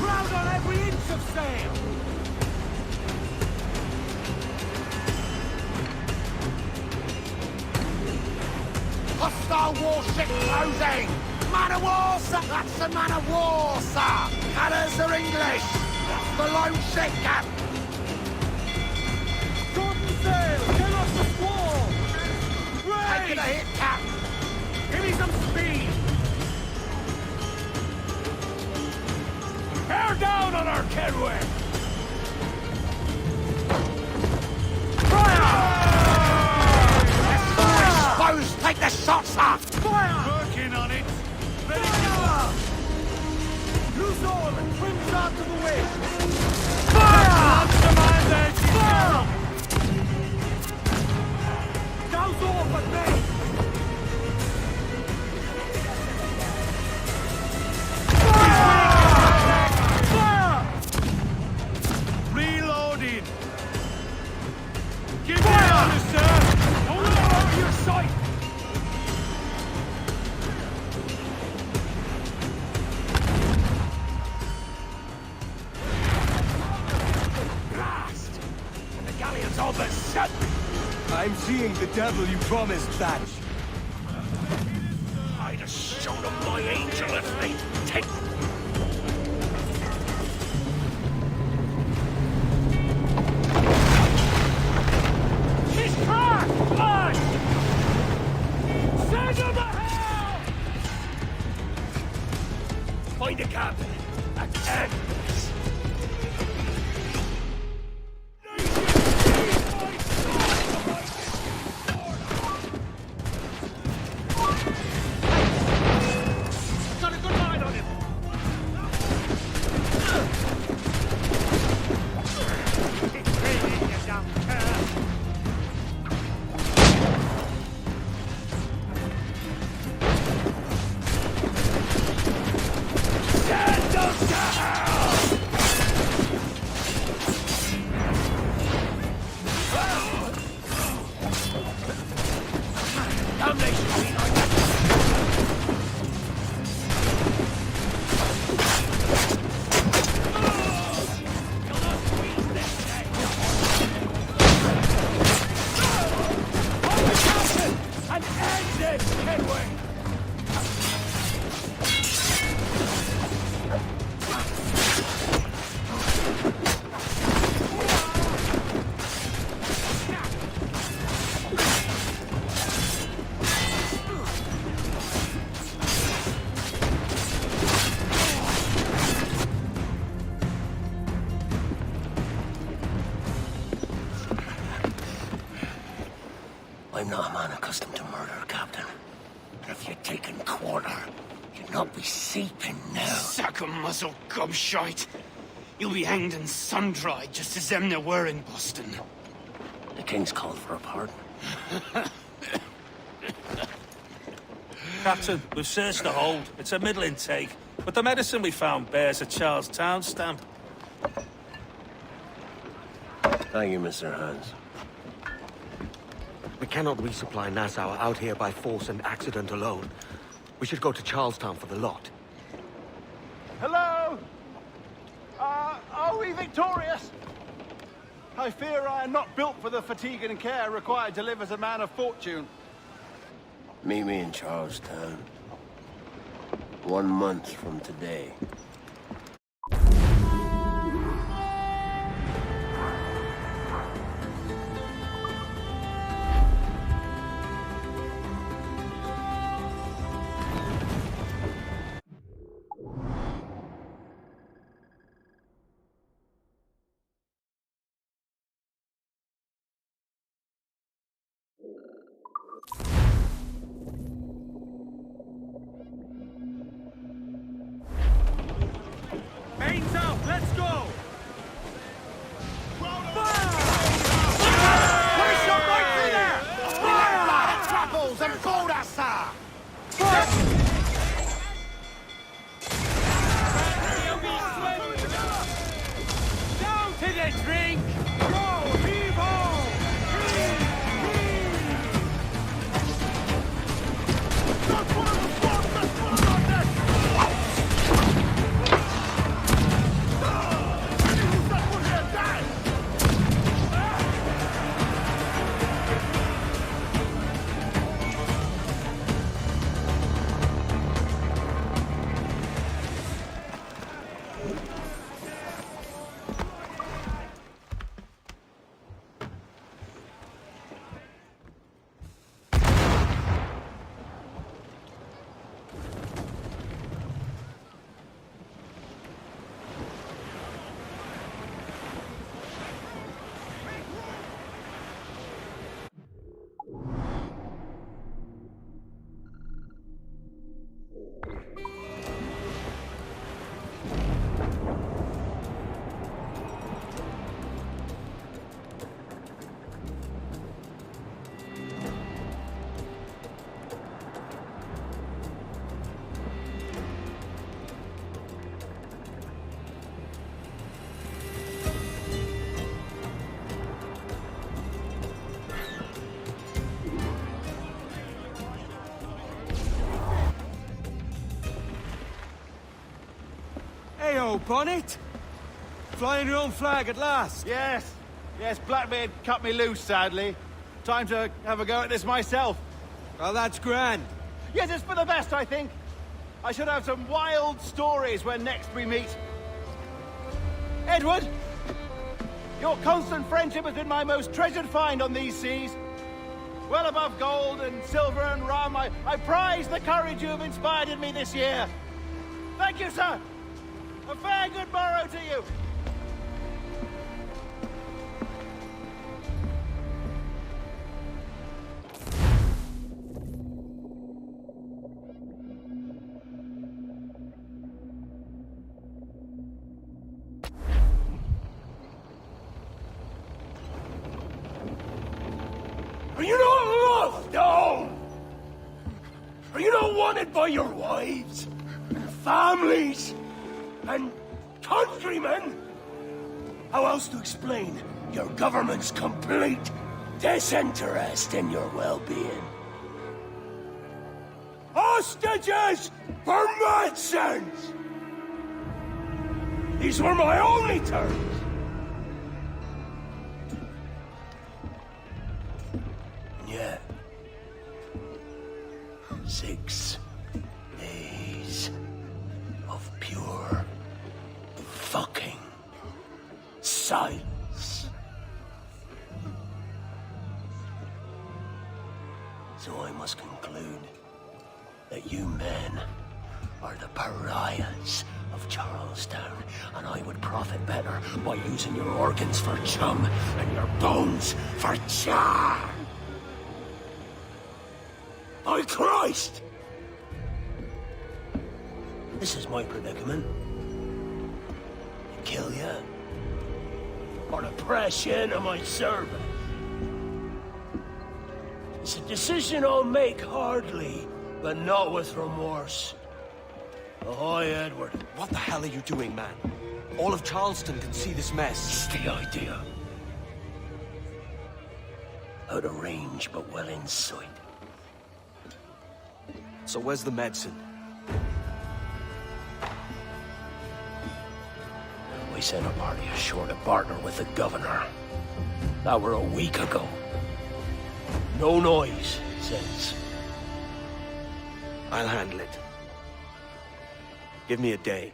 Crowd on every inch of sail! Hostile warship closing! Man of war, sir! That's the man of war, sir! Cutters are English! That's the lone ship, Cap! Shorten sail! Get off the squall! Taking a hit, Cap! Give me some speed! Bear down on our headway! Fire! Exposed! Take the shot, sir! Fire! Working on it! Ready to go! Loose oil and trim start to the wind! Fire! Fire! Douse off at me! Fire! Reloading! Give me honor, sir! Don't let her out of your sight! Blast! And the galleon's all but shut! I'm seeing the devil you promised, Thatch. I'd have shown them my angel if they'd take... She's cracked! Blood! Send her to hell! Find a captain! Attack! Got a good line on him! and end this, Edward! I'm not a man accustomed to murder, Captain. If you'd taken quarter, you'd not be seeping now. Sack a muzzle, gobshite. You'll be hanged and sun-dried just as them there were in Boston. The King's called for a pardon. Captain, we've searched the hold. It's a middling take, but the medicine we found bears a Charlestown stamp. Thank you, Mr. Hans. We cannot resupply Nassau out here by force and accident alone. We should go to Charlestown for the lot. Hello? Are we victorious? I fear I am not built for the fatigue and care required to live as a man of fortune. Meet me in Charlestown. 1 month from today. Mains out, let's go! Troubles and folders, sir! Down to the drink! Go, heave-ho! Hey-o, Bonnet! Flying your own flag at last! Yes. Yes, Blackbeard cut me loose, sadly. Time to have a go at this myself. Well, that's grand. Yes, it's for the best, I think. I should have some wild stories when next we meet. Edward! Your constant friendship has been my most treasured find on these seas. Well above gold and silver and rum, I prize the courage you have inspired in me this year. Thank you, sir. A fair good morrow to you. Are you not loved, home? Are you not wanted by your wives, and families, and countrymen? How else to explain your government's complete disinterest in your well-being? Hostages for medicines! These were my only terms. 6 days of pure fucking silence. So I must conclude that you men are the pariahs of Charlestown, and I would profit better by using your organs for chum and your bones for charm. By Christ! This is my predicament. To kill you, or to press you into my service. It's a decision I'll make hardly, but not with remorse. Ahoy, Edward. What the hell are you doing, man? All of Charleston can see this mess. It's the idea. Out of range, but well in sight. So where's the medicine? We sent a party ashore to partner with the governor. That were a week ago. No noise since. I'll handle it. Give me a day.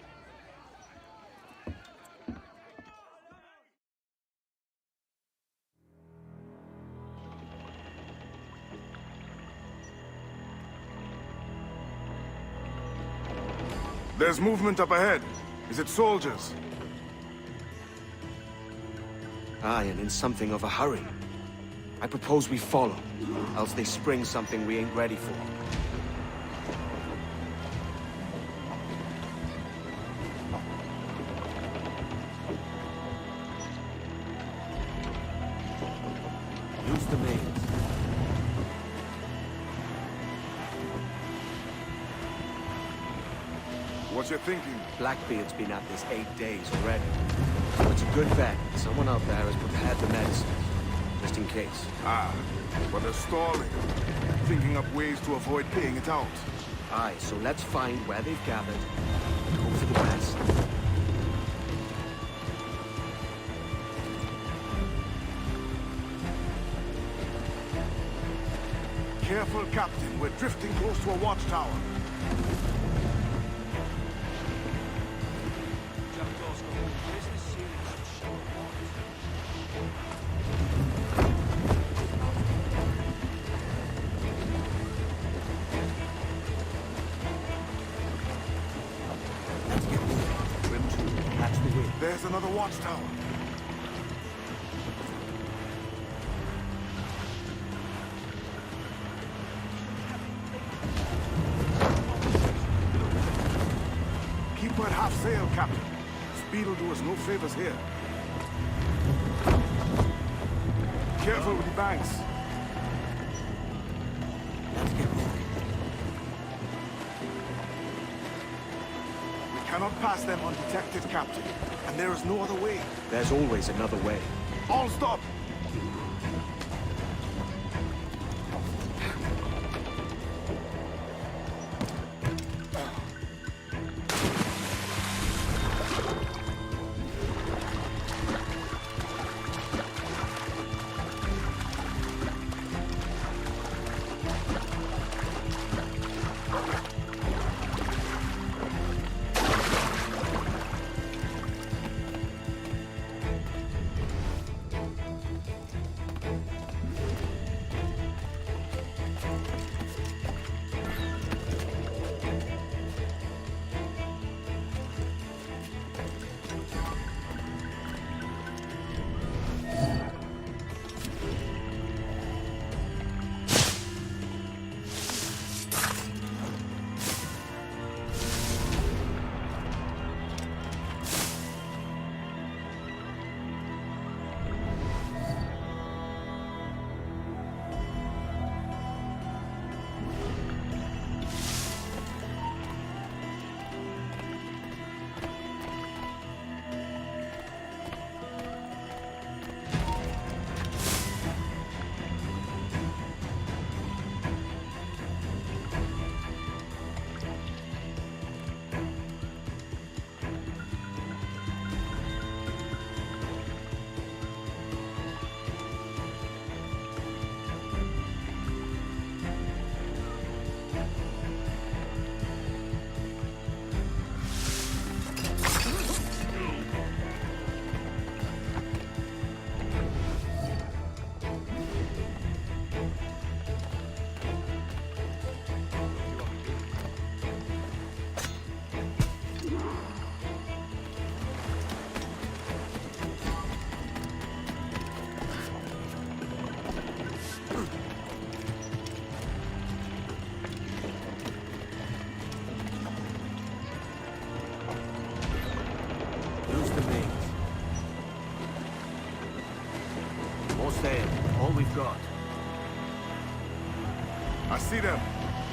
There's movement up ahead. Is it soldiers? Aye, and in something of a hurry. I propose we follow, else they spring something we ain't ready for. Use the mains. What you thinking? Blackbeard's been at this 8 days already. So it's a good bet. Someone out there has prepared the medicine. Just in case. Ah, but they're stalling. Thinking up ways to avoid paying it out. Aye, so let's find where they've gathered and hope for the best. Careful, Captain. We're drifting close to a watchtower. There's another watchtower. Keep her at half sail, Captain. Speed will do us no favors here. Careful with the banks. Let's get moving. We cannot pass them undetected, Captain. And there is no other way. There's always another way. All stop!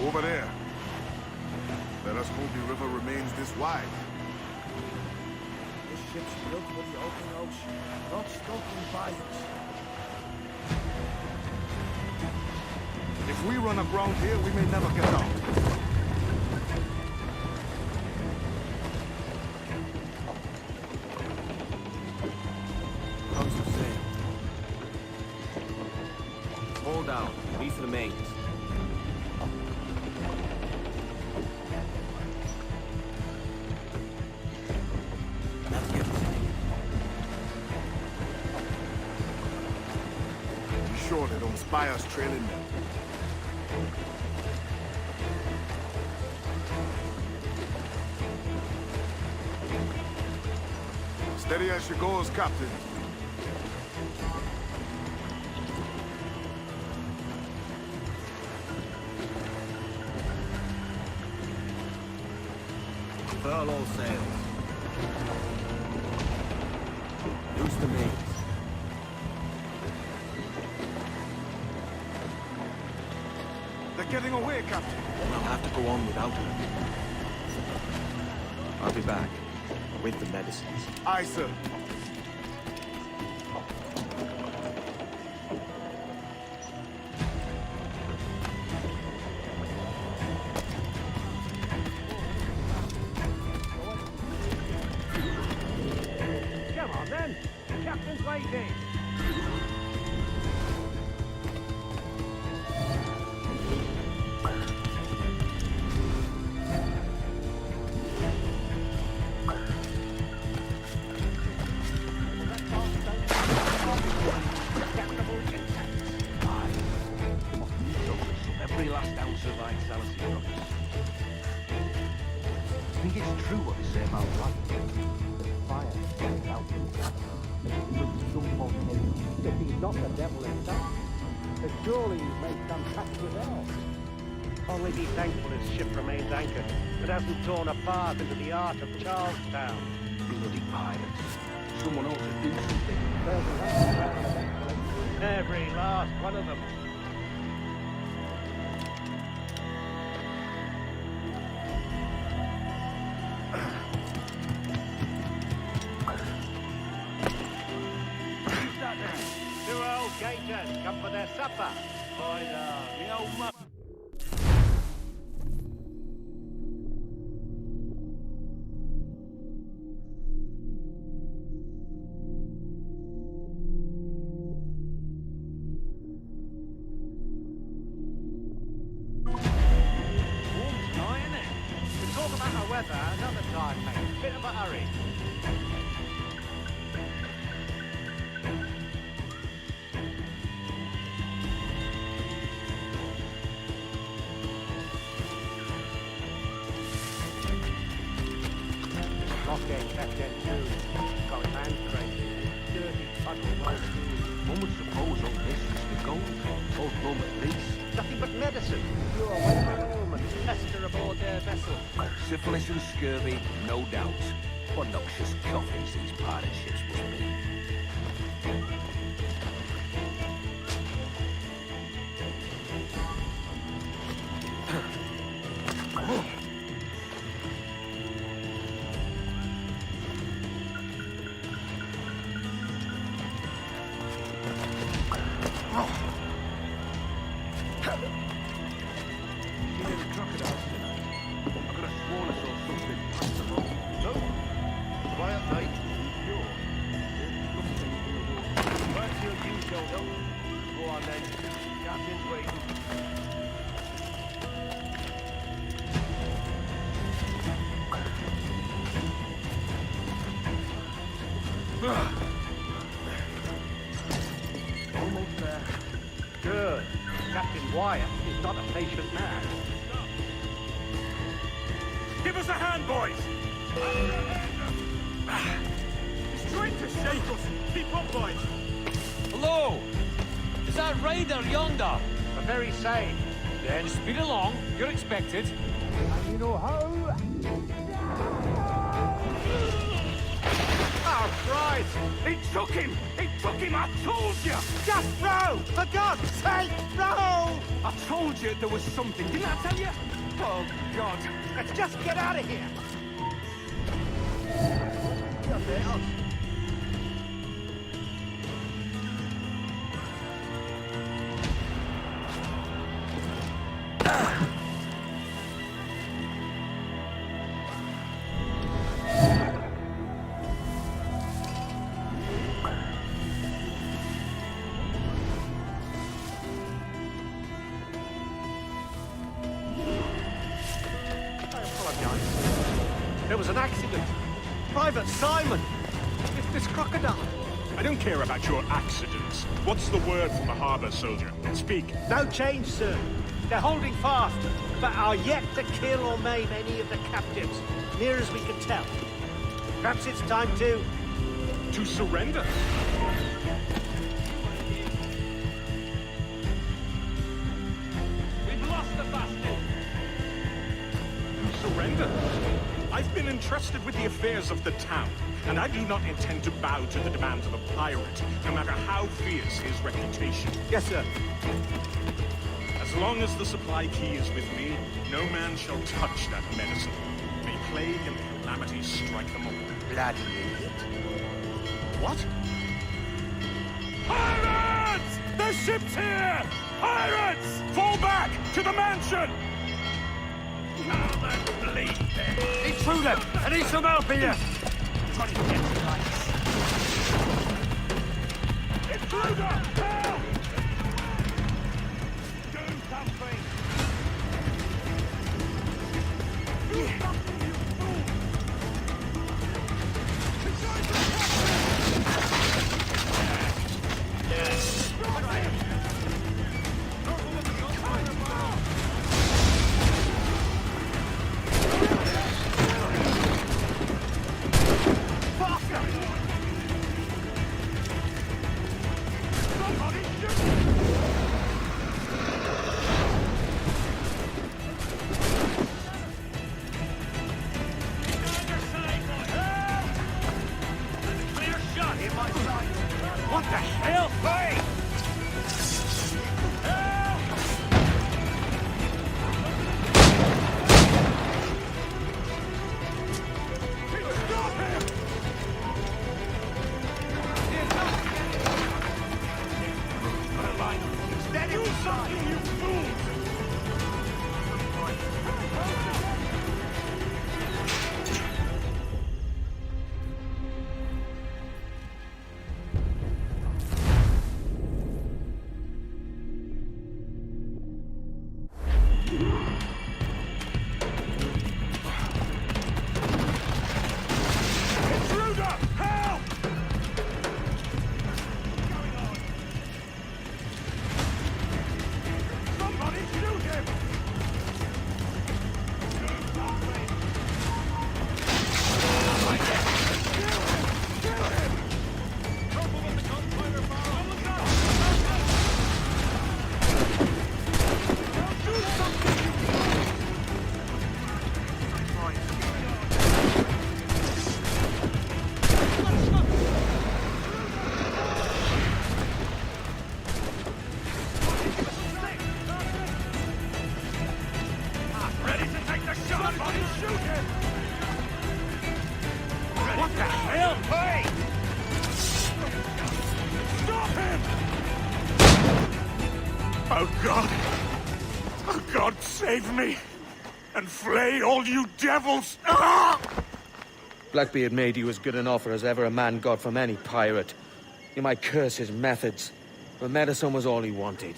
Over there. Let us hope the river remains this wide. This ship's built for the open ocean, not stuck in bayous. If we run aground here, we may never get out. How's it say? Hold down. Reef the mains. Let's get this thing. Be sure they don't spy us trailing them. Steady as she goes, Captain. Furl all sails. Loose the mains. They're getting away, Captain. I'll have to go on without her. I'll be back. With the medicines. Aye, sir. Come on, then. The captain's waiting. Every last ounce of vitality from us. I think it's true what they say about life. The fire gets out in some volcano. If he's not the devil himself, then surely he's made some pact with hell. Only be thankful his ship remains anchored. It hasn't torn a path into the heart of Charlestown. Bloody pirates. Someone ought to do something. Every last one of them. Two old gators come for their supper. Boy, the old mutt. Warm's nigh, isn't it? We'll talk about the weather another time, mate. Bit of a hurry. Blockade kept in too. Got his hands crazy. Dirty puddle well too. One would suppose all this is the gold. Old mum at least. Nothing but medicine. You're away from home and pester aboard their vessel. Syphilis and scurvy, no doubt. What noxious coffins these pirate ships must be. Almost there. Good. Captain Wyatt is not a patient man. Give us a hand, boys! He's trying to shake us. Keep up, boys. Hello! Is that Ryder yonder? The very same. Then speed along. You're expected. And you know how? Right! He took him! He took him, I told you! Just row! For God's sake, row! I told you there was something, didn't I tell you? Oh, God. Let's just get out of here! There was an accident. Private Simon! It's this crocodile. I don't care about your accidents. What's the word from the harbor, soldier? Speak. No change, sir. They're holding fast, but are yet to kill or maim any of the captives, near as we can tell. Perhaps it's time to... To surrender? We've lost the bastard! To surrender? I've been entrusted with the affairs of the town, and I do not intend to bow to the demands of a pirate, no matter how fierce his reputation. Yes, sir. As long as the supply key is with me, no man shall touch that medicine. May plague and calamity strike them all. Bloody idiot. What? Pirates! The ship's here! Pirates! Fall back to the mansion! Come and bleed them! Intruder! I need some help here! Try to get lights. Intruder! Help! Do something! Do something, you fool! Yes! What the hell? Hey! Do something, you fools! Intruder! Help! Somebody shoot him! Ready to take the shot! Somebody shoot him! What the hell? Hey! Stop him! Oh, God! Oh, God, save me! And flay all you devils! Ah! Blackbeard made you as good an offer as ever a man got from any pirate. You might curse his methods, but medicine was all he wanted.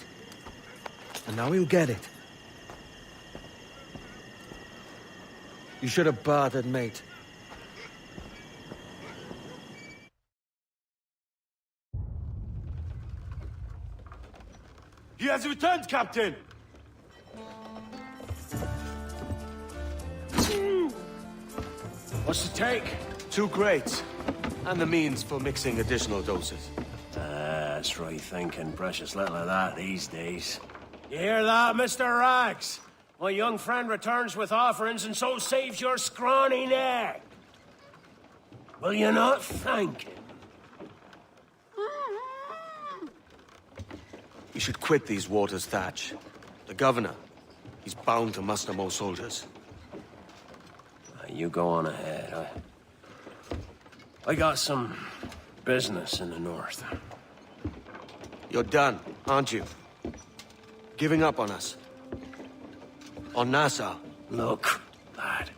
And now he'll get it. You should have bartered, mate. He has returned, Captain! What's the take? 2 crates. And the means for mixing additional doses. That's right thinking. Precious little of that these days. You hear that, Mr. Rags? My young friend returns with offerings and so saves your scrawny neck. Will you not thank him? We should quit these waters, Thatch. The governor, he's bound to muster more soldiers. You go on ahead. I got some business in the north. You're done, aren't you? Giving up on us? On Nassau? Look, lad.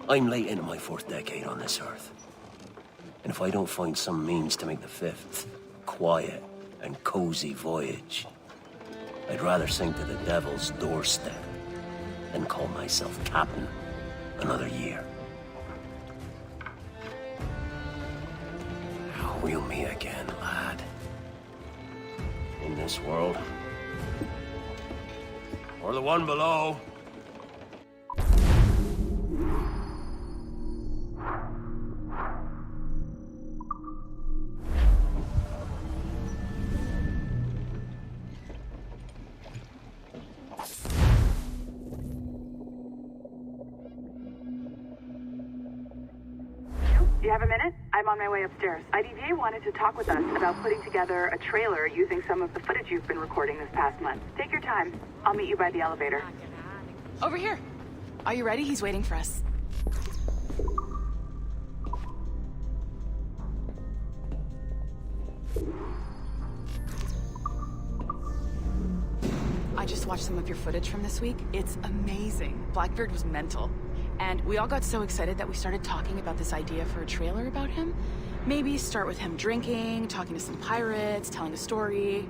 I'm late into my 4th decade on this earth. And if I don't find some means to make the 5th quiet and cozy voyage, I'd rather sink to the devil's doorstep than call myself captain another year. We'll meet again, lad. In this world. Or the one below. Do you have a minute? I'm on my way upstairs. Olivier wanted to talk with us about putting together a trailer using some of the footage you've been recording this past month. Take your time. I'll meet you by the elevator. Over here. Are you ready? He's waiting for us. I just watched some of your footage from this week. It's amazing. Blackbeard was mental. And we all got so excited that we started talking about this idea for a trailer about him. Maybe start with him drinking, talking to some pirates, telling a story.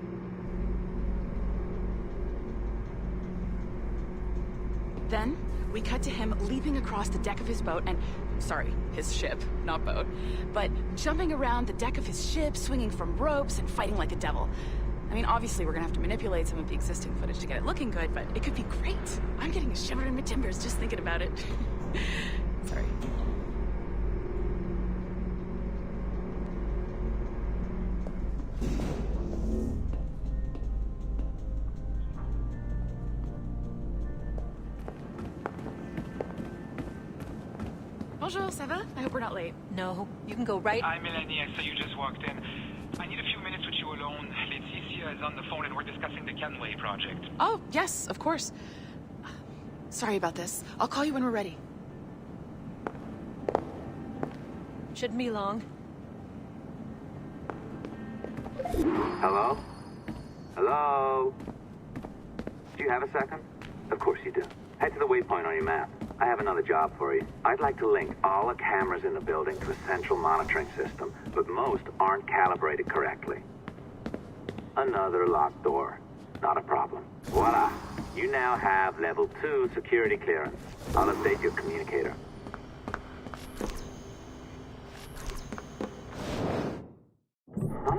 Then, we cut to him leaping across the deck of his boat and... Sorry, his ship, not boat. But jumping around the deck of his ship, swinging from ropes, and fighting like a devil. I mean, obviously we're gonna have to manipulate some of the existing footage to get it looking good, but it could be great. I'm getting a shiver in my timbers just thinking about it. Sorry. Bonjour, ça va? I hope we're not late. No, you can go right... Hi, Melanie. I saw you just walked in. I need a few minutes with you alone. Laetitia is on the phone and we're discussing the Canway project. Oh, yes, of course. Sorry about this. I'll call you when we're ready. Shouldn't be long. Hello? Hello? Do you have a second? Of course you do. Head to the waypoint on your map. I have another job for you. I'd like to link all the cameras in the building to a central monitoring system, but most aren't calibrated correctly. Another locked door. Not a problem. Voila! You now have level 2 security clearance. I'll update your communicator.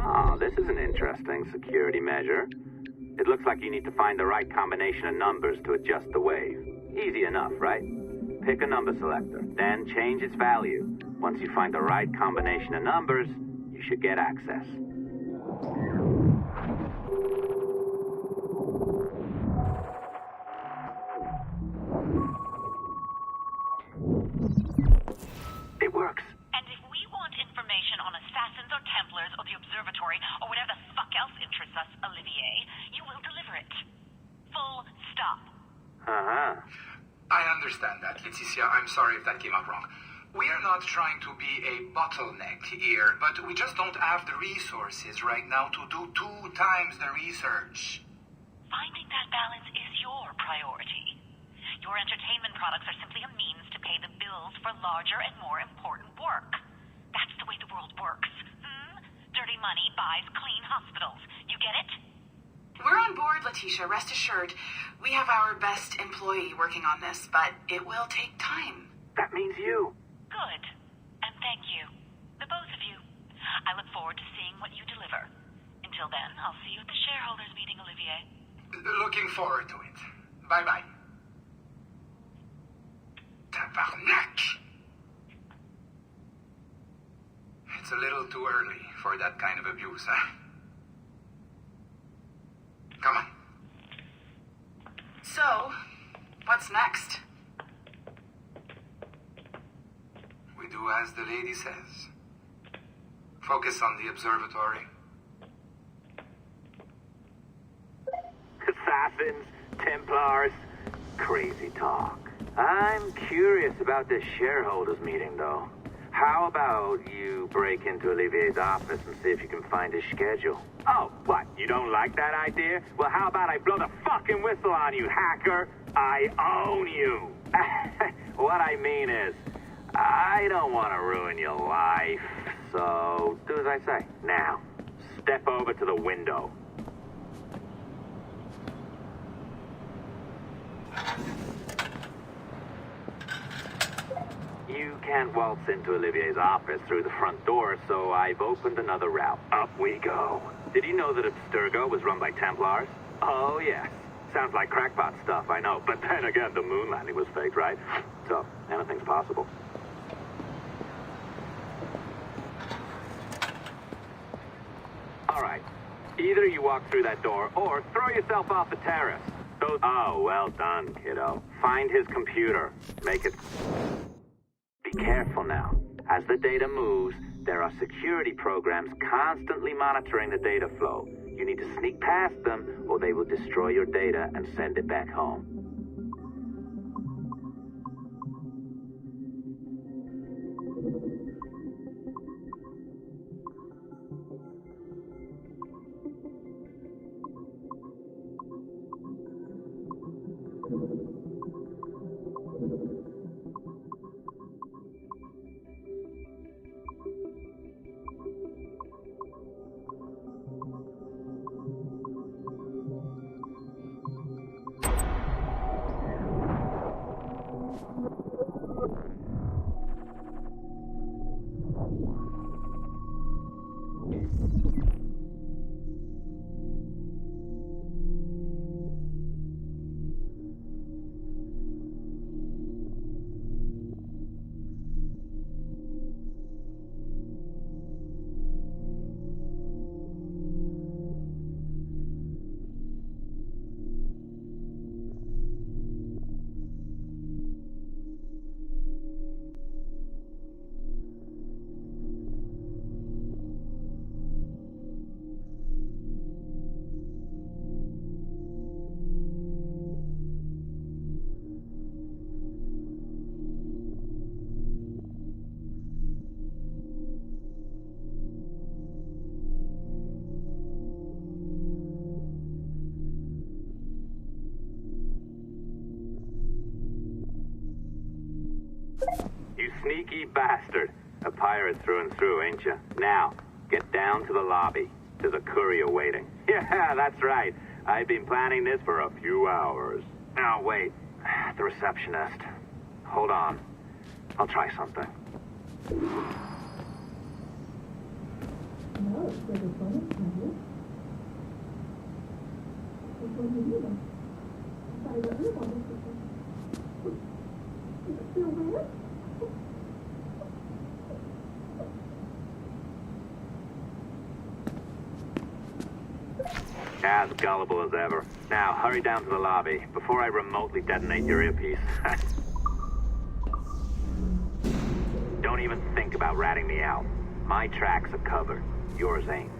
Ah, this is an interesting security measure. It looks like you need to find the right combination of numbers to adjust the wave. Easy enough, right? Pick a number selector, then change its value. Once you find the right combination of numbers, you should get access. It works. And if we want information on assassins or Templars or the observatory or whatever the fuck else interests us, Olivier, you will deliver it. Full stop. Uh-huh. I understand that, Laetitia. I'm sorry if that came out wrong. We are not trying to be a bottleneck here, but we just don't have the resources right now to do 2 times the research. Finding that balance is your priority. Your entertainment products are simply a means to pay the bills for larger and more important work. That's the way the world works. Dirty money buys clean hospitals. You get it? We're on board, Letitia, rest assured. We have our best employee working on this, but it will take time. That means you. Good. And thank you. The both of you. I look forward to seeing what you deliver. Until then, I'll see you at the shareholders meeting, Olivier. Looking forward to it. Bye-bye. Tabarnak! It's a little too early for that kind of abuse, huh? Come on. So, what's next? We Do as the lady says. Focus on the observatory. Assassins, Templars, crazy talk. I'm curious about this shareholders meeting, though. How about you break into Olivier's office and see if you can find his schedule? Oh, what? You don't like that idea? Well, how about I blow the fucking whistle on you, hacker? I own you. What I mean is, I don't want to ruin your life. So, do as I say. Now, step over to the window. You can't waltz into Olivier's office through the front door, so I've opened another route. Up we go. Did you know that Abstergo was run by Templars? Oh, yes. Sounds like crackpot stuff, I know. But then again, the moon landing was faked, right? So, anything's possible. All right. Either you walk through that door, or throw yourself off the terrace. Oh, well done, kiddo. Find his computer. Make it... Be careful now. As the data moves, there are security programs constantly monitoring the data flow. You need to sneak past them, or they will destroy your data and send it back home. You sneaky bastard. A pirate through and through, ain't you? Now, get down to the lobby. There's a courier waiting. Yeah, that's right. I've been planning this for a few hours. Now, wait. The receptionist. Hold on. I'll try something. As gullible as ever. Now, hurry down to the lobby before I remotely detonate your earpiece. Don't even think about ratting me out. My tracks are covered. Yours ain't.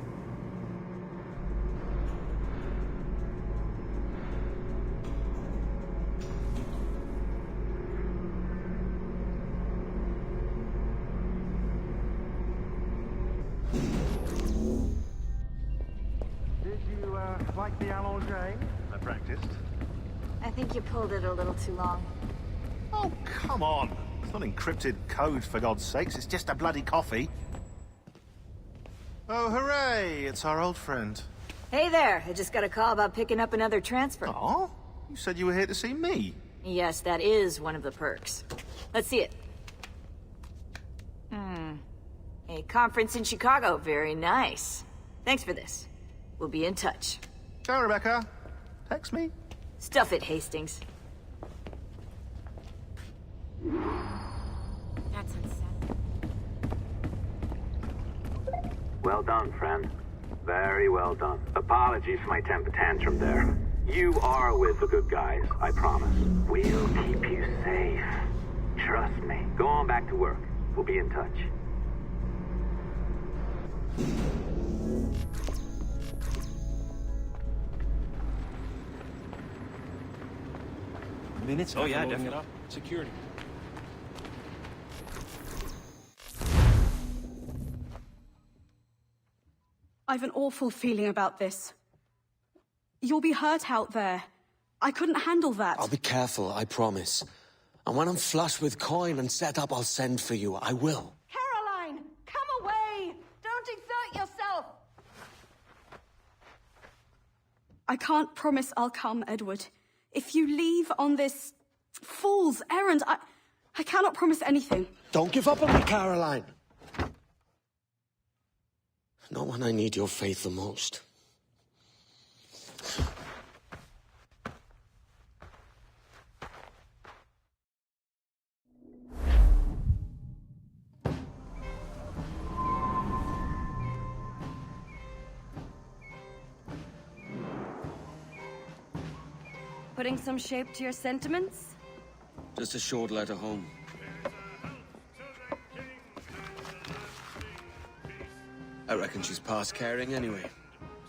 Like the allongé? I practiced. I think you pulled it a little too long. Oh, come on. It's not encrypted code, for God's sakes. It's just a bloody coffee. Oh, hooray! It's our old friend. Hey there. I just got a call about picking up another transfer. Oh? You said you were here to see me. Yes, that is one of the perks. Let's see it. A conference in Chicago. Very nice. Thanks for this. We'll be in touch. Ciao, Rebecca. Text me. Stuff it, Hastings. That's unsettling. Well done, friend. Very well done. Apologies for my temper tantrum there. You are with the good guys, I promise. We'll keep you safe. Trust me. Go on back to work. We'll be in touch. Minutes? Oh yeah, definitely. Security. I've an awful feeling about this. You'll be hurt out there. I couldn't handle that. I'll be careful, I promise. And when I'm flush with coin and set up, I'll send for you. I will. Caroline, come away! Don't exert yourself! I can't promise I'll come, Edward. If you leave on this fool's errand, I cannot promise anything. Don't give up on me, Caroline. Not when I need your faith the most. Putting some shape to your sentiments? Just a short letter home. I reckon she's past caring anyway.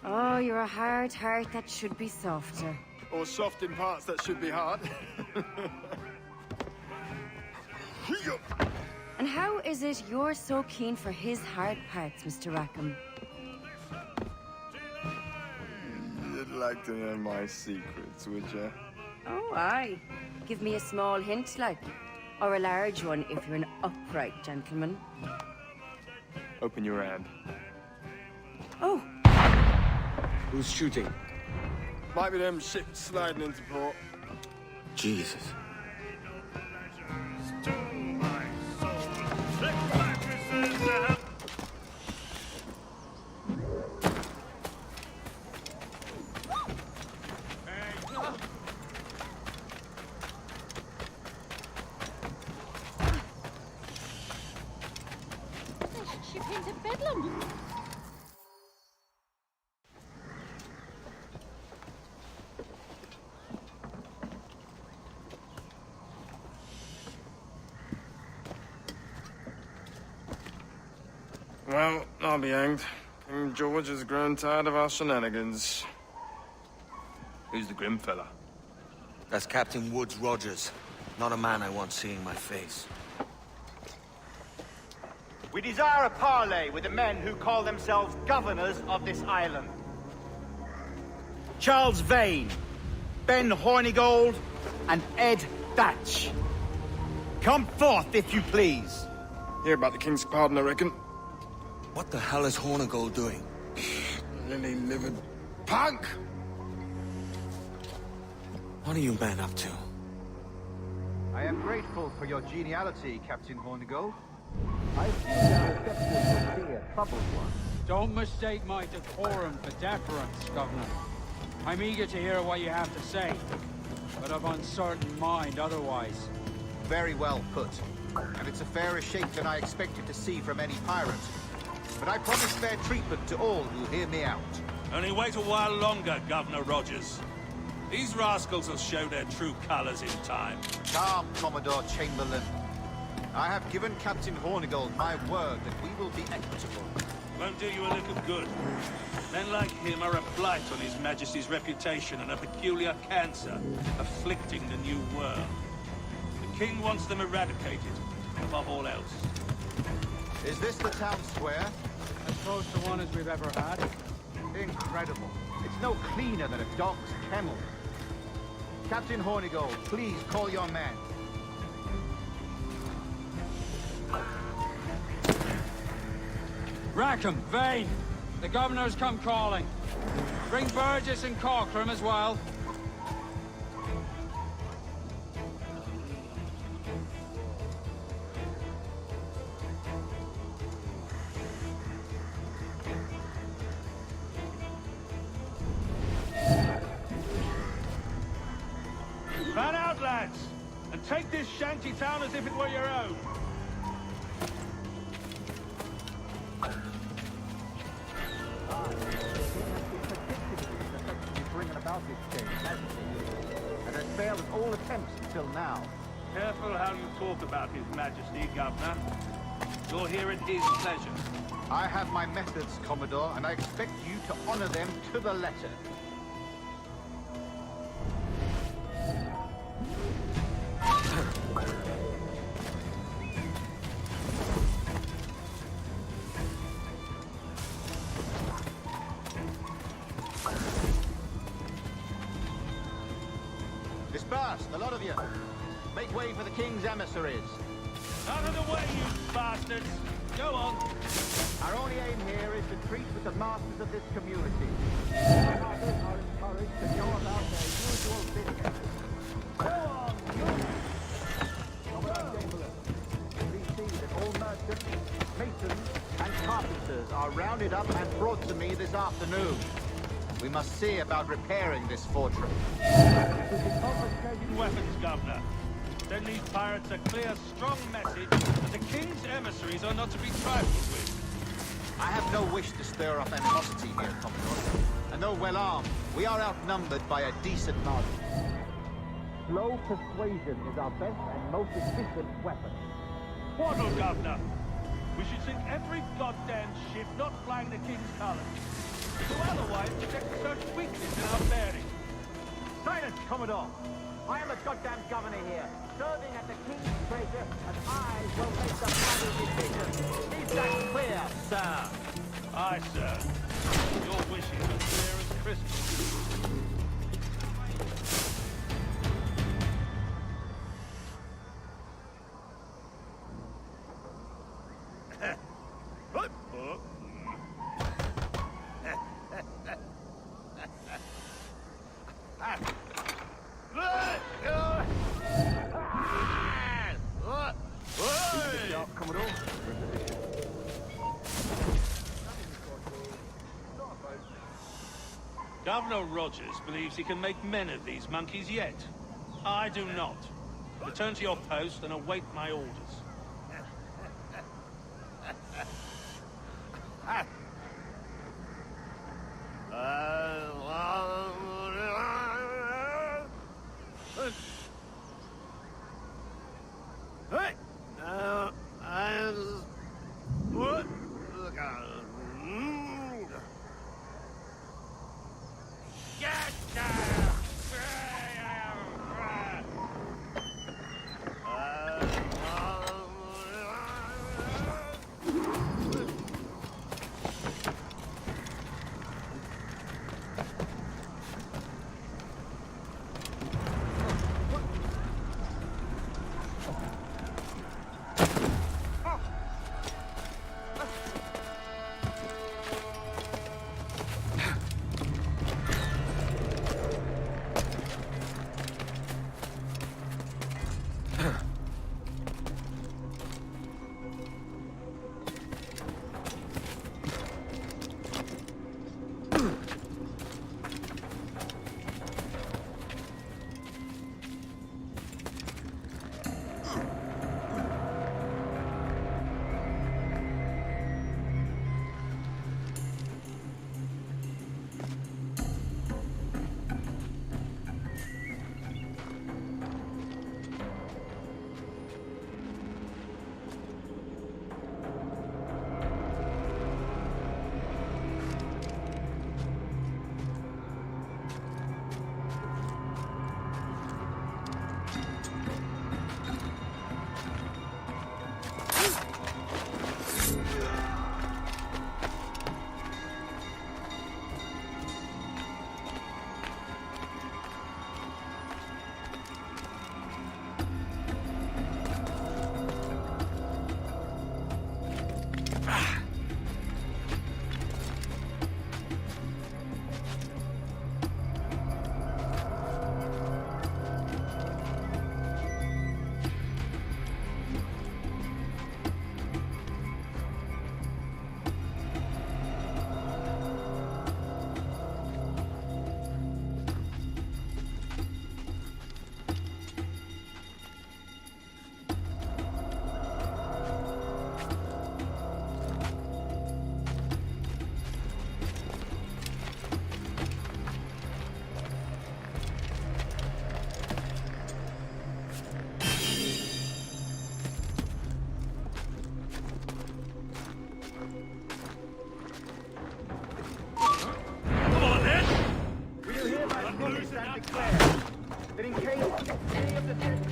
Oh, you're a hard heart that should be softer. Or soft in parts that should be hard. And how is it you're so keen for his hard parts, Mr. Rackham? You'd like to know my secrets, would you? Oh, aye. Give me a small hint, like. Or a large one, if you're an upright gentleman. Open your hand. Oh. Who's shooting? Might be them ships sliding into port. Jesus. She painted bedlam. Well, I'll be hanged. King George has grown tired of our shenanigans. Who's the grim fella? That's Captain Woods Rogers. Not a man I want seeing my face. We desire a parley with the men who call themselves governors of this island. Charles Vane, Ben Hornigold, and Ed Thatch. Come forth, if you please. Hear about the king's pardon, I reckon. What the hell is Hornigold doing? Lily-livered punk! What are you men up to? I am grateful for your geniality, Captain Hornigold. I see your reception would be a troubled one. Don't mistake my decorum for deference, Governor. I'm eager to hear what you have to say, but of uncertain mind otherwise. Very well put. And it's a fairer shake than I expected to see from any pirate. But I promise fair treatment to all who hear me out. Only wait a while longer, Governor Rogers. These rascals will show their true colors in time. Calm, Commodore Chamberlain. I have given Captain Hornigold my word that we will be equitable. Won't do you a little good. Men like him are a blight on His Majesty's reputation and a peculiar cancer afflicting the new world. The King wants them eradicated, above all else. Is this the town square? As close to one as we've ever had. Incredible. It's no cleaner than a dog's kennel. Captain Hornigold, please call your men. Rackham, Vane! The Governor's come calling. Bring Burgess and Cockram as well. Fan out, lads! And take this shanty town as if it were your own. Bringing about this change, hasn't he? And has failed at all attempts until now. Careful how you talk about His Majesty, Governor. You're here at his pleasure. I have my methods, Commodore, and I expect you to honor them to the letter. Disperse, the lot of you. Make way for the King's emissaries. Out of the way, you bastards! Go on. Our only aim here is to treat with the masters of this community. Masters are encouraged to go about their usual business. Go on, you! Commodore Chamberlain, please see that all merchants, masons, and carpenters are rounded up and brought to me this afternoon. We must see about repairing this fortress. Weapons, Governor. Send these pirates a clear, strong message that the King's emissaries are not to be trifled with. I have no wish to stir up animosity here, Commodore. And though well armed, we are outnumbered by a decent margin. Slow persuasion is our best and most efficient weapon. Waddle, Governor. We should sink every goddamn ship not flying the King's colours. To otherwise detect such weakness in our bearing. Silence, Commodore! I am a goddamn governor here, serving at the King's treasure, and I will make the final decision. Is that clear, sir? Aye, sir. Your wishes are clear as crystal. Governor Rogers believes he can make men of these monkeys yet. I do not. Return to your post and await my orders.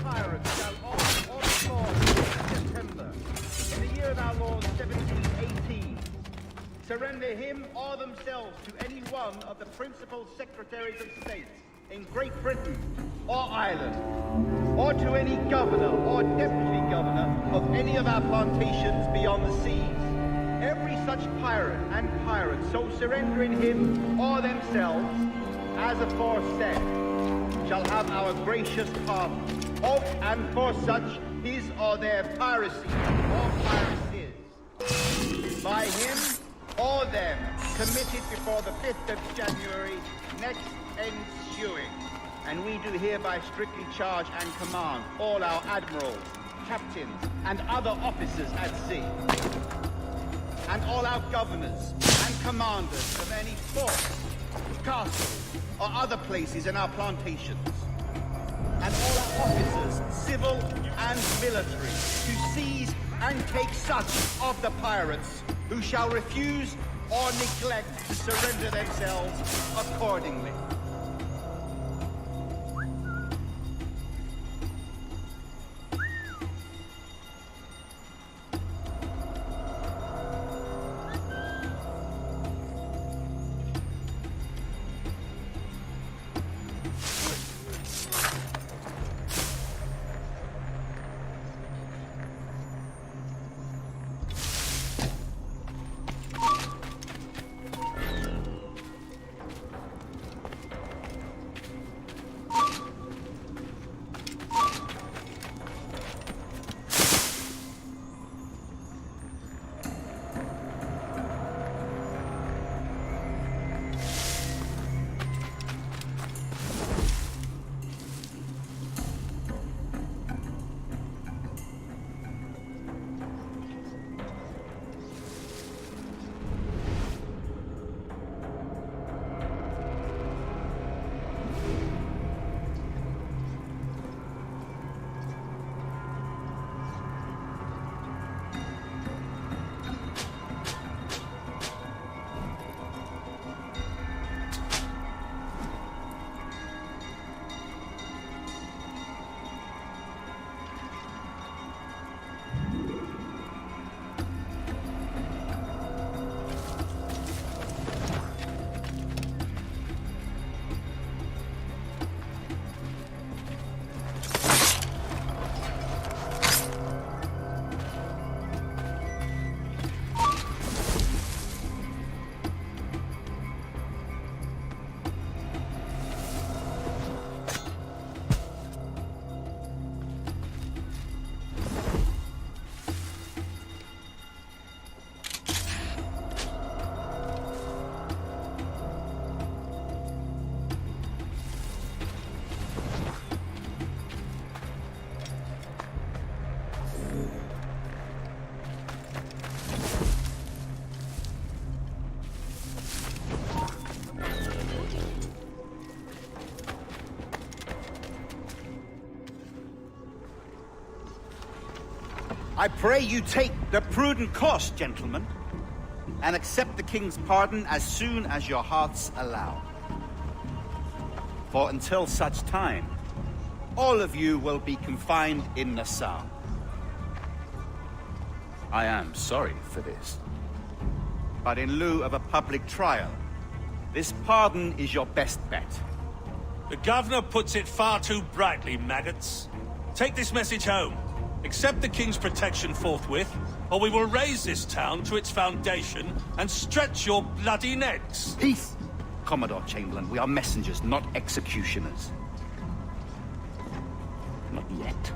pirates shall all fall in September, in the year of our Lord 1718, surrender him or themselves to any one of the principal secretaries of state in Great Britain or Ireland, or to any governor or deputy governor of any of our plantations beyond the seas. Every such pirate and pirate so surrendering him or themselves, as aforesaid, shall have our gracious pardon, of and for such his or their piracy or piracies, by him or them committed before the 5th of January next ensuing. And we do hereby strictly charge and command all our admirals, captains, and other officers at sea, and all our governors and commanders of any forts, castles, or other places in our plantations, and all our officers, civil and military, to seize and take such of the pirates who shall refuse or neglect to surrender themselves accordingly. I pray you take the prudent course, gentlemen, and accept the king's pardon as soon as your hearts allow. For until such time, all of you will be confined in Nassau. I am sorry for this, but in lieu of a public trial, this pardon is your best bet. The governor puts it far too brightly, maggots. Take this message home. Accept the king's protection forthwith, or we will raise this town to its foundation and stretch your bloody necks. Peace! Commodore Chamberlain, we are messengers, not executioners. Not yet.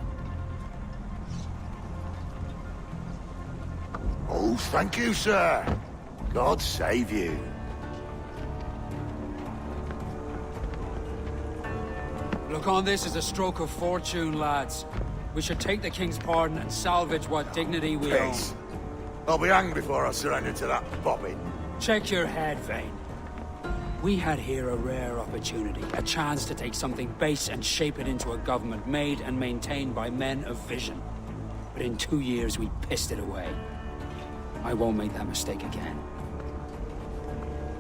Oh, thank you, sir. God save you. Look on this as a stroke of fortune, lads. We should take the king's pardon and salvage what dignity we own. Peace. I'll be hanged before I surrender to that bobbin. Check your head, Vane. We had here a rare opportunity, a chance to take something base and shape it into a government made and maintained by men of vision. But in 2 years, we pissed it away. I won't make that mistake again.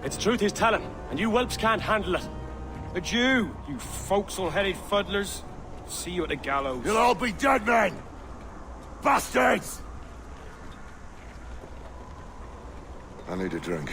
It's truth he's telling, and you whelps can't handle it. But you forecastle-headed fuddlers, See you at the gallows. You'll all be dead men! Bastards! I need a drink.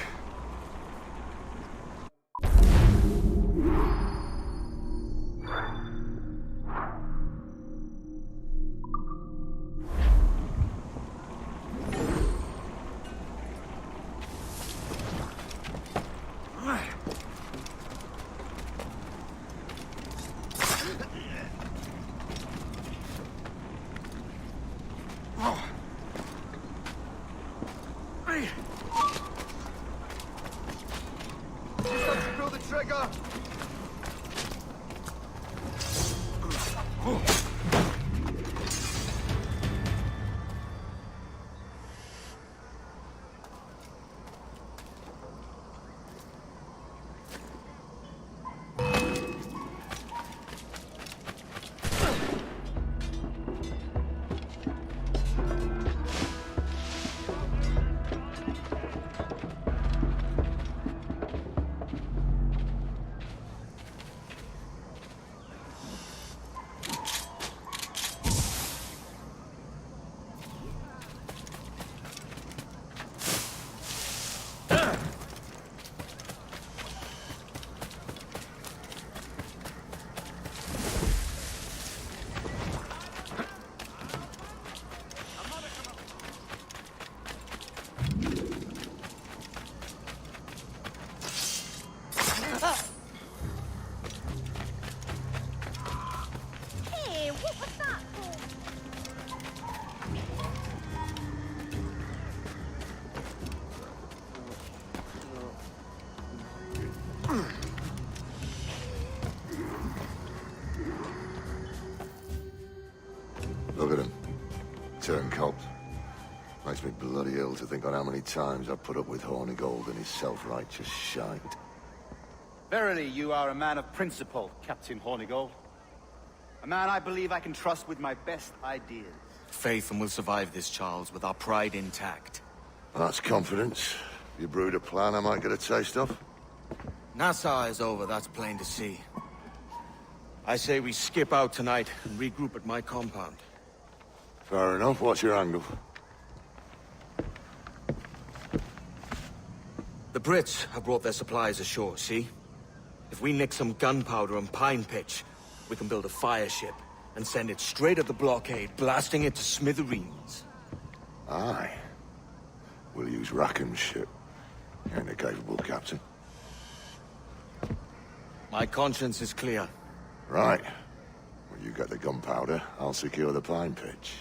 Pull the trigger! Look at him. Turncoat. Makes me bloody ill to think on how many times I've put up with Hornigold and his self-righteous shite. Verily, you are a man of principle, Captain Hornigold. A man I believe I can trust with my best ideas. Faith, and we'll survive this, Charles, with our pride intact. That's confidence. You brewed a plan I might get a taste of? Nassau is over, that's plain to see. I say we skip out tonight and regroup at my compound. Fair enough. What's your angle? The Brits have brought their supplies ashore, see? If we nick some gunpowder and pine pitch, we can build a fire ship and send it straight at the blockade, blasting it to smithereens. Aye. We'll use Rackham's ship. Ain't a capable captain. My conscience is clear. Right. Well, you get the gunpowder, I'll secure the pine pitch.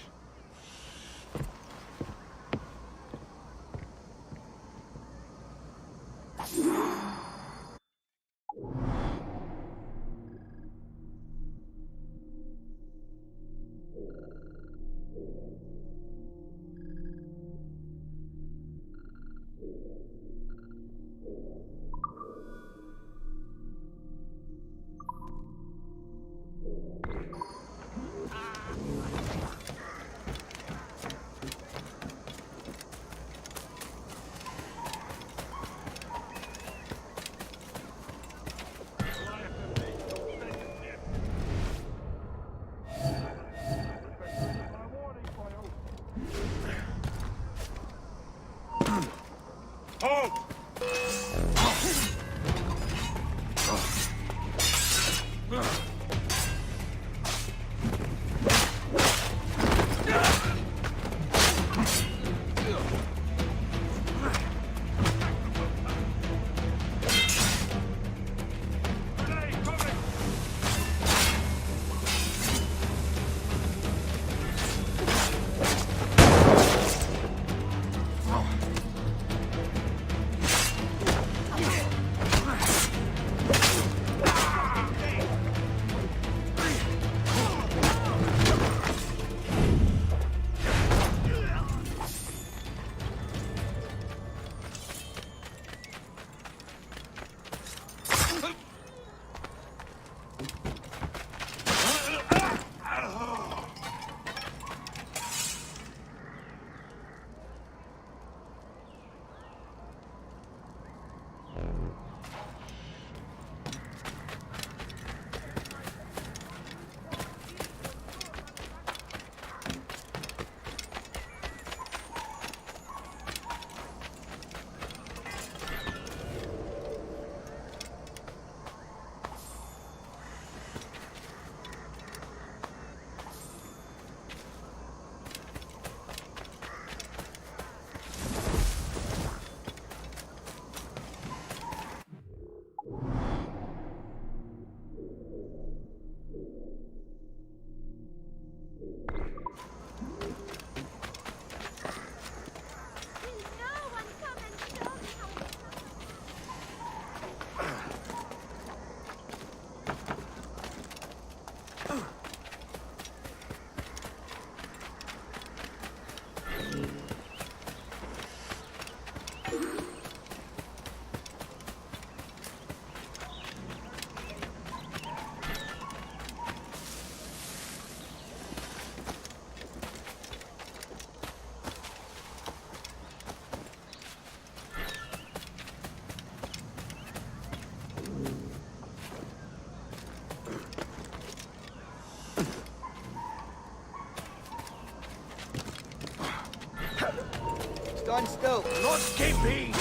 Stand still. Not skippy.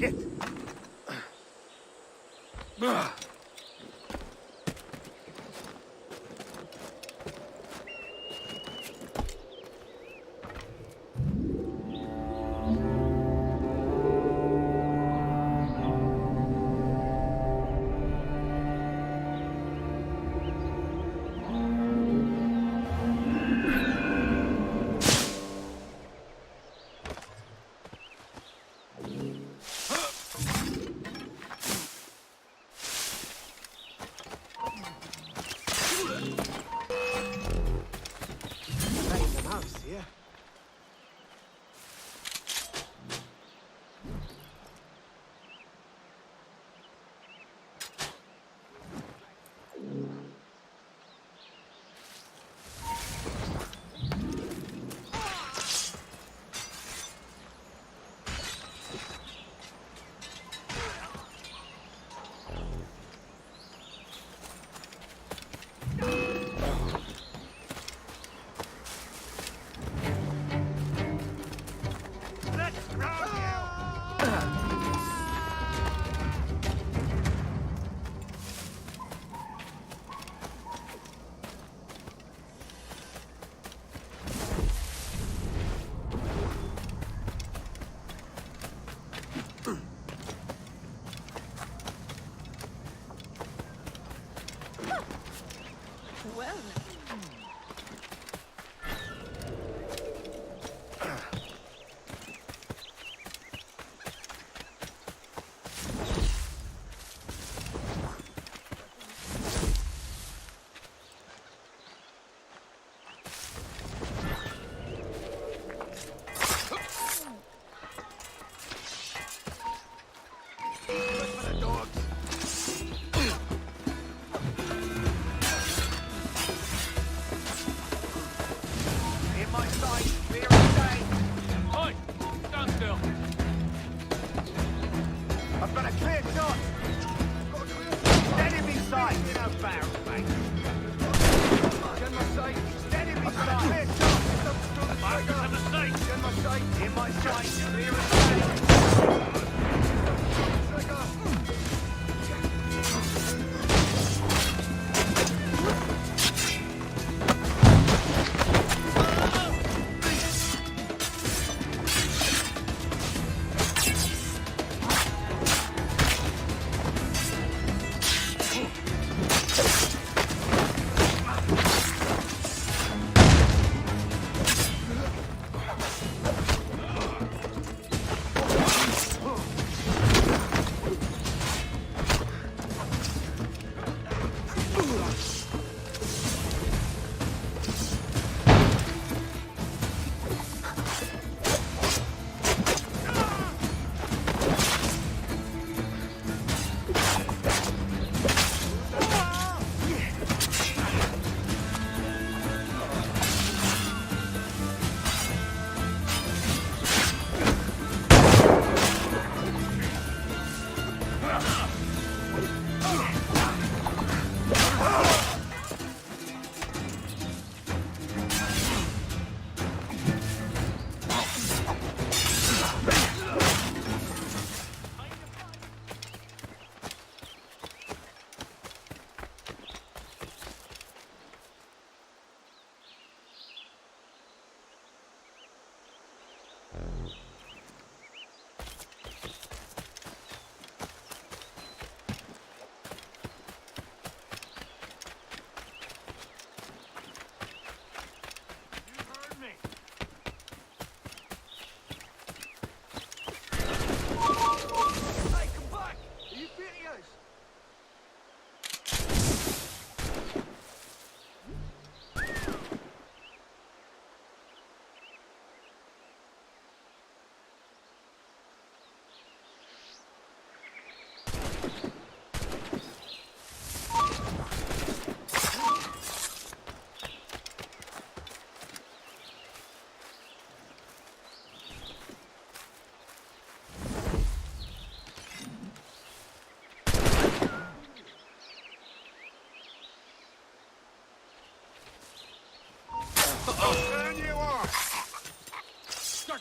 Shit.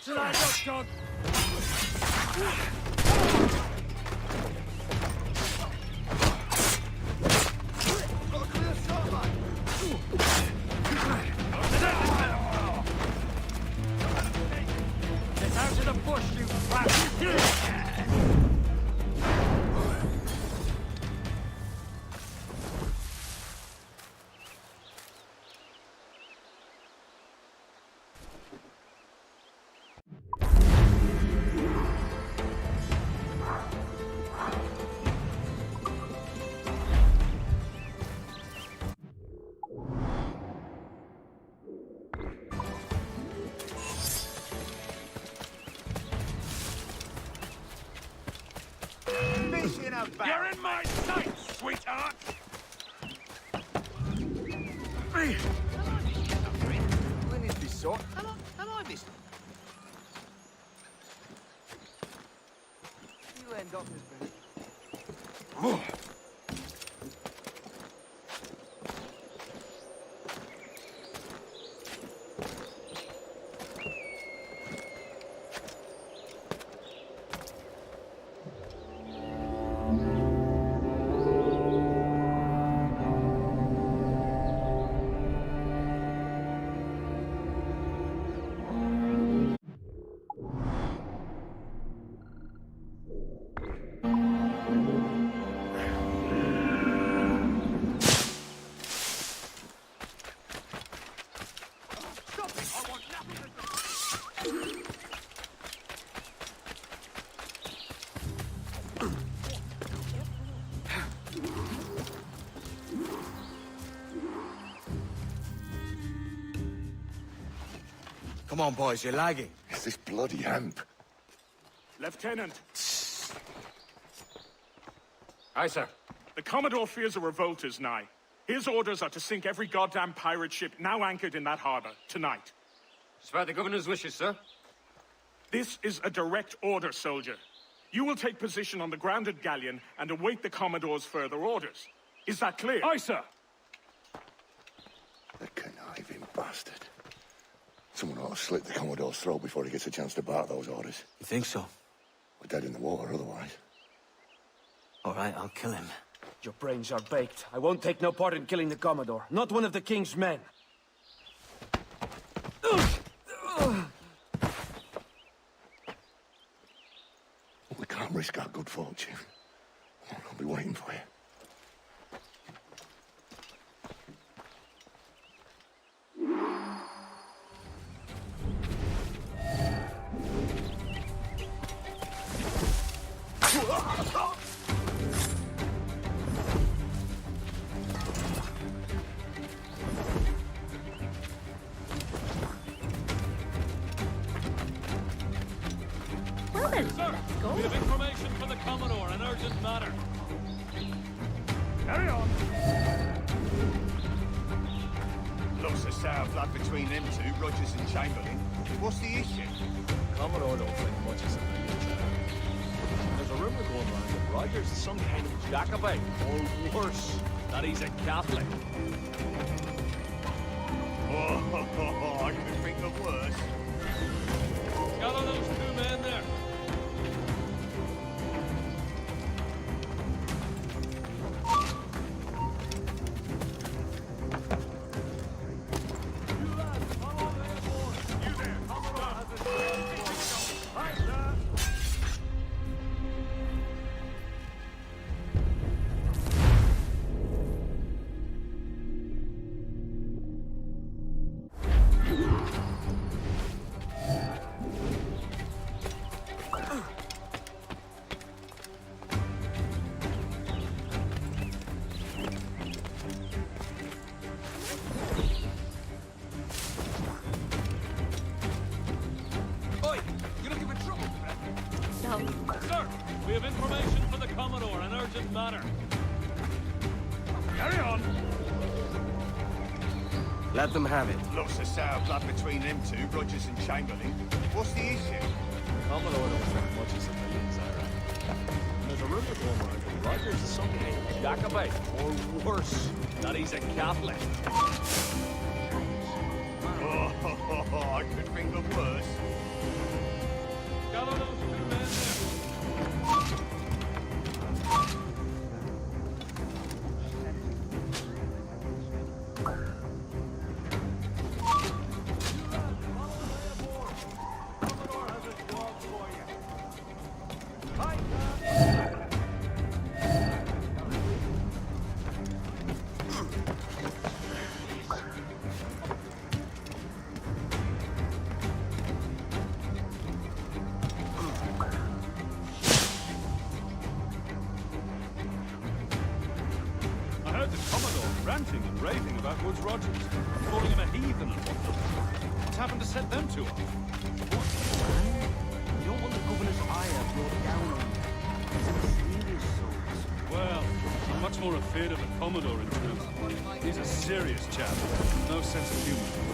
tonight, hot dog. Get out of the bush, you brat! You're in my sight, sweetheart! When is this sort? Hello, this. You end up this friend. Come on, boys, you're lagging. It's this bloody hemp. Lieutenant. Aye, sir. The Commodore fears a revolt is nigh. His orders are to sink every goddamn pirate ship now anchored in that harbor, tonight. It's by the governor's wishes, sir. This is a direct order, soldier. You will take position on the grounded galleon and await the Commodore's further orders. Is that clear? Aye, sir. The conniving bastard. Someone ought to slit the Commodore's throat before he gets a chance to bark those orders. You think so? We're dead in the water otherwise. All right, I'll kill him. Your brains are baked. I won't take no part in killing the Commodore. Not one of the King's men. We can't risk our good fortune. I'll be waiting for you. Sir, we have information from the Commodore, an urgent matter. Carry on. Looks a sour blood between them two, Rogers and Chamberlain. What's the issue? Commodore don't think much of something. There's a rumor going around that Rogers is some kind of Jacobite, or worse, that he's a Catholic. Oh, I can think of worse. Gather those two men there. Sir, we have information for the Commodore, an urgent matter. Carry on. Let them have it. Lots of sour blood between them two, Rogers and Chamberlain. What's the issue? Commodore don't think much of civilians, I reckon. There's a rumor going around that Rogers is some kind of Jacobite, or worse, that he's a Catholic. Oh, I could think of worse. raving about Woods Rogers, calling him a heathen and whatnot. What's happened to set them two off? You don't want the governor's ire brought down on you. He's a mysterious soul. Well, I'm much more afraid of the Commodore in truth. He's a serious chap. No sense of humor.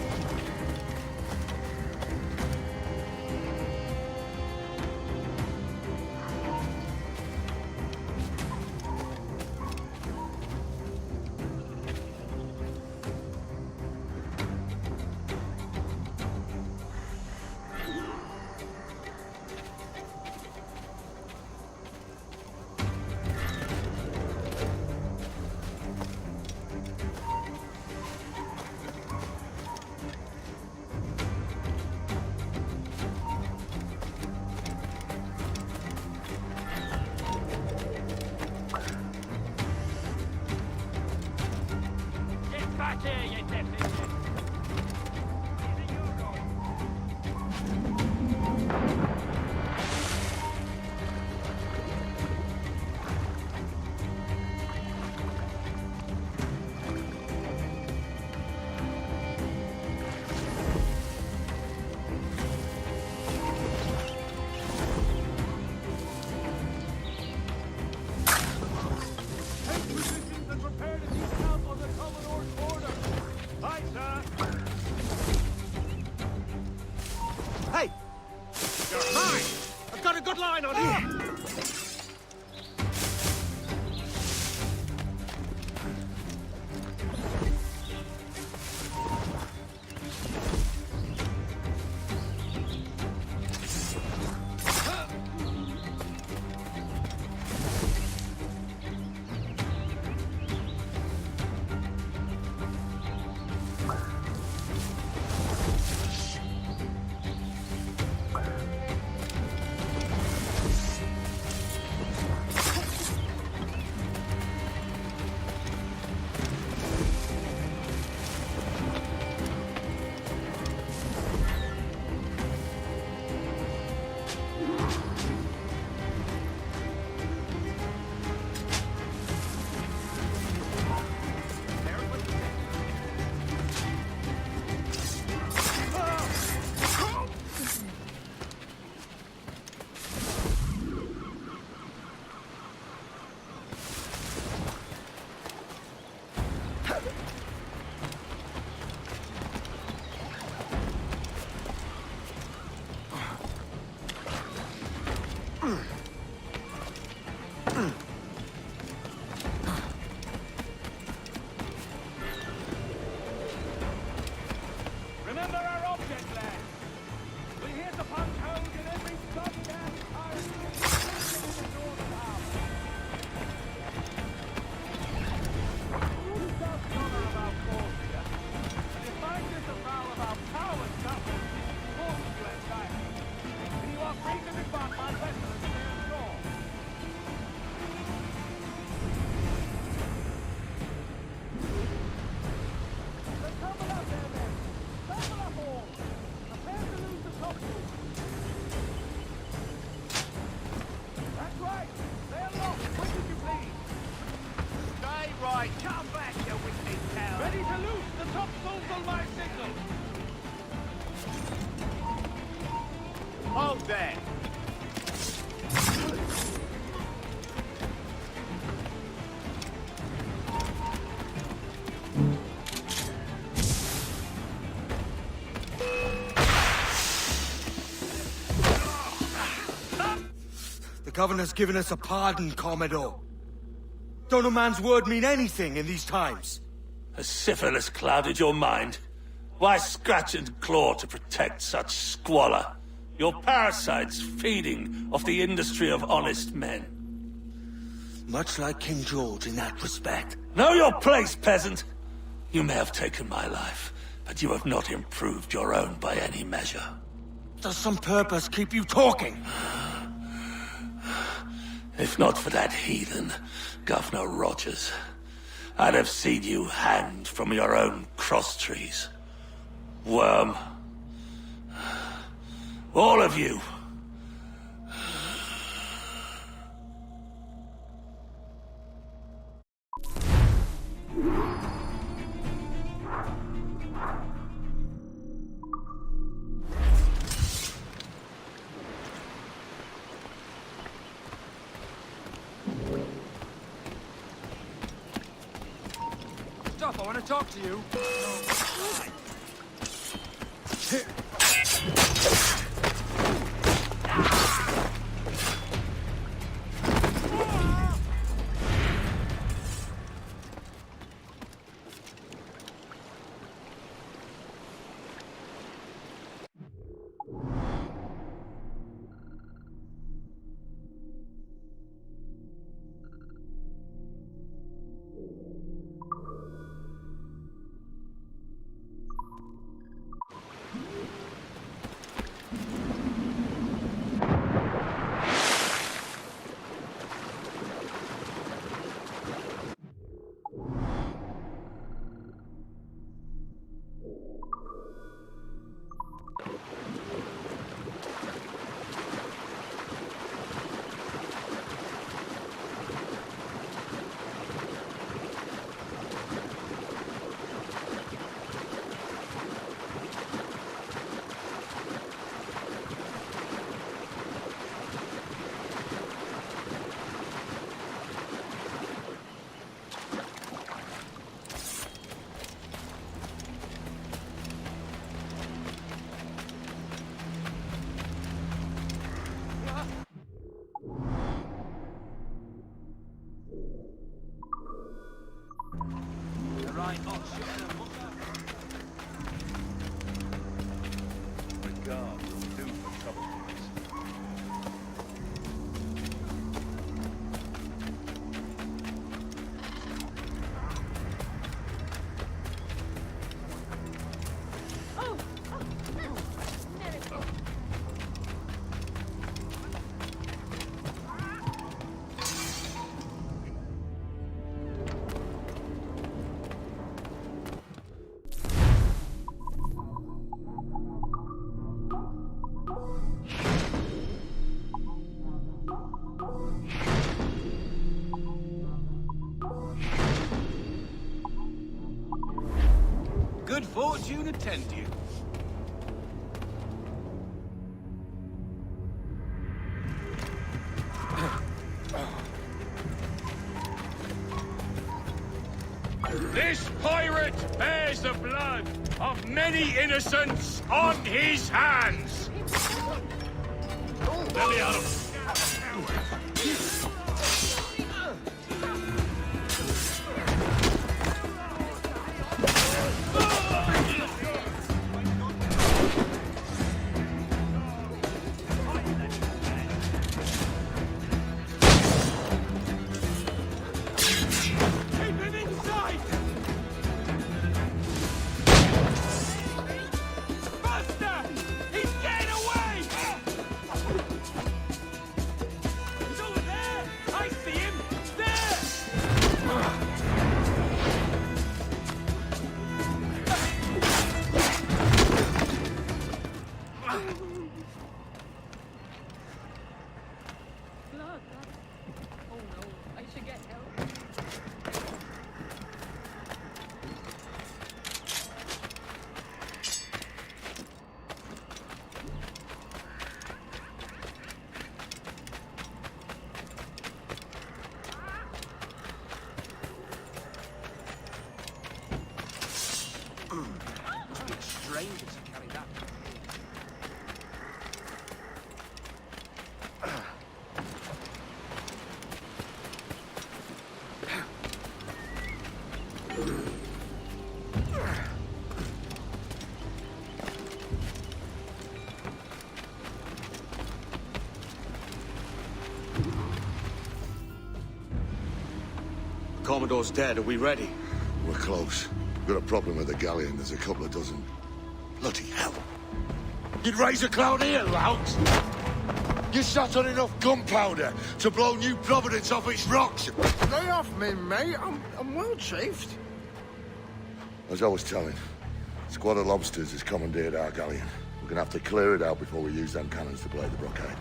Hey! You're mine! I've got a good line on you! The governor's given us a pardon, Commodore. Don't a man's word mean anything in these times? Has syphilis clouded your mind? Why scratch and claw to protect such squalor? Your parasites feeding off the industry of honest men. Much like King George in that respect. Know your place, peasant! You may have taken my life, but you have not improved your own by any measure. Does some purpose keep you talking? If not for that heathen, Governor Rogers, I'd have seen you hanged from your own cross-trees. Worm. All of you. I want to talk to you. Right, oh, shit. Regard will do for trouble boys. Good fortune attend you. This pirate bears the blood of many innocents on his hands. Let me out of Strangers to carry that. Commodore's dead. Are we ready? We're close. We've got a problem with the galleon. There's a couple of dozen. Bloody hell. You'd raise a cloud here, lout! You sat on enough gunpowder to blow New Providence off its rocks! Lay off me, mate. I'm well chafed. As I was telling, a squad of lobsters has commandeered our galleon. We're gonna have to clear it out before we use them cannons to play the blockade.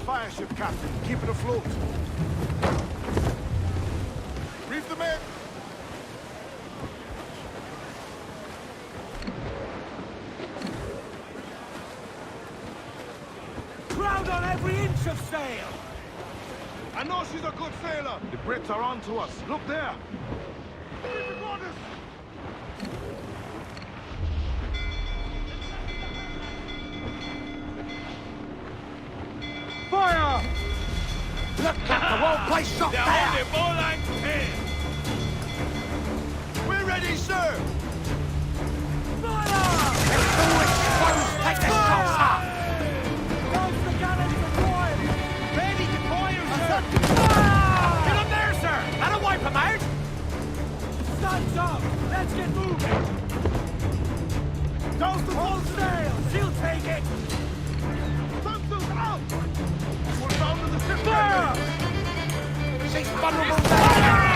fire ship, Captain. Keep it afloat. Reef the men! Crowd on every inch of sail! I know she's a good sailor. The Brits are on to us. Look there. Fire! Look at the whole place shot They're there! only ball and pin! We're ready, sir! Fire! Take the shots up! Close the cannons deployed! Ready to fire, sir! Fire! Get up there, sir! That'll wipe them out! Sun's up! Let's get moving! Goes the full sail! She'll take it! Sun's out! We're down to the ship! Fire! She's vulnerable there!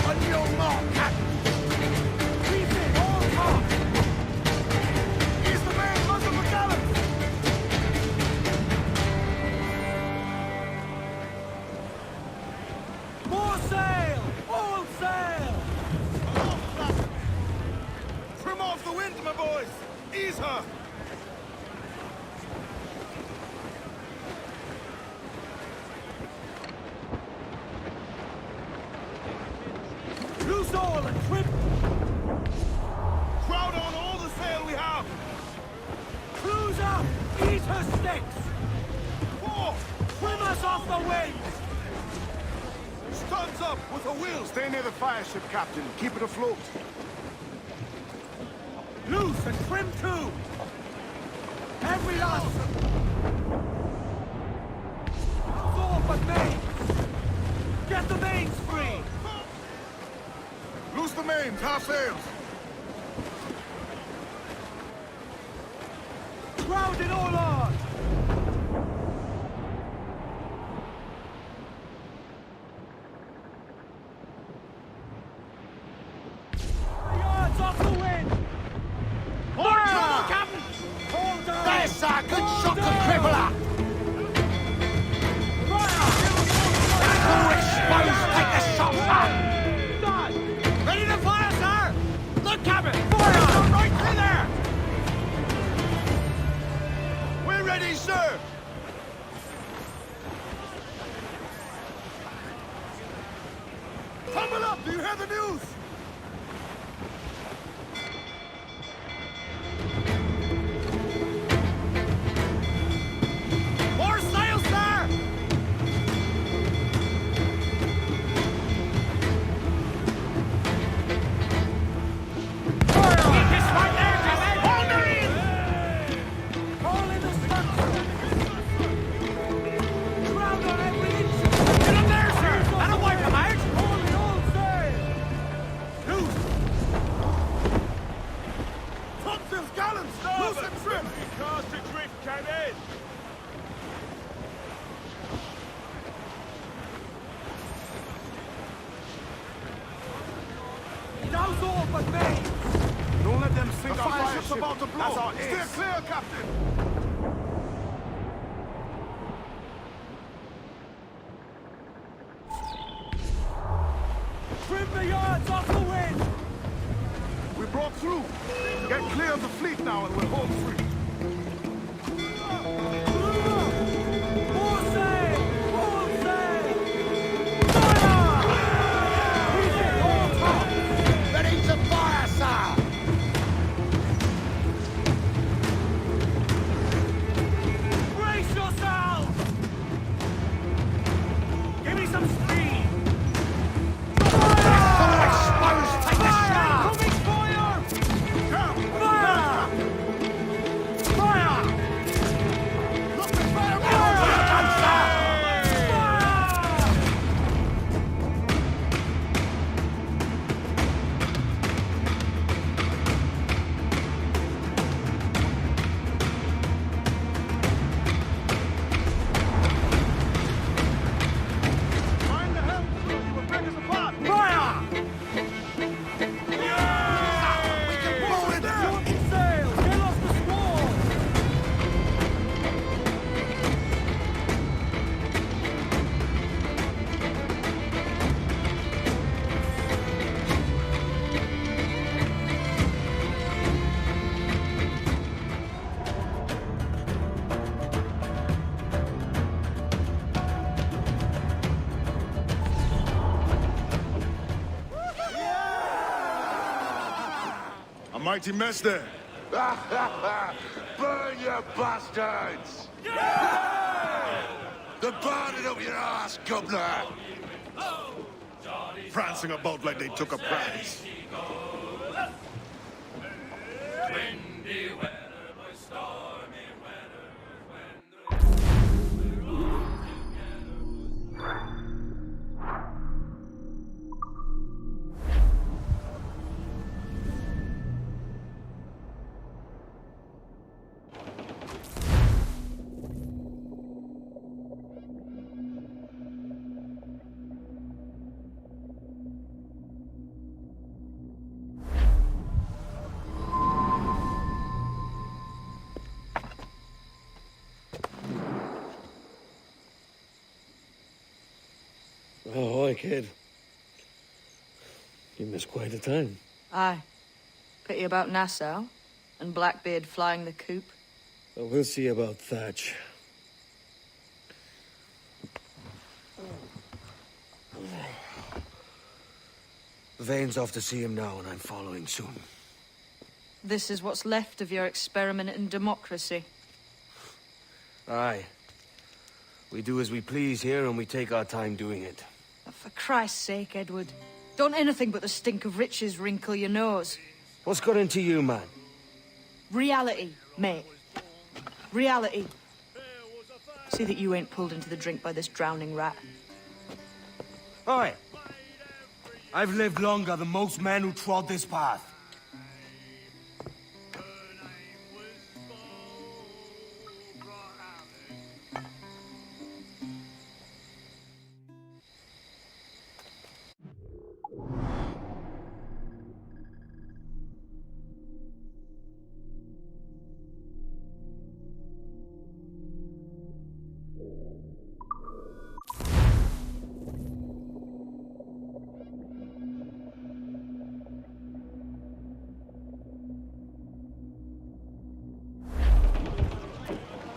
On your mark, Captain! Keep it all top! He's the man! Muzzle the gallants! More sail! All sail! Trim off the wind, my boys! Ease her! Loose all and trim! Crowd on all the sail we have! Cruise up! Eat her sticks! 4! Trim us off the wind! Studs up with a will! Stay near the fire ship, Captain. Keep it afloat. Loose and trim too! Every last! Close off but mains! Get the mains free! Loose the mains, half sails! Crowd it all on! The yards off the wind! More trouble, Captain! Hold on! There's sir! Good shot to cripple her! All exposed! Take the shot up! Ready to fire, sir! Look, Captain! Fire! Right through there! We're ready, sir! Tumble up! Do you hear the news? More sail, sir! Keep this right there, Captain! Hold her in! All in the structure! Crowd on every inch! Get up there, sir! That'll wipe them out! Hold it all sail! Loose! Topsails, gallants! Loose and trim! Cast adrift, Captain! Douse all but mains! Don't let them sink The our fire fire ship's ship. about to blow. That's our Steer ace. clear, Captain! Trim the yards off the wind! We broke through. Get clear of the fleet now and we're home free. More sail! All sail! Fire! Keep it all top! Ready to fire, sir! Brace yourselves! Give me some speed! All exposed! Take the shot! Coming fire! Down! Fire! Mighty mess there. Burn, you bastards! They're burning up your ass, governor! Prancing about like they took a prize. Ahoy, kid. You missed quite a time. Aye. Pity about Nassau and Blackbeard flying the coop. Well, we'll see about Thatch. Vane's off to see him now, and I'm following soon. This is what's left of your experiment in democracy. Aye. We do as we please here, and we take our time doing it. For Christ's sake, Edward. Don't anything but the stink of riches wrinkle your nose. What's got into you, man? Reality, mate. Reality. See that you ain't pulled into the drink by this drowning rat. Oi! I've lived longer than most men who trod this path.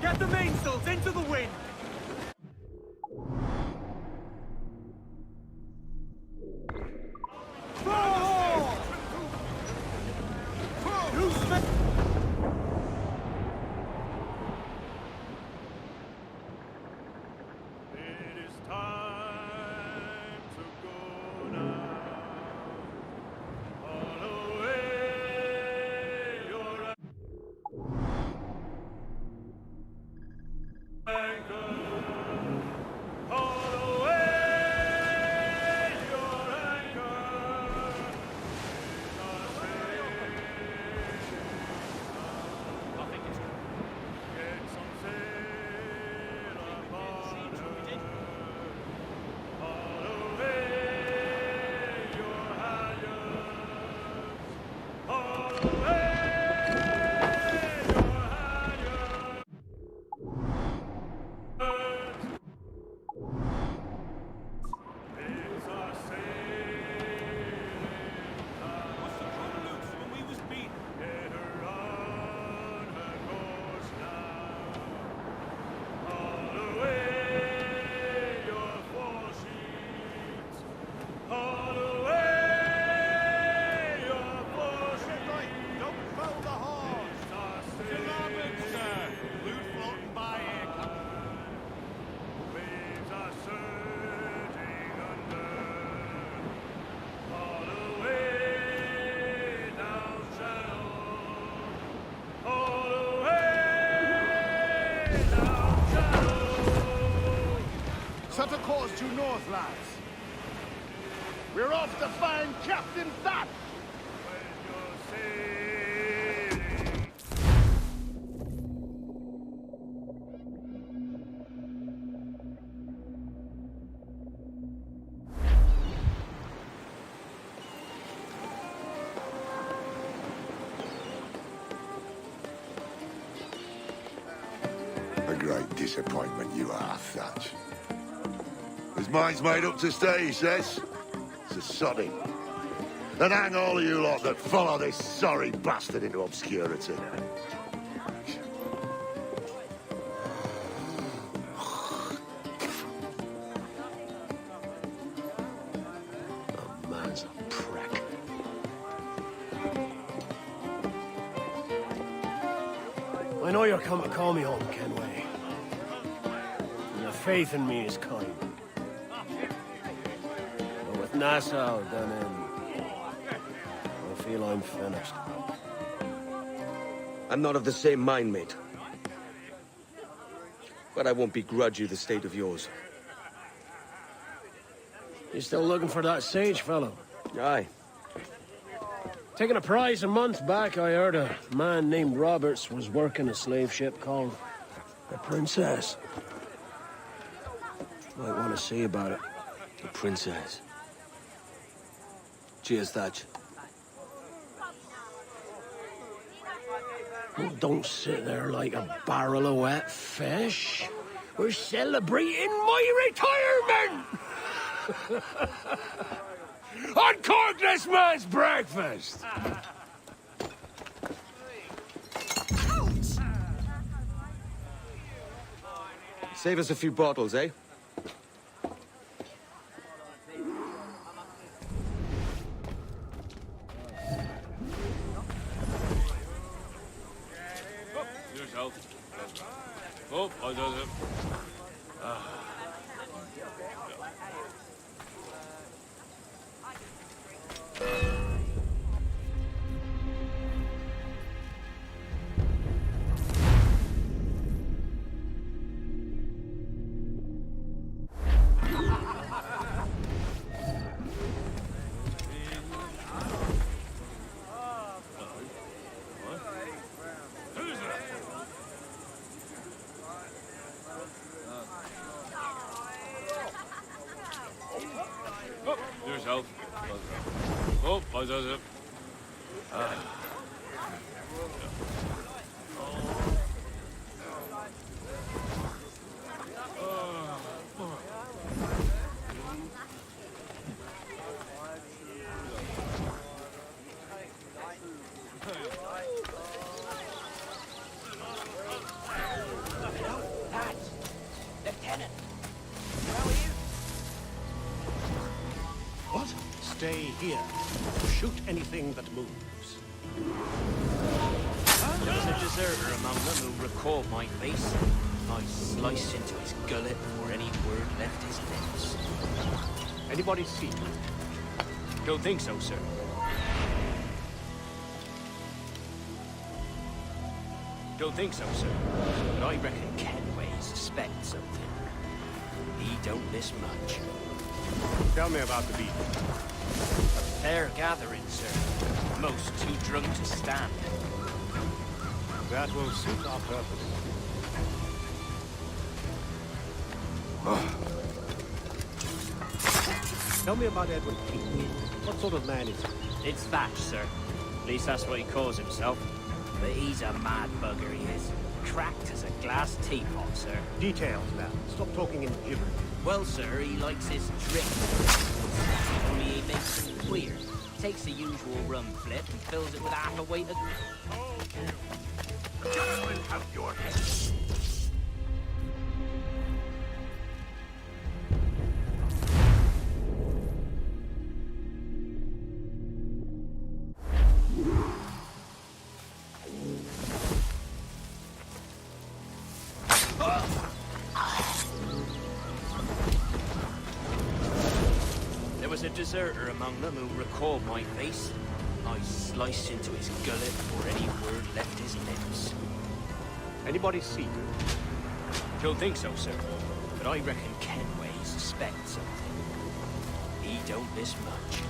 Get the mainsails into the wind! Set a course due north, lads. We're off to find Captain Thatch! A great disappointment you are, Thatch. His mind's made up to stay, he says. It's a sodding. And hang all of you lot that follow this sorry bastard into obscurity. The man's a prick. I know you're come to call me home, Kenway. Your faith in me is kind. But with Nassau done in, I feel I'm finished. I'm not of the same mind, mate. But I won't begrudge you the state of yours. You still looking for that sage fellow? Aye. Taking a prize a month back, I heard a man named Roberts was working a slave ship called the Princess. Might want to see about it. The Princess. Cheers, Thatch. Oh, don't sit there like a barrel of wet fish. We're celebrating my retirement! Uncork this man's breakfast! Save us a few bottles, eh? Oh, I does it. Yourself. Oh, I does it. Lieutenant! How are you? What? Stay here. Shoot anything that moves. There was a deserter among them who recalled my face. I sliced into his gullet before any word left his lips. Anybody see me? Don't think so, sir. Don't think so, sir. But I reckon Kenway suspects something. He don't miss much. Tell me about the beat. A fair gathering, sir. Most too drunk to stand. That will suit our purpose. Tell me about Edward King. What sort of man is he? It's Thatch, sir. At least that's what he calls himself. But he's a mad bugger, he is. Cracked as a glass teapot, sir. Details now. Stop talking in gibberish. Well, sir, he likes his drink. Only he makes it queer. Takes the usual rum flip and fills it with half a weight of... Gentlemen, have your head. There was a deserter among them who recalled my face. I sliced into his gullet before any word left his lips. Anybody see me? Don't think so, sir. But I reckon Kenway suspects something. He don't miss much.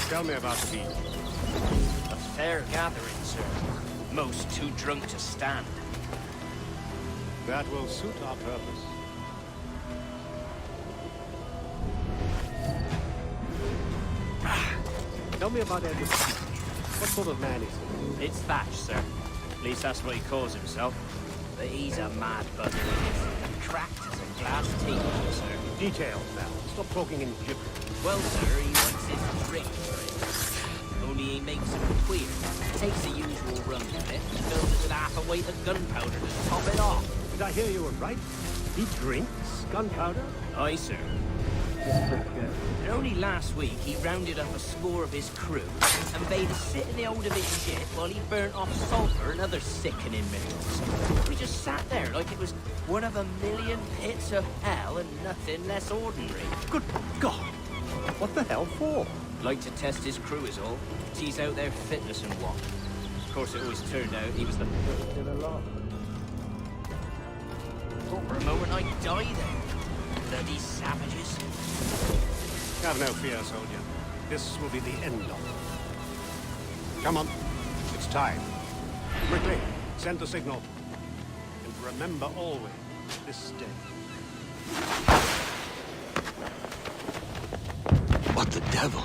Tell me about the beat. A fair gathering, sir. Most too drunk to stand. That will suit our purpose. Tell me about Edward. What sort of man is he? It's Thatch, sir. At least that's what he calls himself. But he's a mad bugger, he is. Cracked as a glass teapot, sir. Details now. Stop talking in gibberish. Well, sir, he likes his drink, sir. Only he makes him queer. Takes the usual rum flip and fills it with half a weight of gunpowder to top it off. Did I hear you were right? He drinks gunpowder? Aye, sir. And only last week he rounded up a score of his crew and bade us sit in the old of his ship while he burnt off sulphur and other sickening minerals. We just sat there like it was one of a million pits of hell and nothing less ordinary. Good God! What the hell for? Like to test his crew is all. Tease out their fitness and what. Of course, it always turned out he was the first of the lot. Thought for a moment I'd die there. Bloody savages. Have no fear, soldier. This will be the end of it. Come on. It's time. Quickly, send the signal. And remember always this day. What the devil?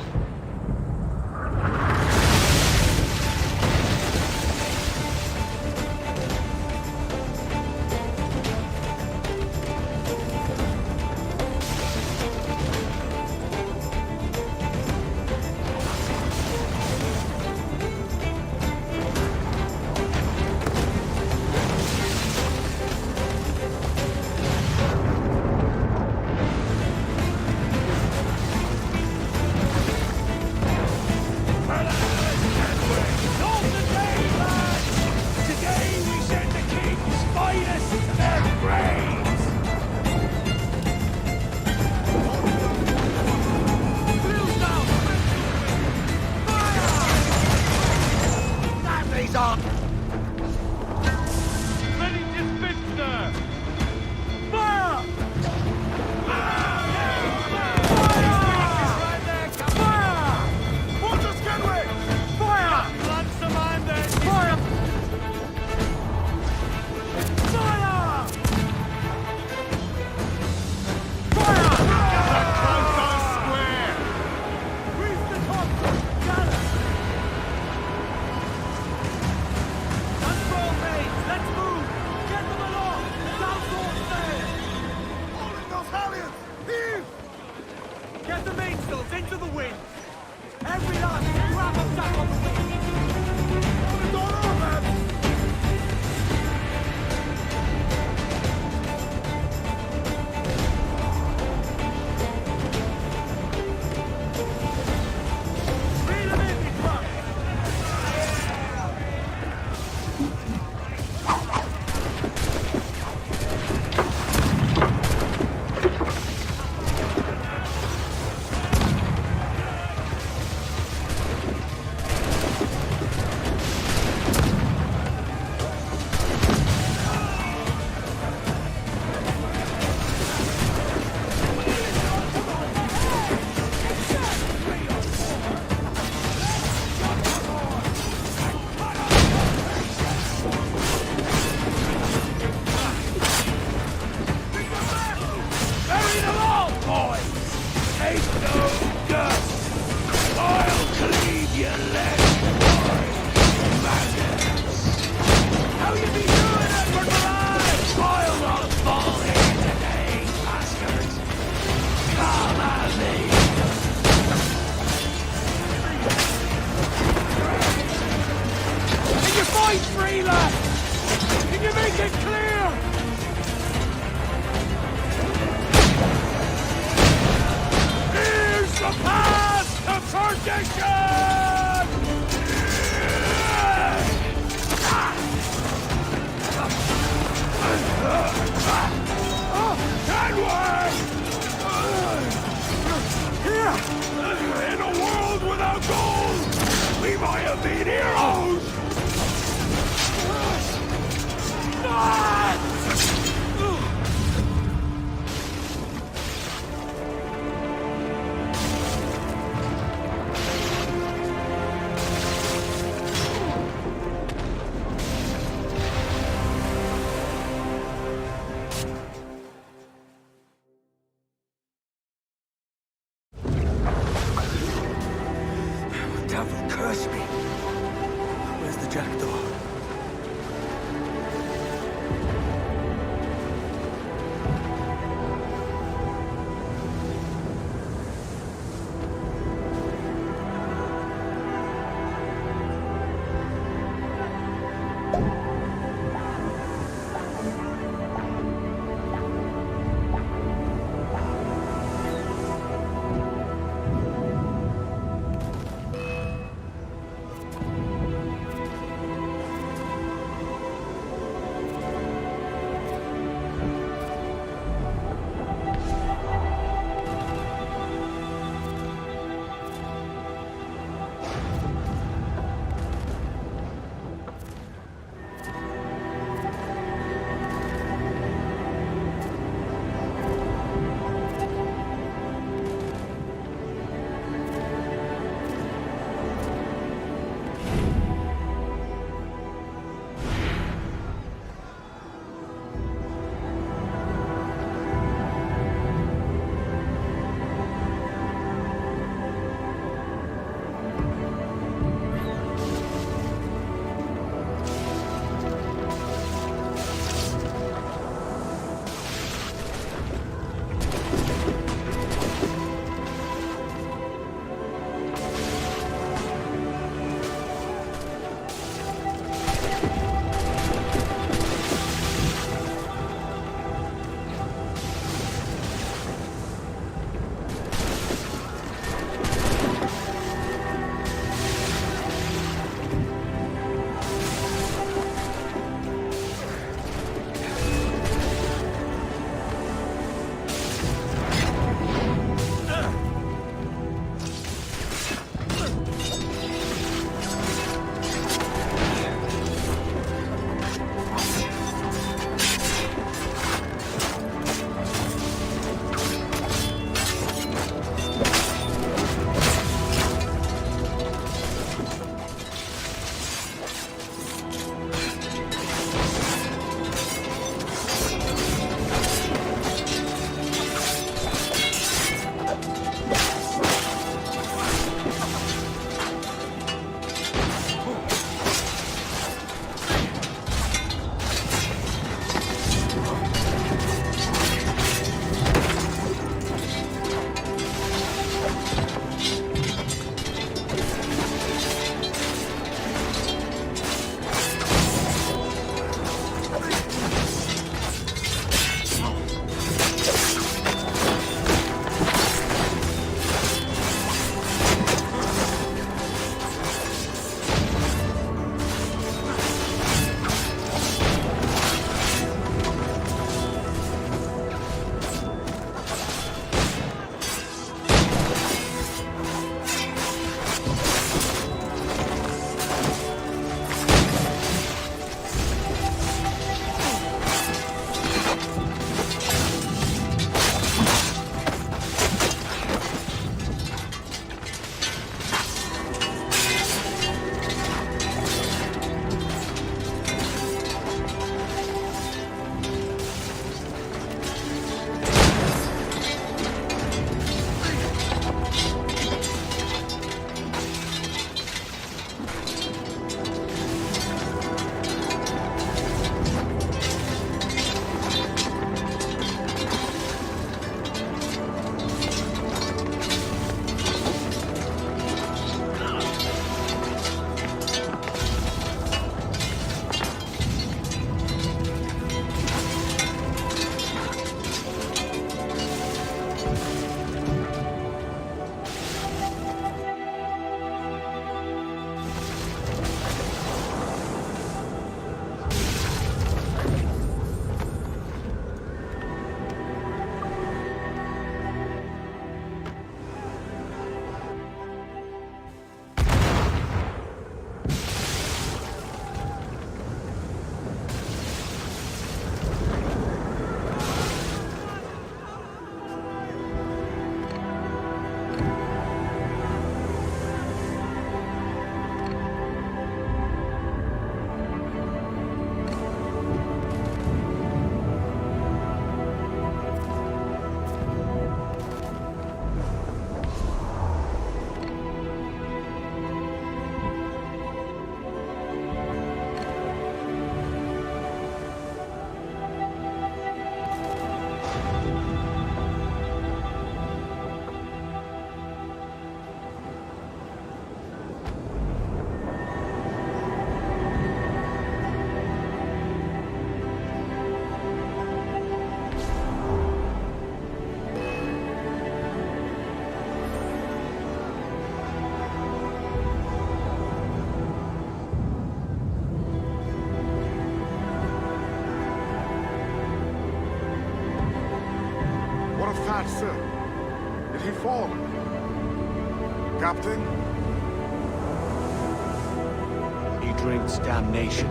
Here's the path to perdition! Did he fall? Captain? He drinks damnation.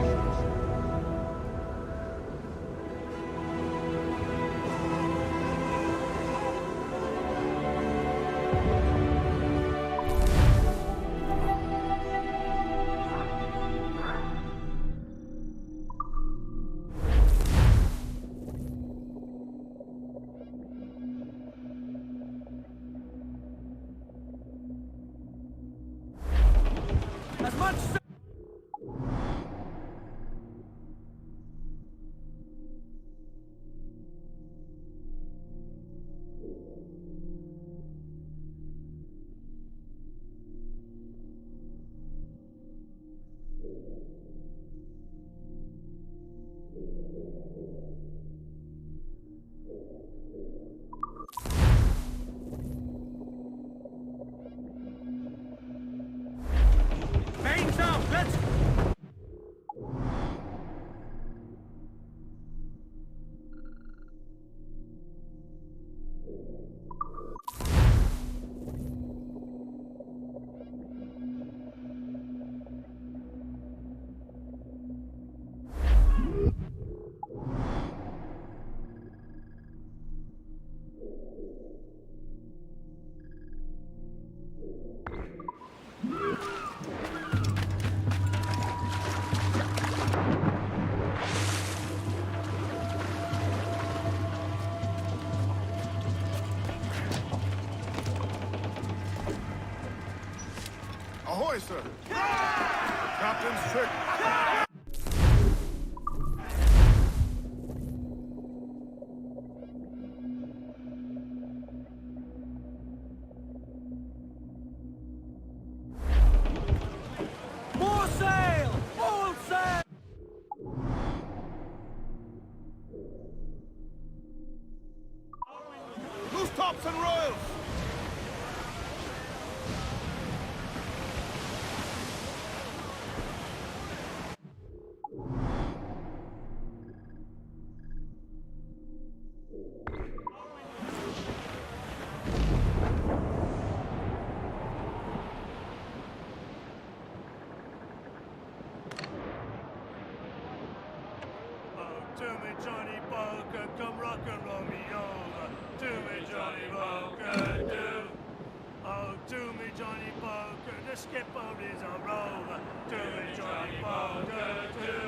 As much Veins out! Let's... Ahoy, sir! Captain's trick! More sail! All sail! Loose tops and royals! To me, Johnny Poker, come rock and roll me over. To me, Johnny Poker, do. Oh, to me, Johnny Poker, the skipper is a rover. To me, Johnny Poker, do.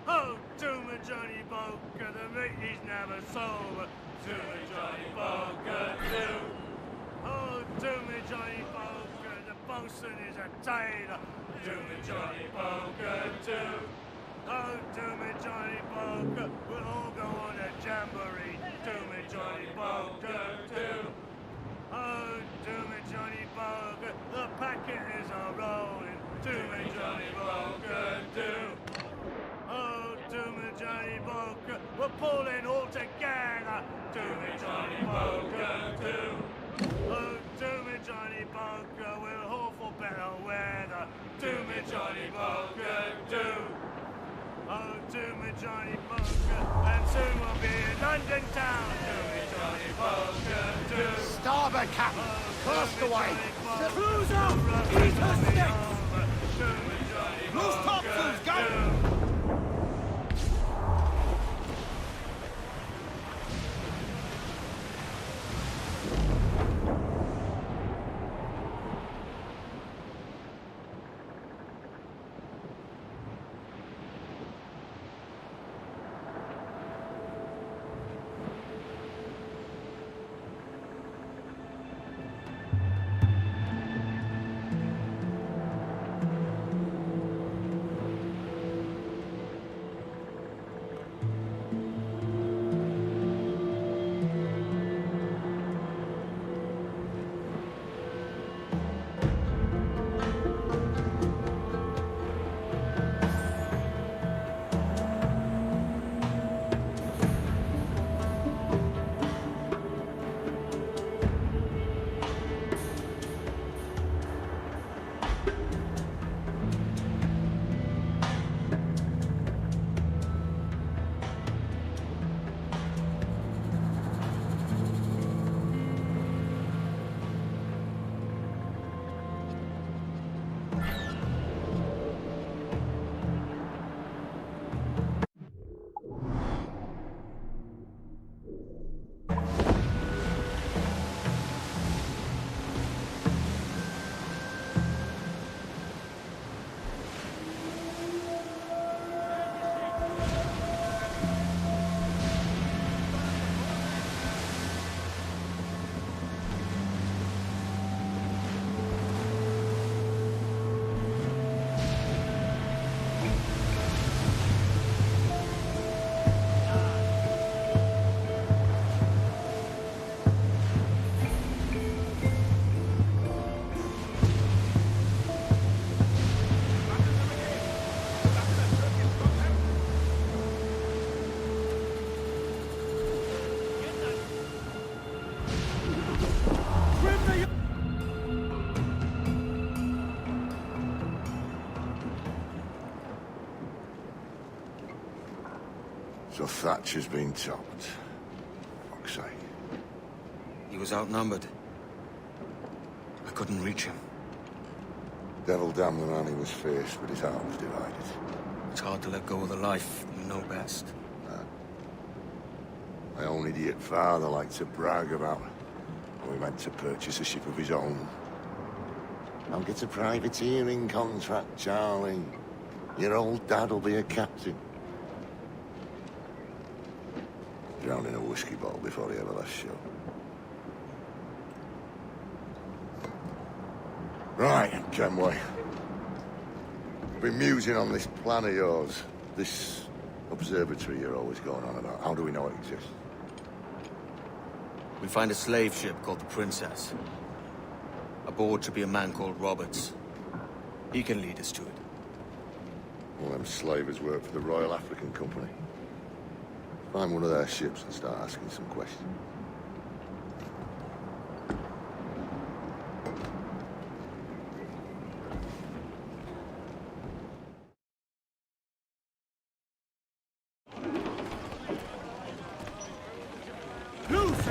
Oh, to me, Johnny Poker, the meat is never sober. To me, Johnny Poker, do. Oh, to me, Johnny Poker, the bosun is a tailor. To me, Johnny Poker, do. Oh, to me, Johnny Poker, we'll all go on a jamboree. To me, Johnny Poker, too. Oh, to me, Johnny Poker, the packet is a-rolling. To me, Johnny Poker, too. Oh, to me, Johnny Poker, we're pulling all together. To me, Johnny Poker, too. Oh, to me, Johnny Poker, we'll hope for better weather. To me, Johnny Poker, too. Oh, to me, Johnny Poker, and soon we'll be in London town. To me, Johnny Poker, too. Starboard, Captain! Cast away! Cruise out! Eat her sticks! To me, Johnny Loose topsails, go! So Thatcher's been topped. Fuck's sake. He was outnumbered. I couldn't reach him. Devil damn the man he was faced, but his heart was divided. It's hard to let go of the life you know best. My own idiot father liked to brag about how he meant to purchase a ship of his own. I'll get a privateering contract, Charlie. Your old dad'll be a captain. Drowned in a whiskey bottle before he ever left shore. Right, Kenway. Been musing on this plan of yours. This observatory you're always going on about. How do we know it exists? We find a slave ship called the Princess. Aboard should be a man called Roberts. He can lead us to it. All them slavers work for the Royal African Company. Find one of their ships and start asking some questions.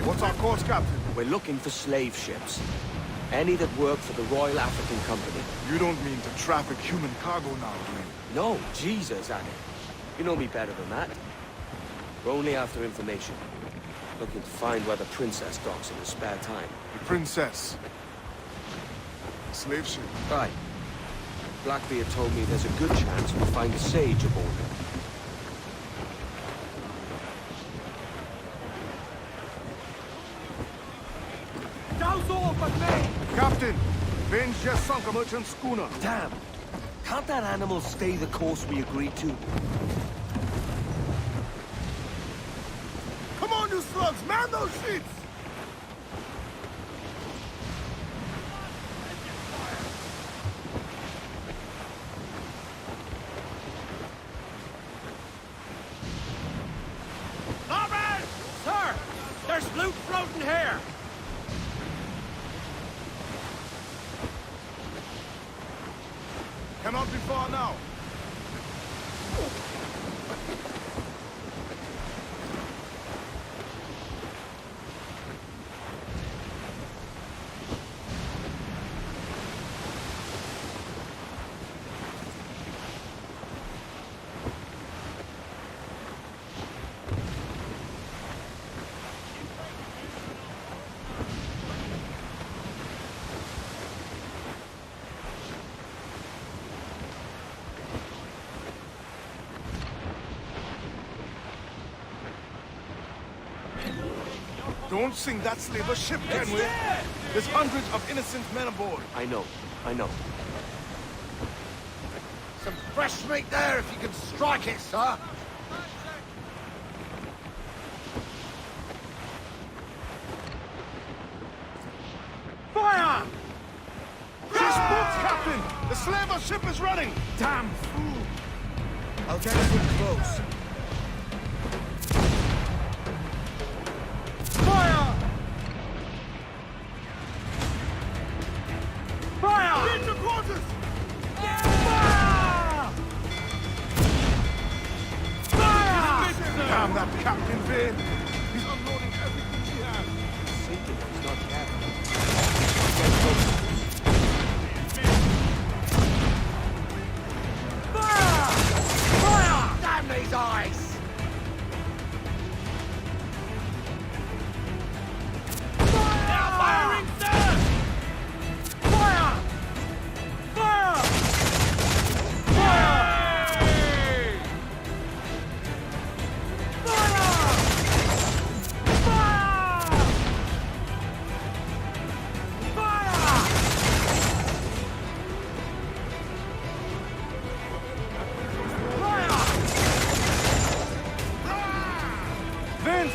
What's our course, Captain? We're looking for slave ships. Any that work for the Royal African Company. You don't mean to traffic human cargo now, do you? No, Jesus, Annie. You know me better than that. We're only after information. Looking to find where the Princess docks in her spare time. The Princess? Slave ship? Right. Blackbeard told me there's a good chance we'll find a sage aboard her. Captain! Vince just sunk a merchant schooner. Damn! Can't that animal stay the course we agreed to? Come on, you slugs! Man those ships! Norman! Sir! There's loot floating here! Cannot be far now. Don't sink that slaver ship, Kenway. There's hundreds of innocent men aboard. I know. Some fresh meat there if you can strike it, sir. Fire! She's booked, Captain! The slaver ship is running! Damn fool! I'll get us in close. Fire! Fire! In the quarters! Fire! Fire! Damn that Captain Vane! He's unloading everything she has. Sinking, he's not careful. Fire! Fire! Damn these eyes!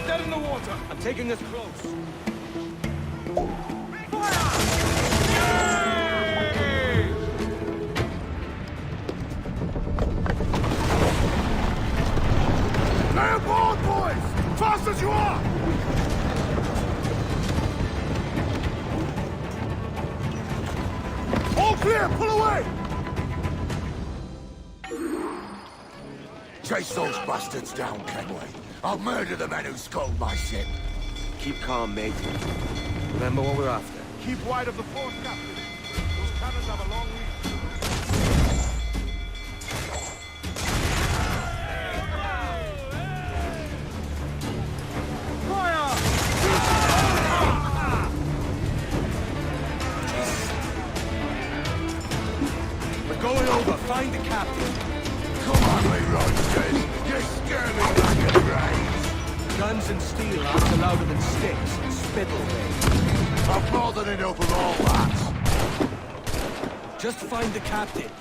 Dead in the water! I'm taking us close. Stay aboard, boys! Fast as you are! All clear! Pull away! Chase those bastards down, Kenway. I'll murder the man who sculled my ship. Keep calm, mate. Remember what we're after. Keep wide of the fort, Captain. Those cannons have a long reach. We're going over. Find the captain. Come on, Leroy says. You scare me back at brains. Guns and steel aren't louder than sticks and spittle, mate. I've more than enough of all that. Just find the captain.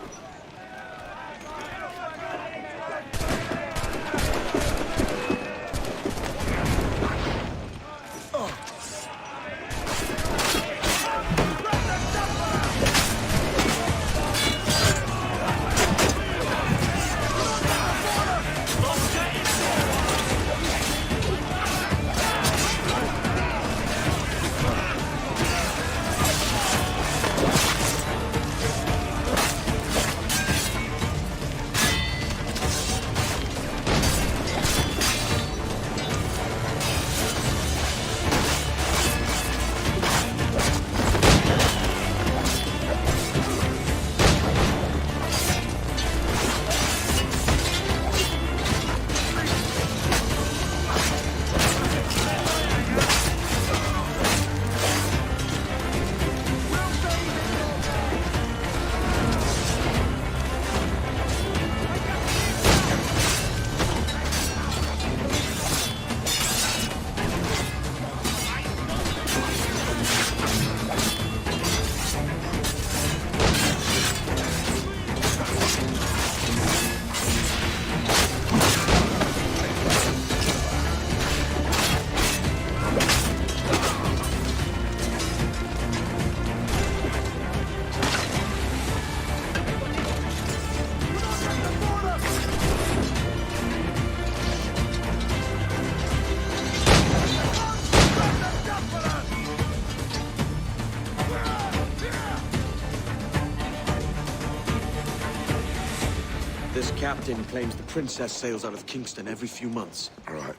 This captain claims the princess sails out of Kingston every few months. All right.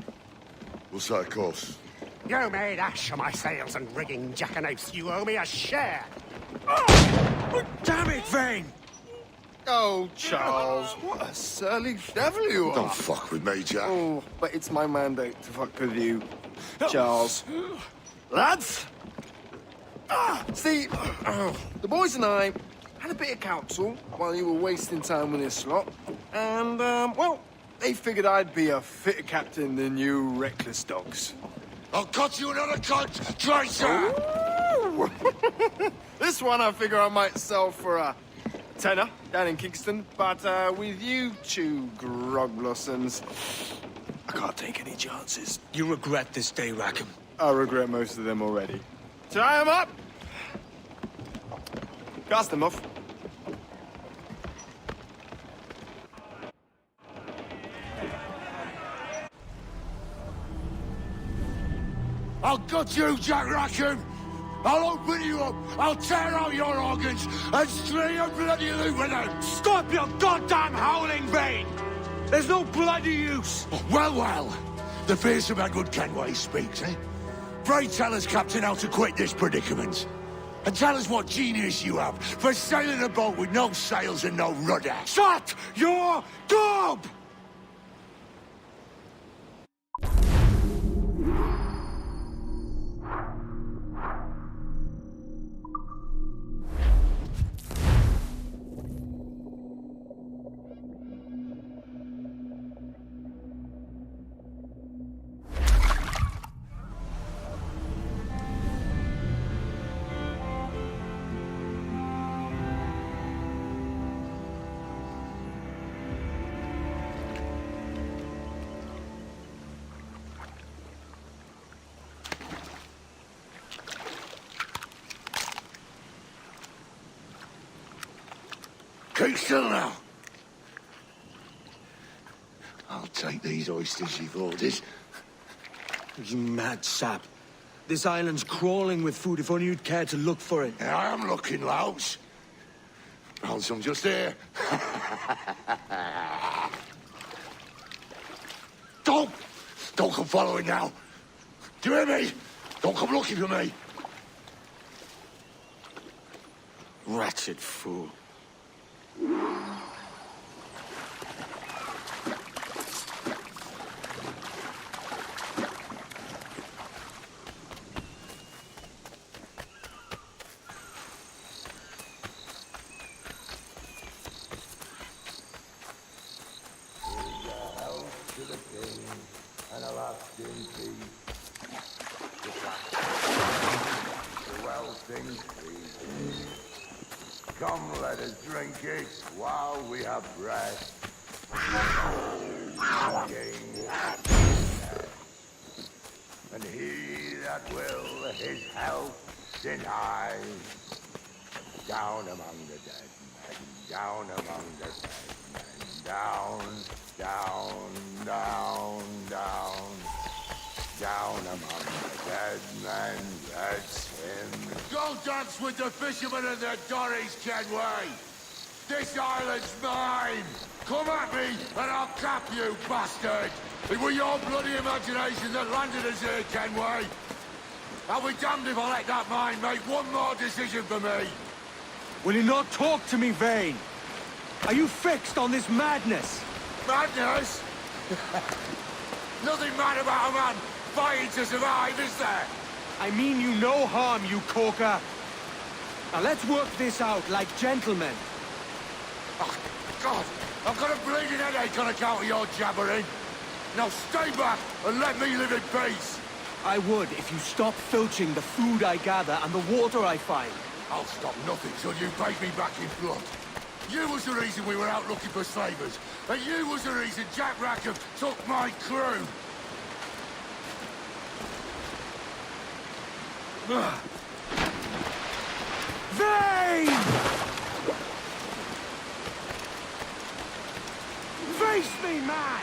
We'll set a course. You made ash of my sails and rigging, jackanapes. You owe me a share. Damn it, Vane! Oh, Charles, what a surly devil you are. Don't fuck with me, Jack. Oh, but it's my mandate to fuck with you, Charles. Lads! See, the boys and I had a bit of counsel while you were wasting time with this lot. And, well, they figured I'd be a fitter captain than you reckless dogs. I'll cut you another cunt, traitor! This one I figure I might sell for a tenner down in Kingston, but with you two grog blossoms, I can't take any chances. You regret this day, Rackham. I regret most of them already. Tie them up! Cast them off. I'll gut you, Jack Rackham! I'll open you up, I'll tear out your organs, and string your bloody loot with them! Stop your goddamn howling, Vane! There's no bloody use! Well, well, the fearsome Edward Kenway speaks, eh? Pray tell us, Captain, how to quit this predicament. And tell us what genius you have for sailing a boat with no sails and no rudder. Shut your gob! Keep still now. I'll take these oysters you've ordered. You mad sap. This island's crawling with food if only you'd care to look for it. Yeah, I am looking, Louse. Found some just here. Don't Don't come following now. Do you hear me? Don't come looking for me. Wretched fool. Come, let us drink it while we have breath. And he that will his health deny. Down among the dead men, down among the dead men, down, down, down, down. Down among the dead men, let's him. Go dance with the fishermen and their dories, Kenway! This island's mine! Come at me, and I'll cap you, bastard! It were your bloody imagination that landed us here, Kenway! I'll be damned if I let that mind make one more decision for me! Will you not talk to me, Vane? Are you fixed on this madness? Madness? Nothing mad about a man fighting to survive, is there? I mean you no harm, you corker. Now let's work this out like gentlemen. Oh, God! I've got a bleeding headache on account of your jabbering. Now stay back and let me live in peace. I would if you stopped filching the food I gather and the water I find. I'll stop nothing till you pay me back in blood. You was the reason we were out looking for slavers, and you was the reason Jack Rackham took my crew. Vane! Face me, man!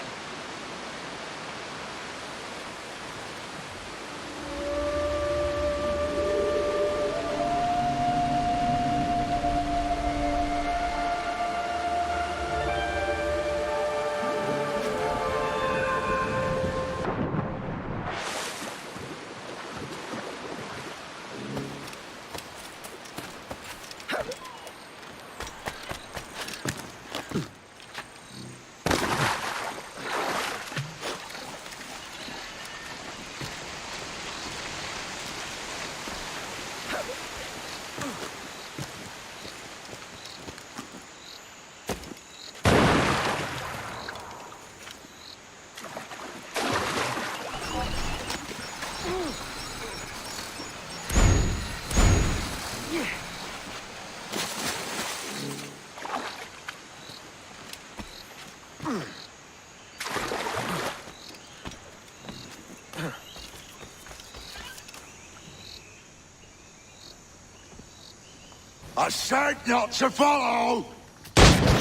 I said not to follow!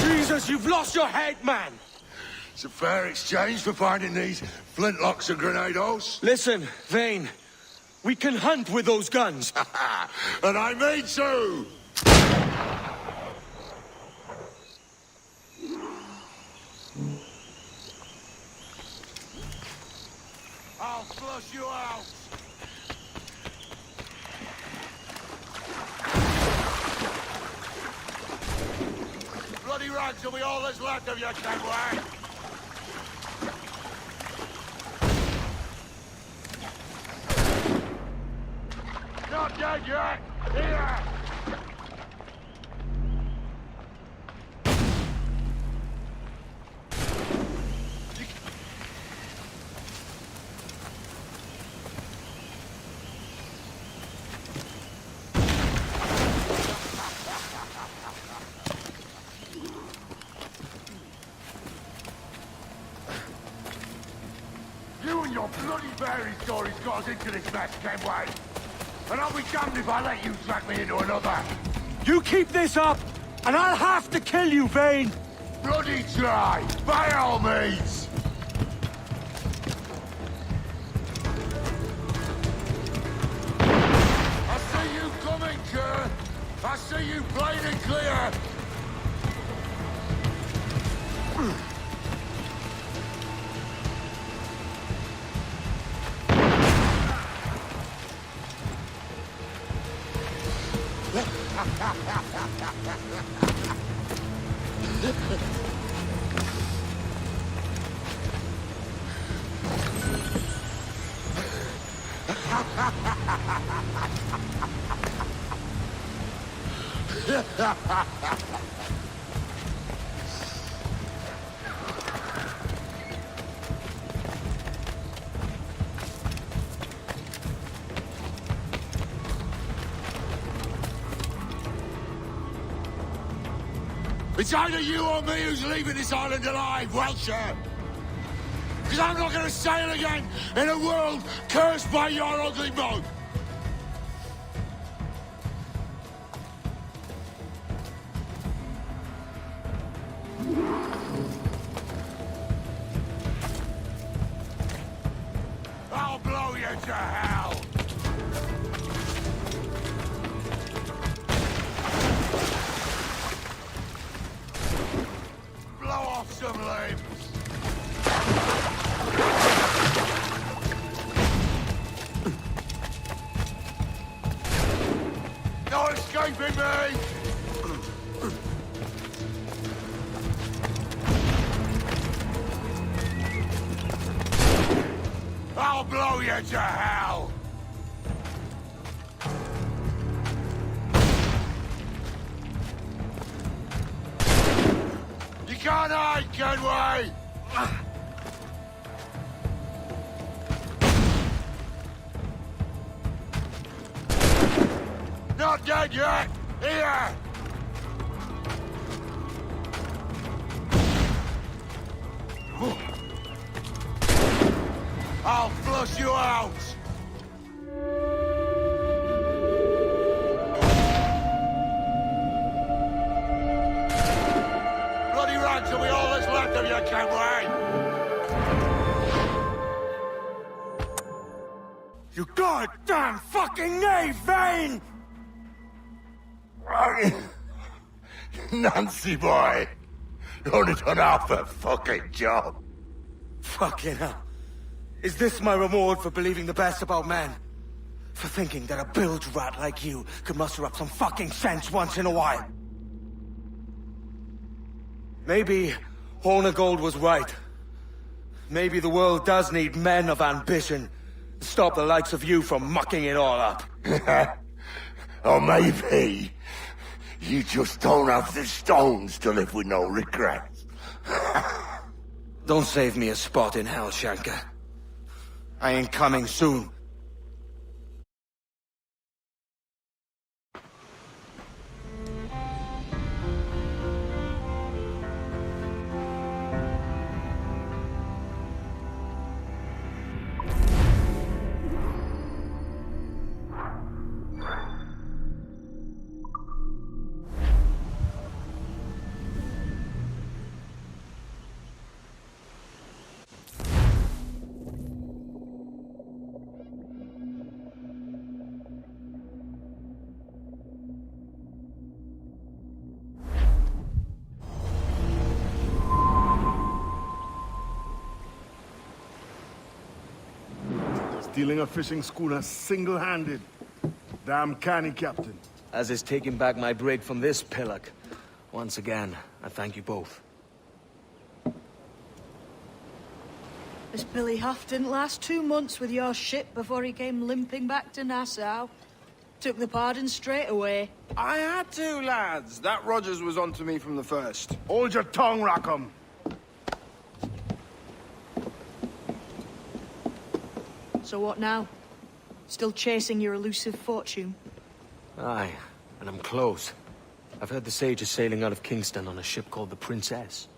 Jesus, you've lost your head, man! It's a fair exchange for finding these flintlocks and grenados. Listen, Vane. We can hunt with those guns. And I mean to! I'll flush you out! Bloody rags will be all that's left of you, Kenway! Not dead yet! Here! You and your bloody fairy stories got us into this mess, Kenway! And I'll be damned if I let you drag me into another! You keep this up, and I'll have to kill you, Vane! Bloody try! By all means! I see you coming, Kerr! I see you plain and clear! It's either you or me who's leaving this island alive, Welcher! Because I'm not going to sail again in a world cursed by your ugly boat! I'll blow you to hell! Blow off some limbs! No escaping me! I'll blow you to hell! You can't hide, can we? Not dead yet! Here! I'll flush you out! Bloody rags will be all that's left of you, Kenway! You goddamn fucking knave, Vane! Nancy boy! You only done half a fucking job. Fucking hell. Is this my reward for believing the best about men? For thinking that a bilge rat like you could muster up some fucking sense once in a while? Maybe Hornigold was right. Maybe the world does need men of ambition to stop the likes of you from mucking it all up. Or maybe you just don't have the stones to live with no regrets. Don't save me a spot in hell, Shanka. I ain't coming soon. Stealing a fishing schooner single-handed. Damn canny, Captain. As is taking back my brig from this pillock. Once again, I thank you both. This Billy Huff didn't last 2 months with your ship before he came limping back to Nassau. Took the pardon straight away. I had to, lads. That Rogers was onto me from the first. Hold your tongue, Rackham. So what now? Still chasing your elusive fortune? Aye, and I'm close. I've heard the Sage is sailing out of Kingston on a ship called the Princess.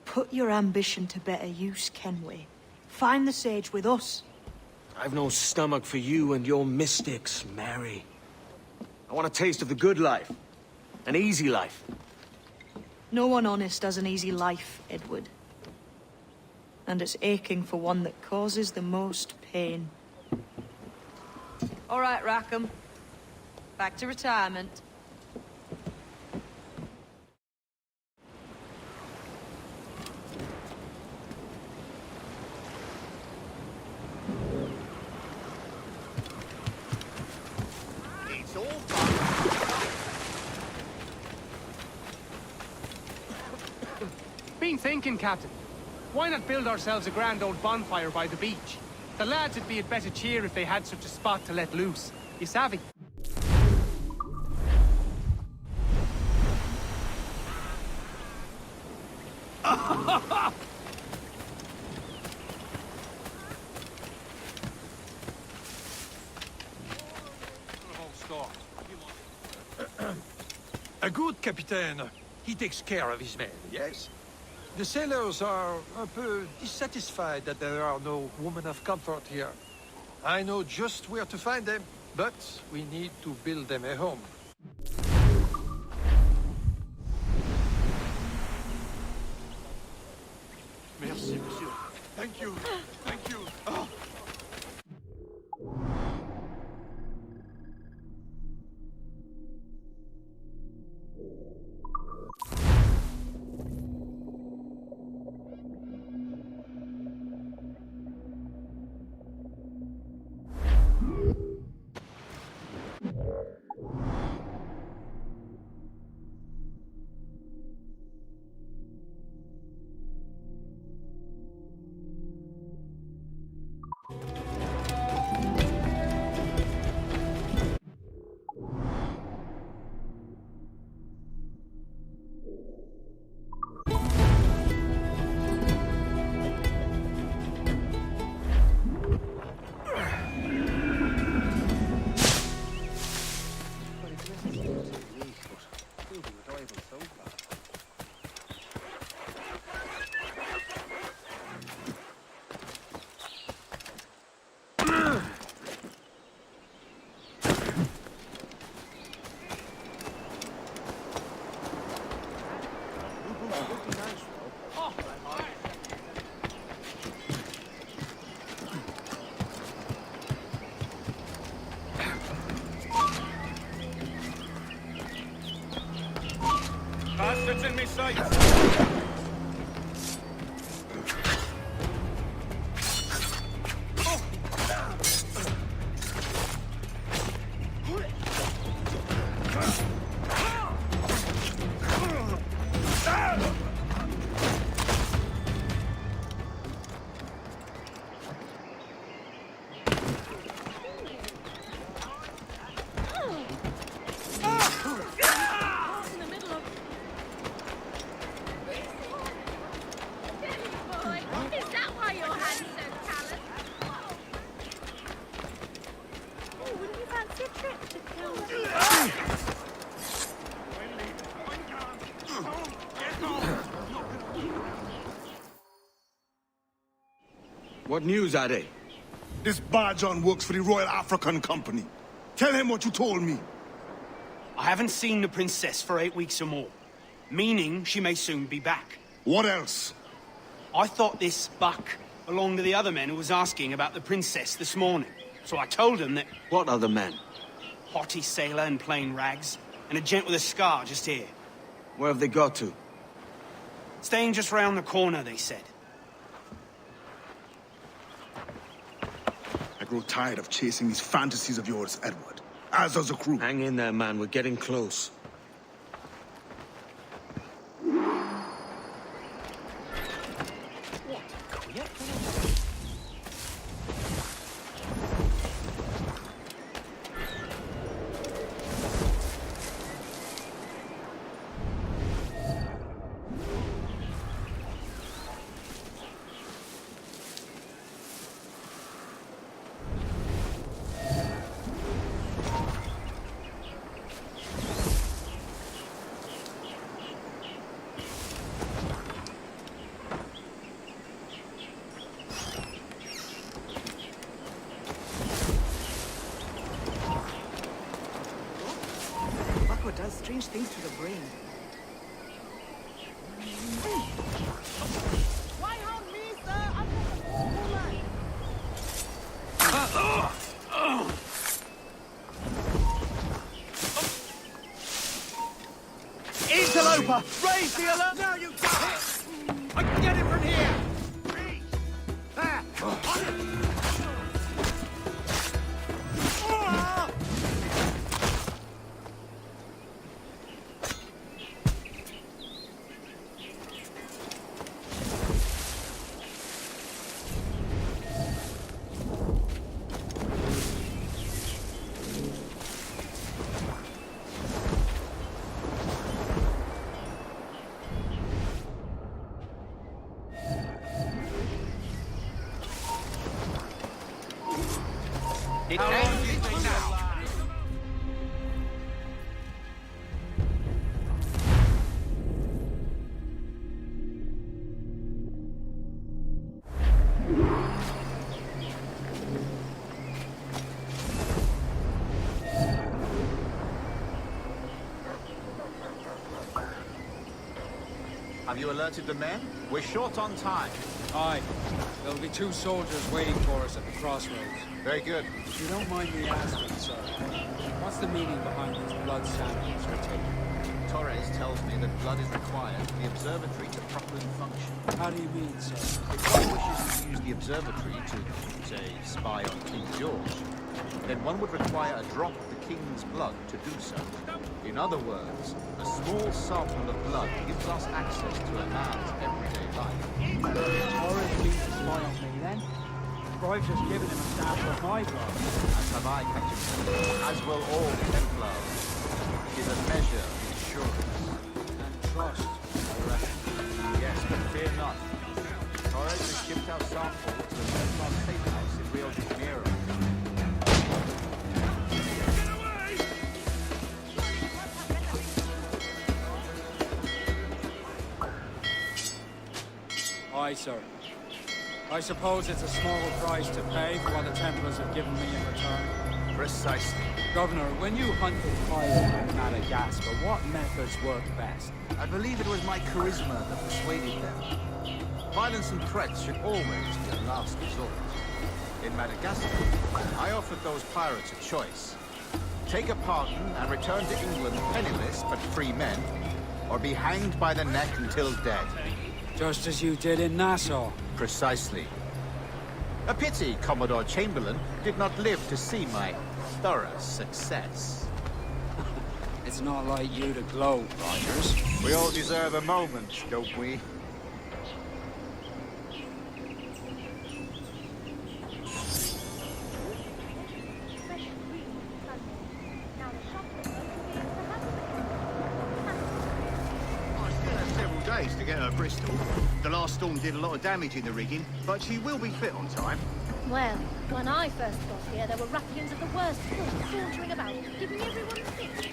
Put your ambition to better use, Kenway. Find the Sage with us. I've no stomach for you and your mystics, Mary. I want a taste of the good life. An easy life. No one honest has an easy life, Edward. And it's aching for one that causes the most pain. All right, Rackham. Back to retirement. It's all fun. been thinking, Captain. Why not build ourselves a grand old bonfire by the beach? The lads would be at better cheer if they had such a spot to let loose. You savvy? A good captain, he takes care of his men, yes? The sailors are un peu dissatisfied that there are no women of comfort here. I know just where to find them, but we need to build them a home. Merci, monsieur. Thank you. Thank you. Oh. Bastards in me sight! What news are they? This Barjon works for the Royal African Company. Tell him what you told me. I haven't seen the princess for 8 weeks or more, meaning she may soon be back. What else? I thought this buck belonged to the other men who was asking about the princess this morning. So I told him that... What other men? Haughty sailor in plain rags, and a gent with a scar just here. Where have they got to? Staying just round the corner, they said. I grow tired of chasing these fantasies of yours, Edward. As does the crew. Hang in there, man. We're getting close. Does strange things to the brain. Why harm me, sir? I'm Interloper! Raise the alert! Now you die! I can get him from here! It ends now. Have you alerted the men? We're short on time. Aye. There'll be 2 soldiers waiting for us at the crossroads. Very good. If you don't mind me asking, sir, what's the meaning behind these blood samples we're taking? Torres tells me that blood is required for the observatory to properly function. How do you mean, sir? If one wishes to use the observatory to, say, spy on King George, then one would require a drop of the King's blood to do so. In other words, a small sample of blood gives us access to a man's everyday life. Torres means to spy on me, then? I've just given him a sample of my blood. As have I, Captain. As will all Templars. It is a measure of insurance. And trust, I reckon. Yes, but fear not. Torres has shipped our sample to the Templar safe house in Rio de Janeiro. Aye, sir. I suppose it's a small price to pay for what the Templars have given me in return. Precisely. Governor, when you hunted pirates in Madagascar, what methods worked best? I believe it was my charisma that persuaded them. Violence and threats should always be a last resort. In Madagascar, I offered those pirates a choice. Take a pardon and return to England penniless but free men, or be hanged by the neck until dead. Just as you did in Nassau. Precisely. A pity Commodore Chamberlain did not live to see my thorough success. It's not like you to gloat, Rogers. We all deserve a moment, don't we? To get her Bristol. The last storm did a lot of damage in the rigging, but she will be fit on time. Well, when I first got here, there were ruffians of the worst sort sauntering about, giving everyone sick.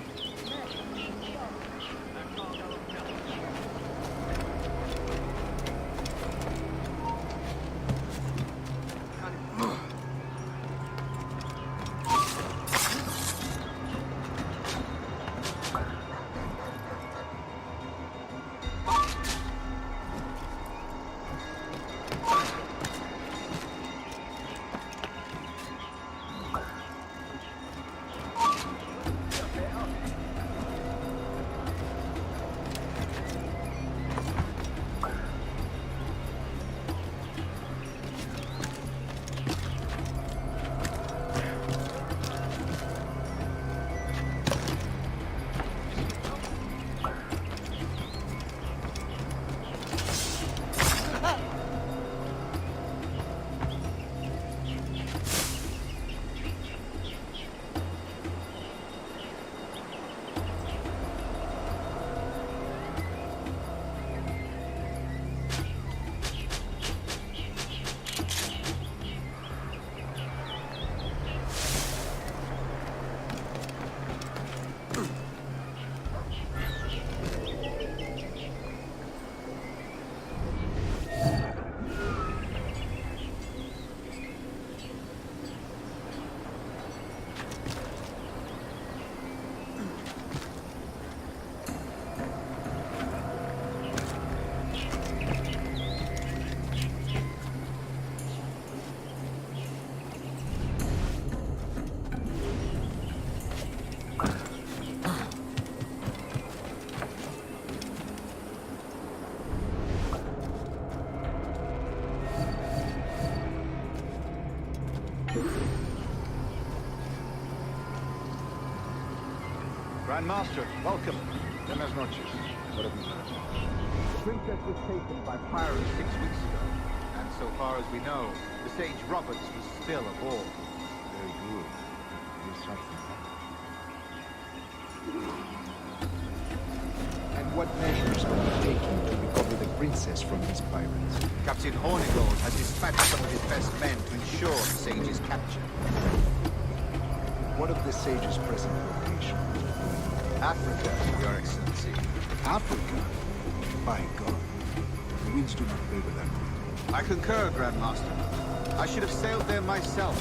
Grand Master, welcome. Buenas noches. The princess was taken by pirates 6 weeks ago, and so far as we know, the sage Roberts was still aboard. Very good. And what measures are you taking to recover the princess from these pirates? Captain Hornigold has dispatched some of his best men to ensure the sage's capture. What of the sage's present location? Africa, Your Excellency. Africa? By God. The winds do not favor them. I concur, Grandmaster. I should have sailed there myself.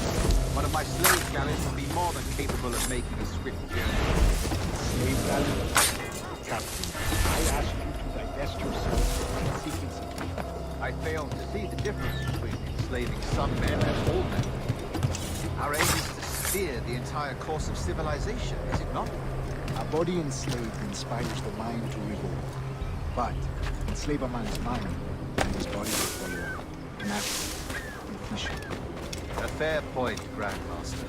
One of my slave galleys would be more than capable of making a swift journey. Slave galley? Captain, I ask you to divest yourself of my secrecy. I fail to see the difference between enslaving some men and all men. Our aim is to steer the entire course of civilization, is it not? A body enslaved inspires the mind to revolt. But enslave a man's mind, and his body will follow natural, efficient. A fair point, Grandmaster.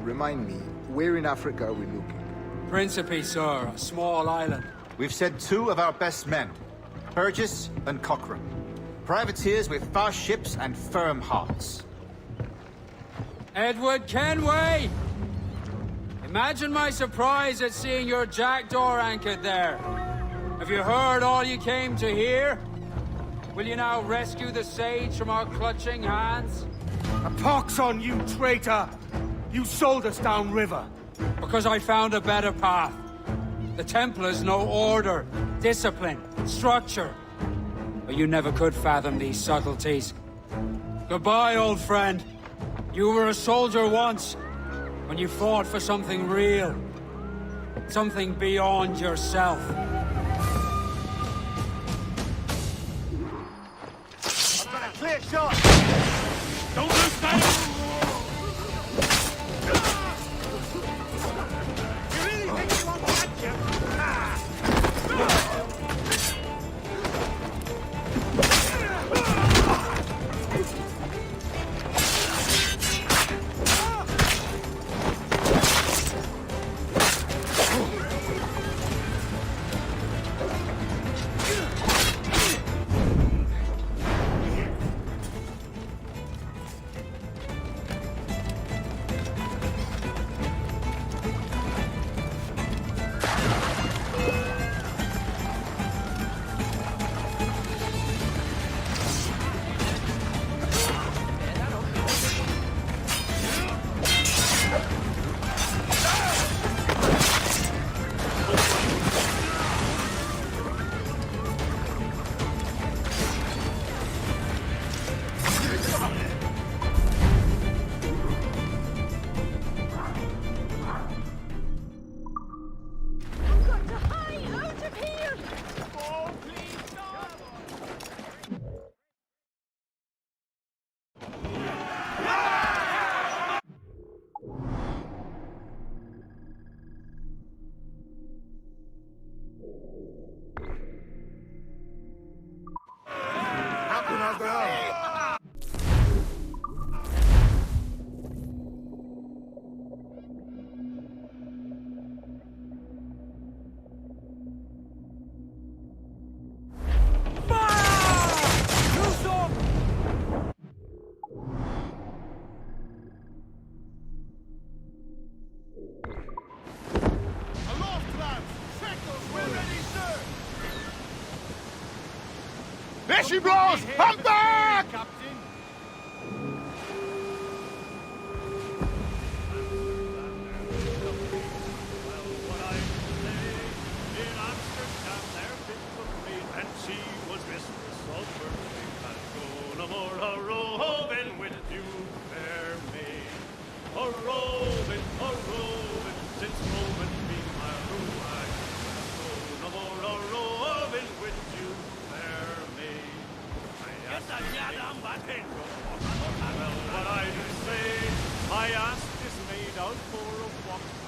Remind me, where in Africa are we looking? Principe, sir, a small island. We've sent 2 of our best men, Burgess and Cochrane. Privateers with fast ships and firm hearts. Edward Kenway! Imagine my surprise at seeing your jackdaw anchored there. Have you heard all you came to hear? Will you now rescue the sage from our clutching hands? A pox on you, traitor! You sold us downriver. Because I found a better path. The Templars know order, discipline, structure. But you never could fathom these subtleties. Goodbye, old friend. You were a soldier once, when you fought for something real. Something beyond yourself. I've got a clear shot! Don't lose that! There she blows! I'm back! Captain.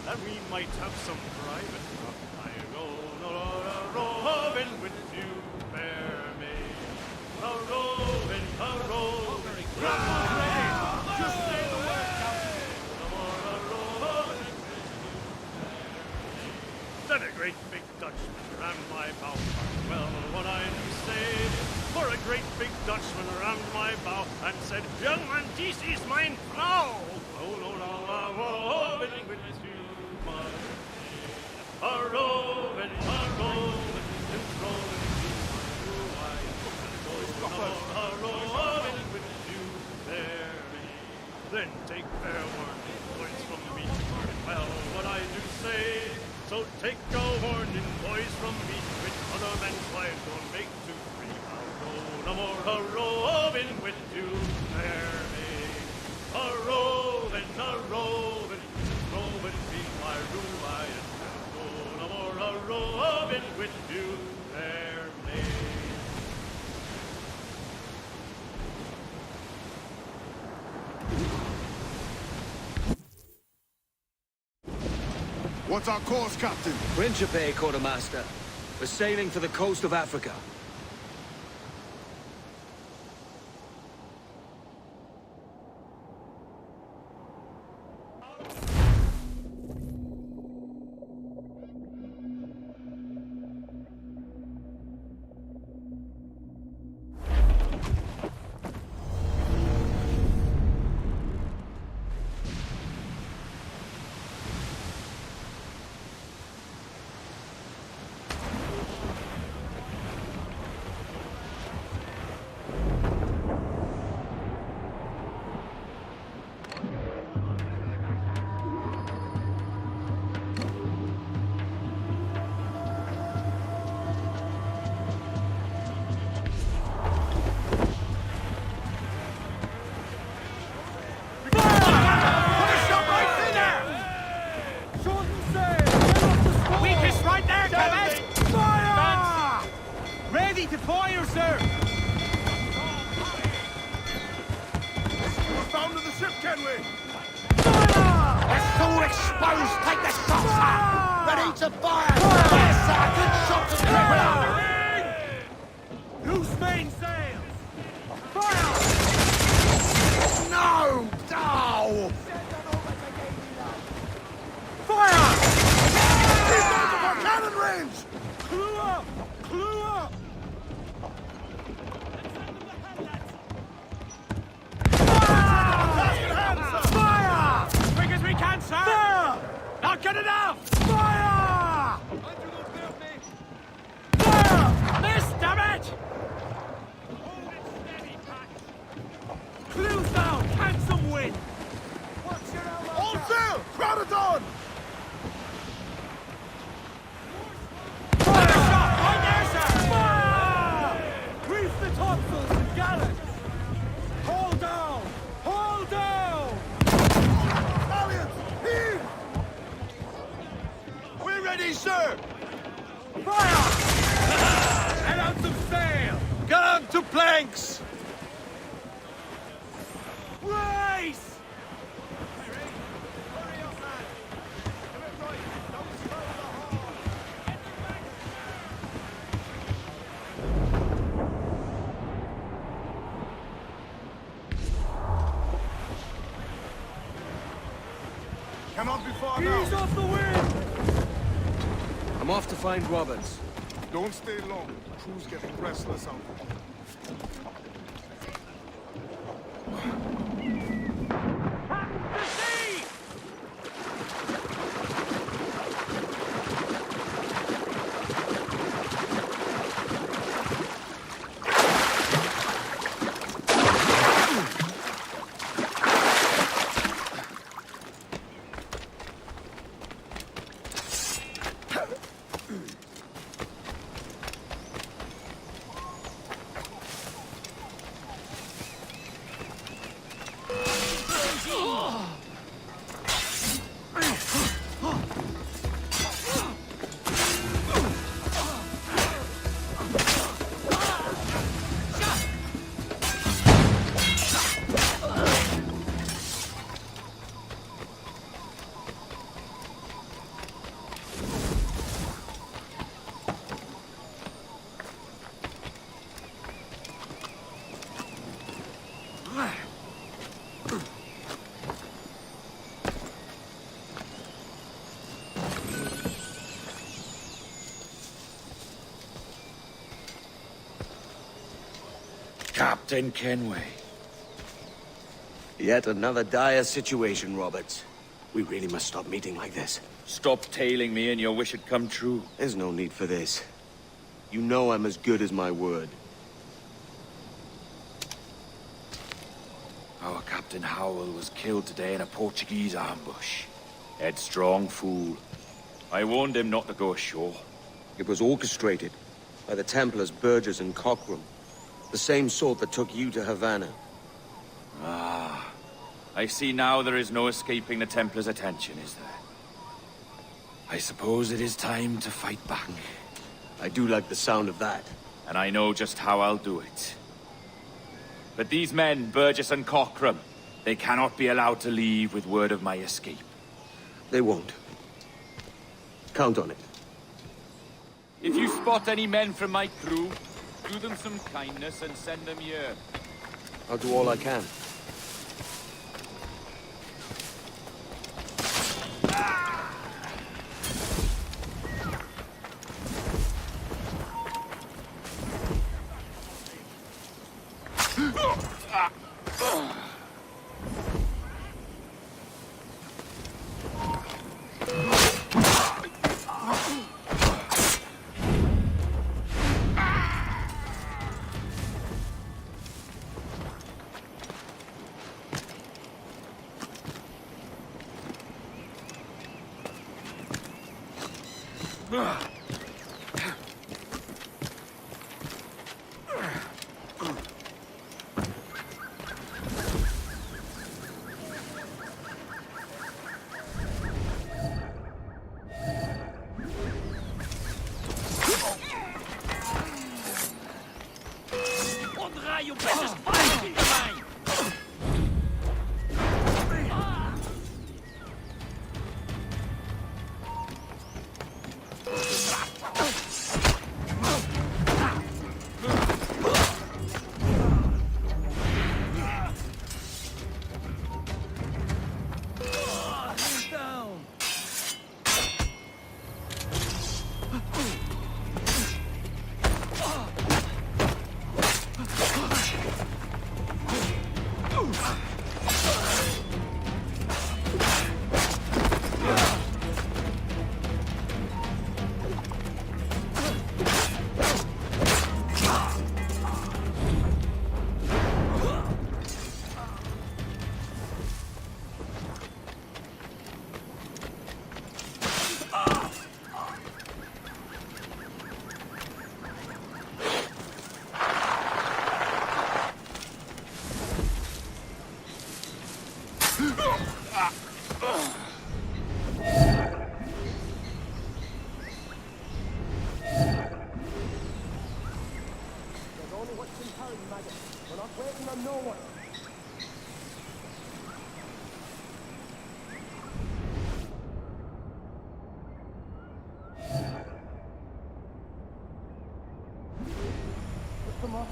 That we might have some private talk. I go, Robin, would you bear me? Robin, just say the word, Captain. Then a great big Dutchman ran my mouth. Well, what I do say for a great big Dutchman round my bow and said, "Young man, this is mine Frau." Oh, no, no, roving with you, my a roving, and roving with you there. Then take fair warning, boys from me, well, what I do say. So take a warning, boys from me, with other men's wives don't make too free. I'll go no more a-roving with you there, eh? A-roving, be my rule, I'll go no more a-roving with you there, eh? What's our course, Captain? Principe, Quartermaster. We're sailing for the coast of Africa. Come on before now. Ease off the wind! I'm off to find Roberts. Don't stay long. Crew's getting restless out there. Captain Kenway. Yet another dire situation, Roberts. We really must stop meeting like this. Stop tailing me and your wish had come true. There's no need for this. You know I'm as good as my word. Our Captain Howell was killed today in a Portuguese ambush. Headstrong fool. I warned him not to go ashore. It was orchestrated by the Templars Burgess and Cockram. The same sort that took you to Havana. Ah. I see now there is no escaping the Templars' attention, is there? I suppose it is time to fight back. I do like the sound of that. And I know just how I'll do it. But these men, Burgess and Cockram, they cannot be allowed to leave with word of my escape. They won't. Count on it. If you spot any men from my crew, do them some kindness and send them here. I'll do all I can.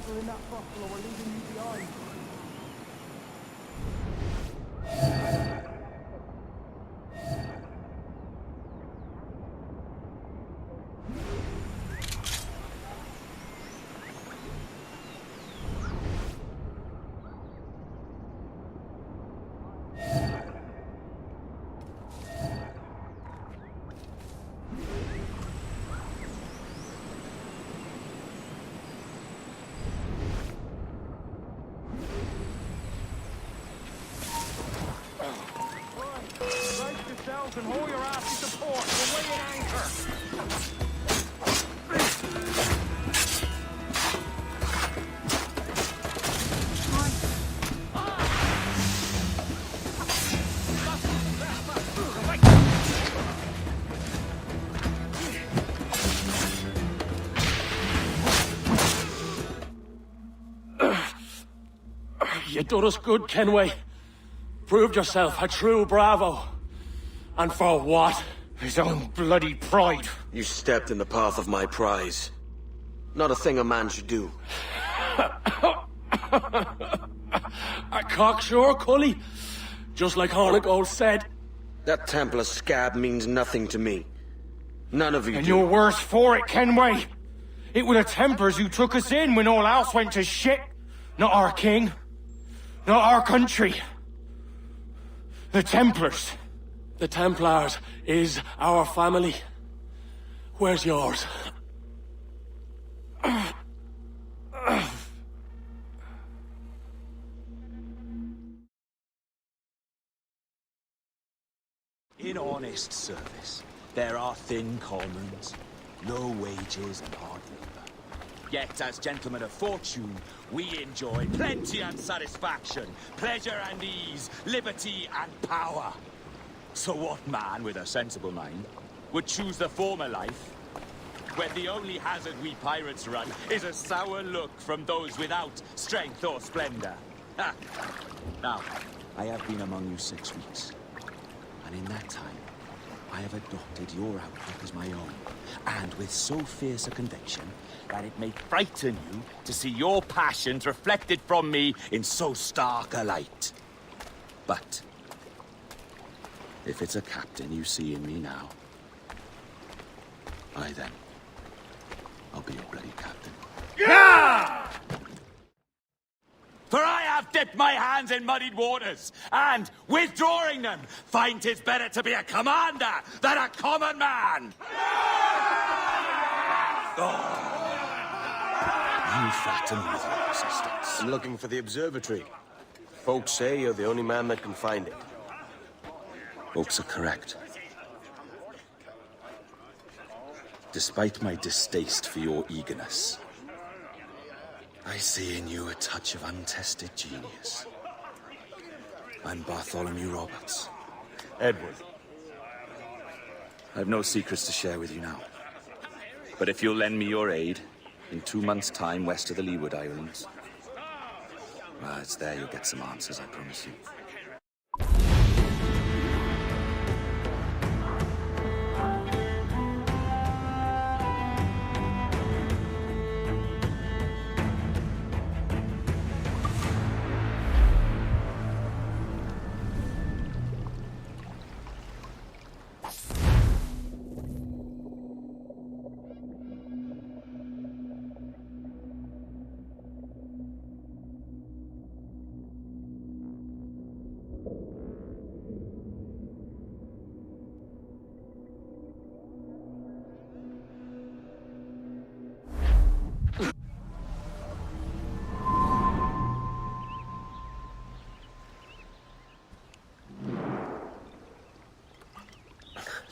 In that buffalo, we're leaving you behind. And haul your ass into port. We're weighing anchor. You done us good, Kenway. Proved yourself a true bravo. And for what? His own bloody pride. You stepped in the path of my prize. Not a thing a man should do. A cocksure, Cully. Just like Hornigold said. That Templar scab means nothing to me. None of you And do. you're worse for it, Kenway. It were the Templars who took us in when all else went to shit. Not our king. Not our country. The Templars. The Templars is our family. Where's yours? In honest service, there are thin commons, low wages and hard labor. Yet, as gentlemen of fortune, we enjoy plenty and satisfaction, pleasure and ease, liberty and power. So what man with a sensible mind would choose the former life, when the only hazard we pirates run is a sour look from those without strength or splendor? Ha! Now, I have been among you 6 weeks. And in that time, I have adopted your outlook as my own, and with so fierce a conviction that it may frighten you to see your passions reflected from me in so stark a light. But if it's a captain you see in me now, then, I'll be your bloody captain. Yeah! For I have dipped my hands in muddied waters, and, withdrawing them, find 'tis better to be a commander than a common man! You fatten with your persistence. I'm looking for the observatory. Folks say you're the only man that can find it. Folks are correct. Despite my distaste for your eagerness, I see in you a touch of untested genius. I'm Bartholomew Roberts. Edward. I've no secrets to share with you now. But if you'll lend me your aid, in 2 months' time west of the Leeward Islands, well, it's there you'll get some answers, I promise you.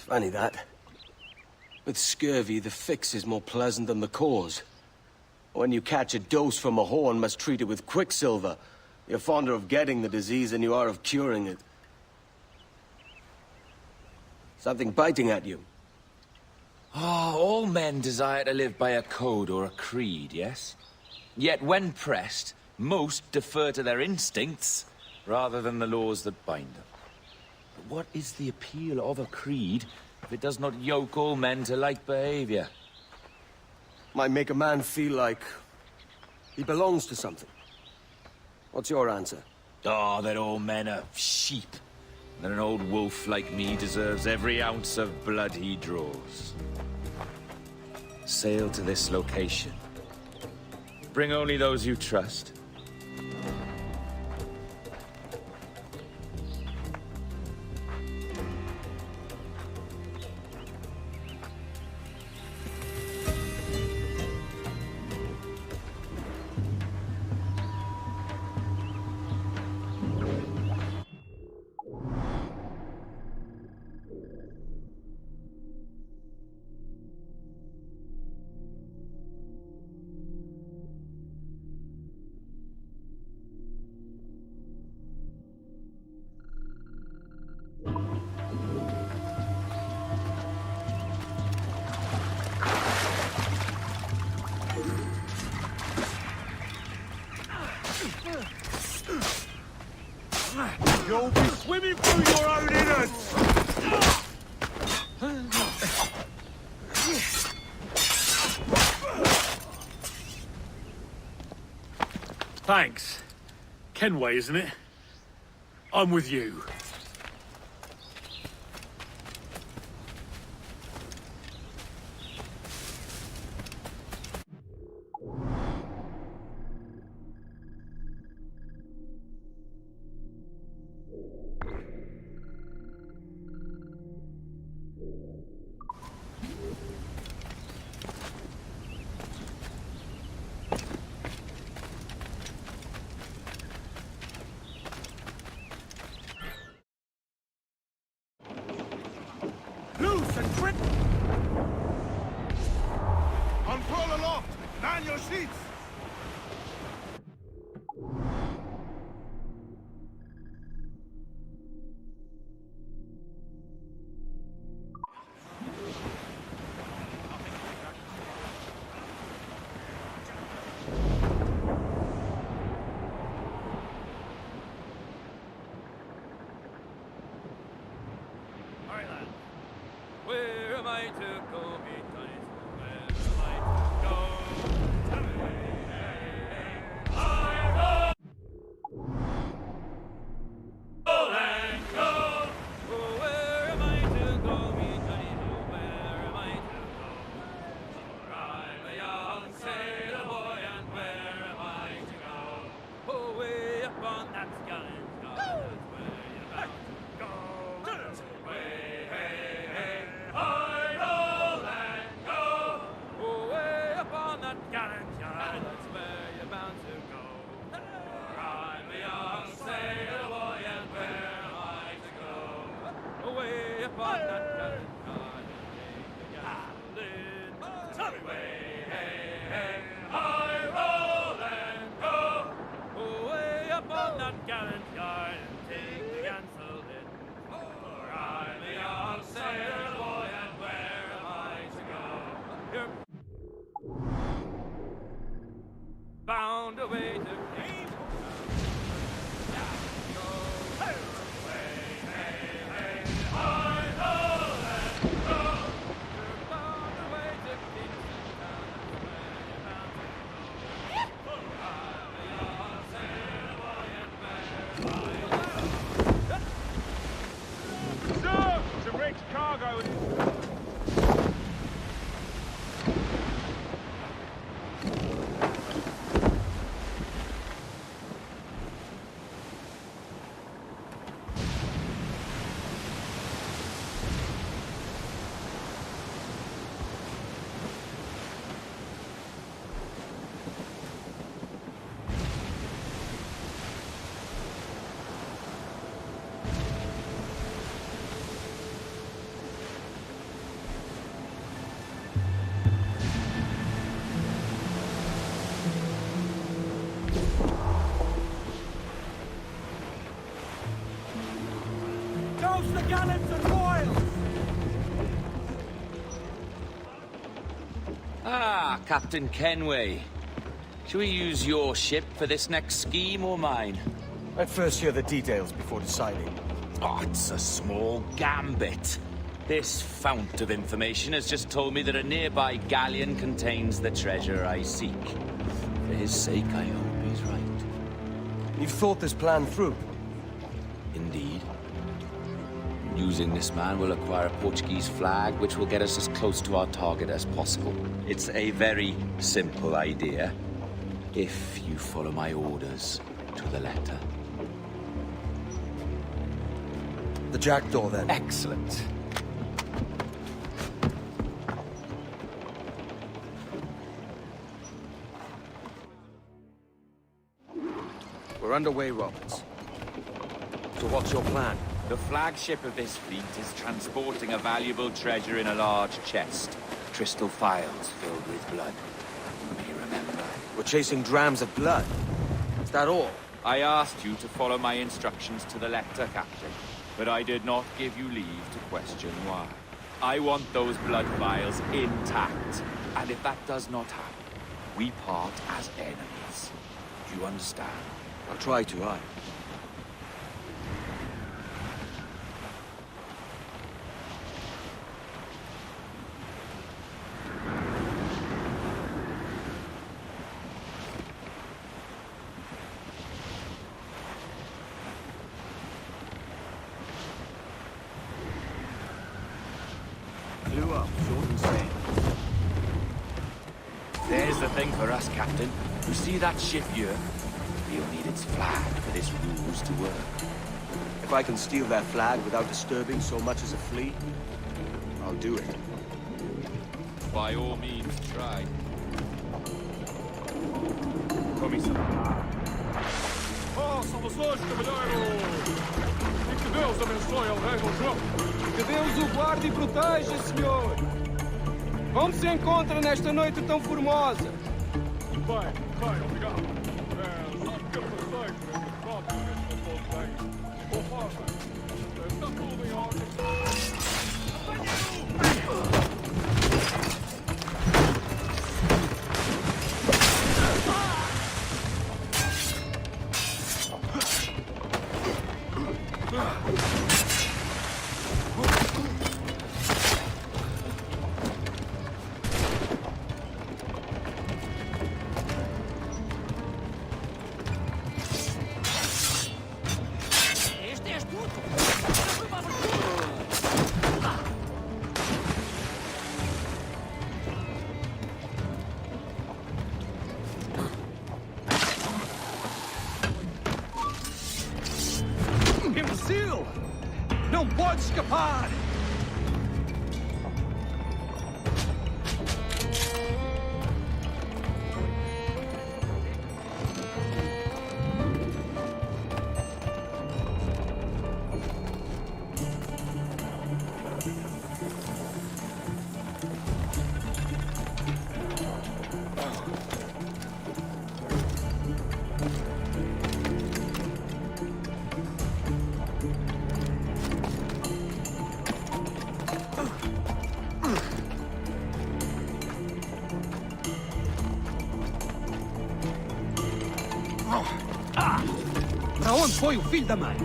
Funny that. With scurvy, the fix is more pleasant than the cause. When you catch a dose from a horn, must treat it with quicksilver. You're fonder of getting the disease than you are of curing it. Something biting at you. All men desire to live by a code or a creed, yes? Yet when pressed, most defer to their instincts rather than the laws that bind them. But what is the appeal of a creed if it does not yoke all men to like behavior? Might make a man feel like he belongs to something. What's your answer? Oh, that all men are sheep. That an old wolf like me deserves every ounce of blood he draws. Sail to this location. Bring only those you trust. You'll be swimming through your own innards! Thanks. Kenway, isn't it? I'm with you. Unfurl aloft! Man your sheets! Where am I to go? Where am I to go? Tell me. I go and go. Oh, where am I to go? Where am I to go? For I'm a young sailor boy, and where am I to go? Oh, way up on that gallant yard, that's where you're bound to go. Way, hey, hey. I roll and go. Oh, way up on that gallant yard, that's where you're bound to go. For I'm a young sailor boy, and where am I to go? Oh, way up on that gallant yard, and take the gasoline. Way, hey, hey, I roll and go. Oh, way up on that gallant yard, and take the gasoline. For I'm a young sailor boy, and where am I to go? You're bound away to Cape. I roll and go. You're bound away to Kingston Town, that's where you're bound to go. For I'm a young sailor boy, and where am I to go? Sir! It's a wrecked cargo. Douse the gallants and royals! Ah, Captain Kenway. Shall we use your ship for this next scheme or mine? I'd first hear the details before deciding. Oh, it's a small gambit. This fount of information has just told me that a nearby galleon contains the treasure I seek. For his sake, I hope he's right. You've thought this plan through? Indeed. Using this man, we'll acquire a Portuguese flag, which will get us as close to our target as possible. It's a very simple idea, if you follow my orders to the letter. The jackdaw, then. Excellent. We're underway, Roberts. So what's your plan? The flagship of this fleet is transporting a valuable treasure in a large chest. Crystal phials filled with blood. You may remember. We're chasing drams of blood. Is that all? I asked you to follow my instructions to the letter, Captain. But I did not give you leave to question why. I want those blood vials intact. And if that does not happen, we part as enemies. Do you understand? I'll try to, aye. Blew up, short and steady. There's the thing for us, Captain. You see that ship here? We'll need its flag for this ruse to work. If I can steal that flag without disturbing so much as a flea, I'll do it. By all means, try. Oh, somos hoje, cavalheiro! Fique Deus, Deus abençoe ao rei do jogo. Que Deus o guarde e proteja, senhor. Como se encontra nesta noite tão formosa? Bem, obrigado. Só que eu passei por aqui próprio neste pouco bem. Conforme, está tudo em ordem. Imbecil! Não pode escapar! Para onde foi o filho da mãe?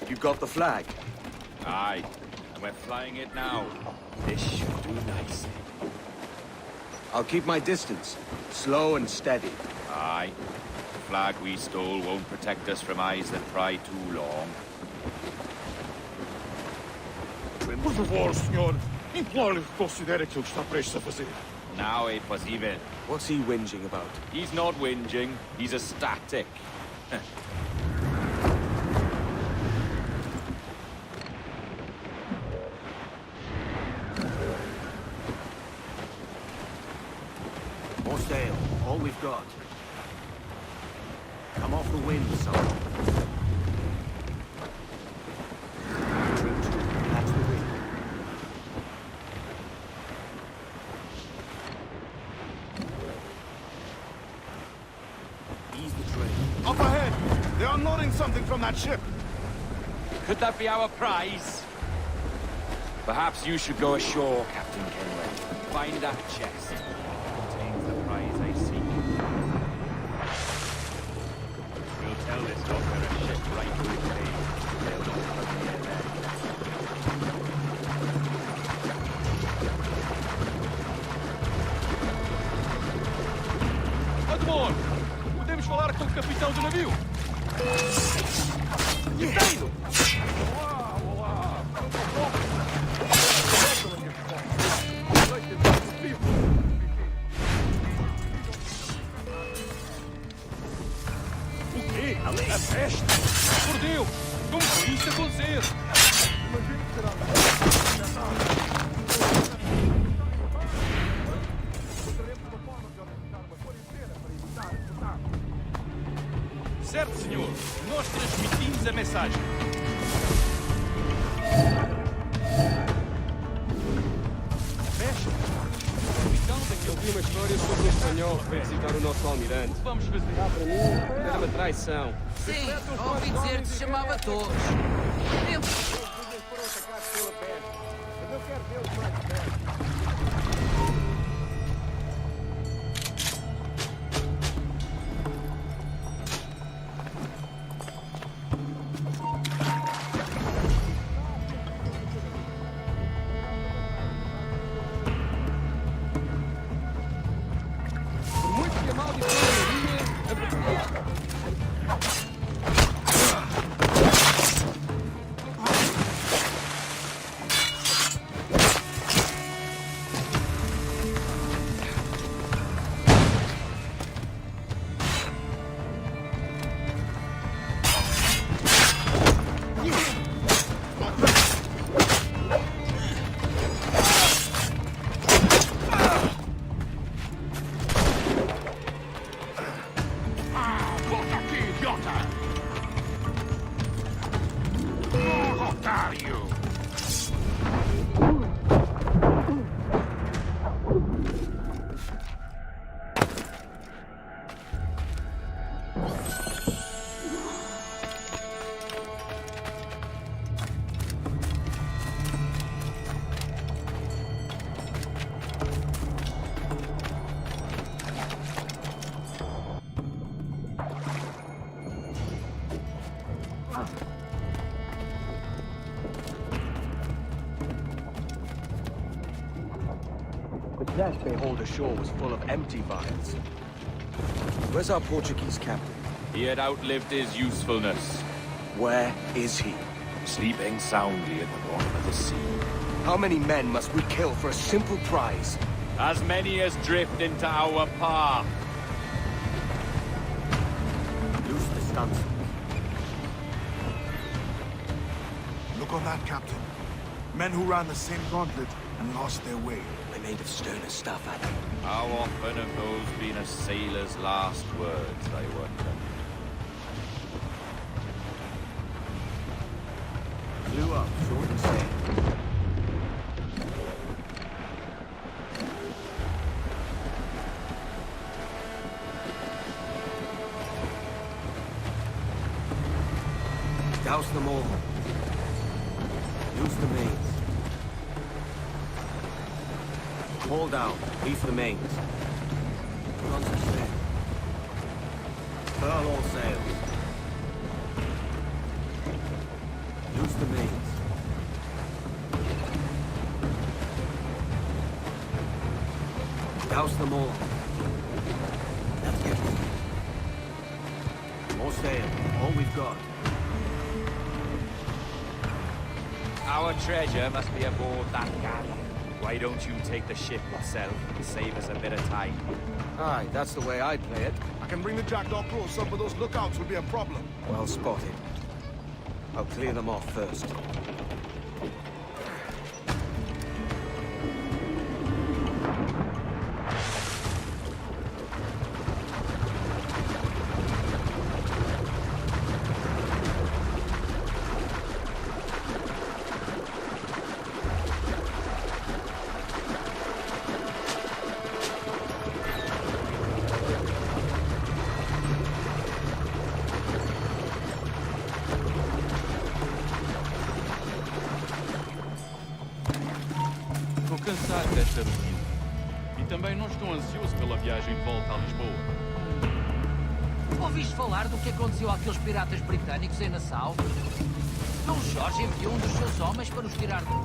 You got the flag? Aye, and we're flying it now. This should do nicely. I'll keep my distance. Slow and steady. Aye. The flag we stole won't protect us from eyes that pry too long. Por favor, senhor. Imploro-lhe que considere aquilo que está prestes a fazer. Now é possível. What's he whinging about? He's not whinging. He's ecstatic. More sail. All we've got. Come off the wind, son. That's the wind. Ease the train. Up ahead! They are unloading something from that ship. Could that be our prize? Perhaps you should go ashore, Captain Kenway. Find that chest. It contains the prize I seek. We'll tell this doctor a ship right to his name. They'll not come near there. Admor! Podemos falar com o capitão do navio? Inteiro! O quê? A peste? Por Deus! Como foi isto acontecer? Imagino que será. Encontraremos uma forma de organizar uma coisa. Certo, senhor. Nós transmitimos a mensagem. Fecha. Eu vi uma história sobre um espanhol que veio visitar o nosso almirante. Vamos fazer. Para mim, era uma traição. Sim, ouvi dizer que se chamava Torres. Eu... Mas eu quero vê-los mais de perto. Por muito que a maldição da marinha... The death they hauled ashore was full of empty vials. Where's our Portuguese captain? He had outlived his usefulness. Where is he? Sleeping soundly at the bottom of the sea. How many men must we kill for a simple prize? As many as drift into our path. Loose the stunts. Look on that, Captain. Men who ran the same gauntlet and lost their way. We're made of sterner stuff, Adam. How often have those been a sailor's last words, I wonder? Blew up, short and sail. Douse them all. Use the mains. Haul down. Reef the mains. Put on some sail. Furl all sails. Use the mains. Douse them all. Let's get moving. More sail. All we've got. Our treasure must be aboard that galley. Why don't you take the ship itself and save us a bit of time? Aye, that's the way I'd play it. I can bring the jackdaw closer, but those lookouts will be a problem. Well spotted. I'll clear them off first. Cansado desta rotina. E também não estou ansioso pela viagem de volta a Lisboa. Ouviste falar do que aconteceu àqueles piratas britânicos em Nassau? Dom Jorge enviou um dos seus homens para os tirar do...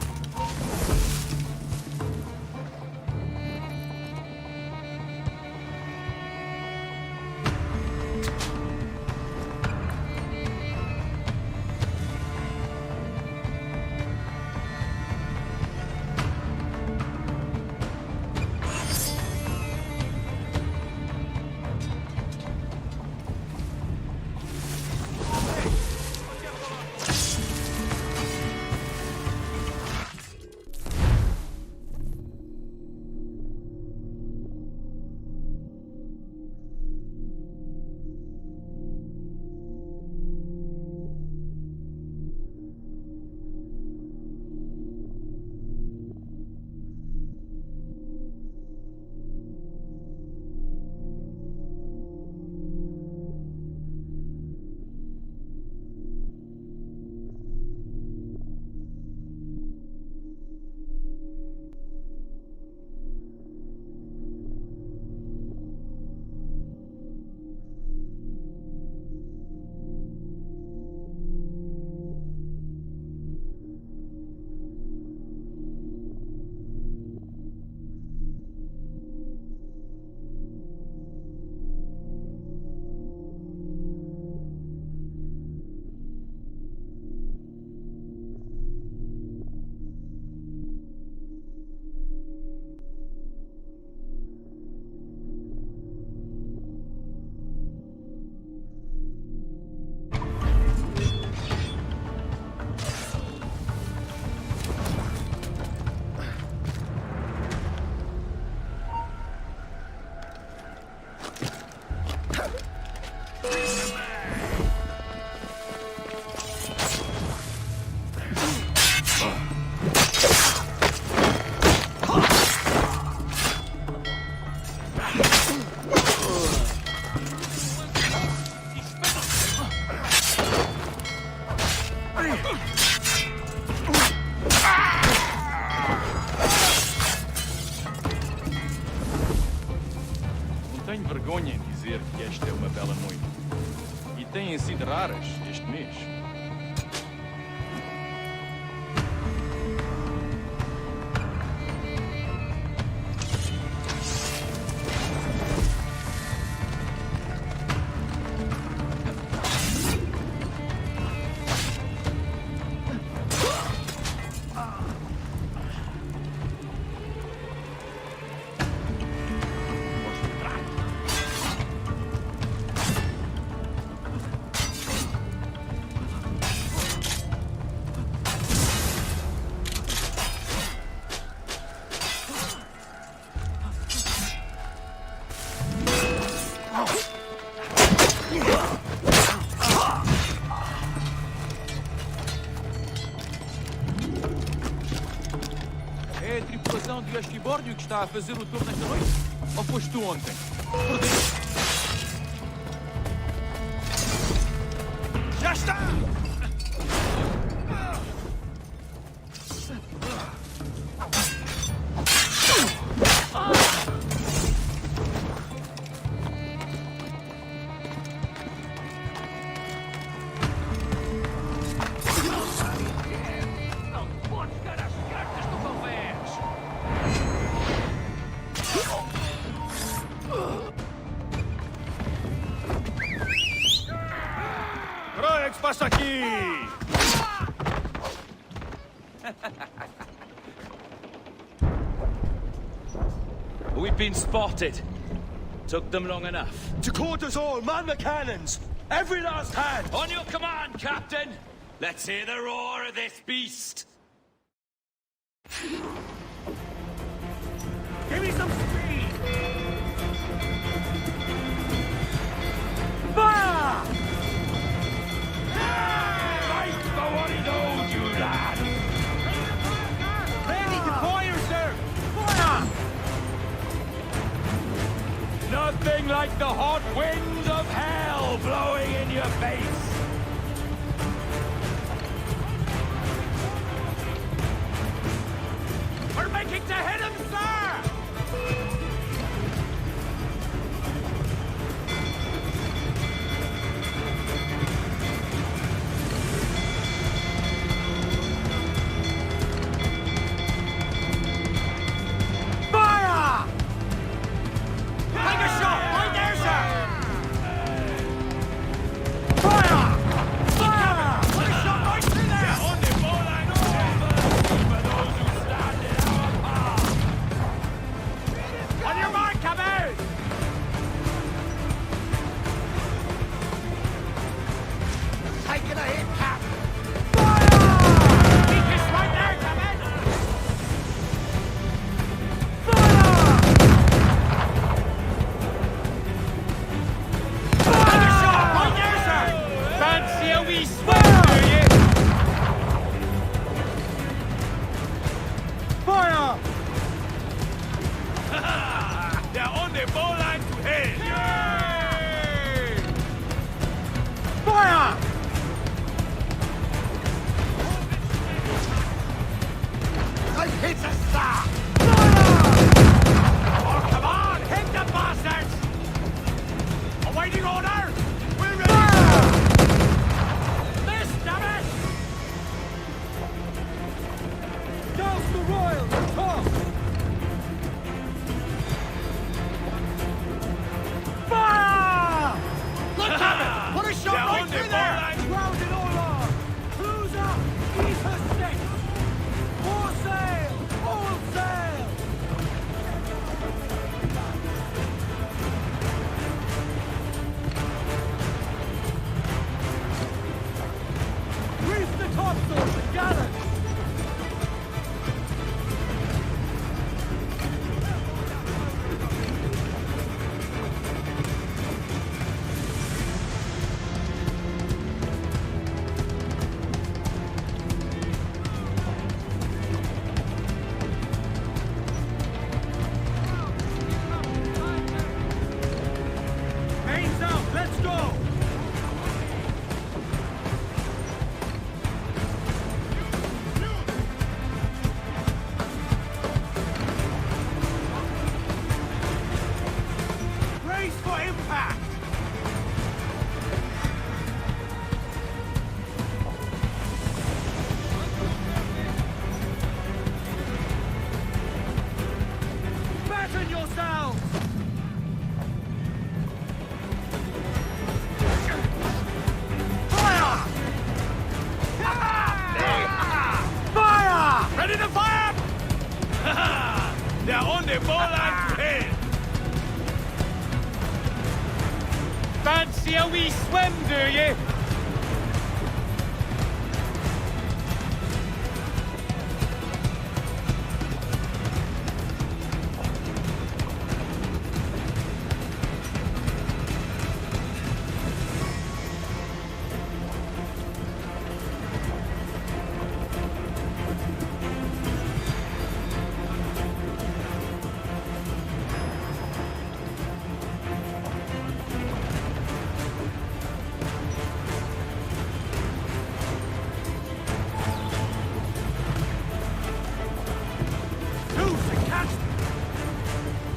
tenho vergonha em dizer que esta é uma bela noite. E têm sido raras este mês. É a tripulação de Esquibórdio que está a fazer o tour nesta noite? Ou foste tu ontem? Por Deus! Já está! Croia, que se passa aqui? We've been spotted. Took them long enough. To quarters all, man the cannons! Every last hand! On your command, Captain! Let's hear the roar of this beast! Give me some speed! Fire! Fight for what is owed you, lad! Ready to fire, sir! Fire! Nothing like the hot winds of hell blowing in your face! We're making to hit him, sir! Fire! Take a shot! Right there, sir! Fire! Fire! Put a shot right through there! On the ball and over for those who stand in our path! On your mark, Cabot! Taking a hit, Cap! Fire! Keep this right there, Cabot! Fancy a wee swim, do you? Fire! They're on the ball line to hit! Yay! Fire! I hit the star! Fire! Oh, come on! Hit the bastards! Awaiting order! We're ready! Douse the royal! Toss! Fire! Look at it! Put a shot right through there! Round it all on! Cruise up! Ease her stick! More sail! All sail! Reef the topsails and gallant! Mains out! Let's go! Fancy a wee swim, do you?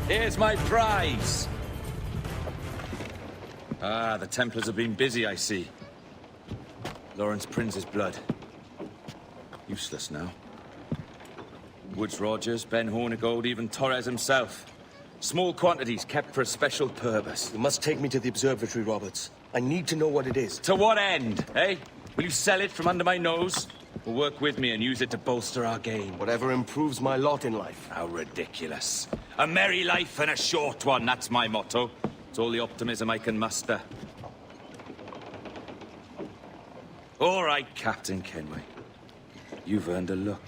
Here's my prize! Ah, the Templars have been busy, I see. Lawrence Prince's blood. Useless now. Woods Rogers, Ben Hornigold, even Torres himself. Small quantities kept for a special purpose. You must take me to the observatory, Roberts. I need to know what it is. To what end, eh? Will you sell it from under my nose? Or work with me and use it to bolster our game? Whatever improves my lot in life. How ridiculous. A merry life and a short one, that's my motto. It's all the optimism I can muster. All right, Captain Kenway. You've earned a look.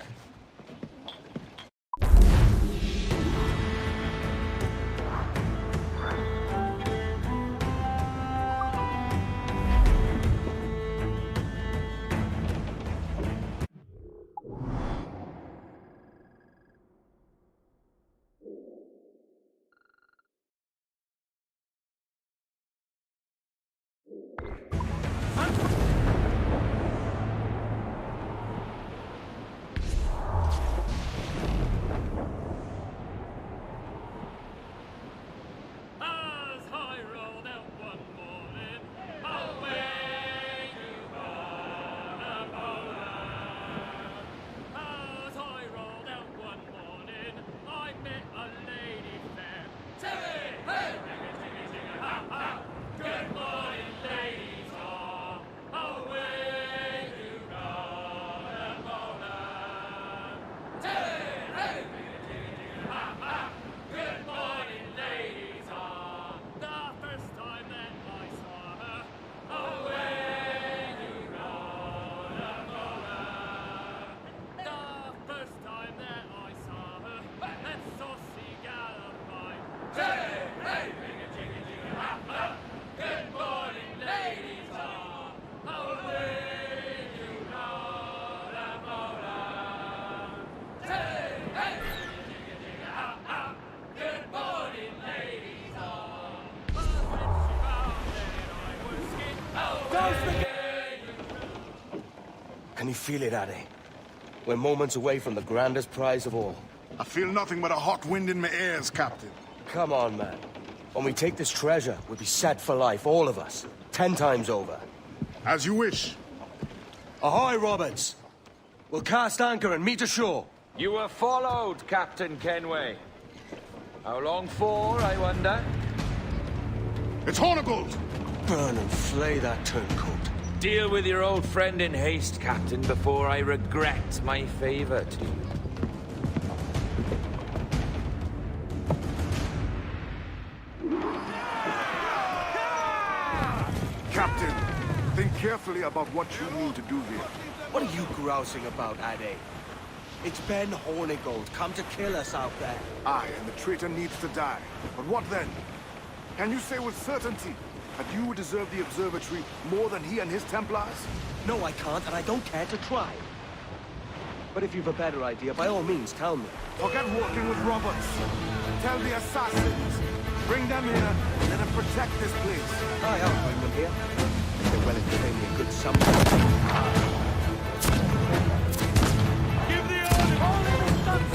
Can you feel it, Addy? We're moments away from the grandest prize of all. I feel nothing but a hot wind in my ears, Captain. Come on, man. When we take this treasure, we'll be set for life, all of us. 10 times over. As you wish. Ahoy, Roberts! We'll cast anchor and meet ashore. You were followed, Captain Kenway. How long for, I wonder? It's Hornigold! Burn and flay that turncoat. Deal with your old friend in haste, Captain, before I regret my favor to you. Captain, think carefully about what you mean to do here. What are you grousing about, Addy? It's Ben Hornigold, come to kill us out there. Aye, and the traitor needs to die. But what then? Can you say with certainty that you deserve the observatory more than he and his Templars? No, I can't, and I don't care to try. But if you've a better idea, by all means, tell me. Forget working with Roberts. Tell the assassins. Bring them here, let them protect this place. Aye, I'll bring them here. They're willing to pay me a good sum. Give the order! All in his guns!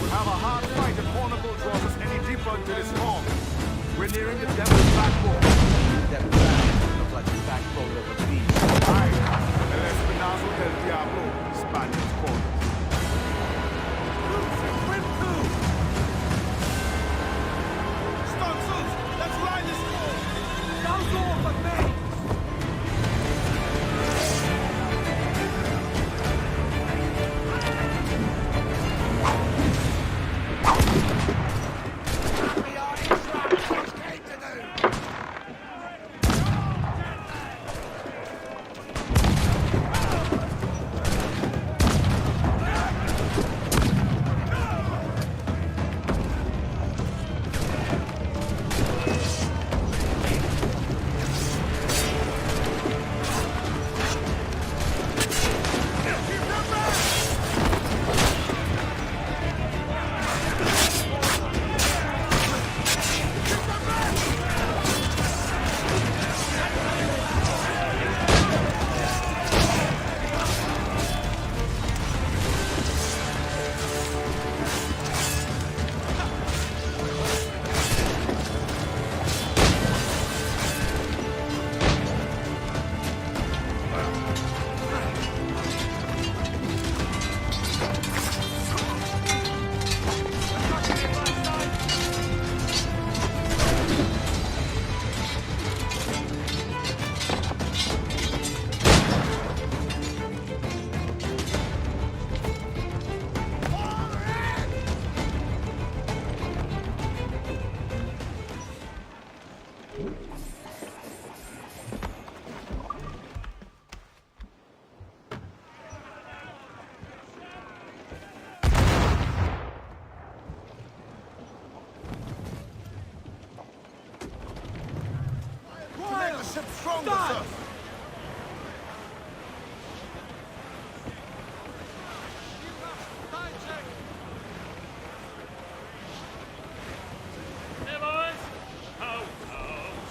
We'll have a hard fight if Hornigold draws us any deeper into this storm. We're nearing the devil's backbone. That back look like the backbone of a beast. Aye, el espinazo del diablo, Spaniards call it. Stonsos, let's ride this boat! Down low, but man! Make the ship stronger, sir. Hey, boys! Ho, ho,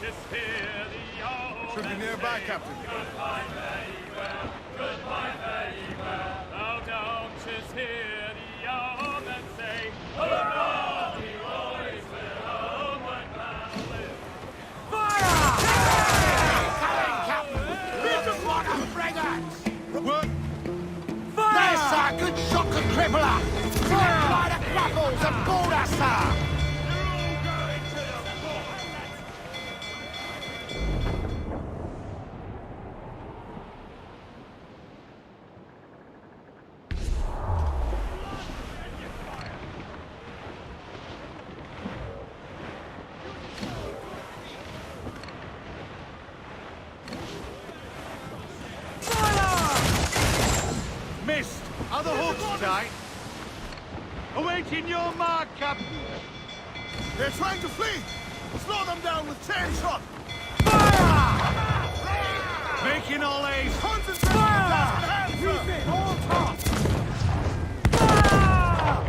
just hear the old Should be men nearby, say, Captain. Goodbye, very well, goodbye, very well. Oh, don't just hear the old men say, hurrah, we always will, homeward bound live. Little water frigates! What? There's a good shock and crippler! Fly the grapples and board us, sir! Missed! Are the hooks tight? Awaiting your mark, Captain! They're trying to flee! Slow them down with 10 shot! Making all A's! Concentrate! All top!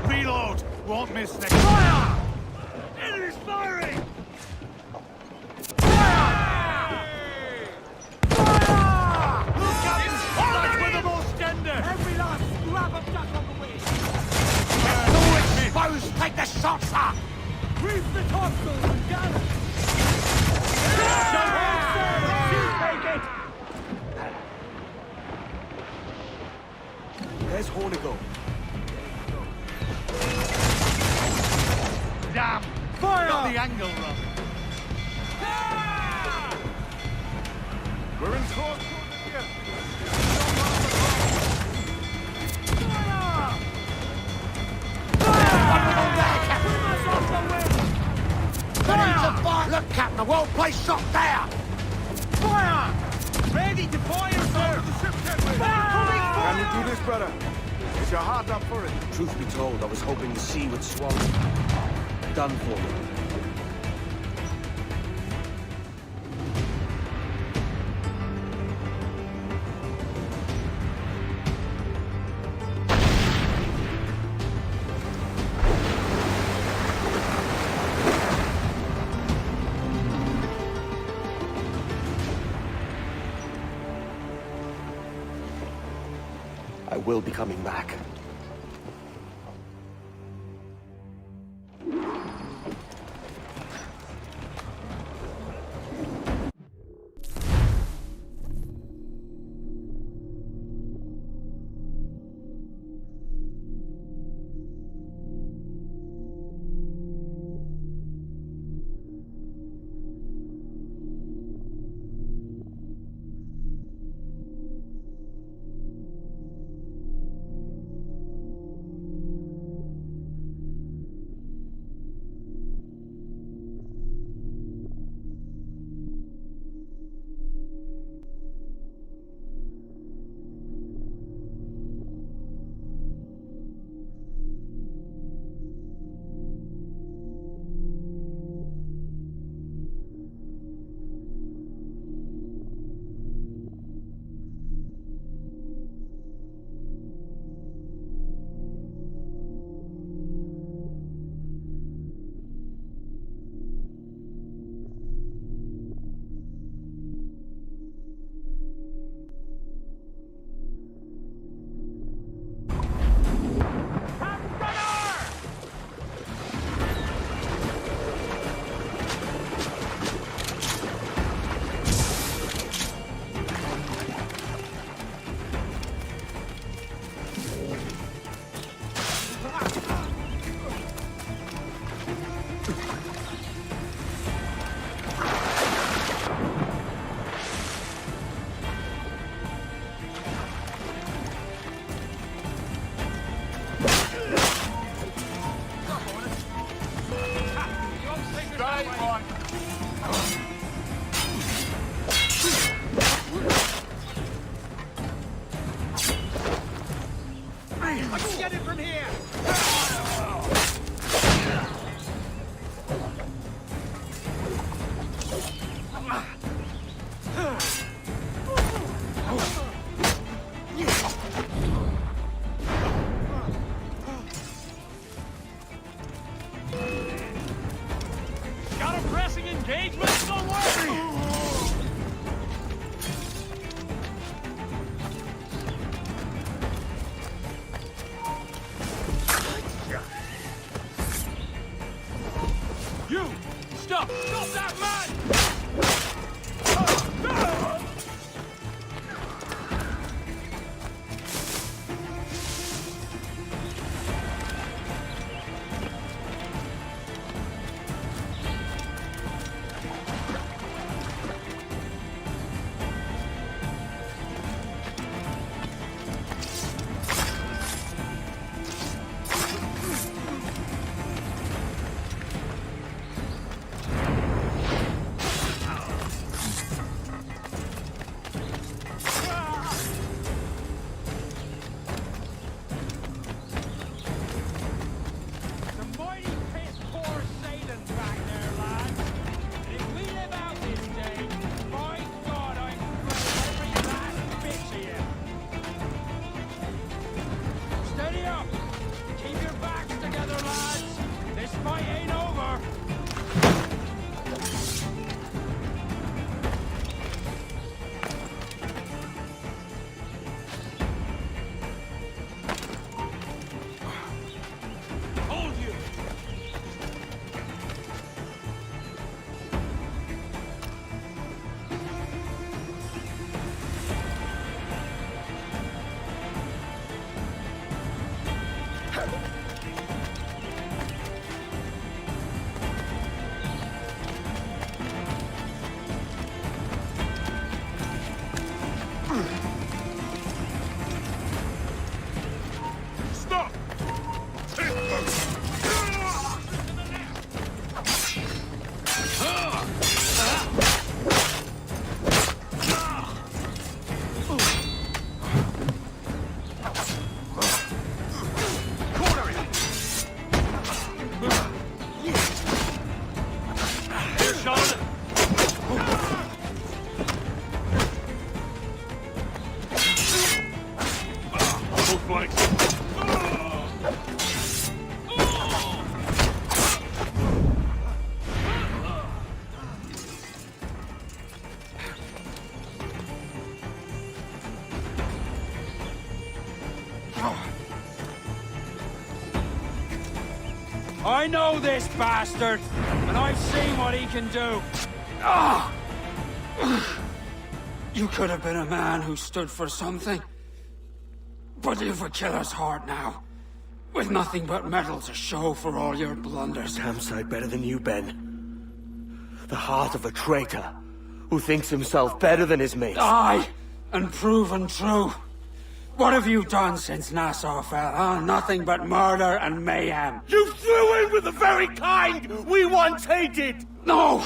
Reload! Won't miss next time! Enemy's firing! Look at this! That's with the most tender! Every last scrap of duck on the wing! Get all exposed! Take the shots, sir! Reef the topsails and gallant! Take it! There's Hornigo. Damn! Fire! Got the angle wrong. We're in close here. Look, Captain, a well-placed shot there! Fire! Ready to fire, sir! Can you do this, brother? Is your heart up for it? Truth be told, I was hoping the sea would swallow me. Done for me. I will be coming back. I know this bastard, and I've seen what he can do. You could have been a man who stood for something. But you've a killer's heart now. With nothing but metal to show for all your blunders. Damn sight better than you, Ben. The heart of a traitor who thinks himself better than his mates. Aye, and proven true. What have you done since Nassau fell, huh? Nothing but murder and mayhem. You threw in with the very kind we once hated! No!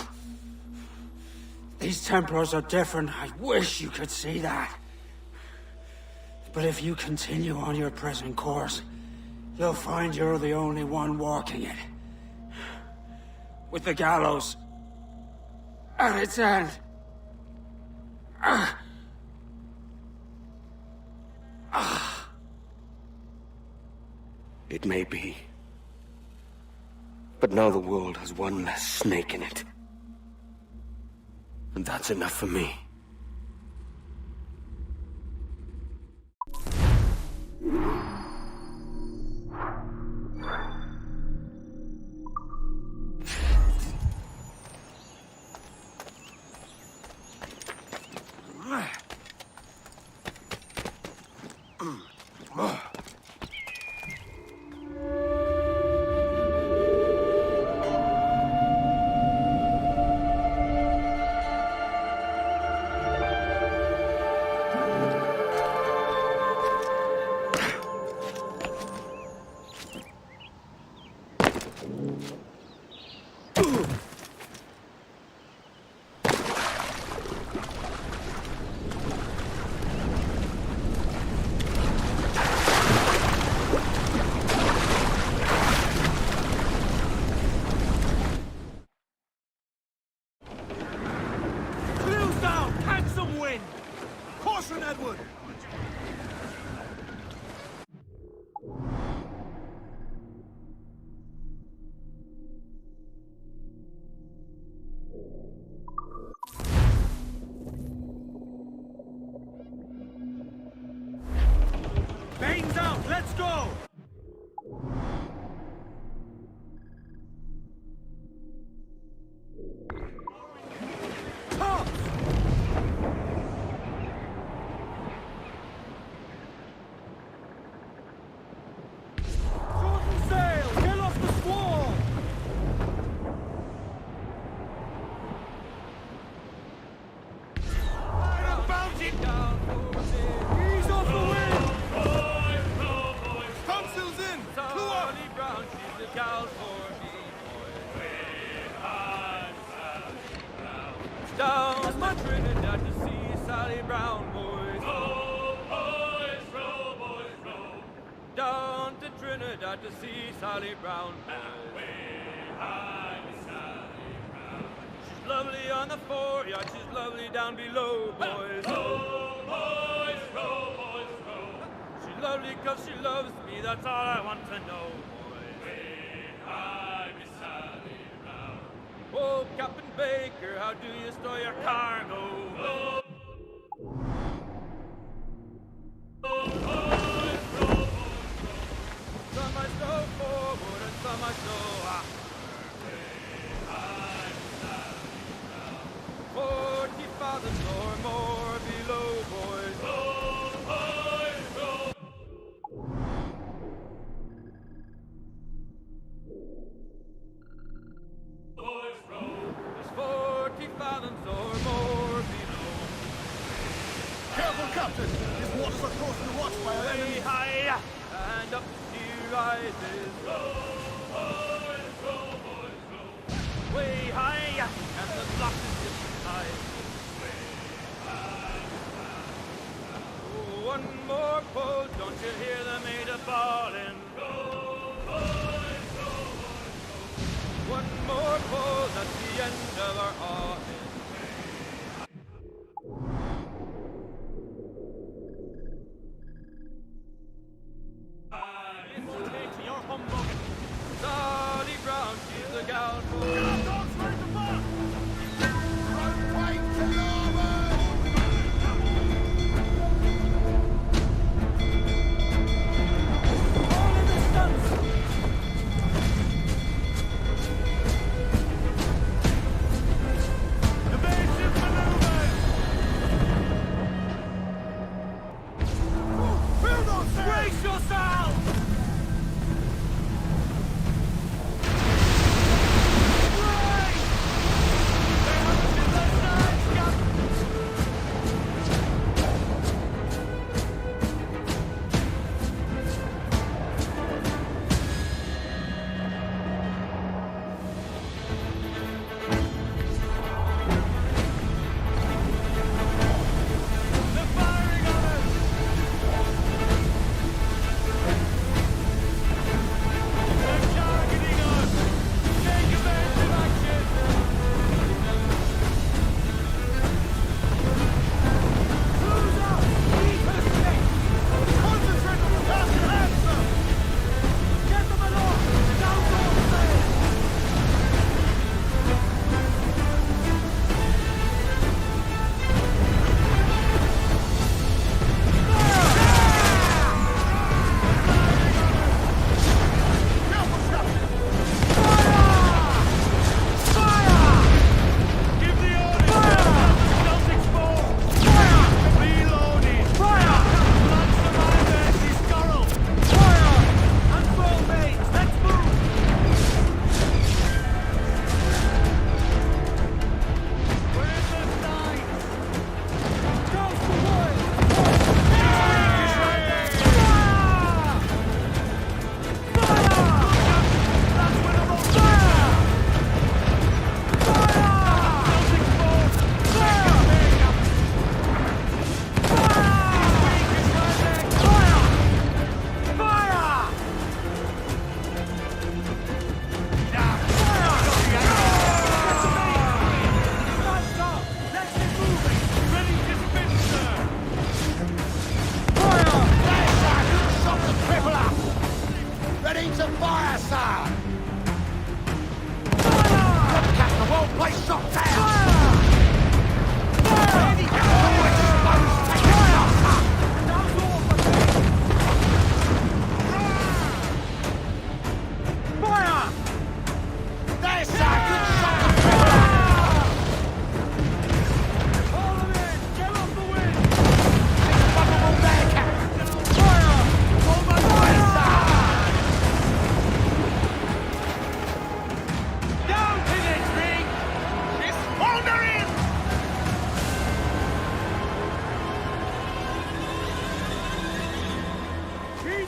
These Templars are different. I wish you could see that. But if you continue on your present course, you'll find you're the only one walking it. With the gallows at its end. It may be. But now the world has one less snake in it. And that's enough for me. Bane's out! Let's go! To see Sally Brown, boys. She's lovely on the foreyard, she's lovely down below, boys. Row, boys, row, boys, row. She's lovely 'cause she loves me, that's all I want to know, boys. Way high, Miss Sally Brown. Oh, Captain Baker, how do you store your cargo? Oh, some I stow forward and some I stow aft. 40 fathoms or more below, boys. Row, boys, row. Boys, row. There's 40 fathoms or more below. Careful, Captain! These waters are close to the watch by our Way enemies. high and up rises. Row, boys, row. Way high, and the block is just high. Oh, one more pull, don't you hear the mate a-bawling? Row, boys, row. One more pull, that's the end of our hauling. Sally Brown, she's the gal for... Get up, dogs, ready to march! Run right to the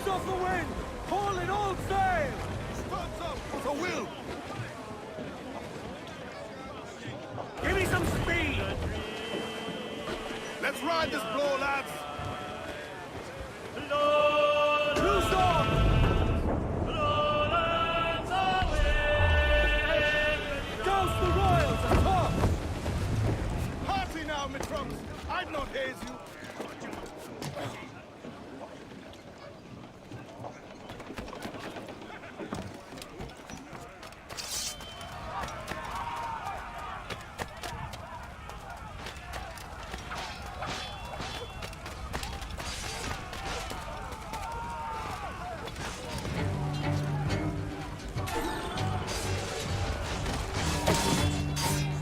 Sails off the wind! Haul it all sail! Studs up! For Will! Give me some speed! Let's ride this blow, lads! Loose off! Douse the royals atop! Hearty now, me trunks! I'd not haze you!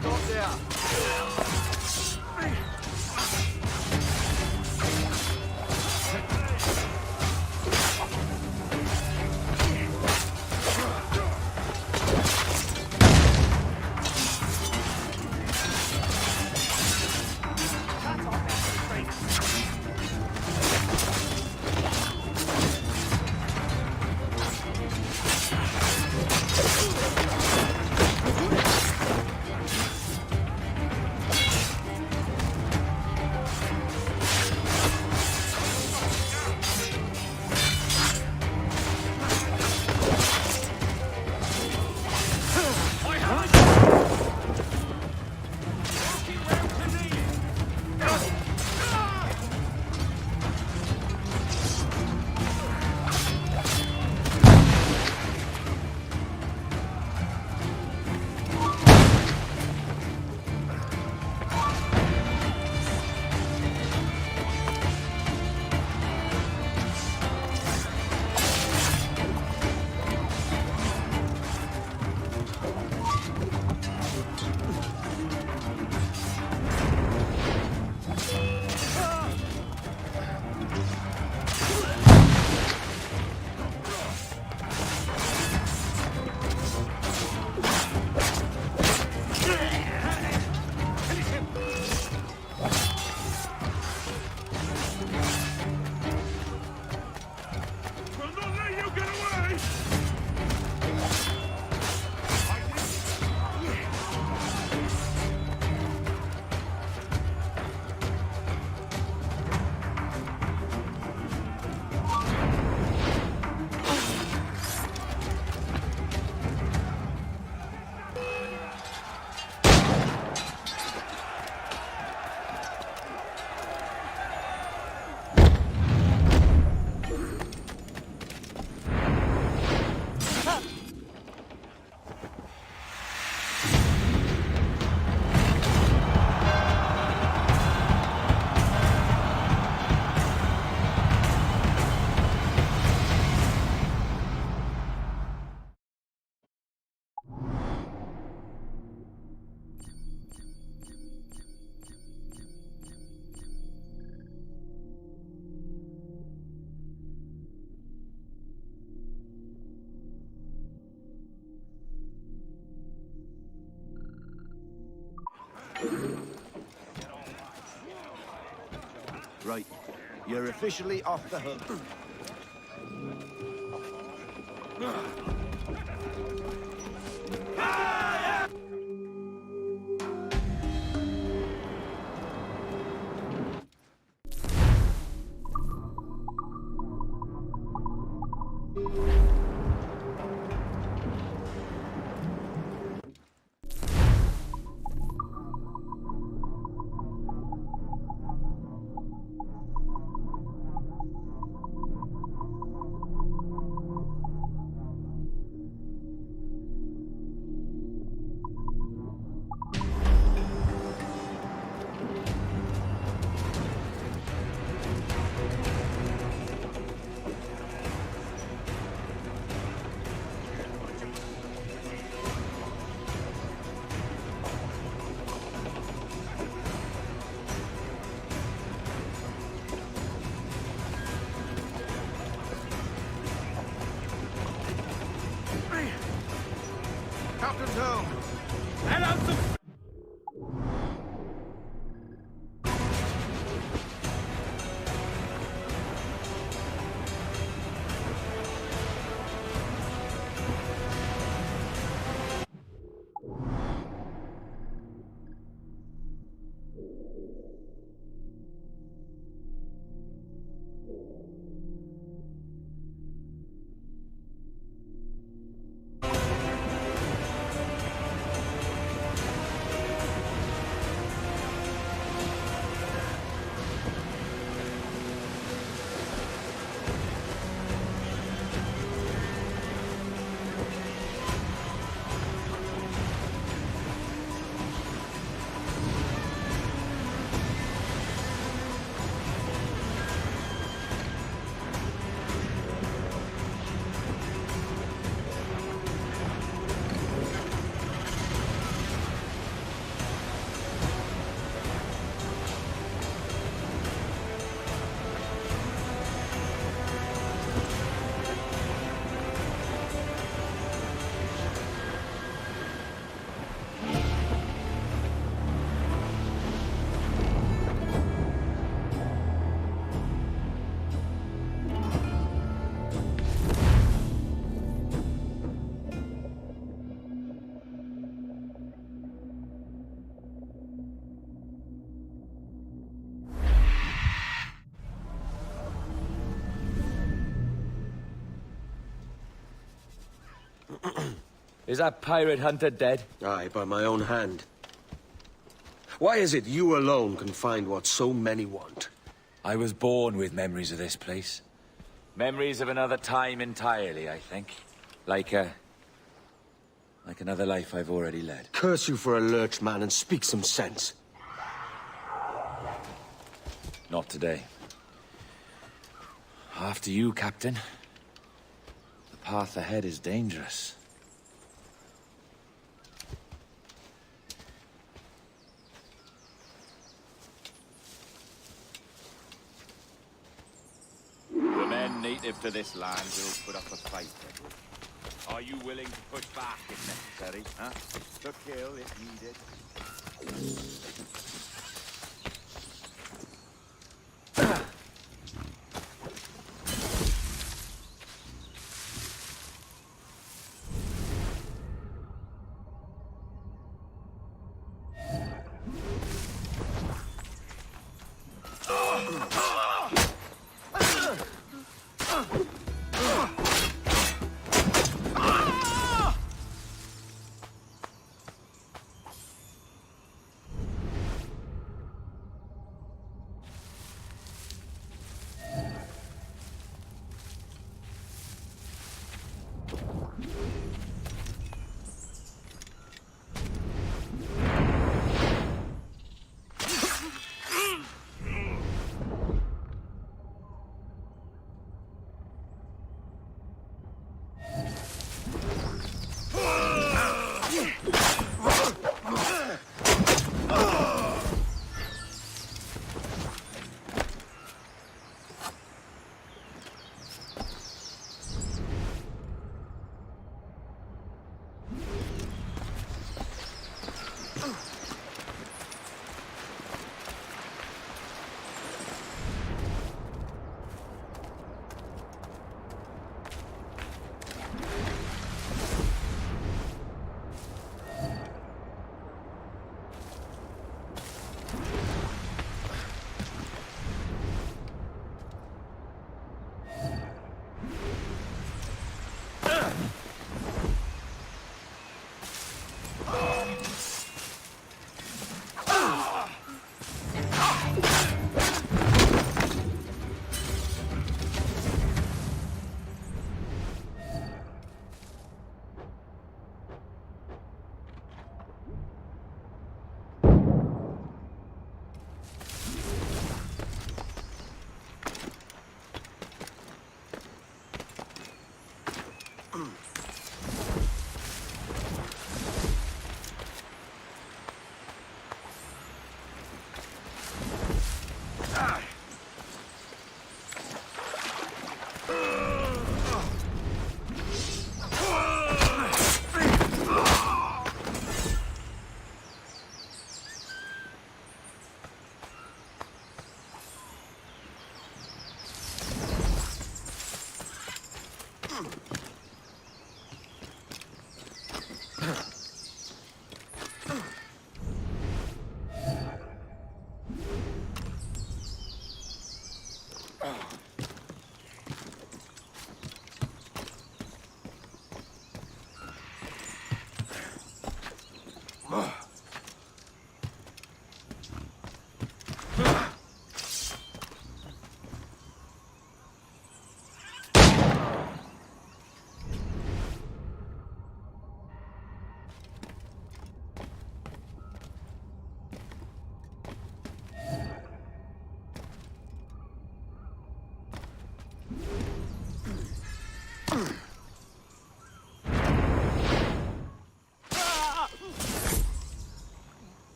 Stop there! Right. You're officially off the hook. Is that pirate hunter dead? Aye, by my own hand. Why is it you alone can find what so many want? I was born with memories of this place. Memories of another time entirely, I think. Like another life I've already led. Curse you for a lurch, man, and speak some sense. Not today. After you, Captain. The path ahead is dangerous. The men native to this land will put up a fight, Edward. Are you willing to push back if necessary, huh? To kill if needed?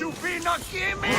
you be not hear me?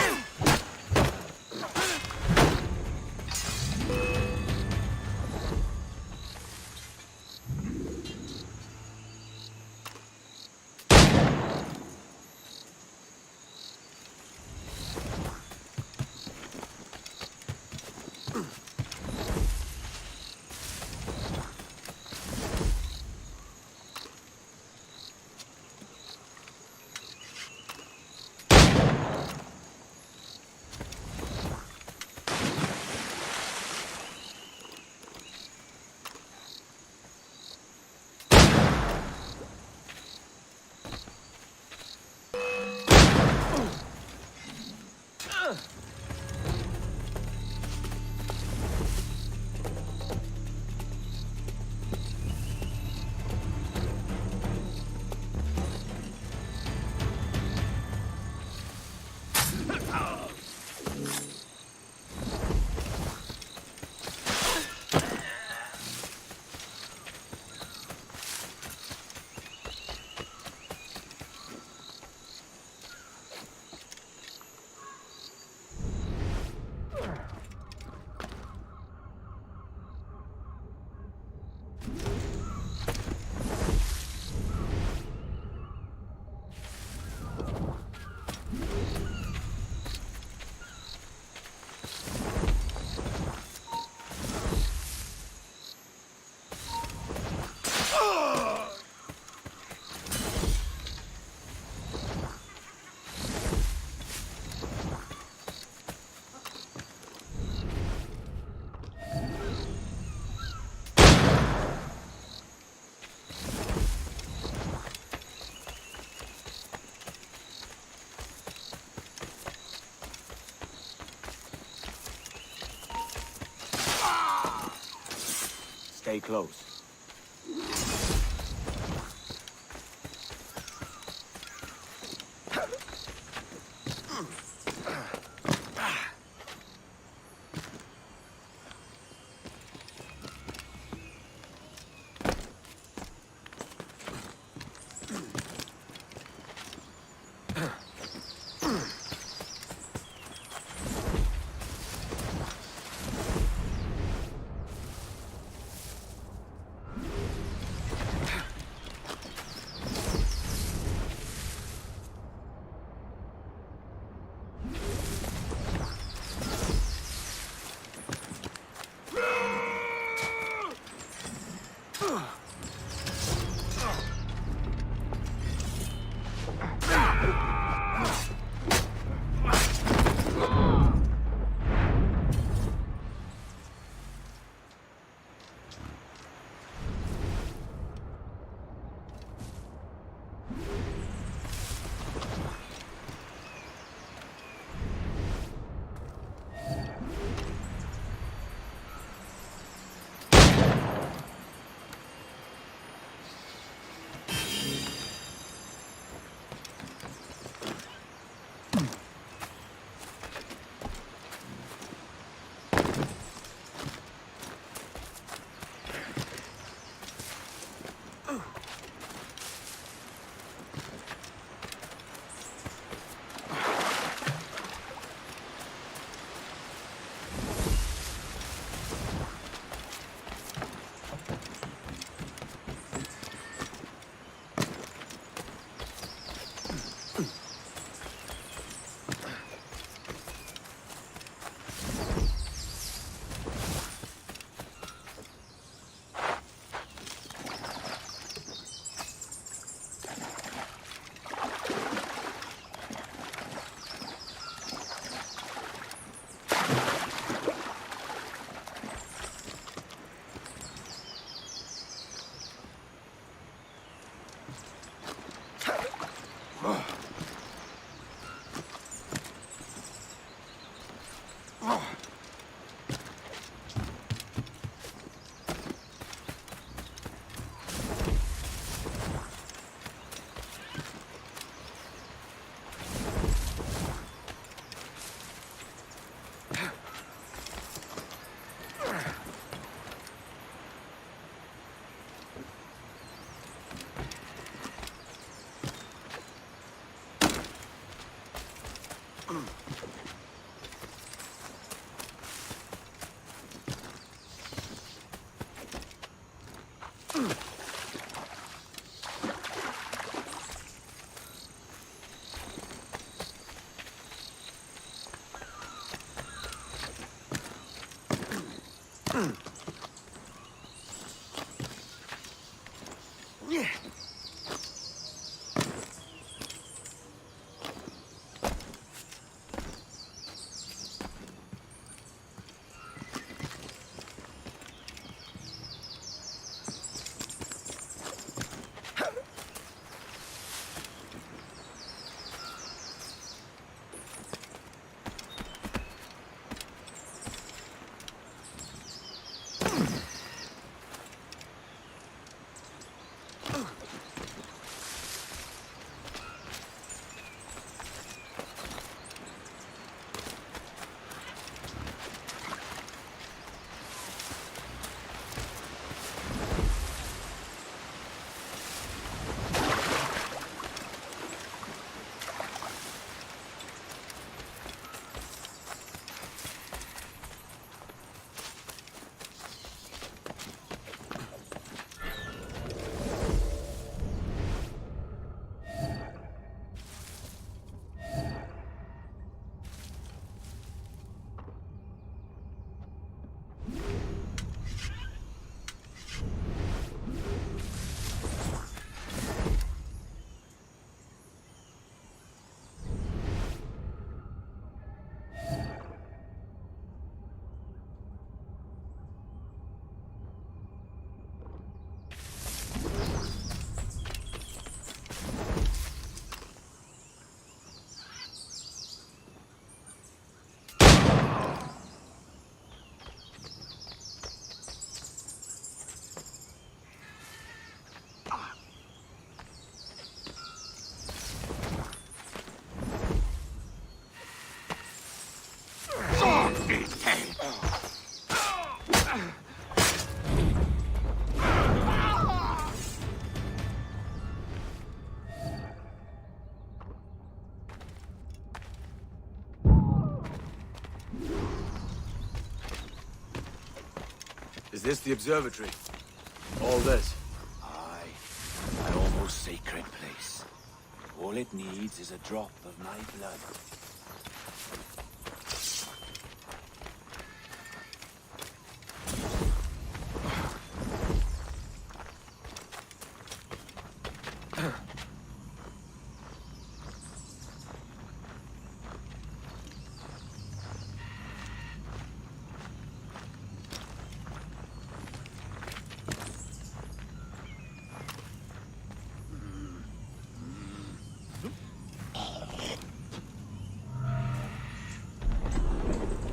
Stay close. Is this the observatory? All this? Aye. An almost sacred place. All it needs is a drop of my blood.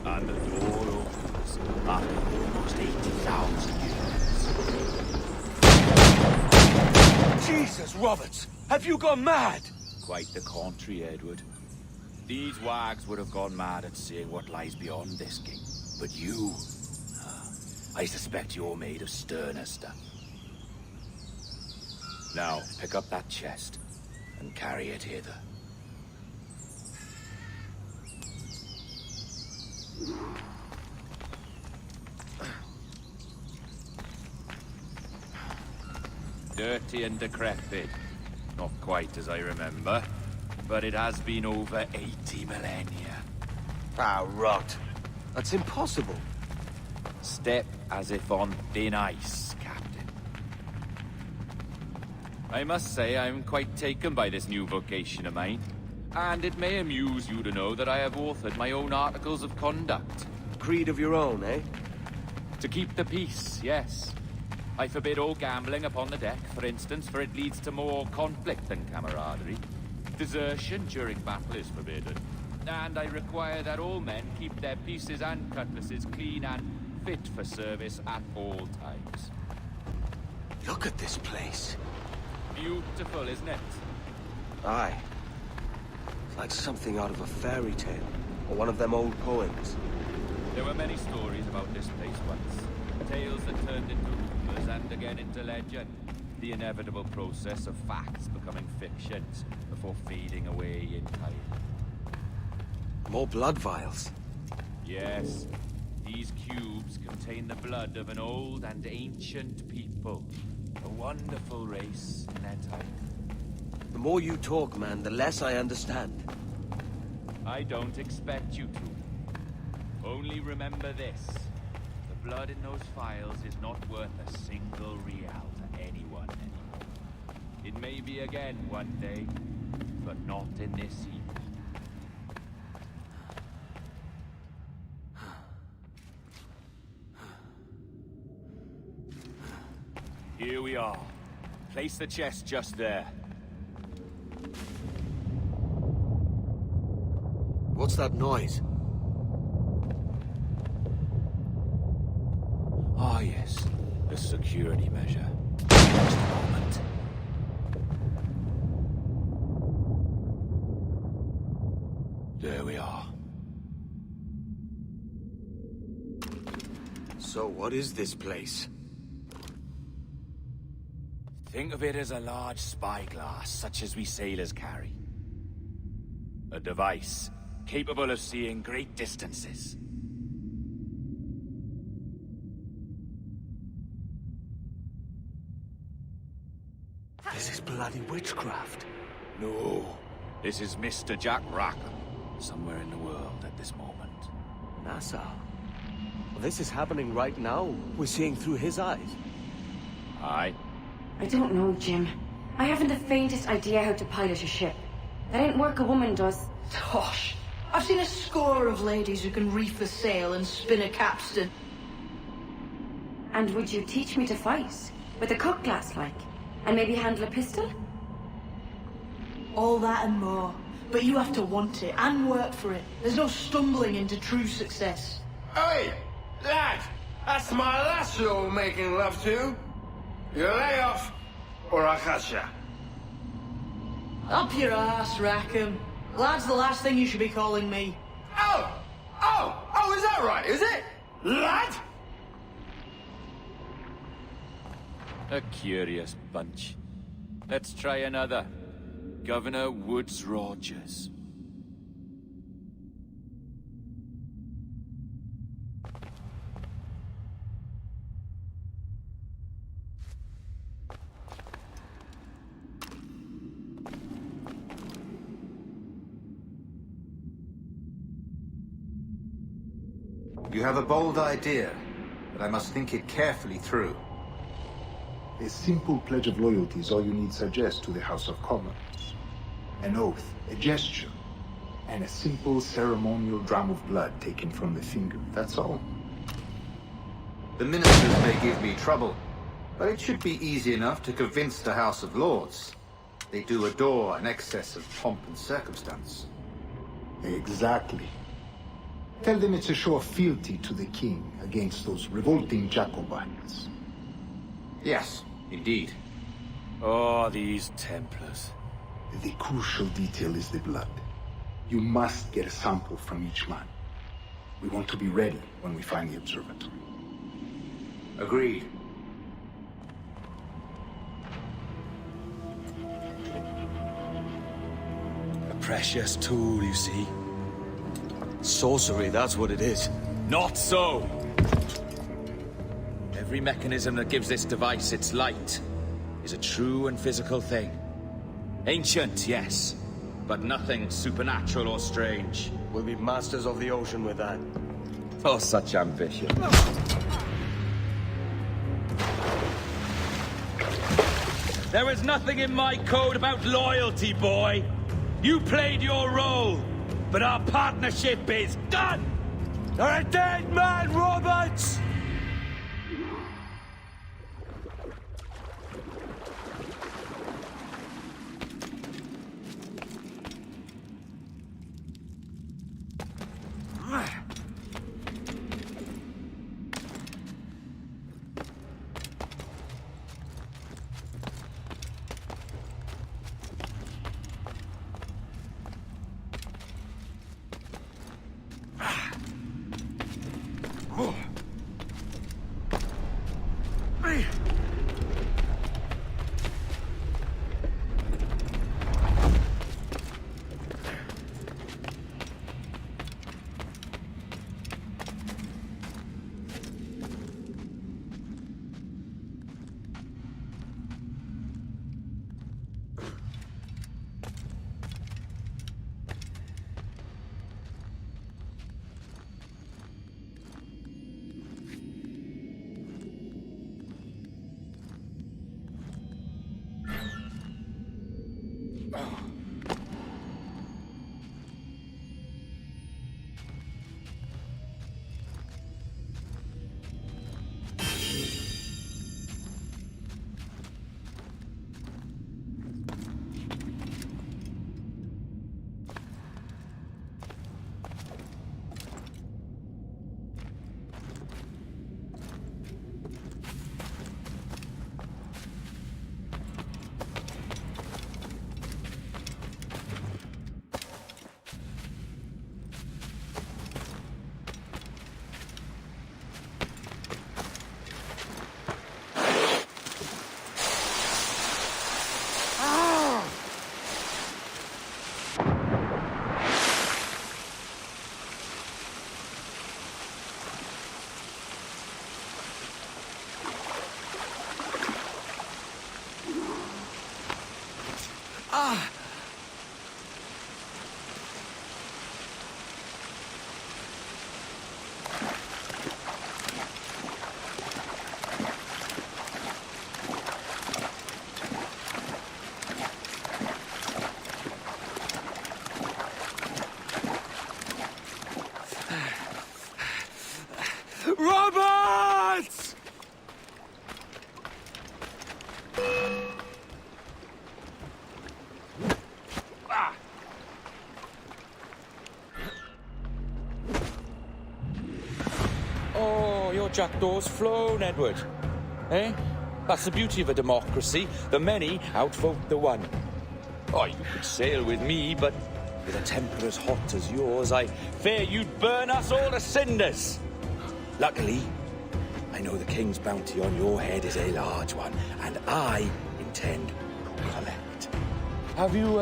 And the door opens after almost 80,000 years. Jesus, Roberts! Have you gone mad? Quite the contrary, Edward. These wags would have gone mad at seeing what lies beyond this gate. But you... I suspect you're made of sterner stuff. Now, pick up that chest and carry it hither. Dirty and decrepit. Not quite as I remember, but it has been over 80 millennia. Ah, rot. That's impossible. Step as if on thin ice, Captain. I must say I'm quite taken by this new vocation of mine. And it may amuse you to know that I have authored my own articles of conduct. Creed of your own, eh? To keep the peace, yes. I forbid all gambling upon the deck, for instance, for it leads to more conflict than camaraderie. Desertion during battle is forbidden. And I require that all men keep their pieces and cutlasses clean and fit for service at all times. Look at this place. Beautiful, isn't it? Aye. It's like something out of a fairy tale, or one of them old poems. There were many stories about this place once. Tales that turned into rumors and again into legend. The inevitable process of facts becoming fictions before fading away in time. More blood vials. Yes. These cubes contain the blood of an old and ancient people. A wonderful race in their time. The more you talk, man, the less I understand. I don't expect you to. Only remember this. The blood in those files is not worth a single real to anyone anymore. It may be again one day, but not in this evening. Here we are. Place the chest just there. What's that noise? Ah, yes. A security measure. Just a moment. There we are. So what is this place? Think of it as a large spyglass, such as we sailors carry. A device capable of seeing great distances. This is bloody witchcraft. No, this is Mr. Jack Rackham, somewhere in the world at this moment. Nassau. Well, this is happening right now. We're seeing through his eyes. Aye. I don't know, Jim. I haven't the faintest idea how to pilot a ship. That ain't work a woman does. Tosh. I've seen a score of ladies who can reef a sail and spin a capstan. And would you teach me to fight? With a cutlass, like? And maybe handle a pistol? All that and more. But you have to want it and work for it. There's no stumbling into true success. Hey, lad! That's my lass you're making love to. You lay off, or I'll catch ya. Up your ass, Rackham. Lad's the last thing you should be calling me. Oh, is that right, is it? Lad? A curious bunch. Let's try another. Governor Woods Rogers. You have a bold idea, but I must think it carefully through. A simple pledge of loyalty is all you need suggest to the House of Commons. An oath, a gesture, and a simple ceremonial dram of blood taken from the finger. That's all. The ministers may give me trouble, but it should be easy enough to convince the House of Lords. They do adore an excess of pomp and circumstance. Exactly. Tell them it's a show of fealty to the king against those revolting Jacobites. Yes, indeed. Oh, these Templars. The crucial detail is the blood. You must get a sample from each man. We want to be ready when we find the observatory. Agreed. A precious tool, you see. Sorcery, that's what it is. Not so! Every mechanism that gives this device its light is a true and physical thing. Ancient, yes, but nothing supernatural or strange. We'll be masters of the ocean with that. Oh, such ambition. There is nothing in my code about loyalty, boy. You played your role, but our partnership is done! You're a dead man, Roberts! Roberts! Oh, your jackdaw's flown, Edward. Eh? That's the beauty of a democracy. The many outvote the one. Oh, you could sail with me, but with a temper as hot as yours, I fear you'd burn us all to cinders. Luckily, I know the king's bounty on your head is a large one, and I intend to collect. Have you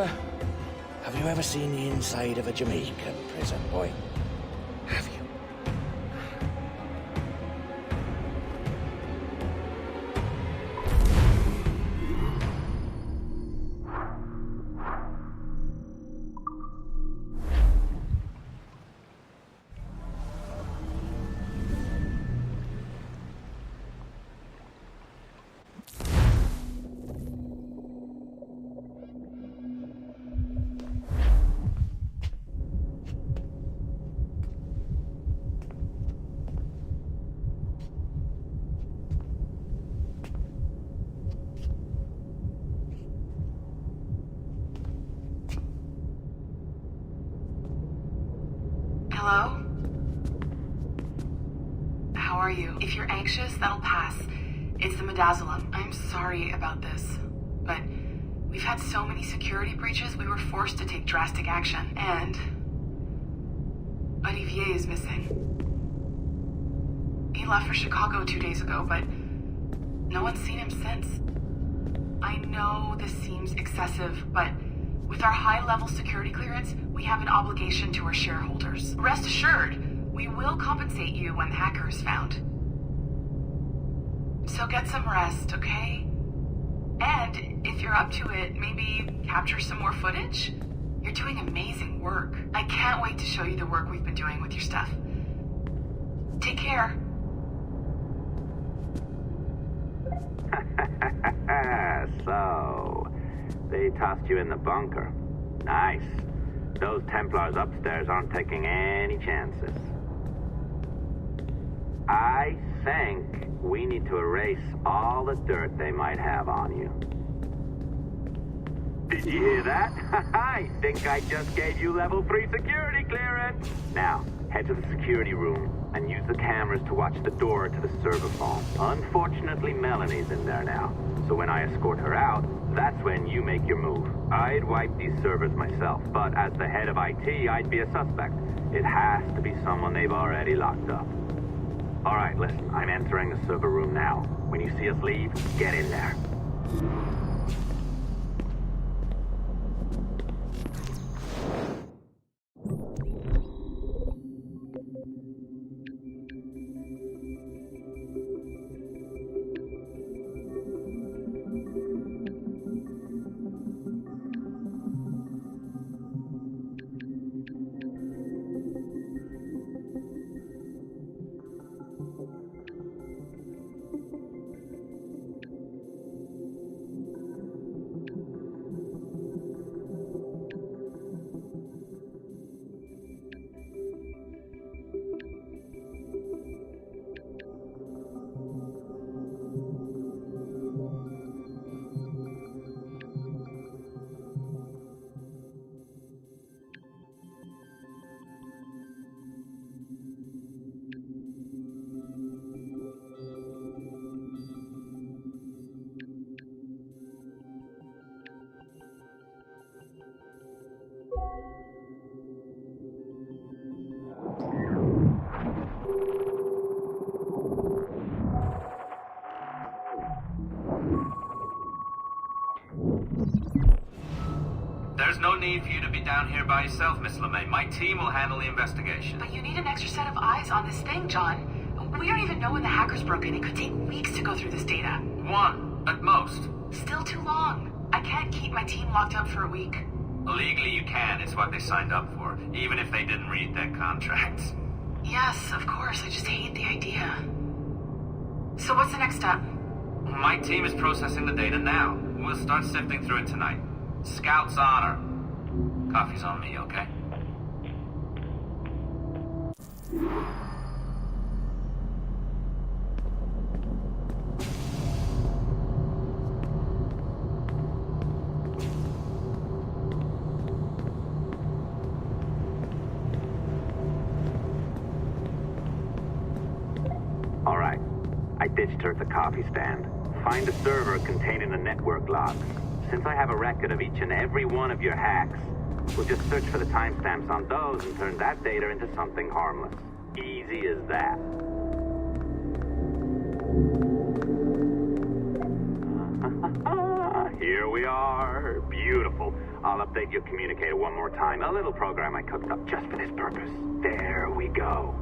ever seen the inside of a Jamaican prison, boy? Have you? Hello? How are you? If you're anxious, that'll pass. It's the midazolam. I'm sorry about this, but we've had so many security breaches, we were forced to take drastic action. And Olivier is missing. He left for Chicago 2 days ago, but no one's seen him since. I know this seems excessive, but with our high-level security clearance, we have an obligation to our shareholders. Rest assured, we will compensate you when the hacker is found. So get some rest, okay? And if you're up to it, maybe capture some more footage? You're doing amazing work. I can't wait to show you the work we've been doing with your stuff. Take care. So, they tossed you in the bunker. Nice. Those Templars upstairs aren't taking any chances. I think we need to erase all the dirt they might have on you. Did you hear that? I think I just gave you level 3 security clearance. Now, head to the security room and use the cameras to watch the door to the server phone. Unfortunately, Melanie's in there now. So when I escort her out, that's when you make your move. I'd wipe these servers myself, but as the head of IT, I'd be a suspect. It has to be someone they've already locked up. All right, listen, I'm entering the server room now. When you see us leave, get in there. There's no need for you to be down here by yourself, Miss LeMay. My team will handle the investigation. But you need an extra set of eyes on this thing, John. We don't even know when the hackers broke in. It could take weeks to go through this data. 1, at most. Still too long. I can't keep my team locked up for a week. Legally you can. It's what they signed up for, even if they didn't read their contracts. Yes, of course. I just hate the idea. So what's the next step? My team is processing the data now. We'll start sifting through it tonight. Scout's honor. Coffee's on me, okay? All right. I ditched her at the coffee stand. Find a server containing the network logs. Since I have a record of each and every one of your hacks, we'll just search for the timestamps on those and turn that data into something harmless. Easy as that. Here we are. Beautiful. I'll update your communicator one more time. A little program I cooked up just for this purpose. There we go.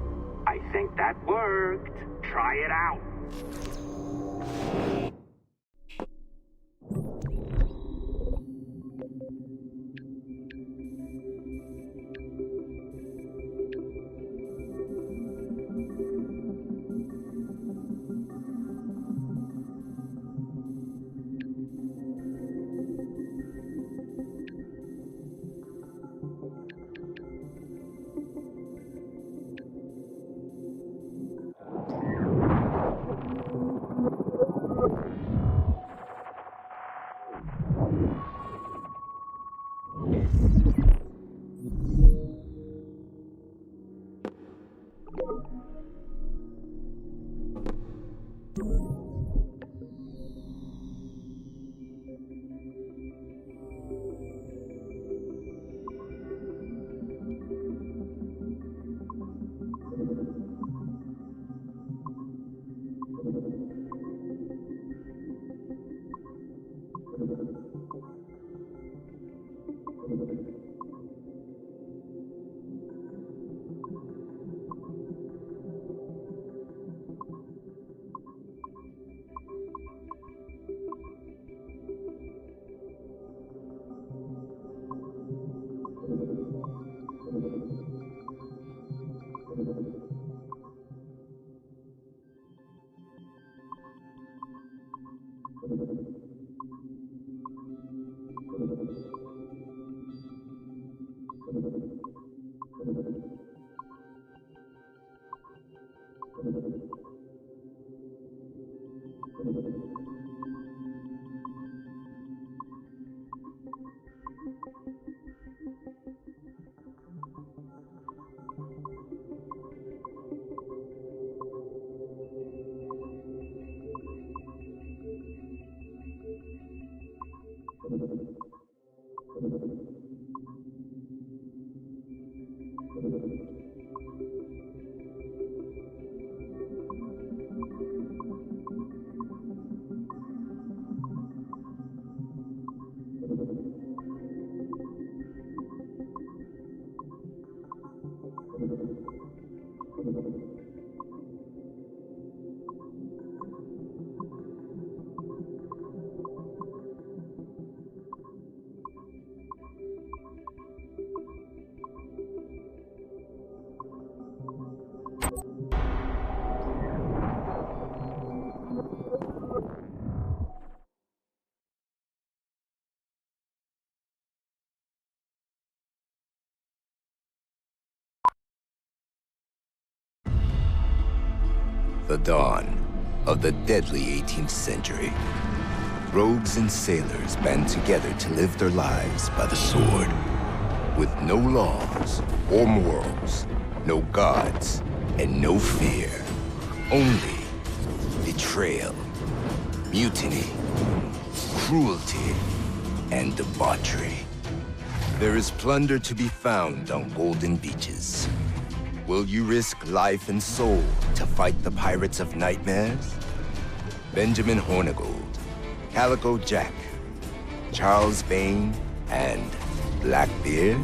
I think that worked. Try it out. The dawn of the deadly 18th century. Rogues and sailors band together to live their lives by the sword. With no laws or morals, no gods, and no fear. Only betrayal, mutiny, cruelty, and debauchery. There is plunder to be found on golden beaches. Will you risk life and soul to fight the pirates of nightmares? Benjamin Hornigold, Calico Jack, Charles Bane, and Blackbeard?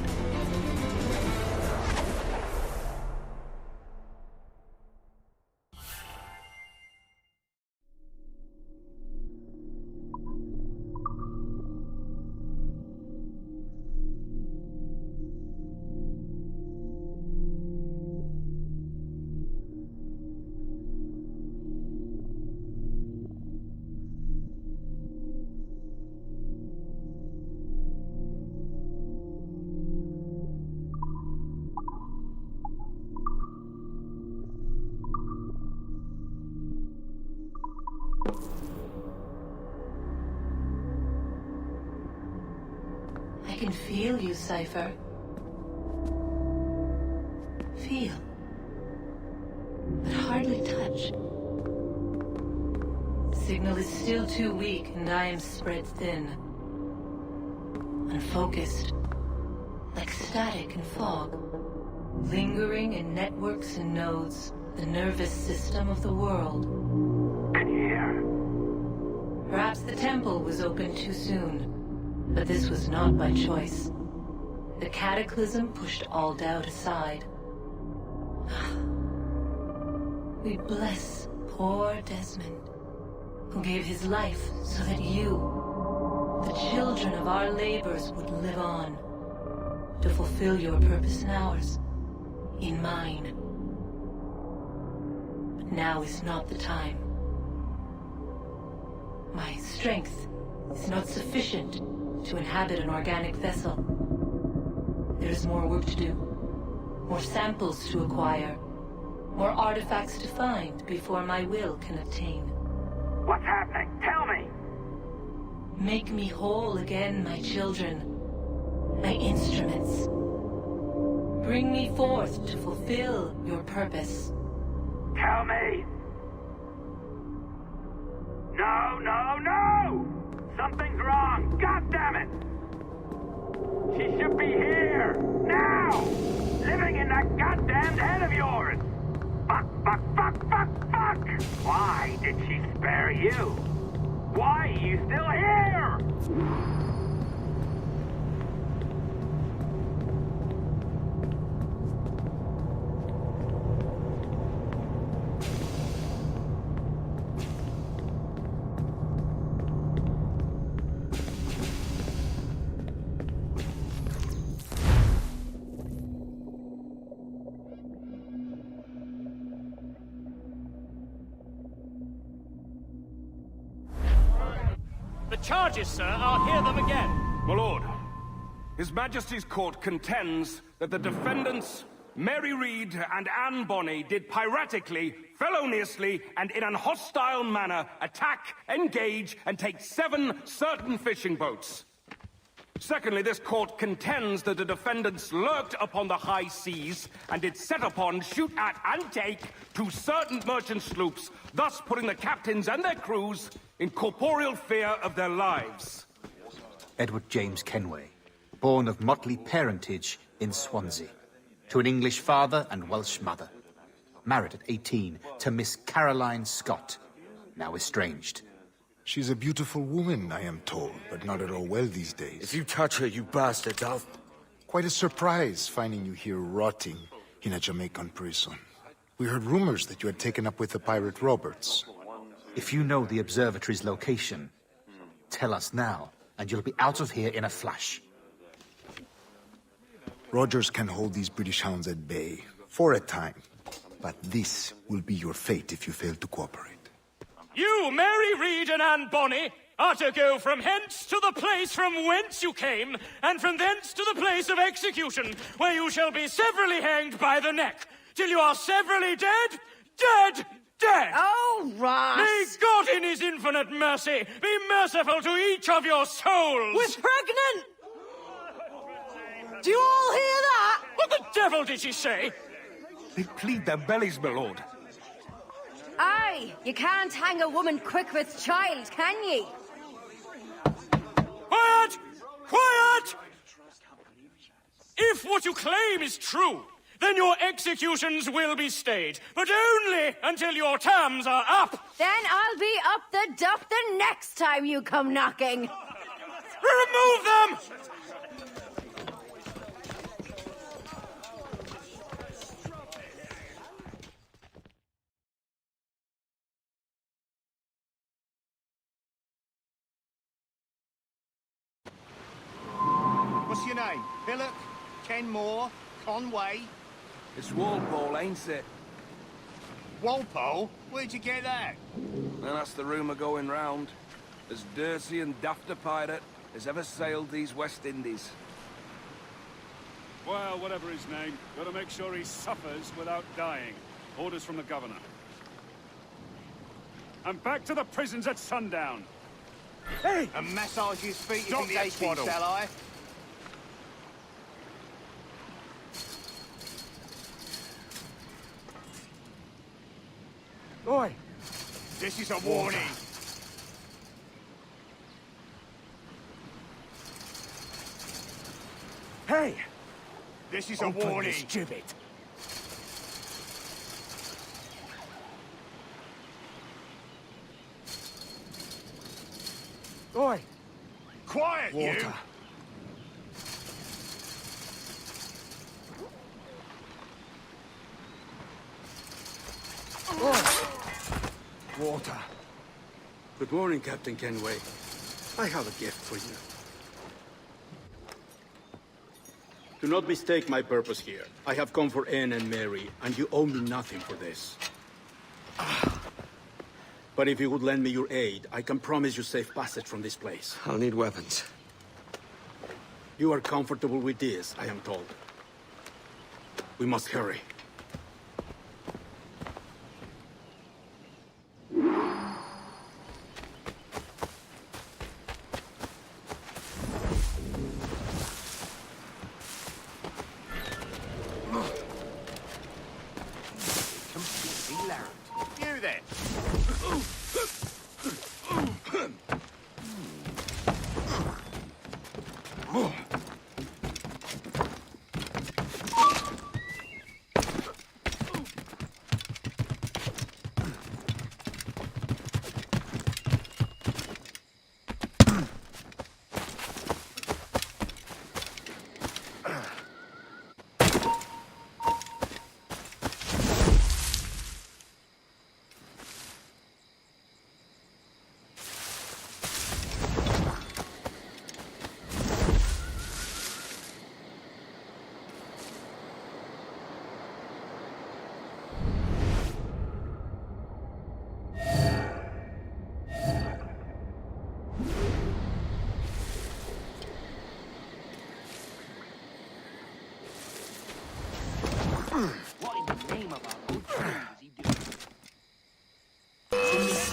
I can feel you, Cypher. Feel. But hardly touch. Signal is still too weak, and I am spread thin. Unfocused. Like static and fog. Lingering in networks and nodes. The nervous system of the world. Can you hear? Perhaps the temple was opened too soon. But this was not by choice. The cataclysm pushed all doubt aside. We bless poor Desmond, who gave his life so that you, the children of our labors, would live on, to fulfill your purpose in ours, in mine. But now is not the time. My strength is not sufficient to inhabit an organic vessel. There is more work to do, more samples to acquire, more artifacts to find before my will can obtain. What's happening? Tell me! Make me whole again, my children, my instruments. Bring me forth to fulfill your purpose. Tell me! No, no, no! Something's wrong! God damn it! She should be here! Now! Living in that goddamned head of yours! Fuck, fuck, fuck, fuck, fuck! Why did she spare you? Why are you still here? charges, sir. I'll hear them again. My lord, His Majesty's court contends that the defendants, Mary Reed and Anne Bonny, did piratically, feloniously, and in an hostile manner attack, engage, and take 7 certain fishing boats. Secondly, this court contends that the defendants lurked upon the high seas and did set upon, shoot at, and take 2 certain merchant sloops, thus putting the captains and their crews in corporeal fear of their lives. Edward James Kenway, born of motley parentage in Swansea, to an English father and Welsh mother. Married at 18 to Miss Caroline Scott, now estranged. She's a beautiful woman, I am told, but not at all well these days. If you touch her, you bastards, I'll... Quite a surprise finding you here rotting in a Jamaican prison. We heard rumors that you had taken up with the pirate Roberts. If you know the observatory's location, tell us now, and you'll be out of here in a flash. Rogers can hold these British hounds at bay, for a time. But this will be your fate if you fail to cooperate. You, Mary Reed and Anne Bonny, are to go from hence to the place from whence you came, and from thence to the place of execution, where you shall be severally hanged by the neck, till you are severally dead, dead, dead! Oh, Ross! May God in his infinite mercy be merciful to each of your souls! We're pregnant! Do you all hear that? What the devil did she say? They plead their bellies, my lord. Aye, you can't hang a woman quick with child, can ye? Quiet! Quiet! If what you claim is true, then your executions will be stayed, but only until your terms are up. Then I'll be up the duff the next time you come knocking. Remove them! What's your name? Billock? Kenmore? Conway? It's Walpole, ain't it? Walpole? Where'd you get that? And that's the rumour going round. As dirty and daft a pirate as ever sailed these West Indies. Well, whatever his name, gotta make sure he suffers without dying. Orders from the governor. And back to the prisons at sundown. Hey! And massage his feet if he's aching, shall I? Oi! This is a warning. Hey! This is a Open warning. this gibbet. Oi! Quiet, Water. you! Water. Good morning, Captain Kenway. I have a gift for you. Do not mistake my purpose here. I have come for Anne and Mary, and you owe me nothing for this. But if you would lend me your aid, I can promise you safe passage from this place. I'll need weapons. You are comfortable with this, I am told. We must hurry. You there.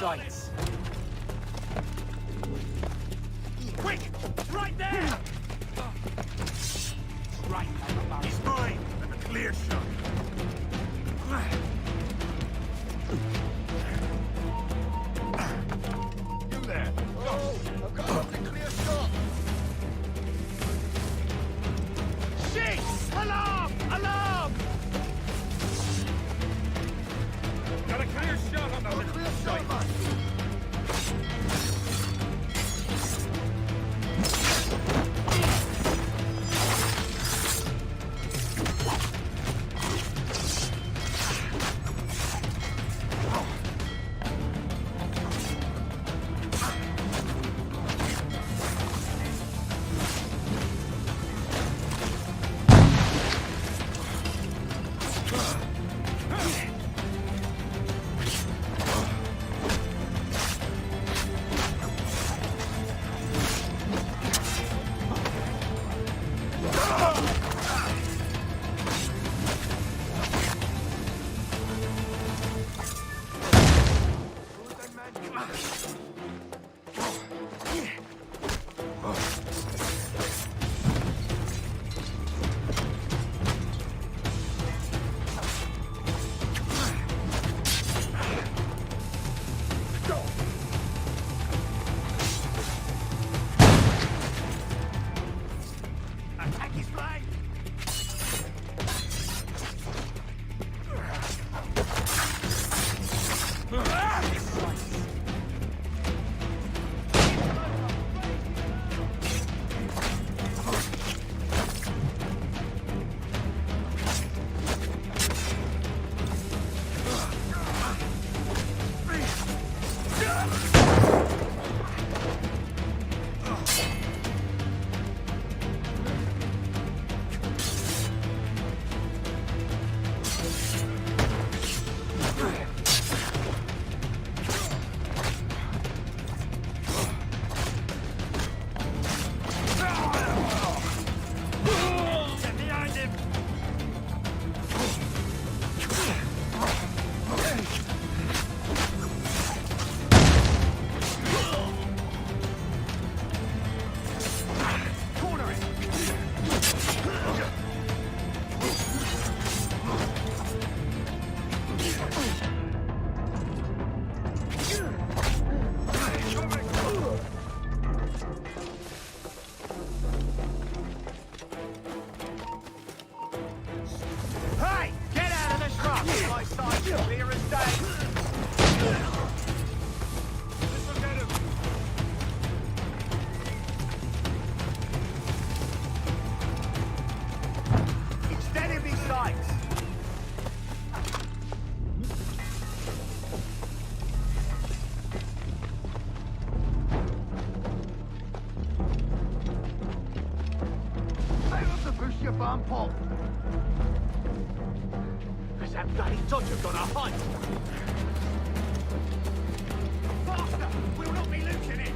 sights. Quick! Right there! Right, he's mine. And a clear shot. You there? Oh, I've got a clear shot. Shit! Alarm! Alarm! Got a clear shot on the clear shot, man. Pop. Is that bloody dodger gonna hunt? Faster! We'll not be losing it!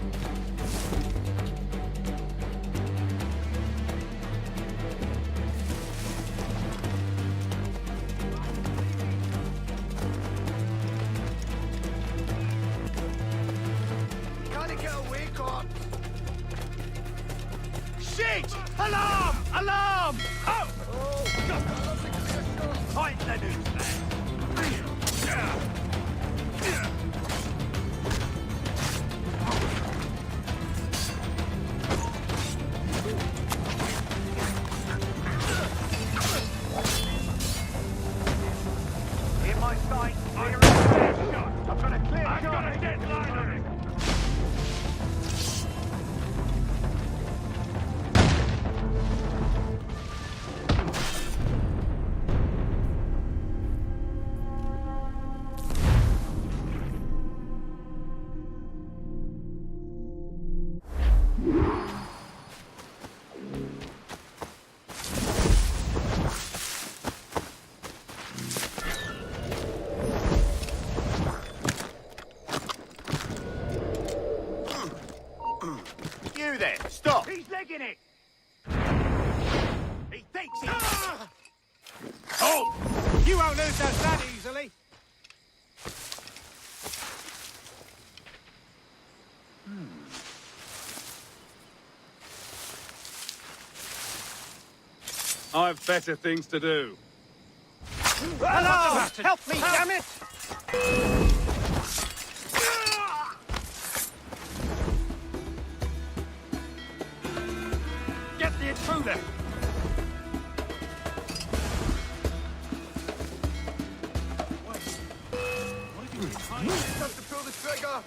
Gotta get away, God! Shit! Alarm! Alarm! Oh! Find the news, in my sight, clear shot. I've got a clear shot. I've got a deadline on him. You there, stop! He's legging it! He thinks he... Ah! Oh! You won't lose us that easily! I've better things to do. Hello! Help me, damn it! Get the intruder! Time to pull the trigger!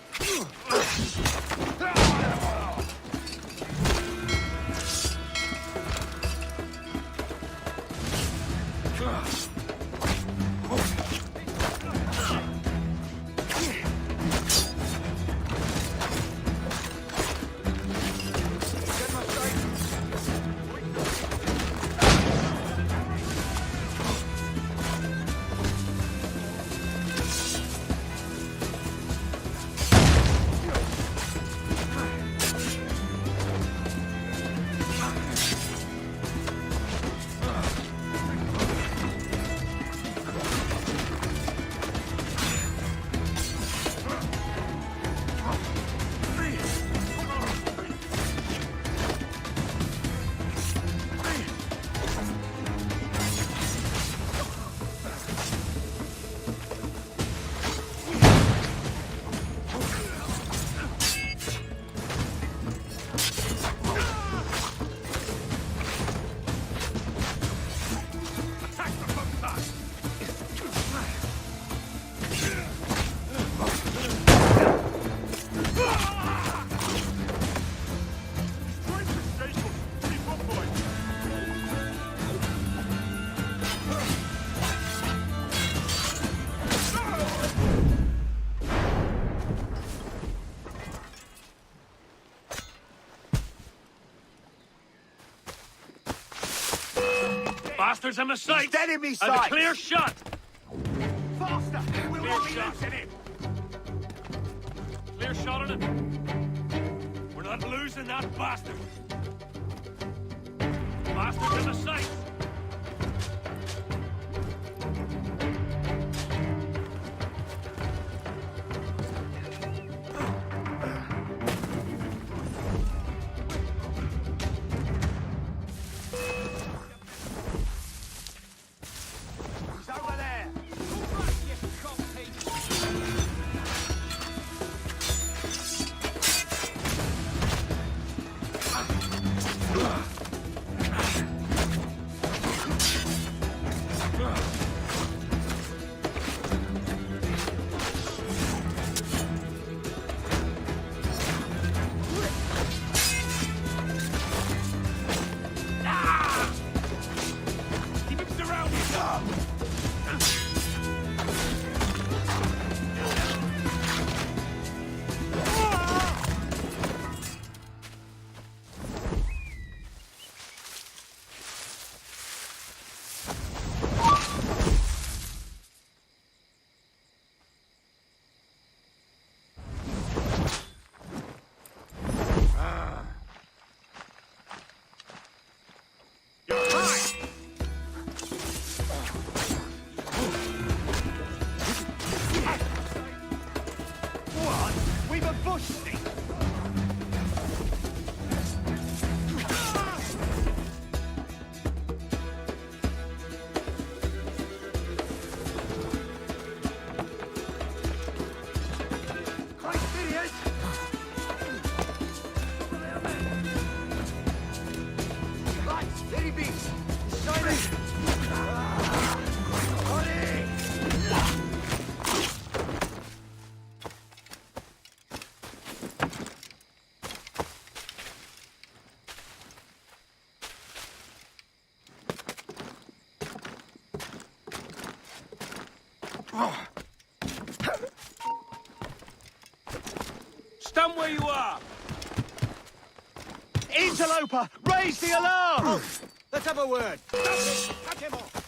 Bastards in my sight! He's dead in me And sight! a clear shot! Faster! We'll Clear not be shot. losing him! Clear shot on him! We're not losing that bastard! Bastards in the sight! He's over there! Keep him surrounded! What? We've ambushed thee! Christ, idiot! Right, steady beast! Shining! Stand where you are! Interloper! Raise the alarm! Let's have a word. Cut him off!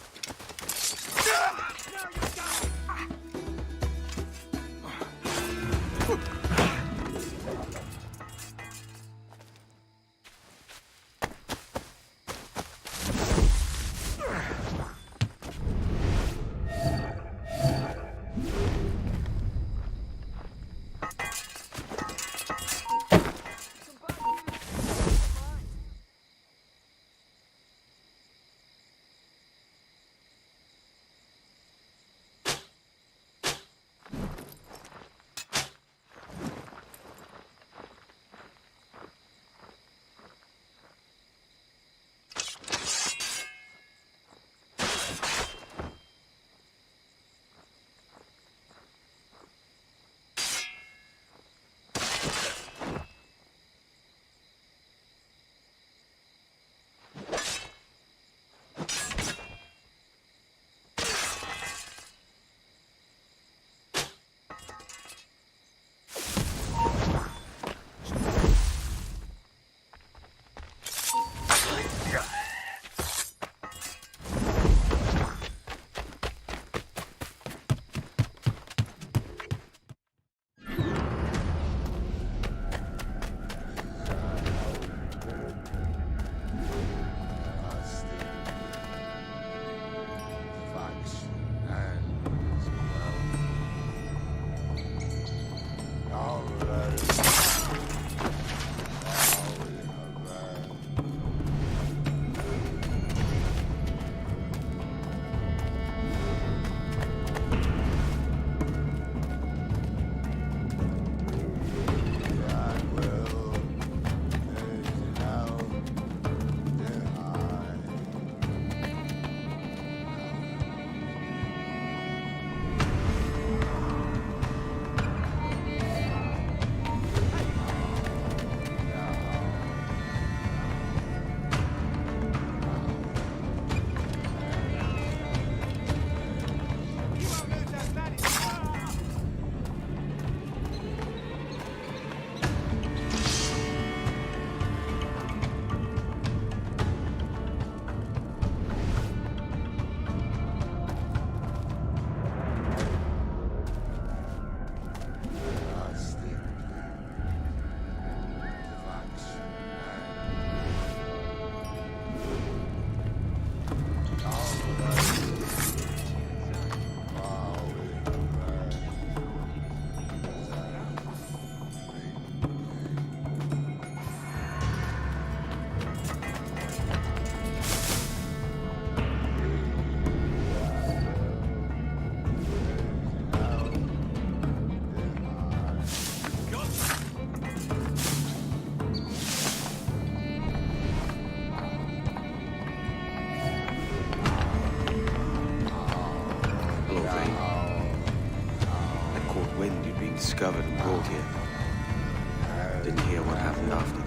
have nothing.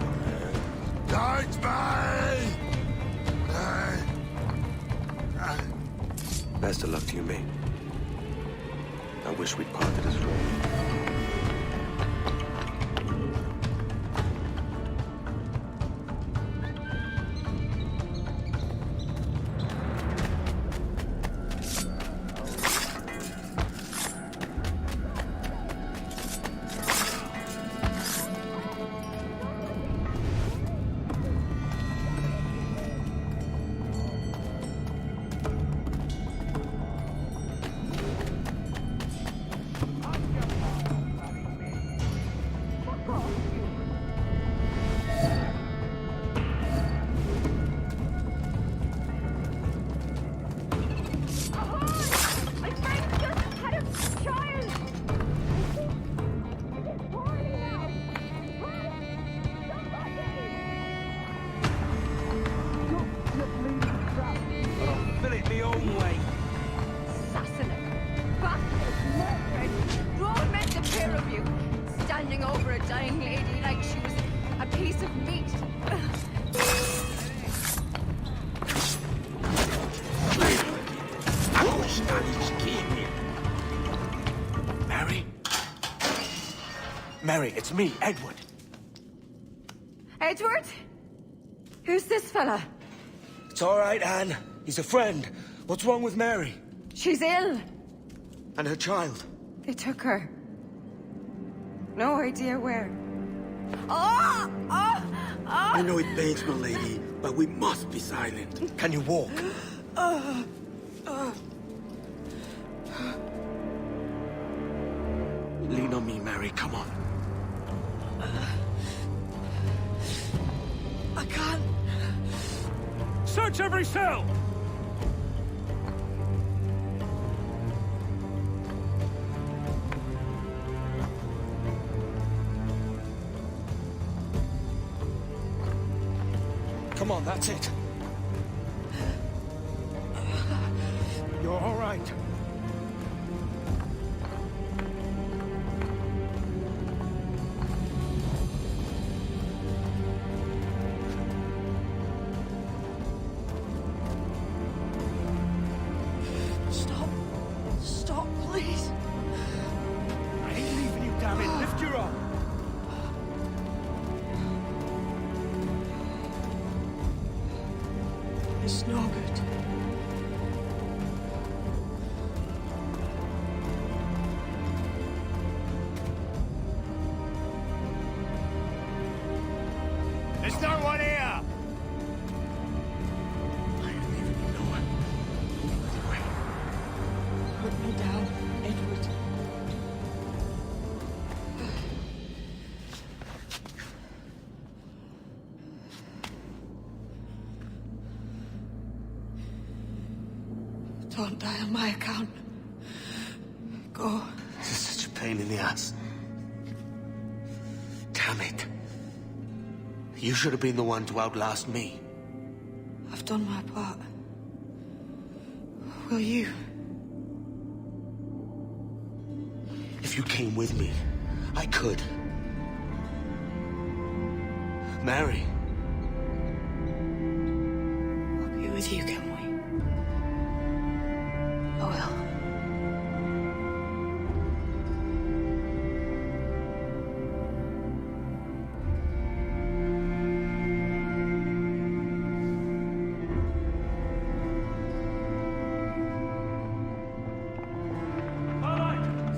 Guide me! Best of luck to you, mate. I wish we'd parted as well. Mary, it's me, Edward. Edward? Who's this fella? It's all right, Anne. He's a friend. What's wrong with Mary? She's ill. And her child? They took her. No idea where. Oh! Oh! Oh! I know it pains, my lady, but we must be silent. Can you walk? Lean on me, Mary. Come on. I can't. Search every cell! Come on, that's it. You're all right. Stop, please. I ain't leaving you, damn it. Lift your arm. It's no good. There's no one here! Put me down, Edward. Don't die on my account. Go. This is such a pain in the ass. Damn it. You should have been the one to outlast me. I've done my part. Will you? If you came with me, I could. Mary. I'll be with you, can we? I will.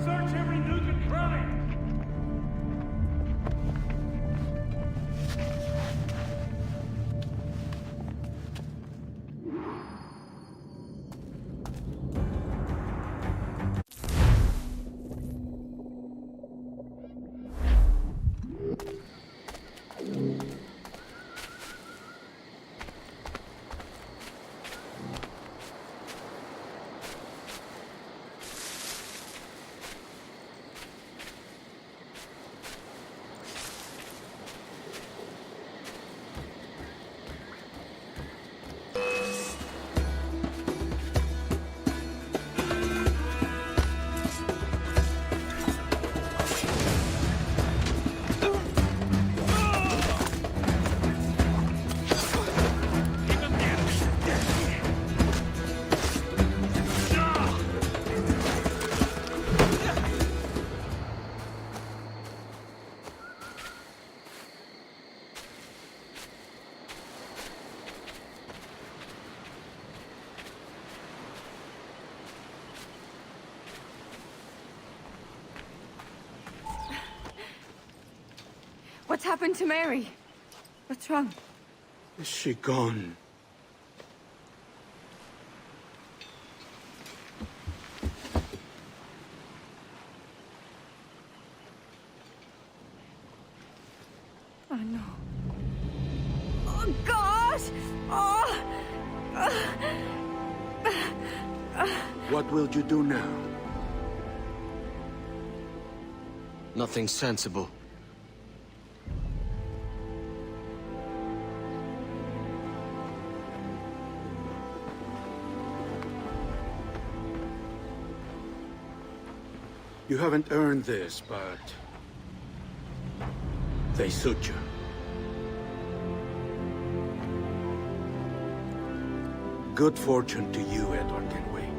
Search every nook and cranny! What's happened to Mary? What's wrong? Is she gone? Oh, no. Oh, God! Oh! What will you do now? Nothing sensible. You haven't earned this, but they suit you. Good fortune to you, Edward Kenway.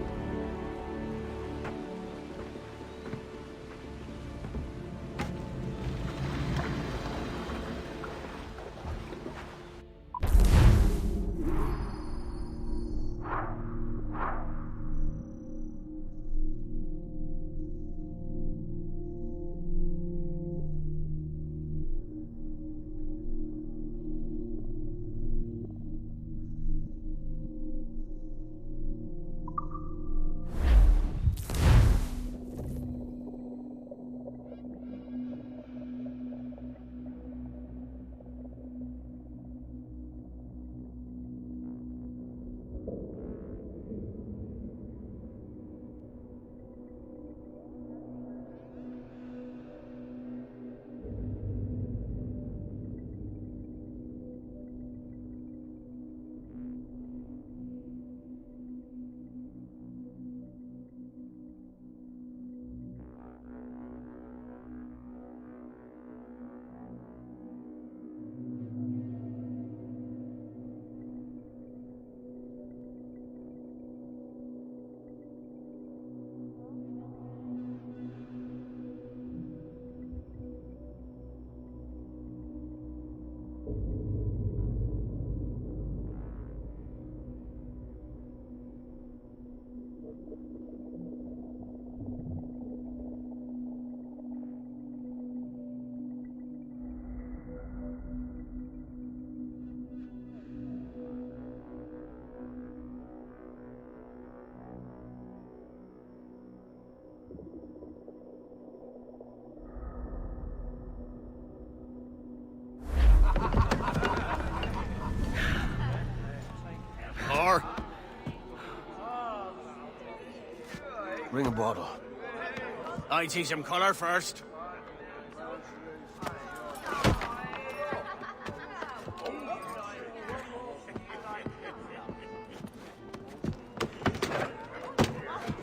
Bring a bottle. I teach him color first.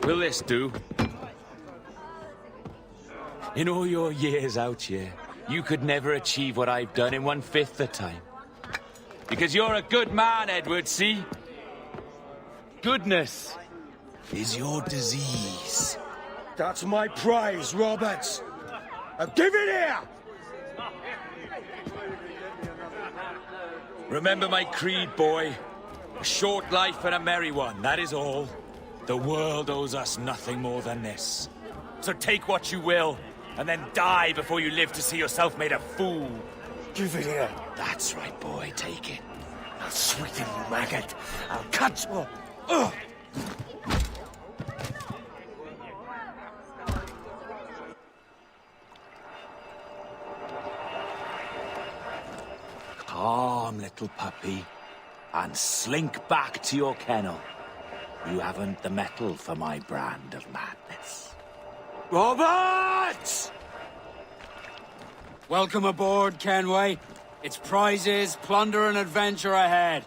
Will this do? In all your years out here, you could never achieve what I've done in 1/5 the time. Because you're a good man, Edward, see? Goodness is your disease. That's my prize, Roberts. Now give it here! Remember my creed, boy. A short life and a merry one, that is all. The world owes us nothing more than this. So take what you will, and then die before you live to see yourself made a fool. Give it here. That's right, boy, take it. I'll sweeten you, maggot. I'll cut you. Calm, little puppy, and slink back to your kennel. You haven't the mettle for my brand of madness. Robert! Welcome aboard, Kenway. It's prizes, plunder, and adventure ahead.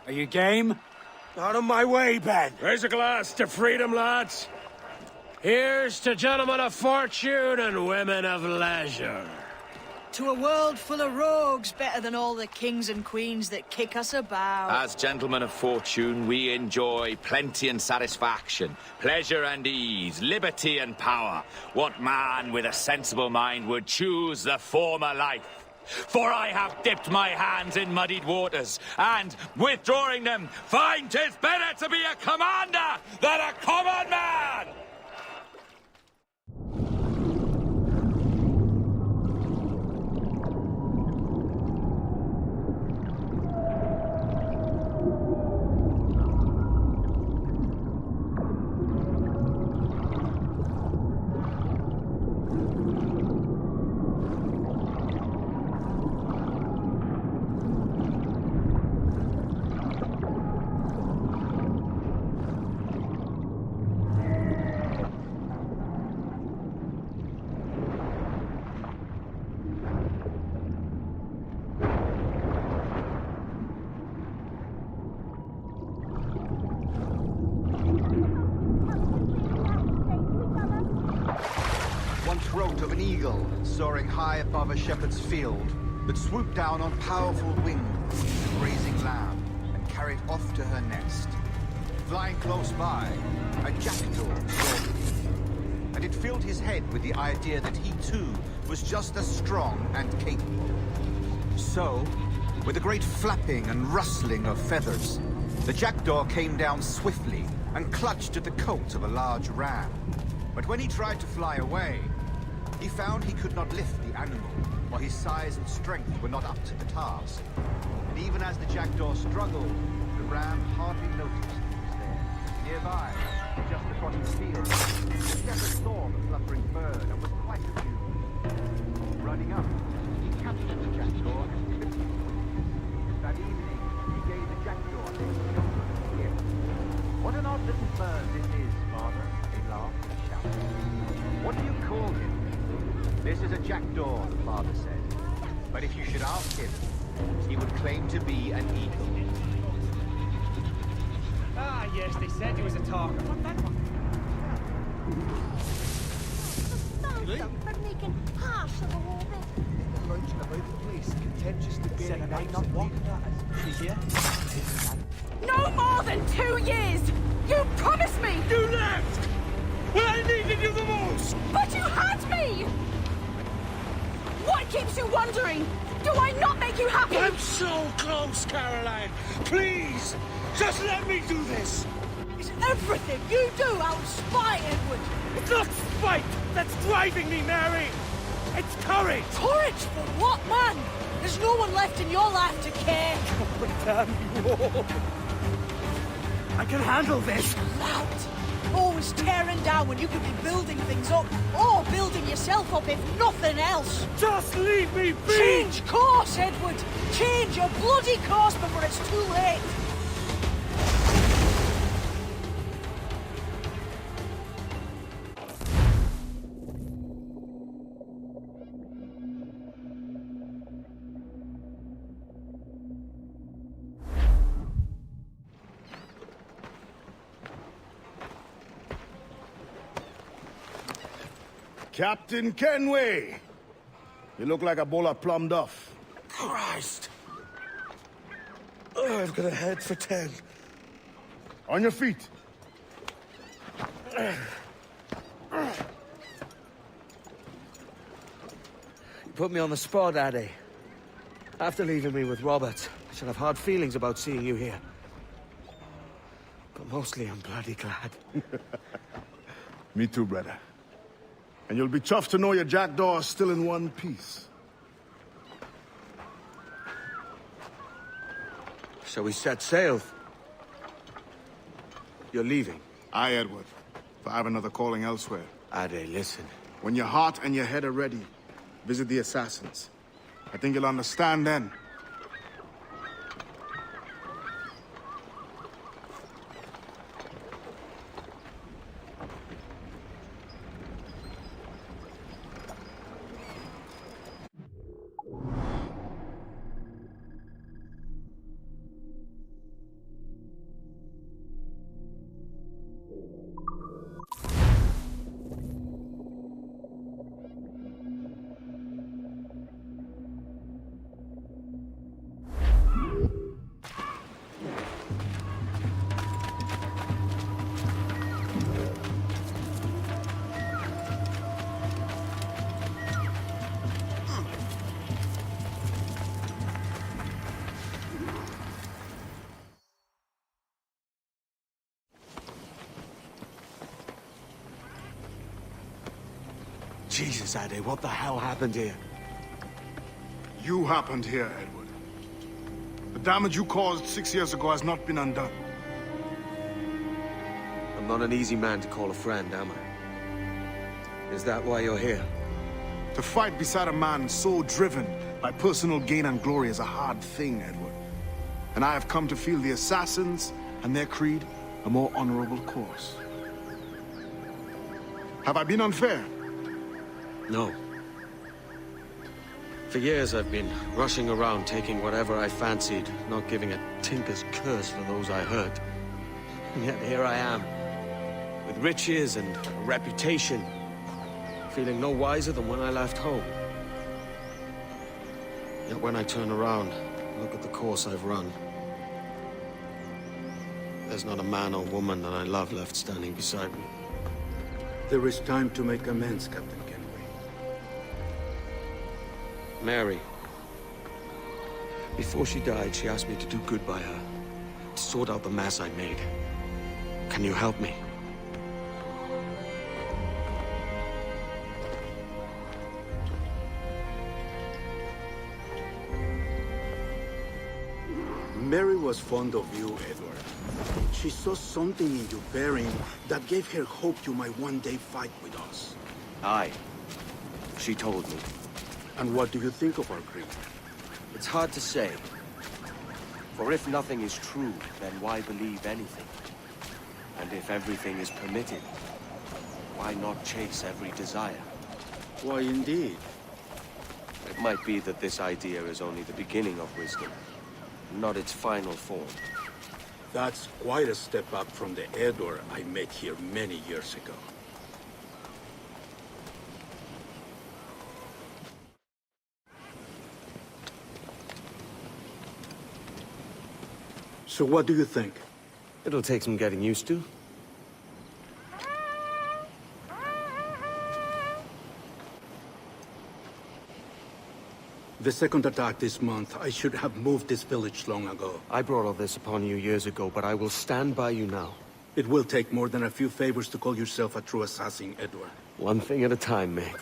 Are you game? Out of my way, Ben. Raise a glass to freedom, lads. Here's to gentlemen of fortune and women of leisure. To a world full of rogues, better than all the kings and queens that kick us about. As gentlemen of fortune, we enjoy plenty and satisfaction, pleasure and ease, liberty and power. What man with a sensible mind would choose the former life? For I have dipped my hands in muddied waters, and, withdrawing them, find 'tis better to be a commander than a common man! eagle soaring high above a shepherd's field that swooped down on powerful wings the grazing lamb and carried off to her nest. Flying close by, a jackdaw soared, and it filled his head with the idea that he too was just as strong and capable. So, with a great flapping and rustling of feathers, the jackdaw came down swiftly and clutched at the coat of a large ram. But when he tried to fly away, he found he could not lift the animal, for his size and strength were not up to the task. And even as the jackdaw struggled, the ram hardly noticed he was there. Nearby, just across the field, the shepherd saw the fluttering bird and was quite amused. Running up, he captured the jackdaw and clipped him. That evening, he gave the jackdaw to his children as a gift. "What an odd little bird this is, Father," they laughed and shouted. "What do you call him?" "This is a jackdaw," the father said. "But if you should ask him, he would claim to be an eagle." Ah, yes, they said he was a talker. What that one? For making harsh of the whole bit. Lounging about the place, contentious debate. Said I might not walk at us. She's here. No more than 2 years! You promised me! You left! When I needed you the most! But you had me! What keeps you wondering? Do I not make you happy? I'm so close, Caroline! Please! Just let me do this! Is everything you do out of spite, Edward? It's not spite that's driving me, Mary! It's courage! Courage for what, man? There's no one left in your life to care. Oh, damn you all! I can handle this! Loud! Always tearing down when you could be building things up, or building yourself up if nothing else. Just leave me be! Change course, Edward! Change your bloody course before it's too late! Captain Kenway! You look like a bowl of plum duff. Christ! Oh, I've got a head for 10. On your feet. You put me on the spot, Addy. After leaving me with Robert, I should have hard feelings about seeing you here. But mostly I'm bloody glad. Me too, brother. And you'll be chuffed to know your jackdaw is still in one piece. Shall we set sail? You're leaving? Aye, Edward. But I have another calling elsewhere. Ade, listen. When your heart and your head are ready, visit the assassins. I think you'll understand then. Jesus, Ade, what the hell happened here? You happened here, Edward. The damage you caused 6 years ago has not been undone. I'm not an easy man to call a friend, am I? Is that why you're here? To fight beside a man so driven by personal gain and glory is a hard thing, Edward. And I have come to feel the assassins and their creed a more honorable course. Have I been unfair? No. For years I've been rushing around taking whatever I fancied, not giving a tinker's curse for those I hurt. And yet here I am, with riches and a reputation, feeling no wiser than when I left home. Yet when I turn around, look at the course I've run. There's not a man or woman that I love left standing beside me. There is time to make amends, Captain Kenway. Mary. Before she died, she asked me to do good by her. To sort out the mess I made. Can you help me? Mary was fond of you, Edward. She saw something in your bearing that gave her hope you might one day fight with us. Aye. She told me. And what do you think of our creed? It's hard to say. For if nothing is true, then why believe anything? And if everything is permitted, why not chase every desire? Why, indeed. It might be that this idea is only the beginning of wisdom, not its final form. That's quite a step up from the Edward I met here many years ago. So what do you think? It'll take some getting used to. The second attack this month, I should have moved this village long ago. I brought all this upon you years ago, but I will stand by you now. It will take more than a few favors to call yourself a true assassin, Edward. One thing at a time, Meg.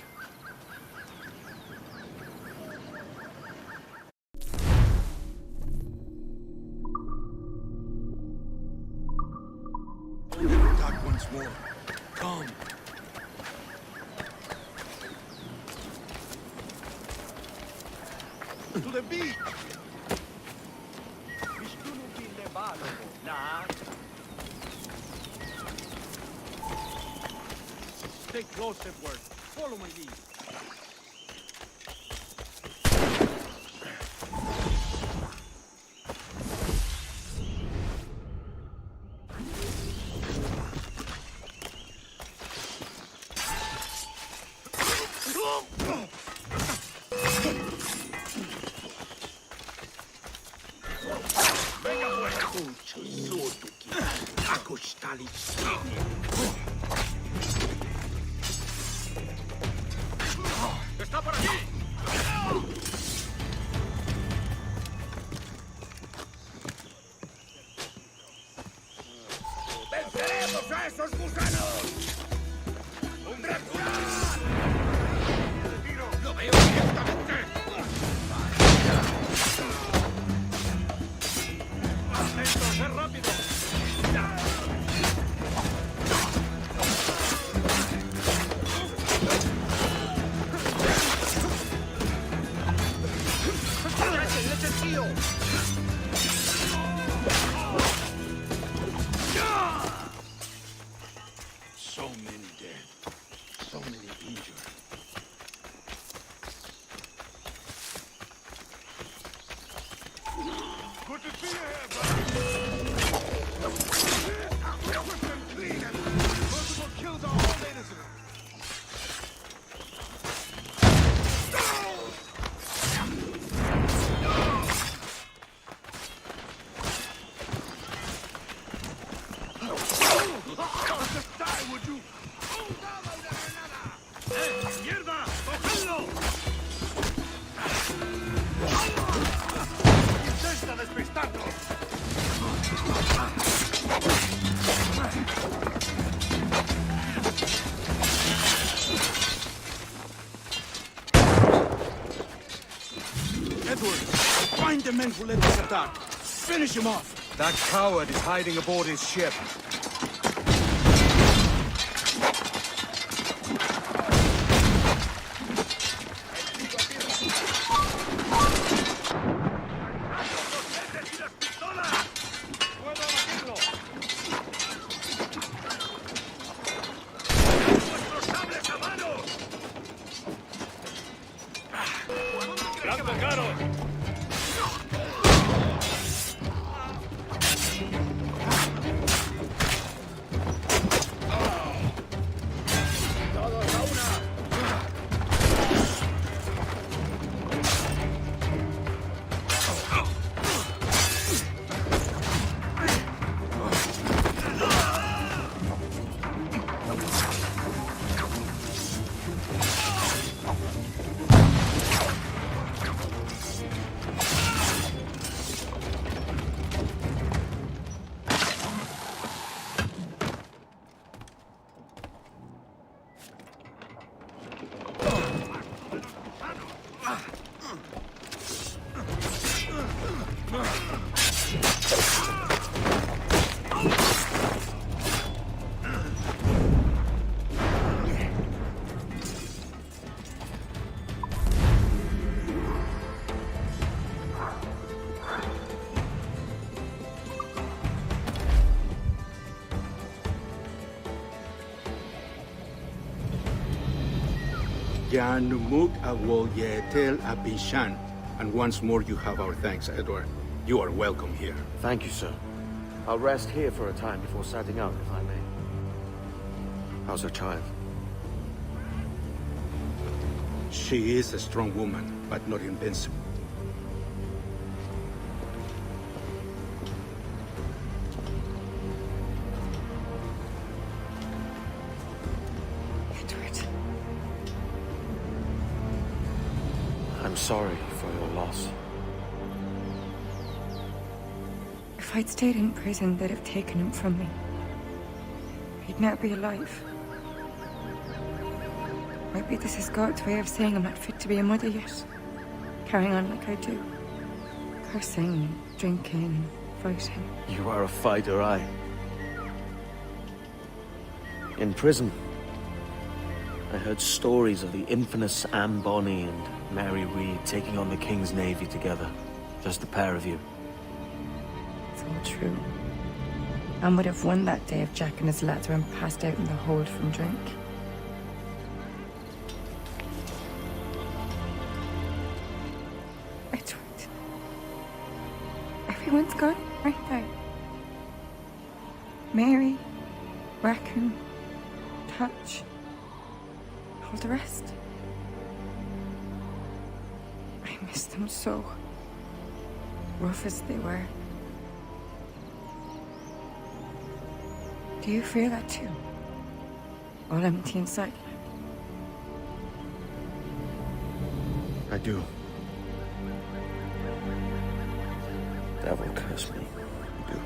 Attack once more. Come. To the beach! Stay close, Edward. Follow my lead. ¡Está por aquí! ¡Venceremos a esos gusanos! ¡Un recular! ¡Lo veo directamente! ¡Atento, sé rápido! So many dead. So many injured. Good to see you here, brother! Whip them clean and multiple kills are all innocent! Just die, would you? ¡Mierda! ¡Cogedlo! ¡Intenta despistarnos! Edward, find the men who led this attack. Finish him off. That coward is hiding aboard his ship. ¡Blanco caro! Jan Muk Awol Yetel Abishan. And once more you have our thanks, Edward. You are welcome here. Thank you, sir. I'll rest here for a time before setting out, if I may. How's her child? She is a strong woman, but not invincible. Edward. I'm sorry for your loss. If I'd stayed in prison, they'd have taken him from me. He'd not be alive. Maybe this is God's way of saying I'm not fit to be a mother yet. Carrying on like I do. Cursing, drinking, fighting. You are a fighter, aye. In prison, I heard stories of the infamous Anne Bonny and Mary Read taking on the King's Navy together. Just the pair of you. It's all true. Anne would have won that day if Jack and his lads weren't passed out in the hold from drink. Edward. Everyone's gone, aren't they? Mary, Raccoon, Touch, all the rest. I miss them so. Rough as they were. Do you feel that too? All empty inside? I do. Devil curse me. I do.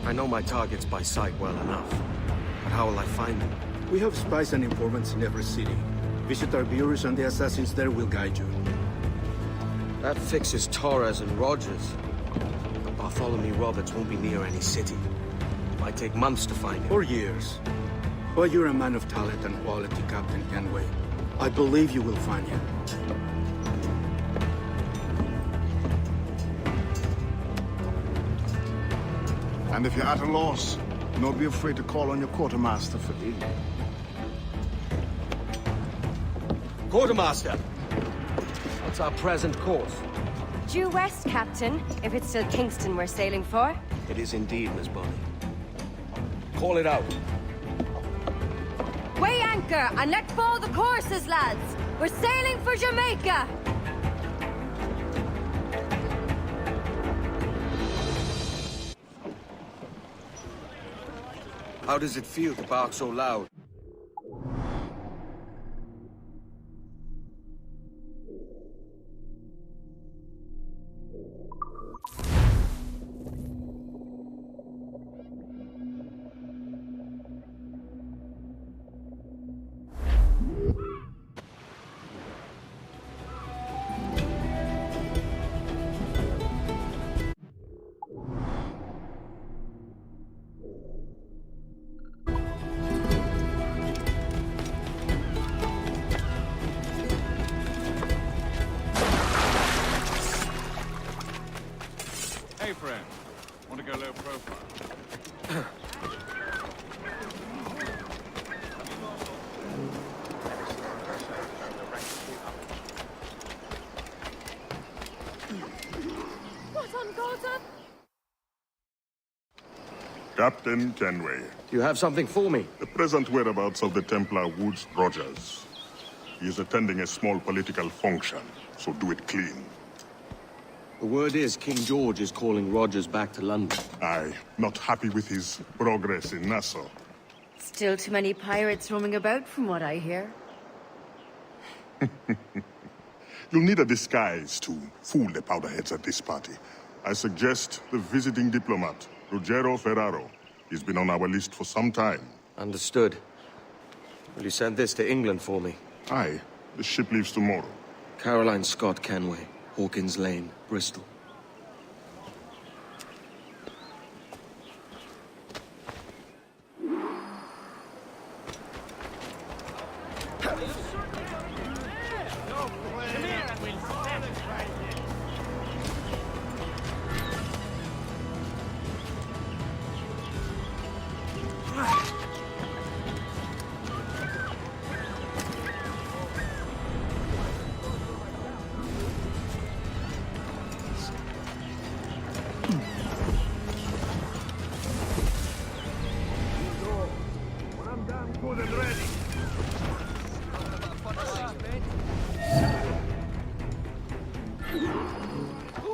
I know my targets by sight well enough, but how will I find them? We have spies and informants in every city. Visit our bureaus and the assassins there will guide you. That fixes Torres and Rogers. But Bartholomew Roberts won't be near any city. It might take months to find him. Or years. But you're a man of talent and quality, Captain Kenway. I believe you will find him. And if you're at a loss, don't be afraid to call on your quartermaster for aid. Quartermaster! What's our present course? Due west, Captain, if it's still Kingston we're sailing for. It is indeed, Miss Bonny. Call it out. Weigh anchor and let fall the courses, lads! We're sailing for Jamaica! How does it feel to bark so loud? Hey, friend. Want to go low profile? What on God's earth? Captain Kenway. Do you have something for me? The present whereabouts of the Templar Woods Rogers. He is attending a small political function, so do it clean. The word is King George is calling Rogers back to London. Aye, not happy with his progress in Nassau. Still too many pirates roaming about from what I hear. You'll need a disguise to fool the powderheads at this party. I suggest the visiting diplomat, Ruggiero Ferraro. He's been on our list for some time. Understood. Will you send this to England for me? Aye. The ship leaves tomorrow. Caroline Scott Kenway, Hawkins Lane, Bristol.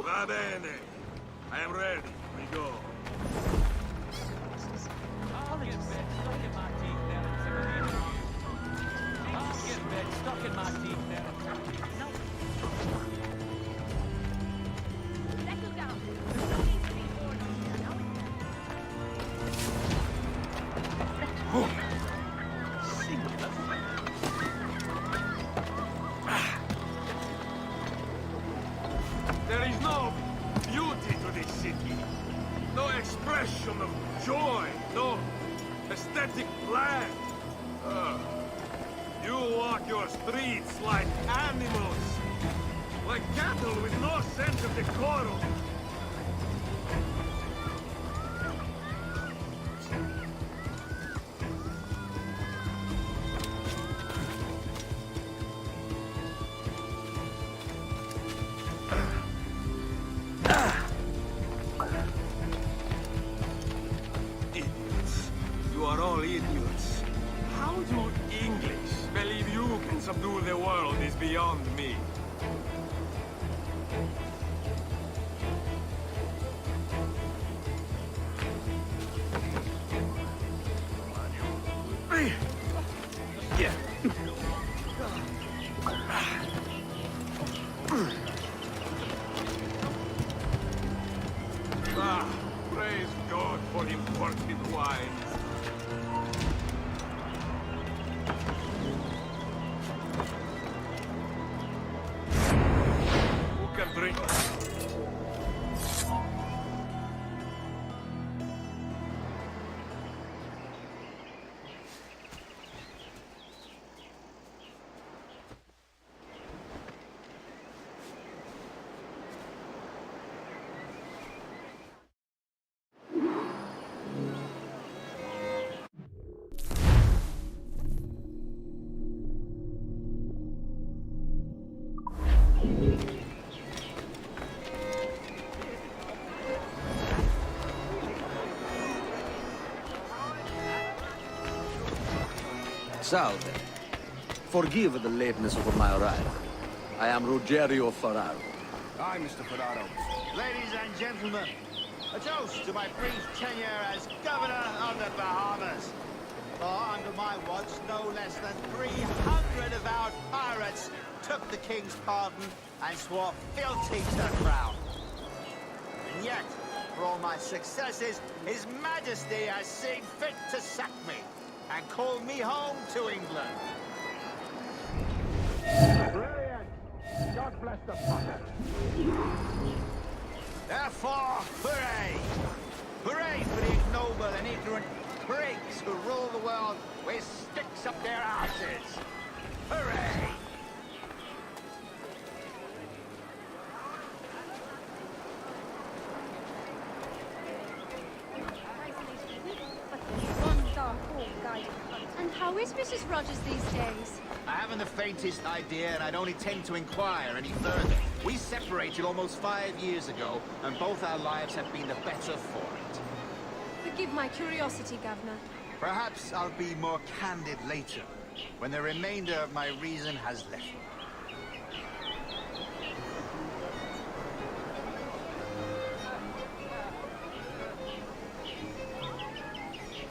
Va bene. I am ready. We go. There is no beauty to this city. No expression of joy. No aesthetic plan. You walk your streets like animals. Like cattle with no sense of decorum. Idiots. You are all idiots. How do English believe you can subdue the world is beyond me. Yeah. Ah, praise God for imported wines. Who can drink? Salve. Forgive the lateness of my arrival. I am Rogerio Ferraro. Hi, Mr. Ferraro. Ladies and gentlemen, a toast to my brief tenure as Governor of the Bahamas. For under my watch, no less than 300 avowed pirates took the King's pardon and swore fealty to the crown. And yet, for all my successes, His Majesty has seen fit to sack me and call me home to England. Brilliant! God bless the fucker. Therefore, hooray! Hooray for the ignoble and ignorant prigs who rule the world with sticks up their asses! Hooray! And how is Mrs. Rogers these days? I haven't the faintest idea, and I don't intend to inquire any further. We separated almost 5 years ago, and both our lives have been the better for it. Forgive my curiosity, Governor. Perhaps I'll be more candid later, when the remainder of my reason has left me.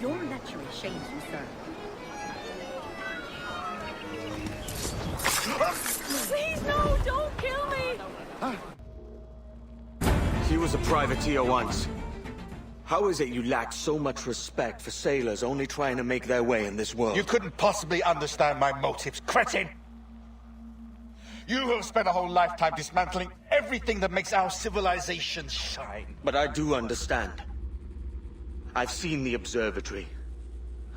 Your lechery shames you, sir. Please, no! Don't kill me! He was a privateer once. How is it you lack so much respect for sailors only trying to make their way in this world? You couldn't possibly understand my motives, cretin! You who have spent a whole lifetime dismantling everything that makes our civilization shine. But I do understand. I've seen the observatory,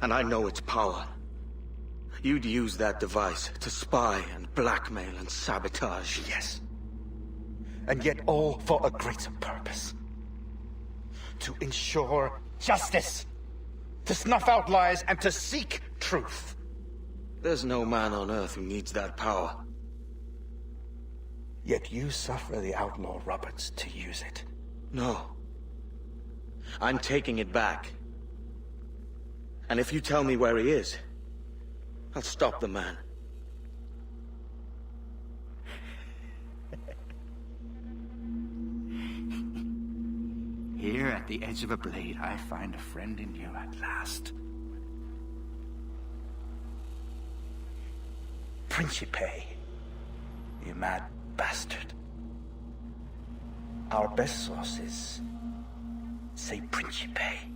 and I know its power. You'd use that device to spy and blackmail and sabotage. Yes. And yet all for a greater purpose. To ensure justice. To snuff out lies and to seek truth. There's no man on Earth who needs that power. Yet you suffer the outlaw Roberts to use it. No. I'm taking it back. And if you tell me where he is, I'll stop the man. Here at the edge of a blade, I find a friend in you at last. Principe, you mad bastard. Our best sources say Principe.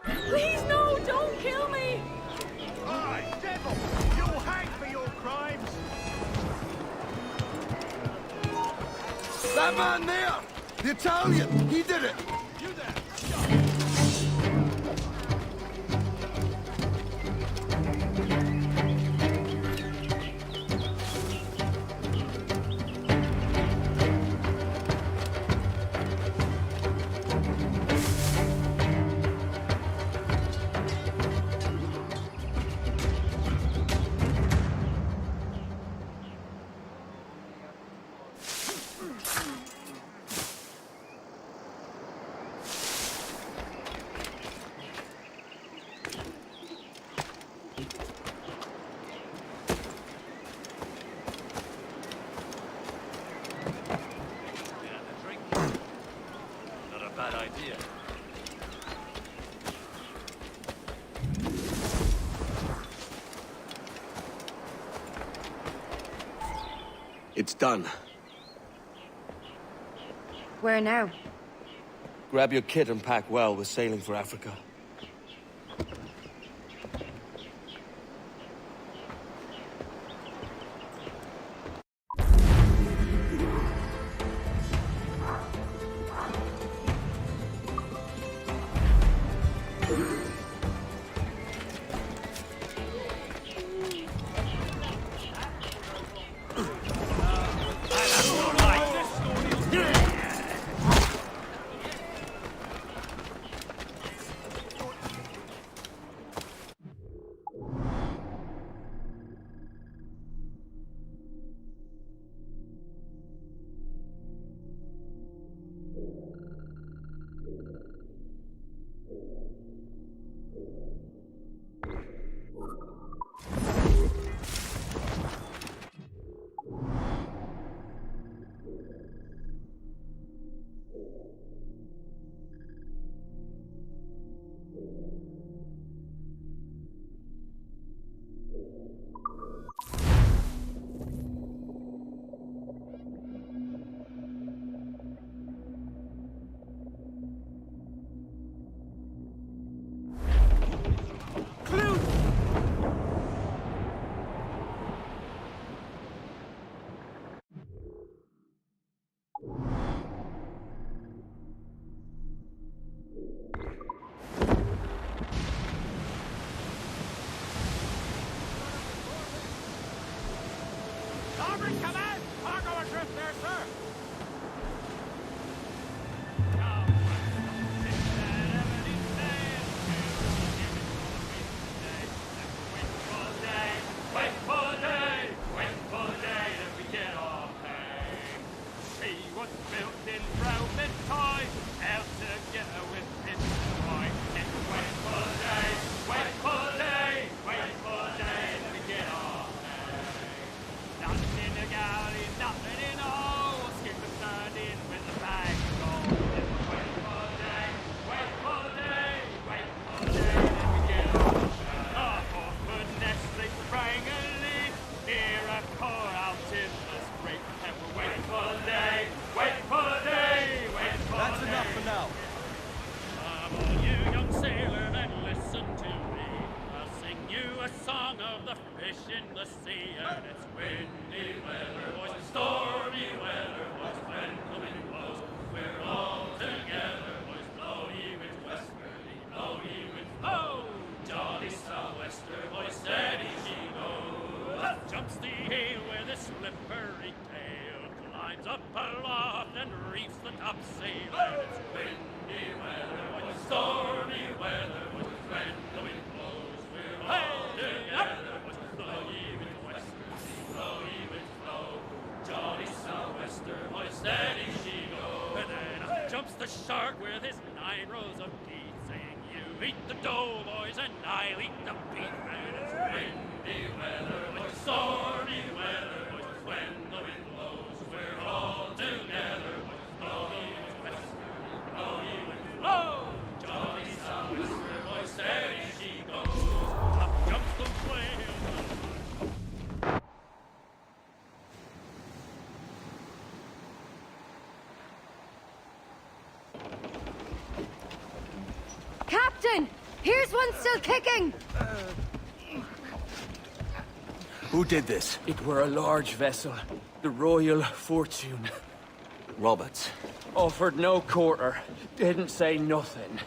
Please, no! Don't kill me! Aye, devil! You'll hang for your crimes! That man there! The Italian! He did it! You there! It's done. Where now? Grab your kit and pack well. We're sailing for Africa. mounts the ale with his slippery tail, climbs up aloft and reefs the topsail. And it's windy weather, with stormy weather, with when the wind blows, we're all together. With blow ye with west, blow ye with flow, jolly sou'wester, boy, steady she goes. And then up jumps the shark with his 9 rows of teeth, saying, "You eat the dough, boys, and I'll eat the beef." And it's windy weather, with stormy weather, with when the wind blows, we're all together. With blow ye with west, blow ye with flow, jolly sou'wester, boy, steady she goes. Up jumps the whale. Captain! Here's one still kicking! Who did this? It were a large vessel, the Royal Fortune. Roberts. Offered no quarter, didn't say nothing.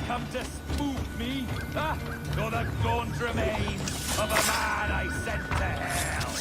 come to spook me? Ah, you're the gaunt remains of a man I sent to hell.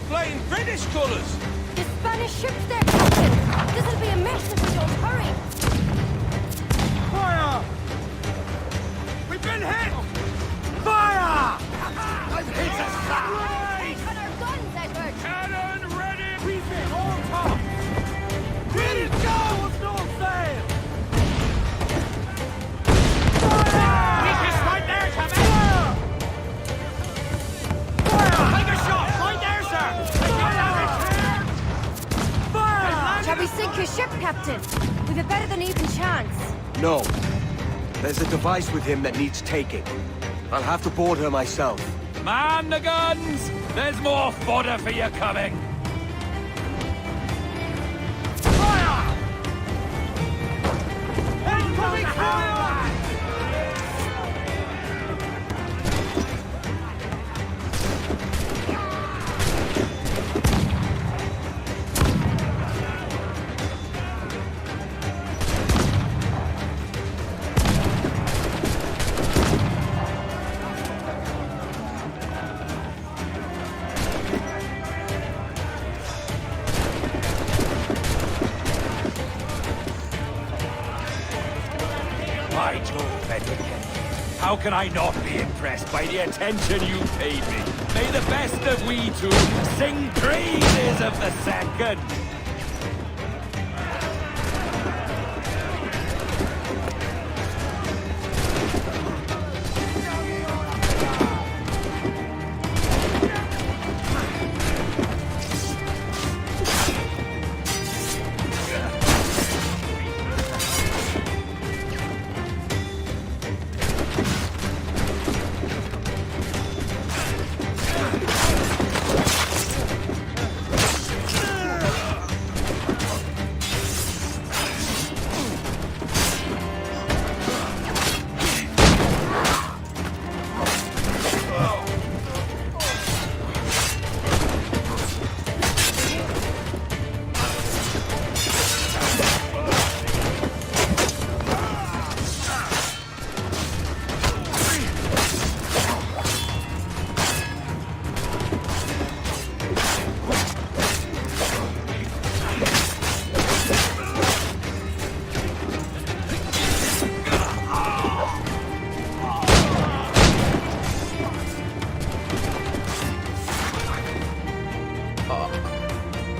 Flying British colours! The Spanish ship's there, Captain! This'll be a mess if we don't hurry! Fire! We've been hit! Fire! I've hit us! Right! On our guns, Edward! Cannon ready! We've been all top! Ready to go! No sail! Fire! Weakest right there, Tommy! Fire! Take a shot! Right there, sir! Fire! Shall we sink his ship, Captain? We've a better than even chance. No. There's a device with him that needs taking. I'll have to board her myself. Man the guns! There's more fodder for you coming! Fire! Incoming fire! By Jove, Edward, how can I not be impressed by the attention you paid me? May the best of we two sing praises of the second.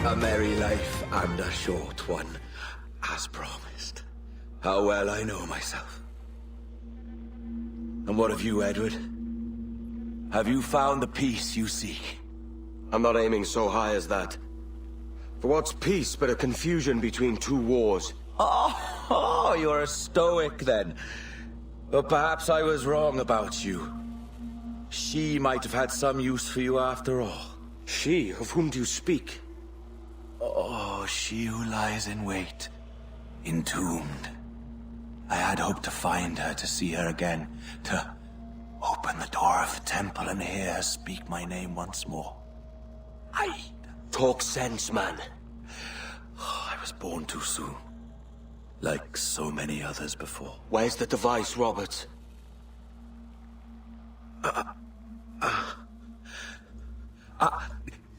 A merry life and a short one, as promised. How well I know myself. And what of you, Edward? Have you found the peace you seek? I'm not aiming so high as that. For what's peace but a confusion between two wars? Oh, you're a stoic then. But perhaps I was wrong about you. She might have had some use for you after all. She? Of whom do you speak? Oh, she who lies in wait, entombed. I had hoped to find her, to see her again, to open the door of the temple and hear her speak my name once more. Talk sense, man. Oh, I was born too soon. Like so many others before. Where's the device, Robert?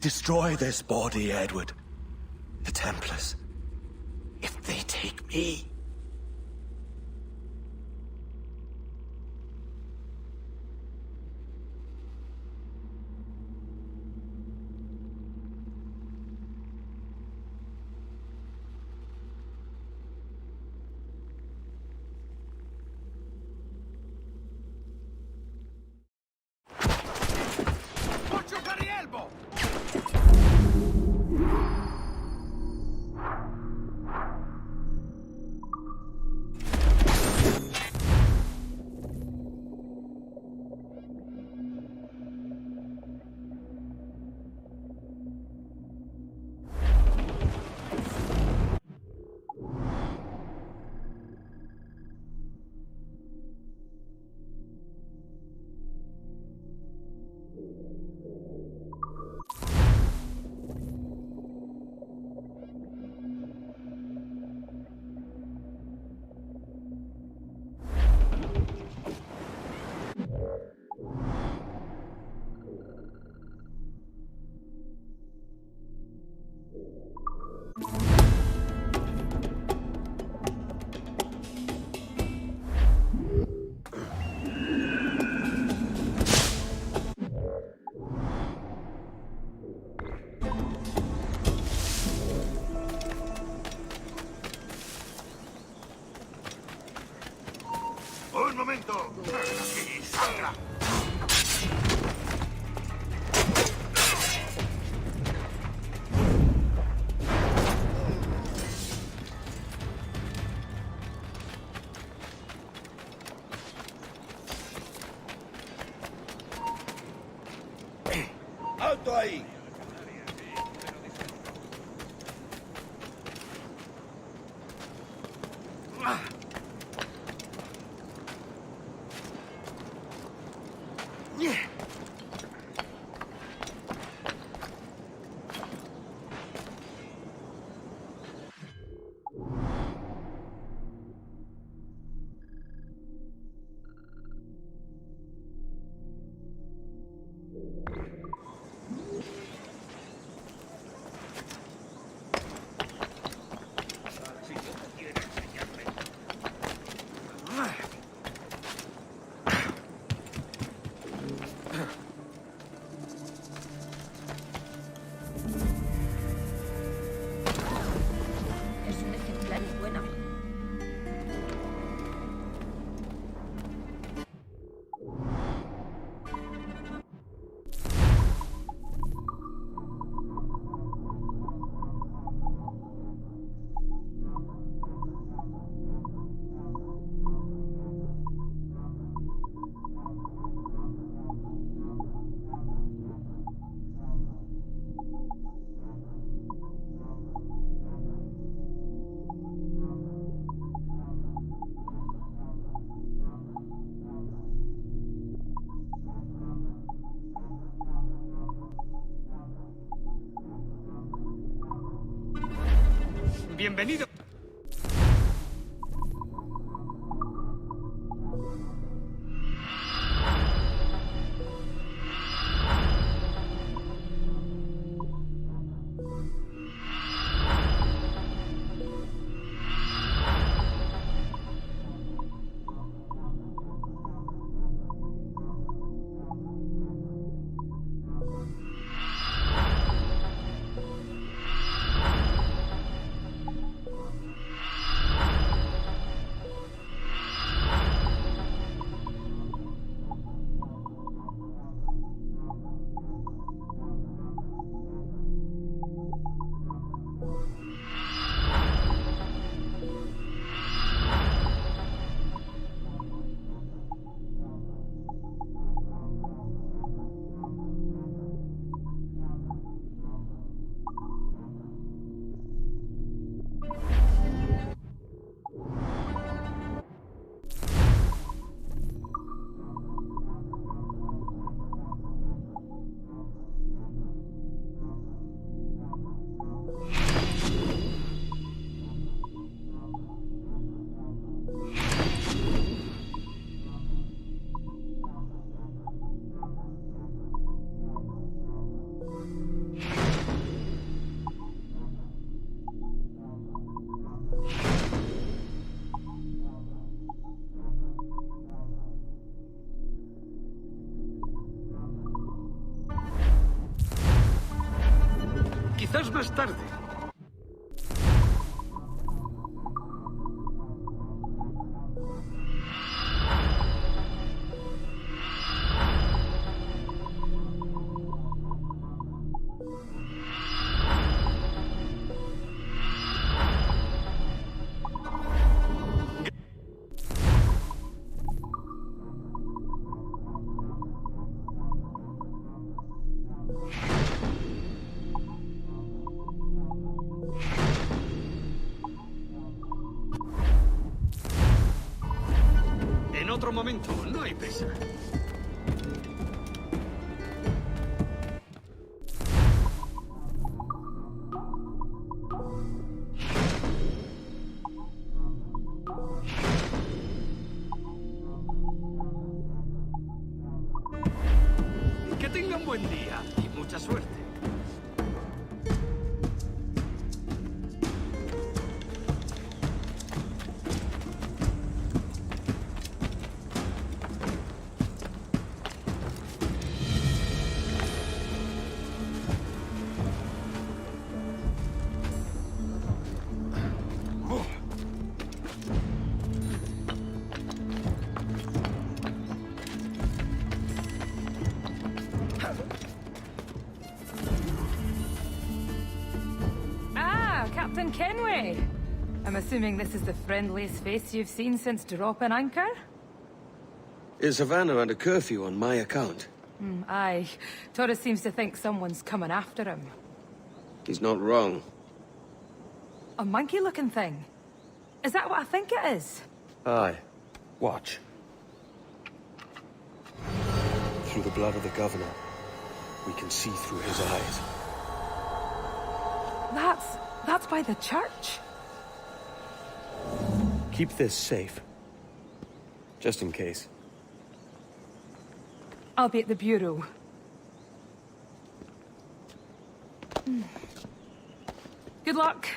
Destroy this body, Edward. The Templars. If they take me... Bienvenido. Quizás más tarde. En otro momento, no hay prisa. Que tengan buen día y mucha suerte. Captain Kenway. I'm assuming this is the friendliest face you've seen since dropping anchor? Is Havana under curfew on my account? Aye. Torres seems to think someone's coming after him. He's not wrong. A monkey-looking thing? Is that what I think it is? Aye. Watch. Through the blood of the governor, we can see through his eyes. That's by the church. Keep this safe. Just in case. I'll be at the bureau. Good luck.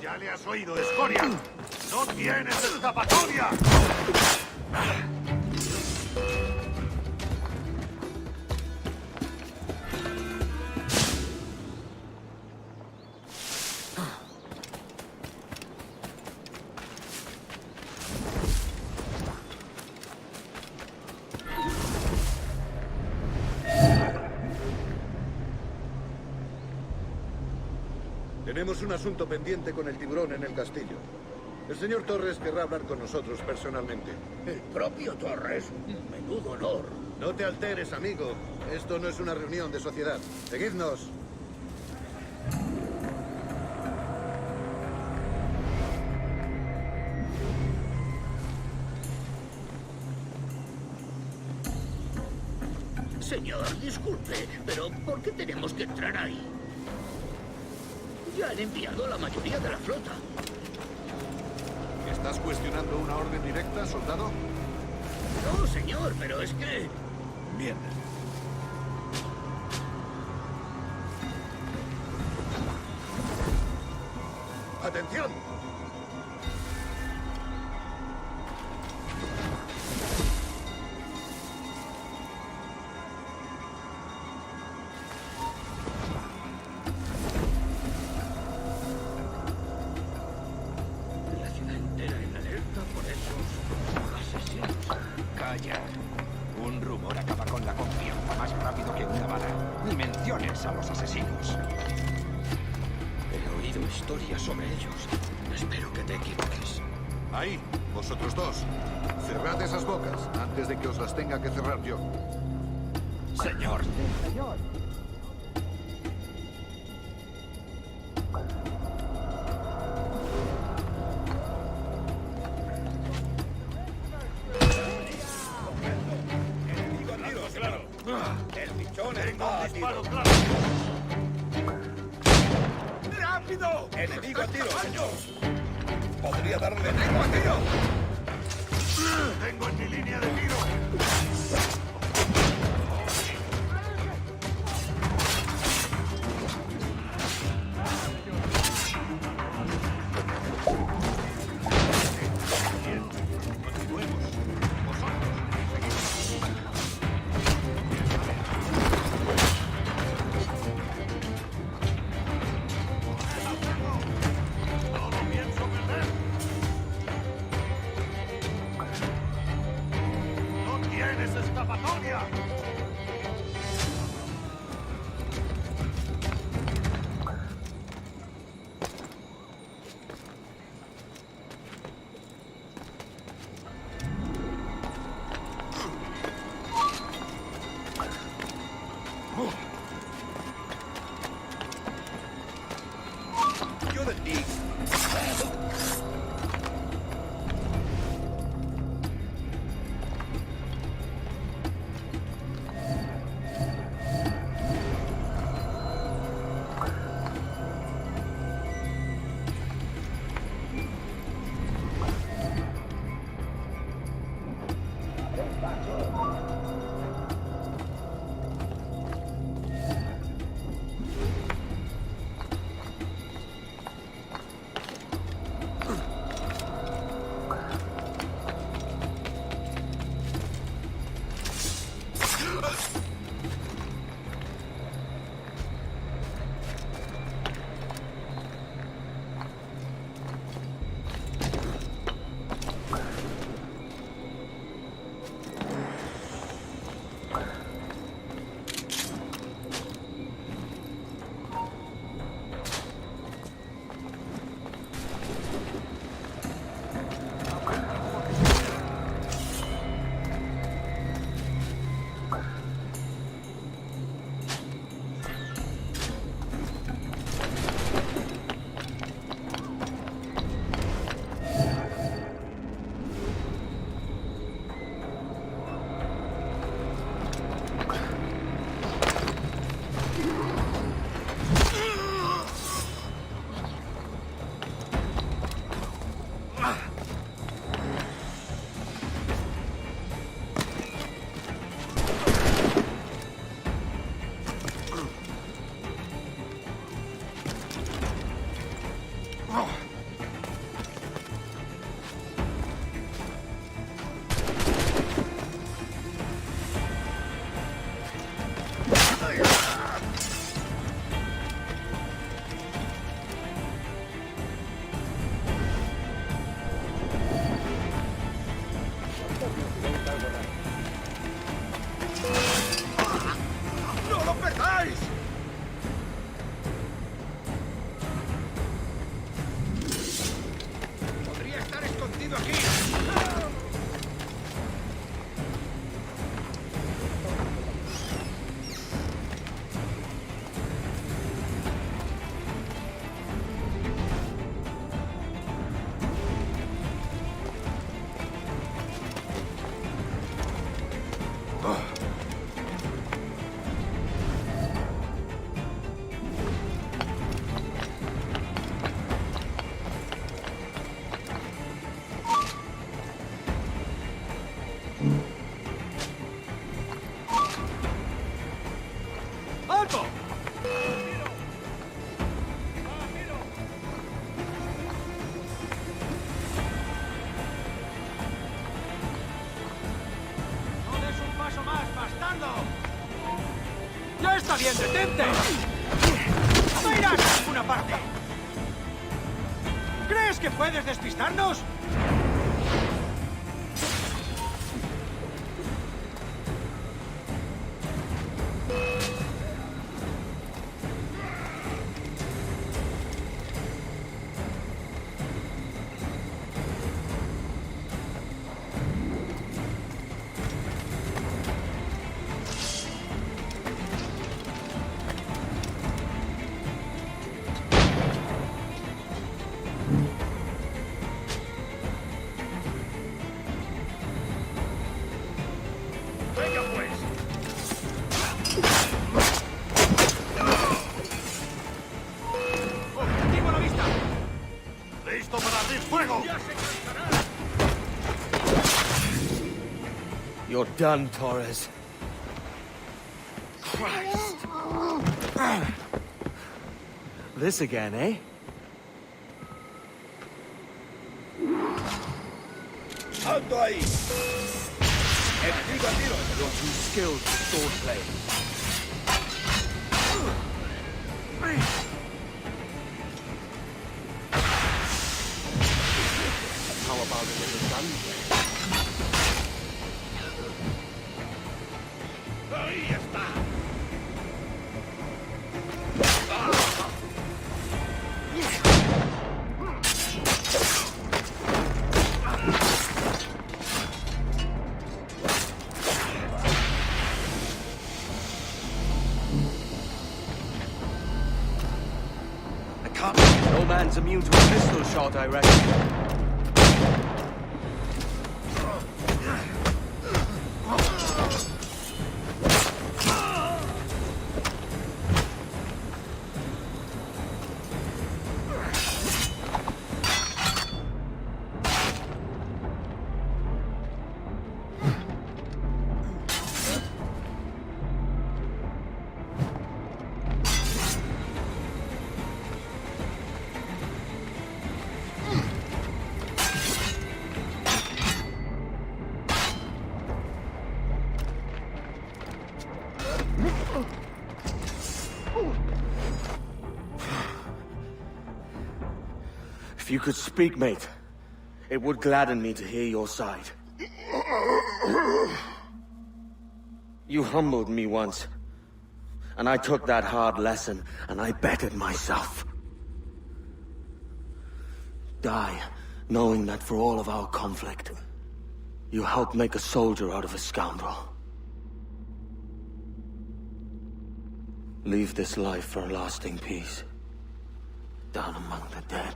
Ya le has oído, escoria. ¡No tienes escapatoria! Tenemos un asunto pendiente con el tiburón en el castillo. El señor Torres querrá hablar con nosotros personalmente. ¿El propio Torres? Menudo honor. No te alteres, amigo. Esto no es una reunión de sociedad. Seguidnos. Señor, disculpe, pero ¿por qué tenemos que entrar ahí? Ya han enviado a la mayoría de la flota. ¿Estás cuestionando una orden directa, soldado? No, señor, pero es que... Bien. ¡Atención! La ciudad entera en alerta por esos asesinos. Calla. Un rumor acaba con la confianza más rápido que una bala. Ni menciones a los asesinos. He oído historias sobre ellos. Espero que te equivoques. Ahí, vosotros dos. Cerrad esas bocas antes de que os las tenga que cerrar yo. Señor. Señor. El pichón está a tiro. ¡Rápido! ¡Enemigo a tiro, señor! ¡Podría darle tiro a tiro! ¡Tengo en mi línea de tiro! ¡Ya está bien, detente! ¡No irás a ninguna parte! ¿Crees que puedes despistarnos? You're done, Torres. Christ. This again, eh? ¡Alto ahí! ¡Enemigo a tiro! You're too skilled for swordplay. How about a little gunplay? ¡Ahí está! No man's immune to a pistol shot, I reckon. If you could speak, mate, it would gladden me to hear your side. You humbled me once, and I took that hard lesson, and I bettered myself. Die, knowing that for all of our conflict, you helped make a soldier out of a scoundrel. Leave this life for a lasting peace, down among the dead.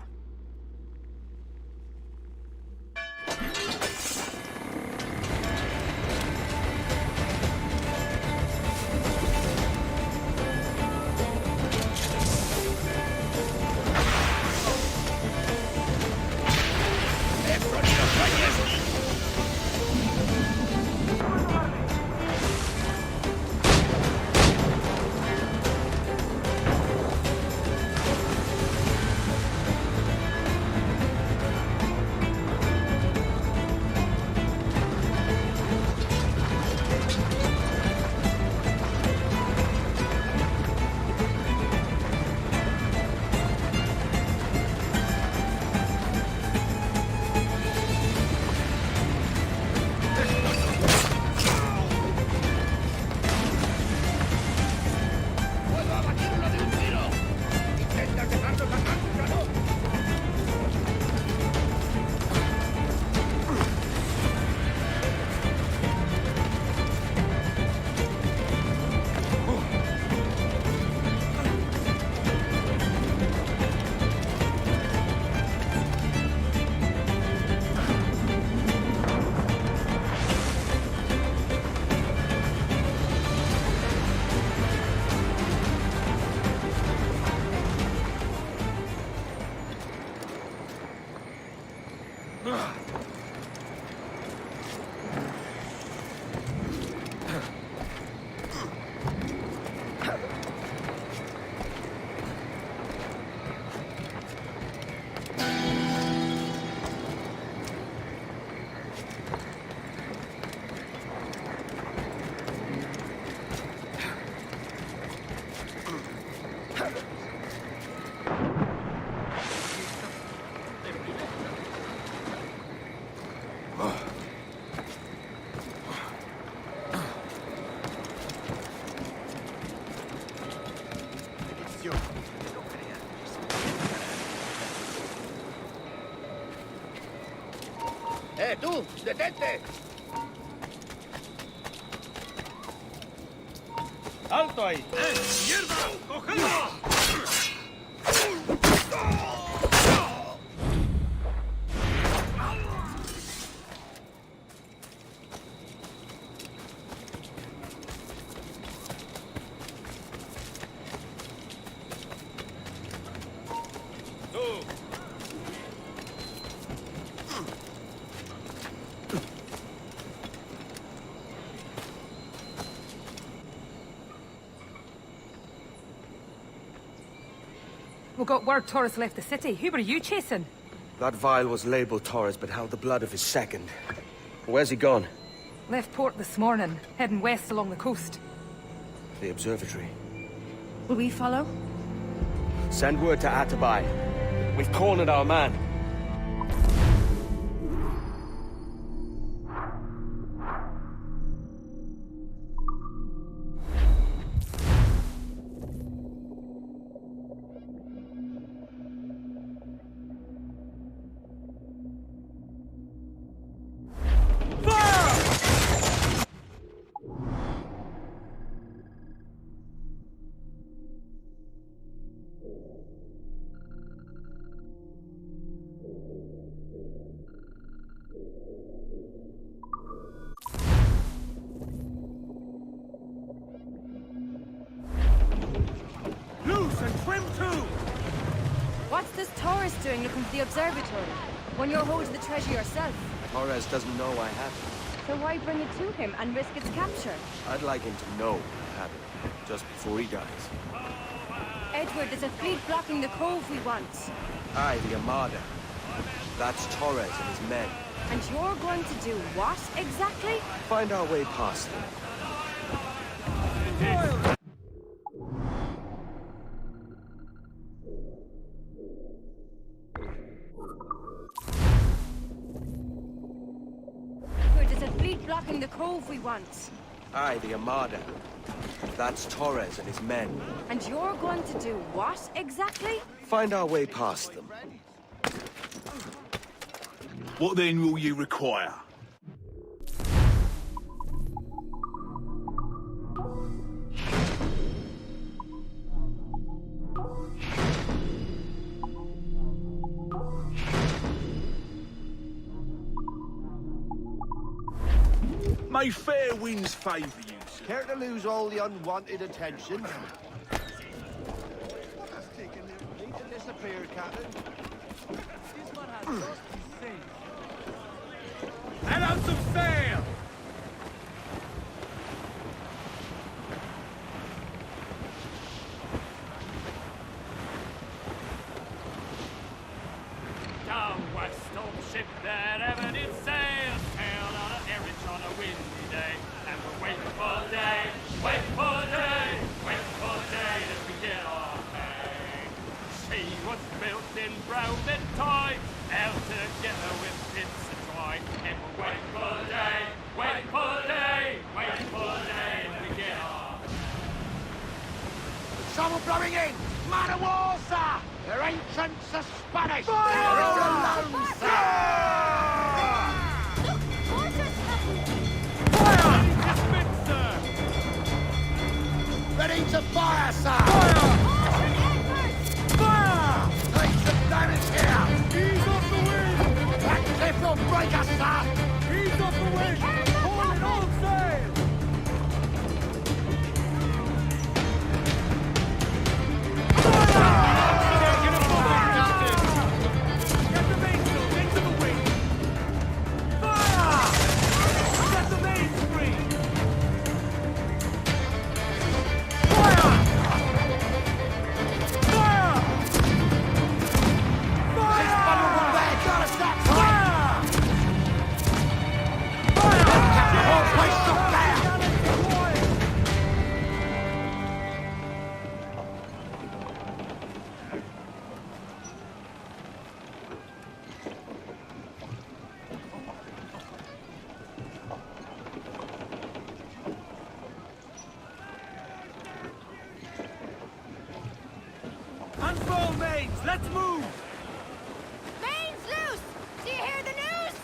detente! ¡Alto ahí! ¡Mierda! ¡Cogedlo! We got word Torres left the city. Who were you chasing? That vial was labeled Torres, but held the blood of his second. Where's he gone? Left port this morning, heading west along the coast. The observatory. Will we follow? Send word to Atabai. We've cornered our man. What's this Torres doing looking for the observatory? When you're holding the treasure yourself? Torres doesn't know I have it. So why bring it to him and risk its capture? I'd like him to know I have it, just before he dies. Edward, there's a fleet blocking the cove we want. Aye, the Armada. That's Torres and his men. And you're going to do what, exactly? Find our way past them. There's a fleet blocking the cove we want. Aye, the Armada. That's Torres and his men. And you're going to do what, exactly? Find our way past them. What then will you require? May fair winds favour you, sir. Care to lose all the unwanted attention? Need to disappear, Captain. Let out some sail! Down west old ship that ever did sail, sailed on an errand on a windy day, and we're waiting for day, waiting for day, waiting for day as we get our pay. She was built in brown and toy, held together with bits of twine, and we're waiting for day, waiting for day, waiting for day as we get our pay. Someone blowing in! Man of war, sir! Their ancients are Spanish! Fire! They're all alone, sir! Ready to fire, sir! Fire! Take some damage here! Ease off the wind! That cliff will break us, sir! Ease off the wind! Hold it all sail! Unfurl mains! Let's move! Mains loose! Do you hear the news?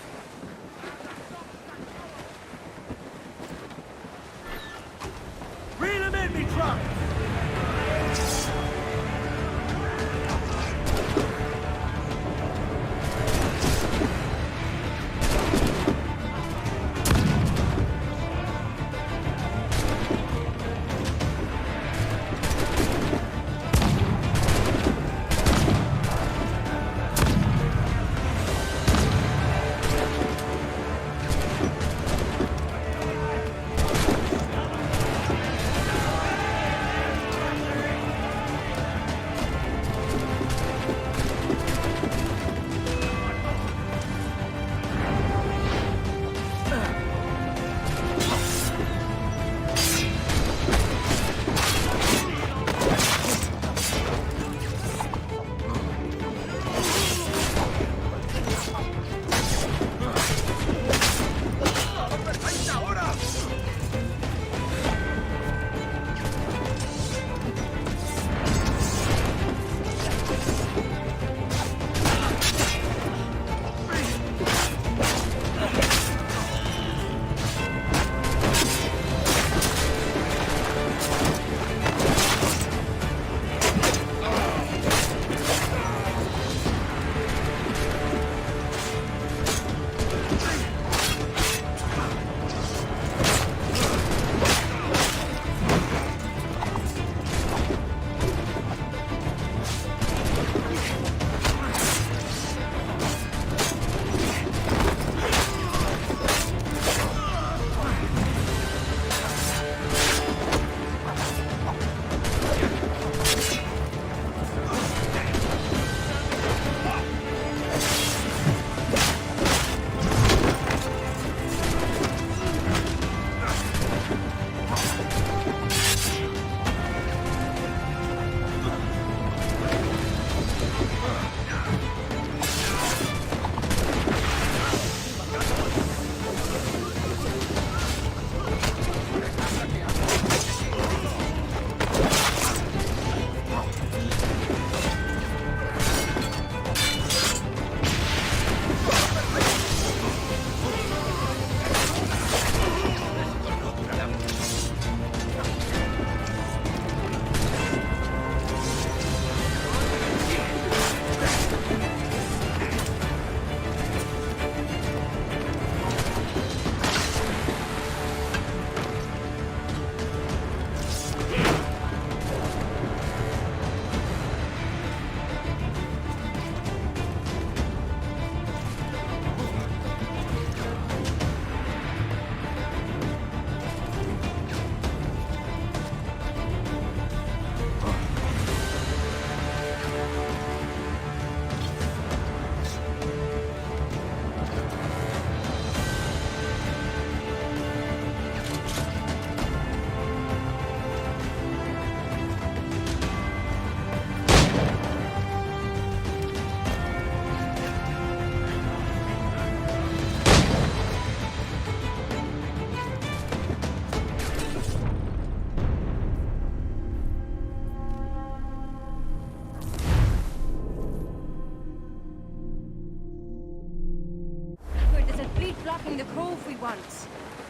Blocking the cove we want.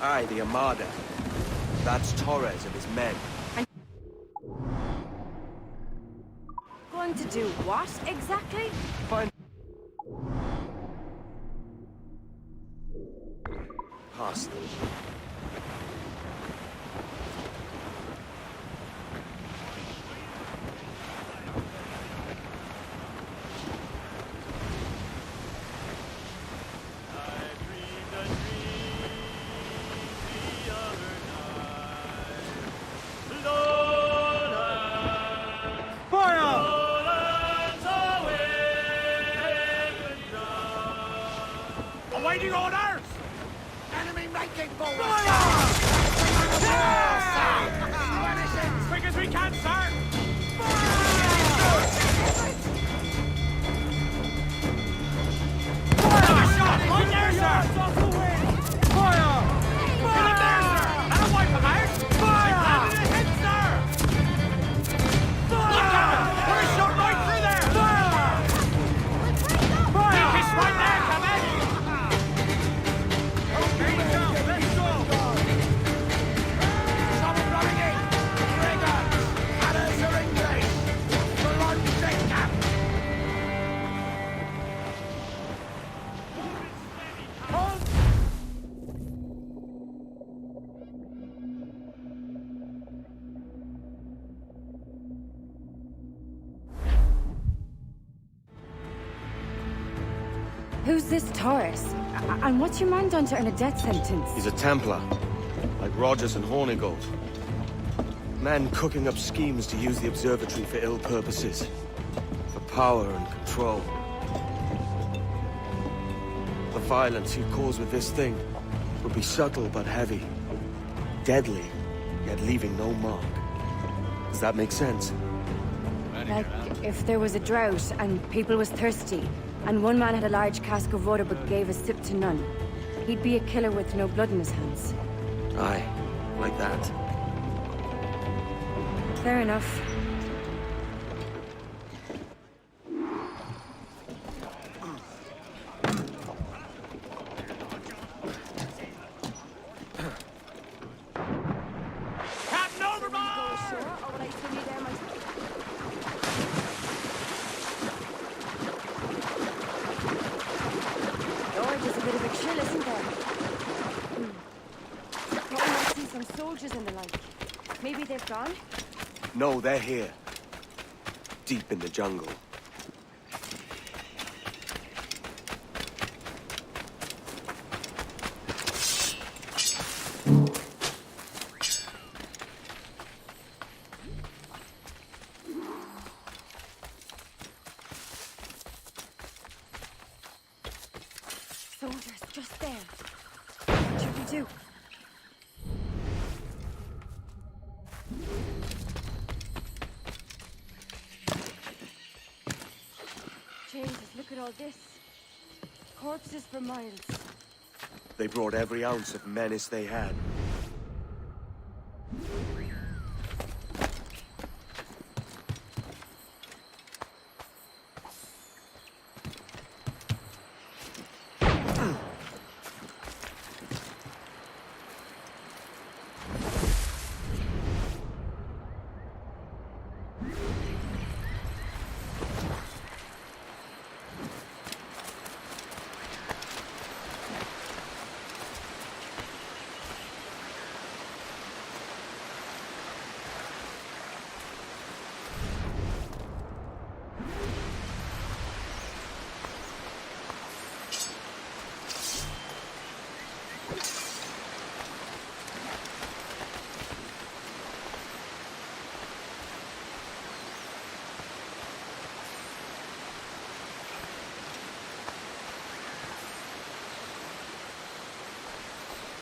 Aye, the Armada. That's Torres and his men. And going to do what exactly? Find hostage. Awaiting orders! Enemy making forward! As quick as we can, sir! Another shot! Right there, sir! Fire! Get him there, sir! That'll wipe him out! Fire! Landed in his head, sir! Look at him! Put a shot right through there! Fire! Keep his right there, come in! Okay, let's go! Someone running in! Trigger! Who's this Taurus? And what's your man done to earn a death sentence? He's a Templar, like Rogers and Hornigold. Man cooking up schemes to use the observatory for ill purposes. For power and control. The violence he'd cause with this thing would be subtle but heavy. Deadly, yet leaving no mark. Does that make sense? Like, if there was a drought, and people was thirsty, and one man had a large cask of water but gave a sip to none, he'd be a killer with no blood in his hands. Aye, like that. Fair enough. Captain overboard! Lord, there's a bit of a chill, isn't there? Thought we might see some soldiers and the like. Maybe they've gone? No, they're here. Deep in the jungle. Soldiers, just there. What should we do? Jesus, look at all this. Corpses for miles. They brought every ounce of menace they had.